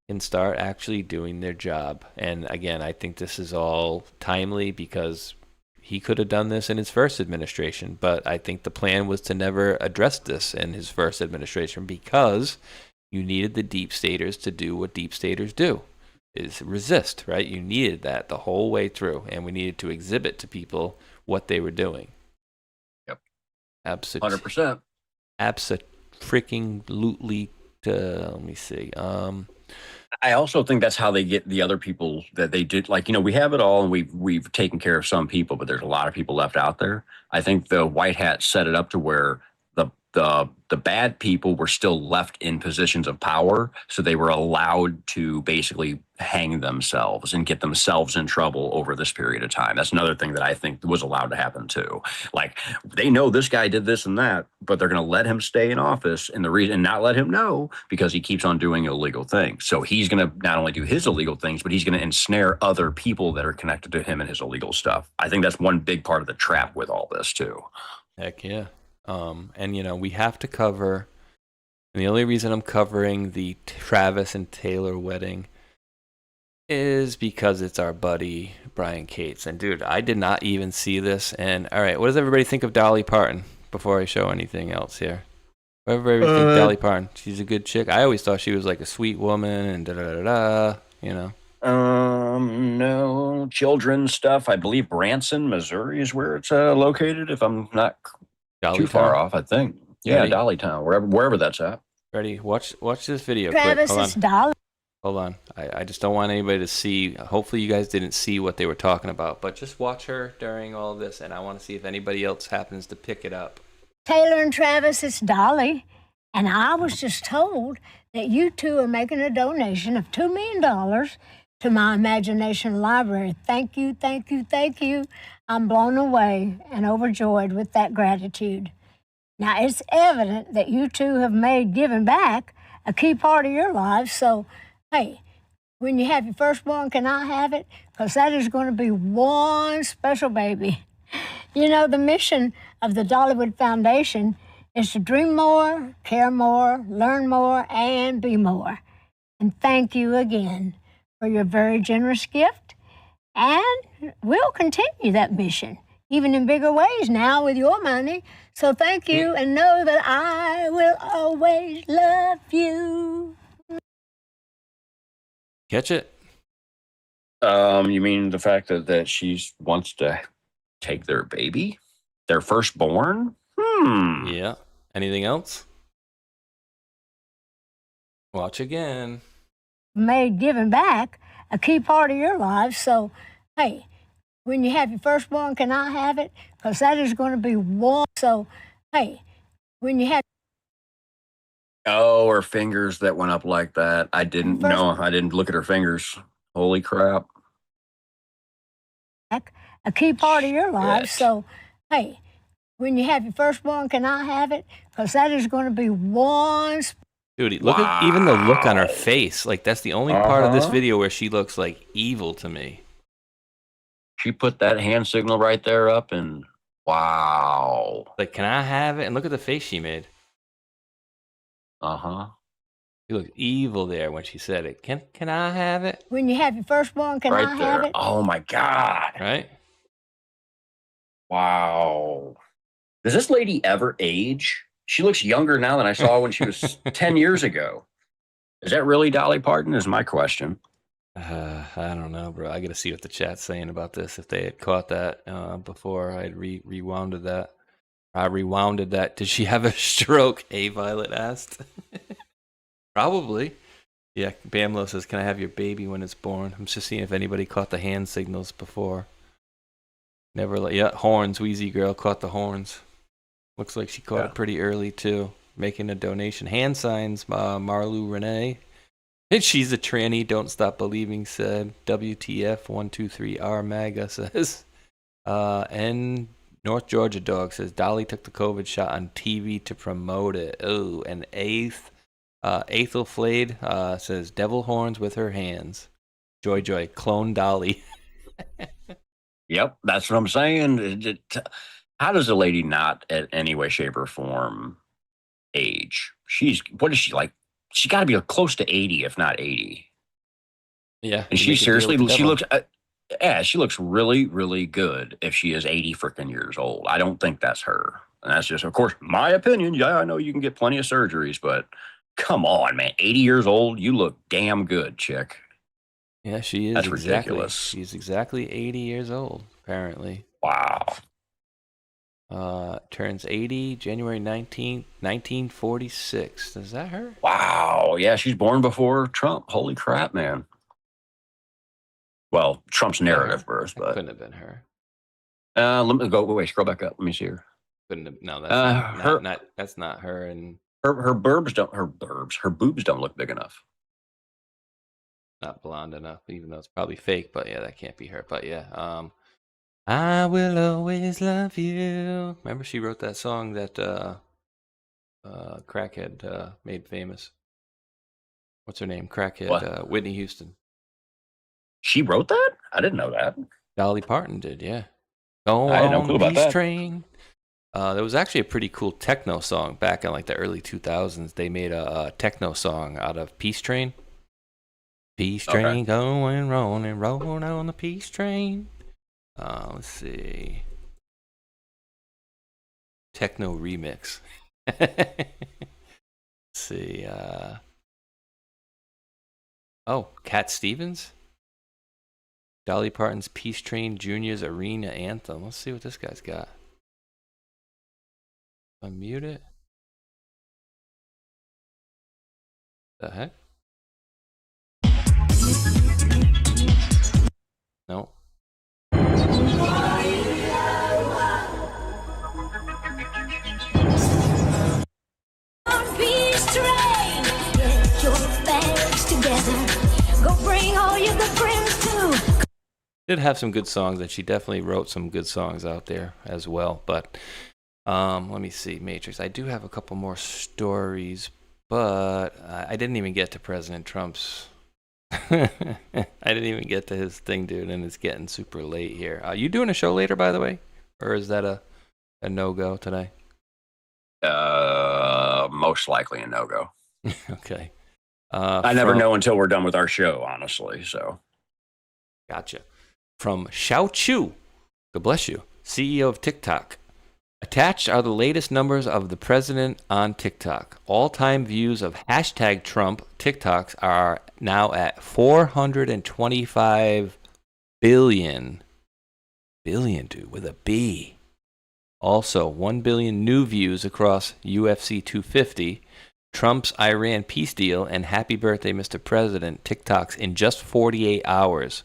can start actually doing their job. And again, I think this is all timely because he could have done this in his first administration, but I think the plan was to never address this in his first administration because you needed the deep staters to do what deep staters do, is resist, right? You needed that the whole way through, and we needed to exhibit to people what they were doing. Yep. Absolutely. 100%. Abso-freaking-lutely. Let me see. I also think that's how they get the other people that they did. Like, we have it all and we've taken care of some people, but there's a lot of people left out there. I think the white hat set it up to where the bad people were still left in positions of power. So they were allowed to basically hang themselves and get themselves in trouble over this period of time. That's another thing that I think was allowed to happen too. Like, they know this guy did this and that, but they're going to let him stay in office and not let him know because he keeps on doing illegal things. So he's going to not only do his illegal things, but he's going to ensnare other people that are connected to him and his illegal stuff. I think that's one big part of the trap with all this too. Heck yeah. And we have to cover, and the only reason I'm covering the Travis and Taylor wedding is because it's our buddy Brian Cates. And dude, I did not even see this. And all right, what does everybody think of Dolly Parton before I show anything else here? What does everybody think Dolly Parton? She's a good chick. I always thought she was like a sweet woman and da-da-da-da, you know. No children's stuff. I believe Branson, Missouri is where it's located, if I'm not too far off, I think. Yeah, Dollytown, wherever that's at. Ready? Watch this video Travis, quick. it's Dolly. Hold on. I just don't want anybody to see. Hopefully you guys didn't see what they were talking about, but just watch her during all this, and I want to see if anybody else happens to pick it up. Taylor and Travis, it's Dolly. And I was just told that you two are making a donation of $2 million to my imagination library. Thank you, thank you, thank you. I'm blown away and overjoyed with that gratitude. Now, it's evident that you two have made giving back a key part of your lives, so hey, when you have your firstborn, can I have it? Because that is going to be one special baby. You know, the mission of the Dollywood Foundation is to dream more, care more, learn more, and be more. And thank you again for your very generous gift. And we'll continue that mission, even in bigger ways now with your money. So thank you, and know that I will always love you. Catch it? You mean the fact that she wants to take their baby? Their firstborn? Yeah. Anything else? Watch again. Made giving back a key part of your life. So, hey, when you have your firstborn, can I have it? Because that is going to be one. So, hey, when you have... Oh, her fingers that went up like that. I didn't know. I didn't look at her fingers. Holy crap. A key part of your life. So, hey, when you have your firstborn, can I have it? Because that is going to be one... Dude, look at even the look on her face. Like, that's the only part of this video where she looks like evil to me. She put that hand signal right there up, and wow. Like, can I have it? And look at the face she made. She looked evil there when she said it. Can I have it? When you have your firstborn, can I have it? Oh my God. Right? Wow. Does this lady ever age? She looks younger now than I saw when she was 10 years ago. Is that really Dolly Parton is my question. I don't know, bro. I got to see what the chat's saying about this. If they had caught that before I'd rewounded that. I rewounded that. Did she have a stroke? A Violet asked. Probably. Yeah, Bamlo says, can I have your baby when it's born? I'm just seeing if anybody caught the hand signals before. Never. Yeah, horns. Wheezy girl caught the horns. Looks like she caught it pretty early, too. Making a donation. Hand signs, Marlu Renee. And she's a tranny, don't stop believing, said. WTF123R MAGA says. And North Georgia Dog says, Dolly took the COVID shot on TV to promote it. Oh, and Aethel Flade says, devil horns with her hands. Joy, clone Dolly. Yep, that's what I'm saying. How does a lady not, in any way, shape, or form, age? What is she like? She got to be close to 80, if not 80. Yeah. And she seriously, she looks really, really good if she is 80 freaking years old. I don't think that's her. And that's just, of course, my opinion. Yeah, I know you can get plenty of surgeries, but come on, man. 80 years old, you look damn good, chick. Yeah, she is. That's ridiculous. She's exactly 80 years old, apparently. Wow. Turns 80 January 19th, 1946. Is that her? Wow. Yeah, she's born before Trump. Holy crap, man. Well, Trump's narrative birth, but couldn't have been her. Let me go. Wait, scroll back up. Let me see her. Couldn't have. No, that's that's not her. And her boobs don't look big enough. Not blonde enough, even though it's probably fake. But yeah, that can't be her. But yeah, I will always love you. Remember, she wrote that song that Crackhead made famous. What's her name? Crackhead. Whitney Houston. She wrote that? I didn't know that. Dolly Parton did, yeah. Go I had no on, clue about Peace that. Train. There was actually a pretty cool techno song back in like the early 2000s. They made a techno song out of Peace Train. Peace train going round and rolling on the peace train. Let's see. Techno remix. Let's see. Cat Stevens. Dolly Parton's Peace Train Junior's Arena Anthem. Let's see what this guy's got. Unmute it. The heck? No. Peace train, get your bags together. Go bring all your good friends too. Did have some good songs, and she definitely wrote some good songs out there as well. But let me see, Matrix. I do have a couple more stories, but I didn't even get to President Trump's. I didn't even get to his thing, dude, and it's getting super late here. You doing a show later, by the way, or is that a no-go today? Most likely a no-go. Okay. I never know until we're done with our show, honestly. So, gotcha. From Xiao Chu, God bless you, CEO of TikTok. Attached are the latest numbers of the president on TikTok. All-time views of hashtag Trump TikToks are now at 425 billion. Billion, dude, with a B. Also, 1 billion new views across UFC 250, Trump's Iran peace deal, and Happy Birthday, Mr. President TikToks in just 48 hours.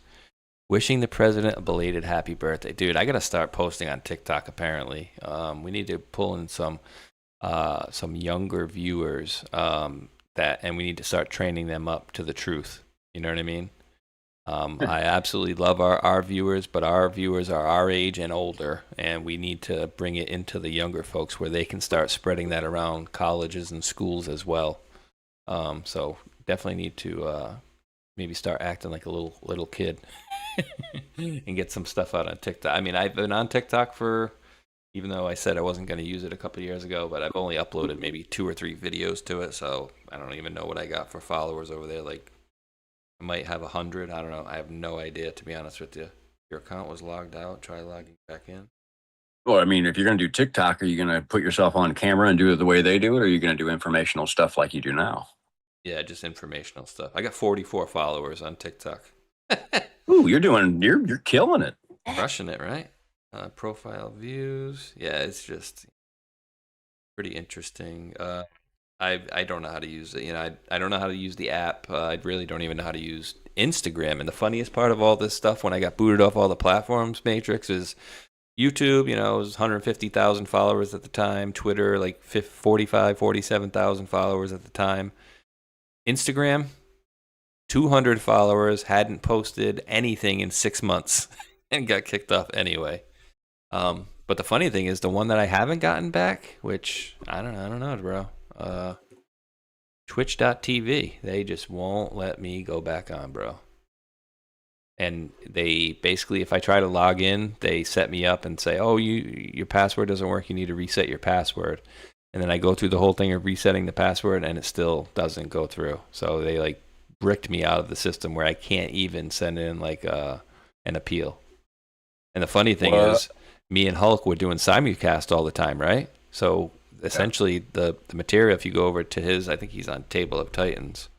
Wishing the president a belated happy birthday. Dude, I got to start posting on TikTok, apparently. We need to pull in some younger viewers and we need to start training them up to the truth. You know what I mean? I absolutely love our viewers, but our viewers are our age and older, and we need to bring it into the younger folks where they can start spreading that around colleges and schools as well. So definitely need to maybe start acting like a little kid and get some stuff out on TikTok. I mean, I've been on TikTok for, even though I said I wasn't going to use it a couple of years ago, but I've only uploaded maybe 2 or 3 videos to it, so I don't even know what I got for followers over there. Like, I might have 100. I don't know. I have no idea, to be honest with you. Your account was logged out. Try logging back in. well, I mean, if you're going to do TikTok, are you going to put yourself on camera and do it the way they do it, or are you going to do informational stuff like you do now? Yeah, just informational stuff. I got 44 followers on TikTok. Ooh, you're killing it. Crushing it, right? Profile views. Yeah, it's just pretty interesting. I don't know how to use it. You know, I don't know how to use the app. I really don't even know how to use Instagram. And the funniest part of all this stuff, when I got booted off all the platforms, Matrix, is YouTube, you know, it was 150,000 followers at the time. Twitter, like 47,000 followers at the time. Instagram, 200 followers, hadn't posted anything in 6 months and got kicked off anyway. But the funny thing is, the one that I haven't gotten back, which I don't know, bro. Twitch.tv, they just won't let me go back on, bro. And they basically, if I try to log in, they set me up and say, oh, your password doesn't work, you need to reset your password. And then I go through the whole thing of resetting the password and it still doesn't go through. So they like bricked me out of the system where I can't even send in like an appeal. And the funny thing is, me and Hulk were doing simulcast all the time, right? So essentially the material, if you go over to his, I think he's on Table of Titans.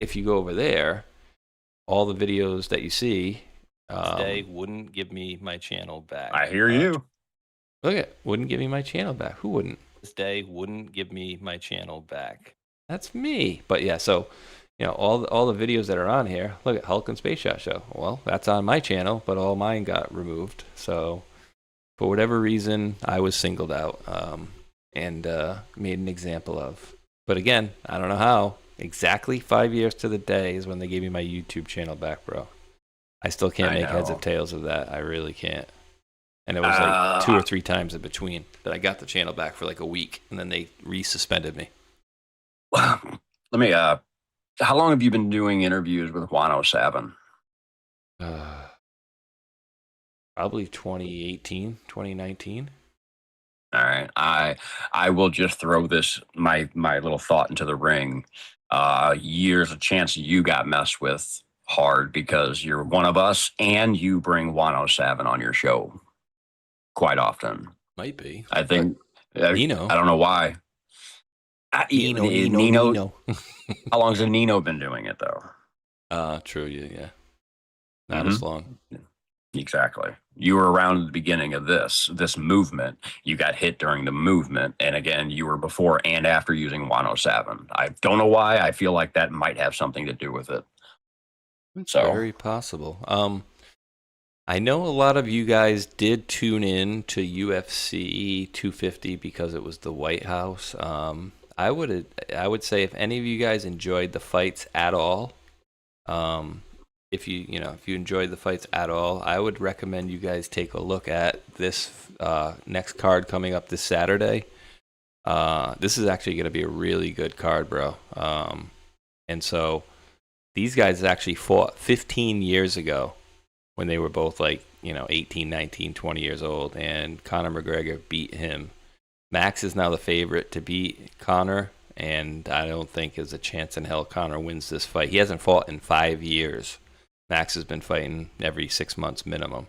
If you go over there, all the videos that you see, they wouldn't give me my channel back. I hear you. Look at, wouldn't give me my channel back. Who wouldn't? This day wouldn't give me my channel back. That's me. But yeah, so you know, all the videos that are on here. Look at Hulk and Space Shot Show. Well, that's on my channel, but all mine got removed. So for whatever reason, I was singled out and made an example of. But again, I don't know how. Exactly 5 years to the day is when they gave me my YouTube channel back, bro. I still can't make heads or tails of that. I really can't. And it was like 2 or 3 times in between that I got the channel back for like a week, and then they resuspended me. Let me, how long have you been doing interviews with 107? Probably 2018, 2019. All right. I will just throw this, my little thought into the ring. Years a chance you got messed with hard because you're one of us and you bring 107 on your show quite often. Might be. I think. Nino. I don't know why. Nino. How long's Nino been doing it though? True. Yeah. Not as long. Exactly. You were around the beginning of this movement. You got hit during the movement, and again, you were before and after using 107. I don't know why. I feel like that might have something to do with it. So very possible. I know a lot of you guys did tune in to UFC 250 because it was the White House. I would say if any of you guys enjoyed the fights at all, if you enjoyed the fights at all, I would recommend you guys take a look at this next card coming up this Saturday. This is actually going to be a really good card, bro. And so these guys actually fought 15 years ago when they were both 18, 19, 20 years old, and Conor McGregor beat him. Max is now the favorite to beat Conor, and I don't think there's a chance in hell Conor wins this fight. He hasn't fought in 5 years. Max has been fighting every 6 months minimum.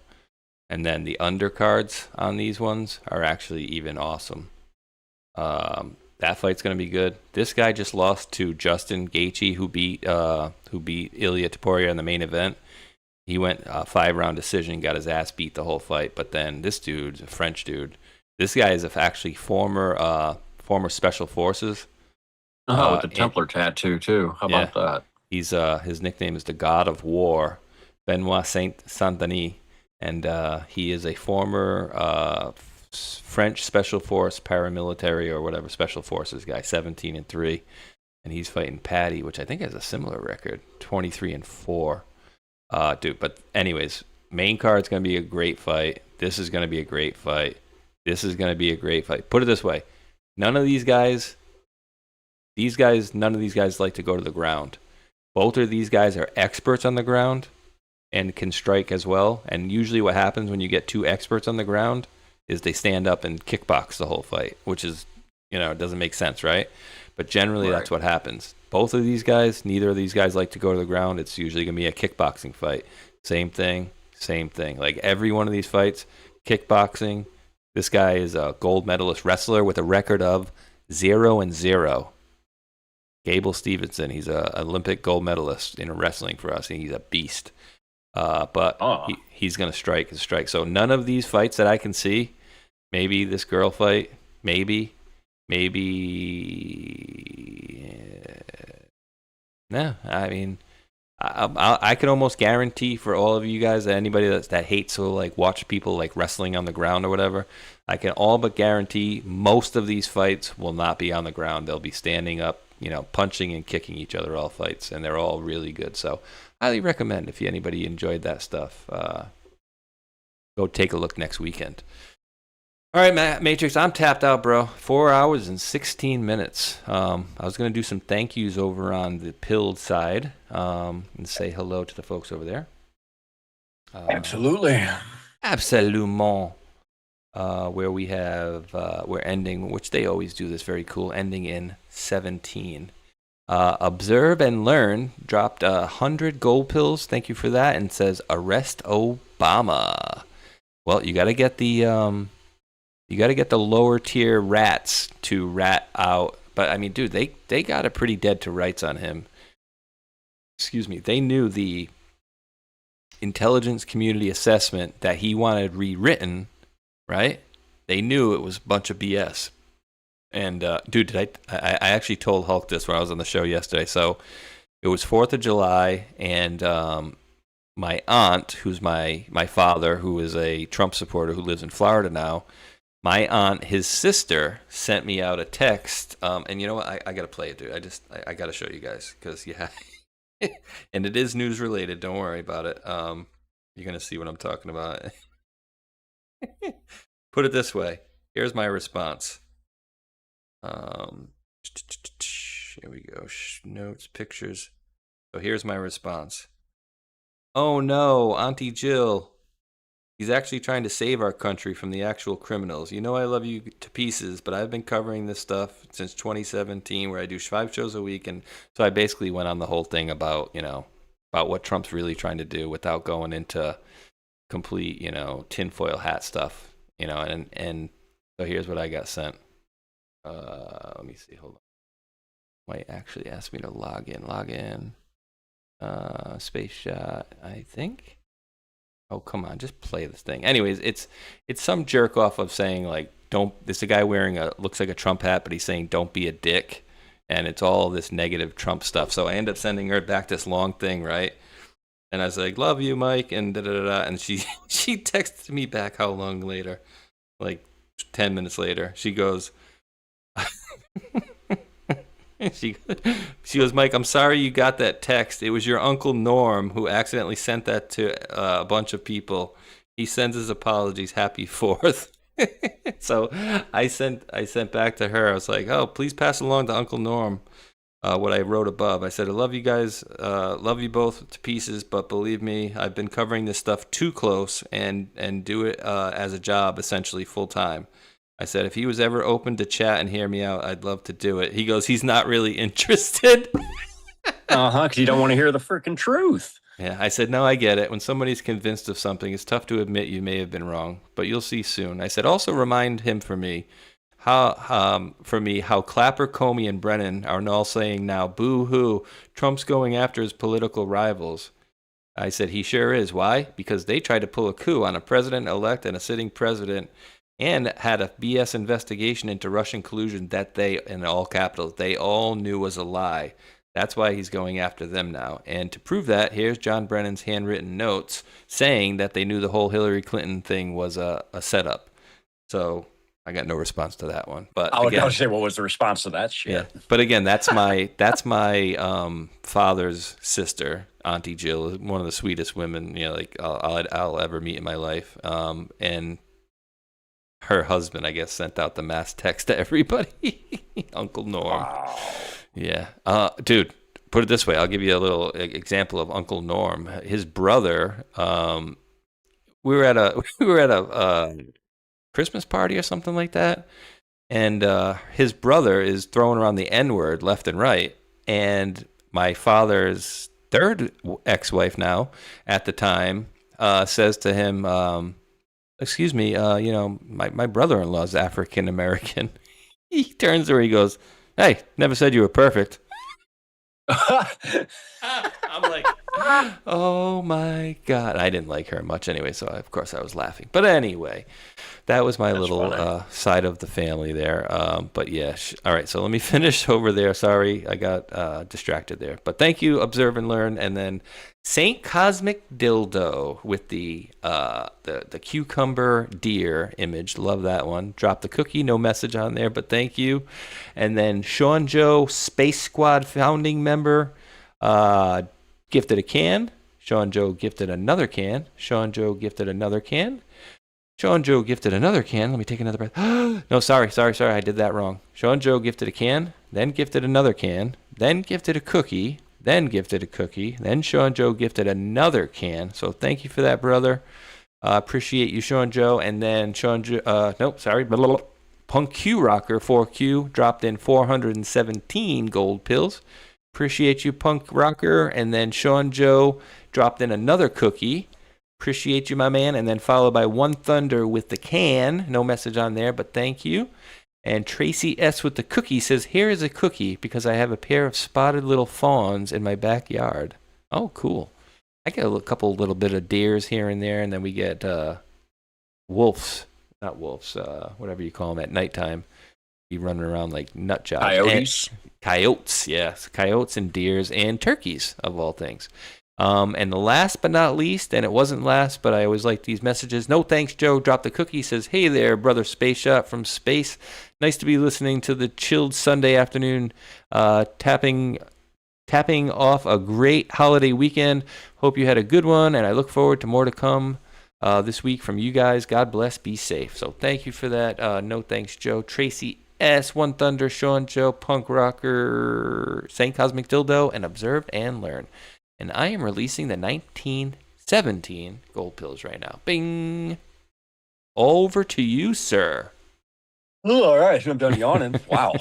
And then the undercards on these ones are actually even awesome. That fight's going to be good. This guy just lost to Justin Gaethje, who beat Ilia Topuria in the main event. He went 5-round decision, got his ass beat the whole fight. But then this dude's a French dude. This guy is actually former special forces. With the Templar tattoo too. How about that? He's his nickname is the God of War, Benoit Saint-Denis, and he is a former French special force paramilitary or whatever special forces guy, 17-3, and he's fighting Patty, which I think has a similar record, 23-4. Dude, but anyways, main card's gonna be a great fight. This is gonna be a great fight. This is gonna be a great fight. Put it this way, none of these guys like to go to the ground. Both of these guys are experts on the ground and can strike as well. And usually what happens when you get two experts on the ground is they stand up and kickbox the whole fight, which is, it doesn't make sense, right? But generally that's what happens. Both of these guys, neither of these guys like to go to the ground. It's usually going to be a kickboxing fight. Same thing. Like every one of these fights, kickboxing. This guy is a gold medalist wrestler with a record of 0-0. Gable Stevenson, he's an Olympic gold medalist in wrestling for us, and he's a beast. But he's going to strike. So none of these fights that I can see, maybe this girl fight, maybe. No, I mean, I can almost guarantee for all of you guys that anybody that hates to watch people wrestling on the ground or whatever, I can all but guarantee most of these fights will not be on the ground. They'll be standing up, punching and kicking each other all fights, and they're all really good. So highly recommend if anybody enjoyed that stuff, go take a look next weekend. All right, Matrix, I'm tapped out, bro. 4 hours and 16 minutes. I was going to do some thank yous over on the pilled side and say hello to the folks over there. Absolutely. Absolument. Where we have, we're ending, which they always do this, very cool, ending in 17. Observe and Learn dropped 100 gold pills. Thank you for that. And says, arrest Obama. Well, you got to get the lower tier rats to rat out. But I mean, dude, they got it pretty dead to rights on him. Excuse me. They knew the intelligence community assessment that he wanted rewritten, right? They knew it was a bunch of BS. And dude, I actually told Hulk this when I was on the show yesterday. So it was 4th of July, and my aunt, who's my father, who is a Trump supporter who lives in Florida now, my aunt, his sister, sent me out a text. And you know what? I got to play it, dude. I got to show you guys because, yeah. And it is news related. Don't worry about it. You're going to see what I'm talking about. Put it this way. Here's my response. Here we go. Notes, pictures. So here's my response. Oh no, Auntie Jill. He's actually trying to save our country from the actual criminals. You know I love you to pieces, but I've been covering this stuff since 2017 where I do 5 shows a week. And so I basically went on the whole thing about, about what Trump's really trying to do without going into complete, tinfoil hat stuff, and so here's what I got sent. Let me see, hold on. Might actually ask me to log in. Space shot, I think. Oh, come on, just play this thing. Anyways, it's some jerk off of saying like, there's a guy wearing looks like a Trump hat, but he's saying don't be a dick. And it's all this negative Trump stuff. So I end up sending her back this long thing, right? And I was like, love you, Mike, and da-da-da-da. And she texted me back how long later? Like 10 minutes later. She goes, she goes, Mike, I'm sorry you got that text. It was your Uncle Norm who accidentally sent that to a bunch of people. He sends his apologies. Happy 4th. So I sent back to her. I was like, oh, please pass along to Uncle Norm what I wrote above. I said, I love you guys, love you both to pieces, but believe me, I've been covering this stuff too close and do it as a job, essentially full time. I said, if he was ever open to chat and hear me out, I'd love to do it. He goes, he's not really interested. Because you don't want to hear the freaking truth. Yeah, I said, no, I get it. When somebody's convinced of something, it's tough to admit you may have been wrong, but you'll see soon. I said, also remind him for me how Clapper, Comey, and Brennan are all saying now, boo-hoo, Trump's going after his political rivals. I said, he sure is. Why? Because they tried to pull a coup on a president-elect and a sitting president and had a BS investigation into Russian collusion that they, in all capitals, they all knew was a lie. That's why he's going after them now. And to prove that, here's John Brennan's handwritten notes saying that they knew the whole Hillary Clinton thing was a setup. So I got no response to that one. But I was say, what was the response to that shit? Yeah. But again, that's my father's sister, Auntie Jill, one of the sweetest women I'll ever meet in my life. And her husband, I guess, sent out the mass text to everybody. Uncle Norm. Wow. Yeah. Dude, put it this way. I'll give you a little example of Uncle Norm. His brother, we were at a Christmas party or something like that. And his brother is throwing around the N-word left and right. And my father's third ex-wife now, at the time, says to him, excuse me, my brother-in-law's African-American. He turns to her, he goes, hey, never said you were perfect. I'm like, oh my God. I didn't like her much anyway, so of course I was laughing. But anyway, that was my little side of the family there. But yeah, all right, so let me finish over there. Sorry, I got distracted there. But thank you, Observe and Learn. And then Saint Cosmic Dildo with the cucumber deer image. Love that one. Drop the cookie, no message on there, but thank you. And then Sean Joe, Space Squad founding member, gifted a can. Sean Joe gifted another can. Sean Joe gifted another can. Sean Joe gifted another can. Let me take another breath. No, sorry. I did that wrong. Sean Joe gifted a can, then gifted another can, then gifted a cookie, then gifted a cookie, then Sean Joe gifted another can. So thank you for that, brother. Appreciate you, Sean Joe. And then Sean Joe, Punk Q Rocker 4Q dropped in 417 gold pills. Appreciate you, Punk Rocker. And then Sean Joe dropped in another cookie. Appreciate you, my man. And then followed by One Thunder with the can. No message on there, but thank you. And Tracy S. with the cookie says, here is a cookie because I have a pair of spotted little fawns in my backyard. Oh, cool. I get a couple little bit of deers here and there, and then we get wolves. Not wolves, whatever you call them at nighttime. Be running around like nut jobs. Coyotes? Coyotes, yes. Coyotes and deers and turkeys, of all things. And the last but not least, and it wasn't last, but I always like these messages. No thanks, Joe. Drop the cookie. Says, hey there, brother Space Shot from space. Nice to be listening to the chilled Sunday afternoon, tapping off a great holiday weekend. Hope you had a good one, and I look forward to more to come this week from you guys. God bless. Be safe. So thank you for that. No thanks, Joe. Tracy S. One Thunder, Sean Joe, Punk Rocker, Saint Cosmic Dildo, and Observe and Learn. And I am releasing the 19 17 gold pills right now. Bing. Over to you, sir. Oh, all right, so I'm done yawning. Wow.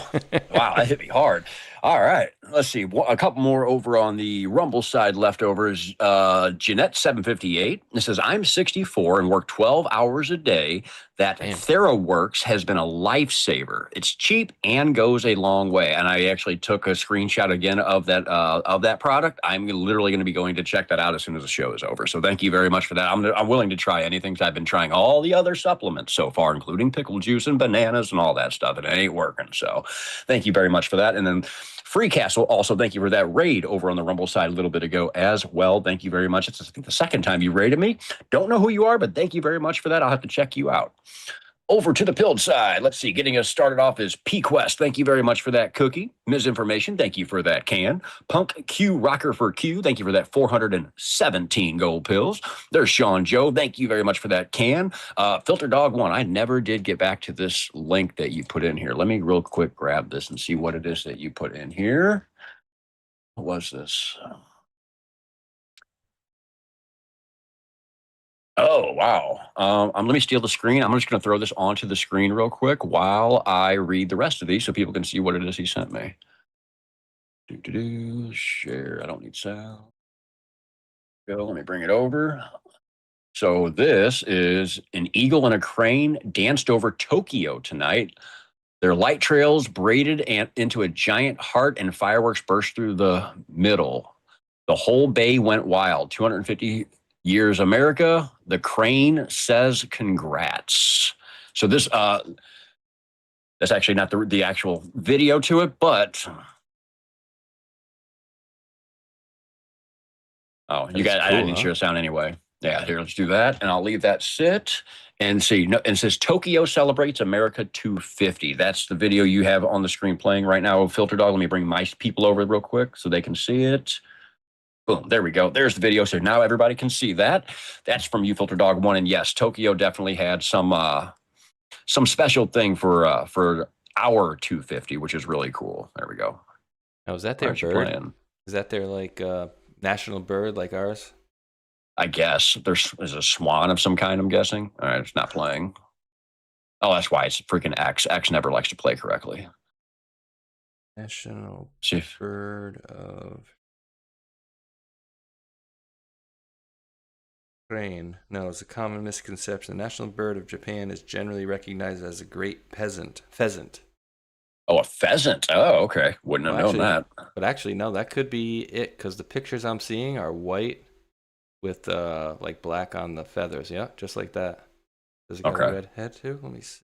Wow, that hit me hard. All right, let's see. A couple more over on the Rumble side leftovers. Jeanette758. It says, I'm 64 and work 12 hours a day. That TheraWorks has been a lifesaver. It's cheap and goes a long way. And I actually took a screenshot again of that product. I'm literally going to be going to check that out as soon as the show is over. So thank you very much for that. I'm willing to try anything, because I've been trying all the other supplements so far, including pickle juice and bananas and all that stuff, and it ain't working. So thank you very much for that. And then Free Castle, also thank you for that raid over on the Rumble side a little bit ago as well. Thank you very much. It's, I think, the second time you raided me. Don't know who you are, but thank you very much for that. I'll have to check you out. Over to the pilled side. Let's see. Getting us started off is P-Quest. Thank you very much for that cookie. Misinformation. Thank you for that can. Punk Q Rocker for Q. Thank you for that 417 gold pills. There's Sean Joe. Thank you very much for that can. Filter Dog 1. I never did get back to this link that you put in here. Let me real quick grab this and see what it is that you put in here. What was this? Oh, wow. Let me steal the screen. I'm just going to throw this onto the screen real quick while I read the rest of these so people can see what it is he sent me. Share. I don't need sound. Go. Let me bring it over. So this is an eagle and a crane danced over Tokyo tonight. Their light trails braided into a giant heart, and fireworks burst through the middle. The whole bay went wild. 250 years America. The crane says congrats. So this that's actually not the actual video to it, but you guys, cool, I didn't share sound anyway. Yeah, here, let's do that, and I'll leave that sit and see. No, and it says Tokyo celebrates America 250. That's the video you have on the screen playing right now. Filter Dog. Let me bring my people over real quick so they can see it. Boom, there we go. There's the video. So now everybody can see that. That's from you, Filter Dog 1. And yes, Tokyo definitely had some special thing for our 250, which is really cool. There we go. Oh, is that their bird? Is that their national bird like ours? I guess there's a swan of some kind, I'm guessing. All right, it's not playing. Oh, that's why it's freaking X. X never likes to play correctly. National bird of crane. No, it's a common misconception. The national bird of Japan is generally recognized as a great pheasant. Oh, a pheasant. Oh, okay. Wouldn't have known that. But actually, no, that could be it, because the pictures I'm seeing are white with black on the feathers. Yeah, just like that. Does it got a red head too? Let me see.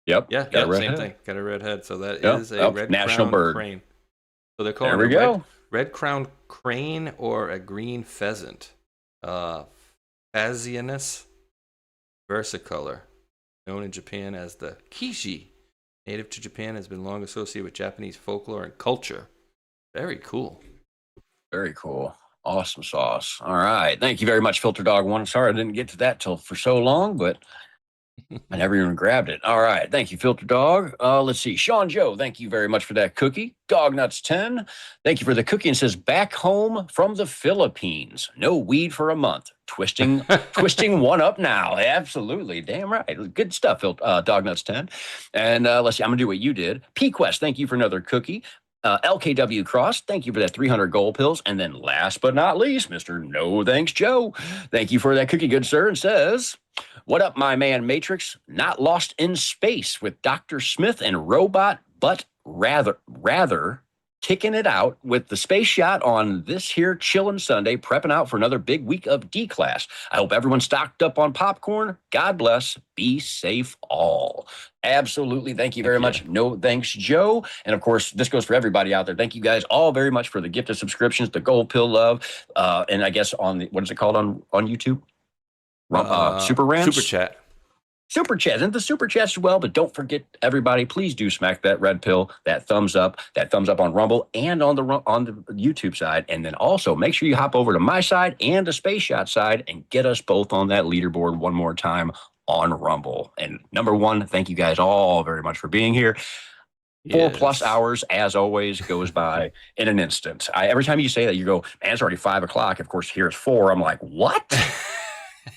Yep. Yeah, got a red head. Thing. Got a red head. So that is a red national bird crane. So they're calling it a red crowned crane or a green pheasant. Phasianus versicolor, known in Japan as the kishi, native to Japan, has been long associated with Japanese folklore and culture. Very cool. Very cool. Awesome sauce. All right. Thank you very much, Filter Dog 1. Sorry I didn't get to that for so long, but I never even grabbed it. All right. Thank you, Filter Dog. Let's see. Sean Joe, thank you very much for that cookie. Dognuts10, thank you for the cookie, and says, back home from the Philippines. No weed for a month. Twisting one up now. Absolutely. Damn right. Good stuff, Dognuts10. And let's see. I'm going to do what you did. P-Quest, thank you for another cookie. LKW Cross, thank you for that 300 gold pills. And then last but not least, Mr. No Thanks Joe, thank you for that cookie, good sir, and says, what up, my man Matrix? Not lost in space with Dr. Smith and Robot, but rather kicking it out with the space shot on this here chillin' Sunday, prepping out for another big week of D-Class. I hope everyone's stocked up on popcorn. God bless. Be safe all. Absolutely. Thank you very much. No Thanks, Joe. And of course, this goes for everybody out there. Thank you guys all very much for the gift of subscriptions, the gold pill love, and I guess on the, what is it called on YouTube? Super Rants? Super Chat. Super Chat, and the Super Chats as well, but don't forget, everybody, please do smack that red pill, that thumbs up on Rumble and on the YouTube side, and then also make sure you hop over to my side and the Space Shot side and get us both on that leaderboard one more time on Rumble. And number one, thank you guys all very much for being here. 4+ hours, as always, goes by in an instant. Every time you say that, you go, man, it's already 5 o'clock. Of course, here it's 4. I'm like, what?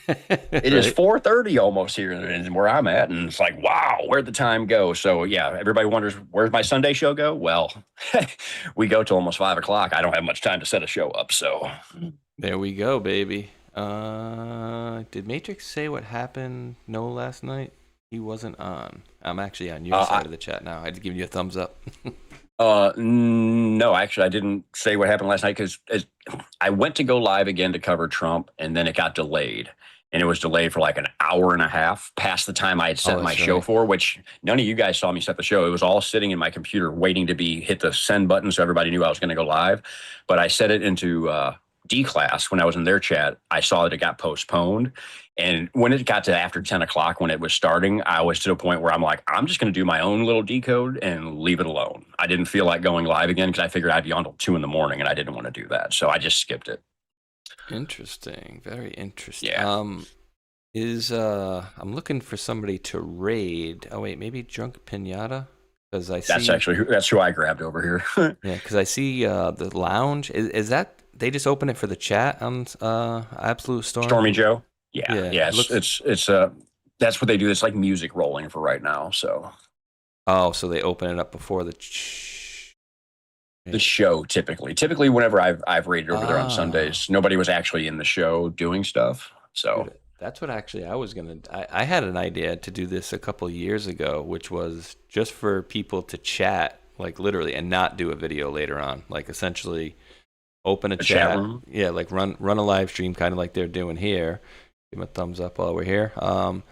It is 4:30 almost here and where I'm at. And it's like, wow, where'd the time go? So, yeah, everybody wonders, where's my Sunday show go? Well, we go till almost 5 o'clock. I don't have much time to set a show up. So there we go, baby. Did Matrix say what happened last night? He wasn't on. I'm actually on your side of the chat now. I had to give you a thumbs up. No, actually, I didn't say what happened last night because I went to go live again to cover Trump, and then it got delayed. And it was delayed for like an hour and a half past the time I had set my show for, which none of you guys saw me set the show. It was all sitting in my computer waiting to hit the send button so everybody knew I was going to go live. But I set it into D-Class when I was in their chat. I saw that it got postponed. And when it got to after 10 o'clock when it was starting, I was to a point where I'm like, I'm just going to do my own little decode and leave it alone. I didn't feel like going live again because I figured I'd be on till 2 in the morning and I didn't want to do that. So I just skipped it. Interesting. Very interesting. Yeah. I'm looking for somebody to raid. Oh, wait, maybe Drunk Pinata? Because I see... That's who I grabbed over here. Yeah, because I see the lounge. Is that... They just open it for the chat on Absolute Storm? Stormy Joe? Yeah. It's that's what they do. It's like music rolling for right now. So. Oh, so they open it up before the show typically. Typically, whenever I've raided over there on Sundays, nobody was actually in the show doing stuff. So. Dude, that's what actually I was gonna. I had an idea to do this a couple of years ago, which was just for people to chat, like literally, and not do a video later on. Like essentially, open a chat room. Yeah, like run a live stream, kind of like they're doing here. Give them a thumbs up while we're here. Run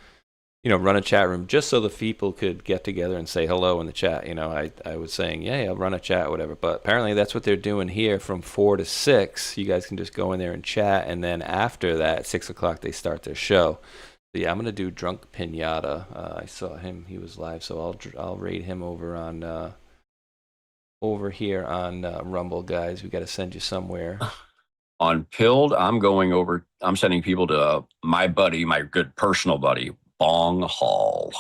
a chat room just so the people could get together and say hello in the chat. I was saying, yeah, I'll run a chat, whatever. But apparently that's what they're doing here from 4 to 6. You guys can just go in there and chat. And then after that, 6 o'clock, they start their show. So yeah, I'm going to do Drunk Pinata. I saw him. He was live. So I'll raid him over on over here on Rumble, guys. We got to send you somewhere. On Pilled, I'm sending people to my good personal buddy, Bong Hall.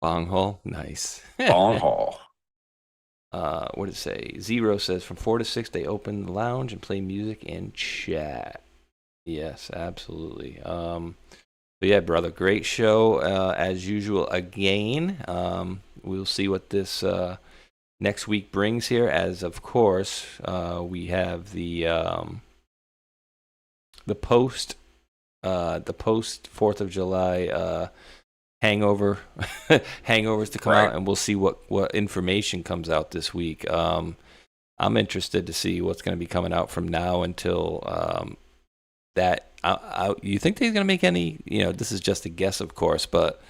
Bong Hall? Nice. Bong Hall. What did it say? Zero says from 4 to 6, they open the lounge and play music and chat. Yes, absolutely. But yeah, brother, great show as usual again. We'll see what this next week brings here, as of course we have the post 4th of July hangovers to come out, and we'll see what information comes out this week. I'm interested to see what's going to be coming out from now until that. You think they're going to make any? This is just a guess, of course, but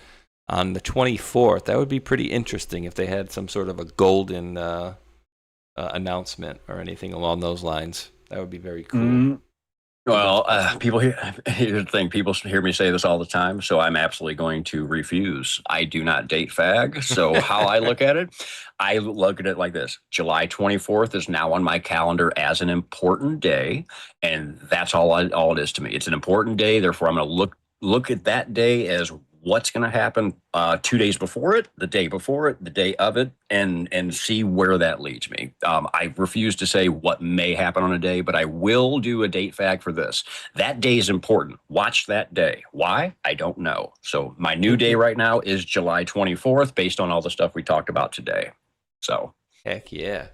on the 24th, that would be pretty interesting if they had some sort of a golden announcement or anything along those lines. That would be very cool. Mm-hmm. Well, here's the thing. People hear me say this all the time, so I'm absolutely going to refuse. I do not date fag. So how I look at it like this. July 24th is now on my calendar as an important day, and that's all it is to me. It's an important day. Therefore, I'm going to look at that day as what's going to happen 2 days before it, the day before it, the day of it, and see where that leads me. I refuse to say what may happen on a day, but I will do a date fag for this. That day is important. Watch that day. Why? I don't know. So my new day right now is July 24th, based on all the stuff we talked about today. So. Heck yeah.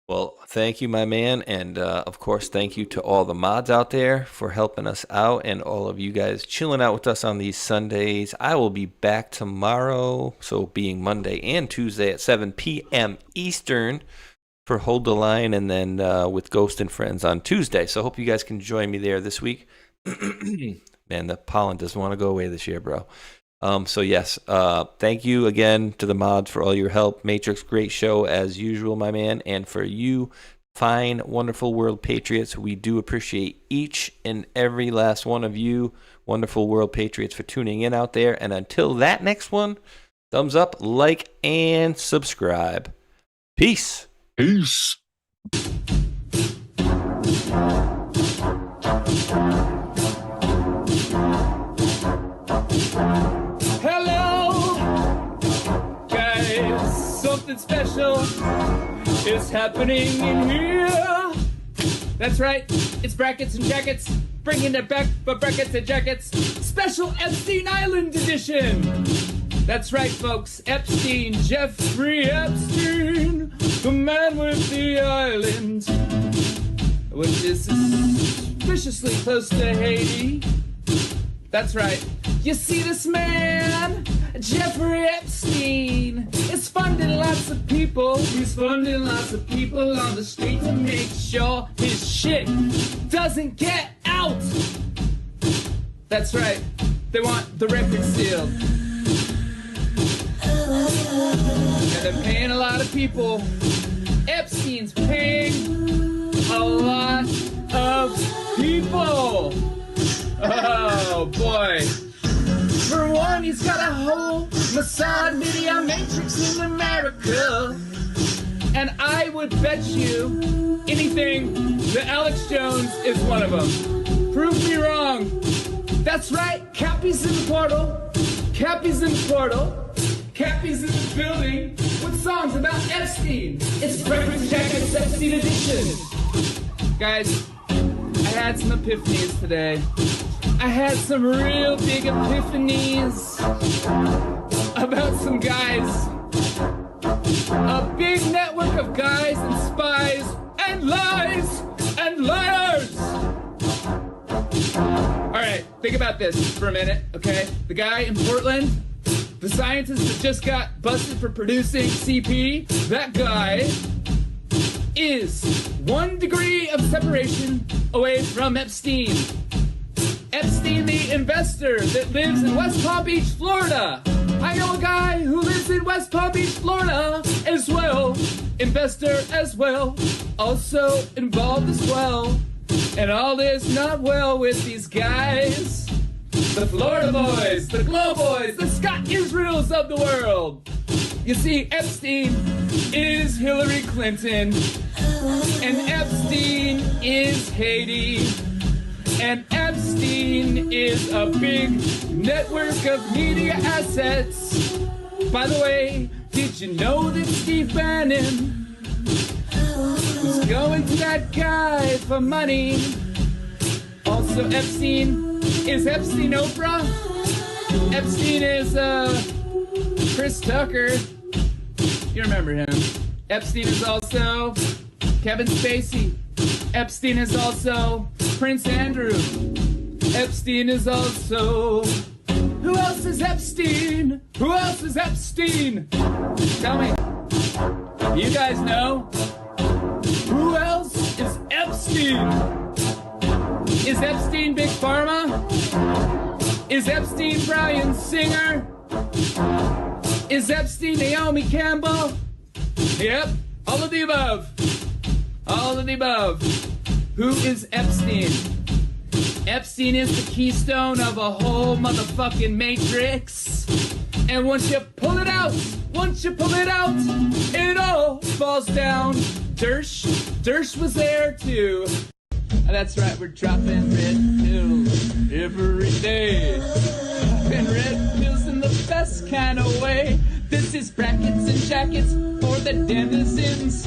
Well, thank you, my man. And, of course, thank you to all the mods out there for helping us out and all of you guys chilling out with us on these Sundays. I will be back tomorrow, so being Monday and Tuesday at 7 p.m. Eastern for Hold the Line, and then with Ghost and Friends on Tuesday. So I hope you guys can join me there this week. Man, the pollen doesn't want to go away this year, bro. So yes, thank you again to the mods for all your help. Matrix, great show as usual, my man. And for you, fine, wonderful world patriots, we do appreciate each and every last one of you, wonderful world patriots, for tuning in out there. And until that next one, thumbs up, like, and subscribe. Peace. Peace. special is happening in here. That's right, it's brackets and jackets, bringing it back for brackets and jackets. Special Epstein Island edition. That's right, folks, Epstein, Jeffrey Epstein, the man with the island, which is suspiciously close to Haiti. That's right. You see, this man, Jeffrey Epstein, is funding lots of people. He's funding lots of people on the street to make sure his shit doesn't get out. That's right. They want the record sealed. And they're paying a lot of people. Epstein's paying a lot of people. Oh, boy. For one, he's got a whole Mossad media matrix in America. And I would bet you anything that Alex Jones is one of them. Prove me wrong. That's right, Cappy's in the portal. Cappy's in the portal. Cappy's in the building with songs about Epstein. It's Breakfast Jackets Epstein edition. Guys, I had some epiphanies today. I had some real big epiphanies about some guys. A big network of guys and spies and lies and liars. All right, think about this for a minute, okay? The guy in Portland, the scientist that just got busted for producing CP, that guy is 1 degree of separation away from Epstein. Epstein, the investor that lives in West Palm Beach, Florida. I know a guy who lives in West Palm Beach, Florida as well. Investor as well. Also involved as well. And all is not well with these guys. The Florida boys, the Glow boys, the Scott Israels of the world. You see, Epstein is Hillary Clinton. And Epstein is Haiti. And Epstein is a big network of media assets. By the way, did you know that Steve Bannon was going to that guy for money? Also, Epstein is Epstein Oprah. Epstein is Chris Tucker. You remember him. Epstein is also Kevin Spacey. Epstein is also Prince Andrew. Epstein is also... Who else is Epstein? Who else is Epstein? Tell me. You guys know? Who else is Epstein? Is Epstein Big Pharma? Is Epstein Bryan Singer? Is Epstein Naomi Campbell? Yep, all of the above. All of the above. Who is Epstein? Epstein is the keystone of a whole motherfucking matrix. And once you pull it out, it all falls down. Dersh was there too. That's right, we're dropping red pills every day. Dropping red pills in the best kind of way. This is brackets and jackets for the denizens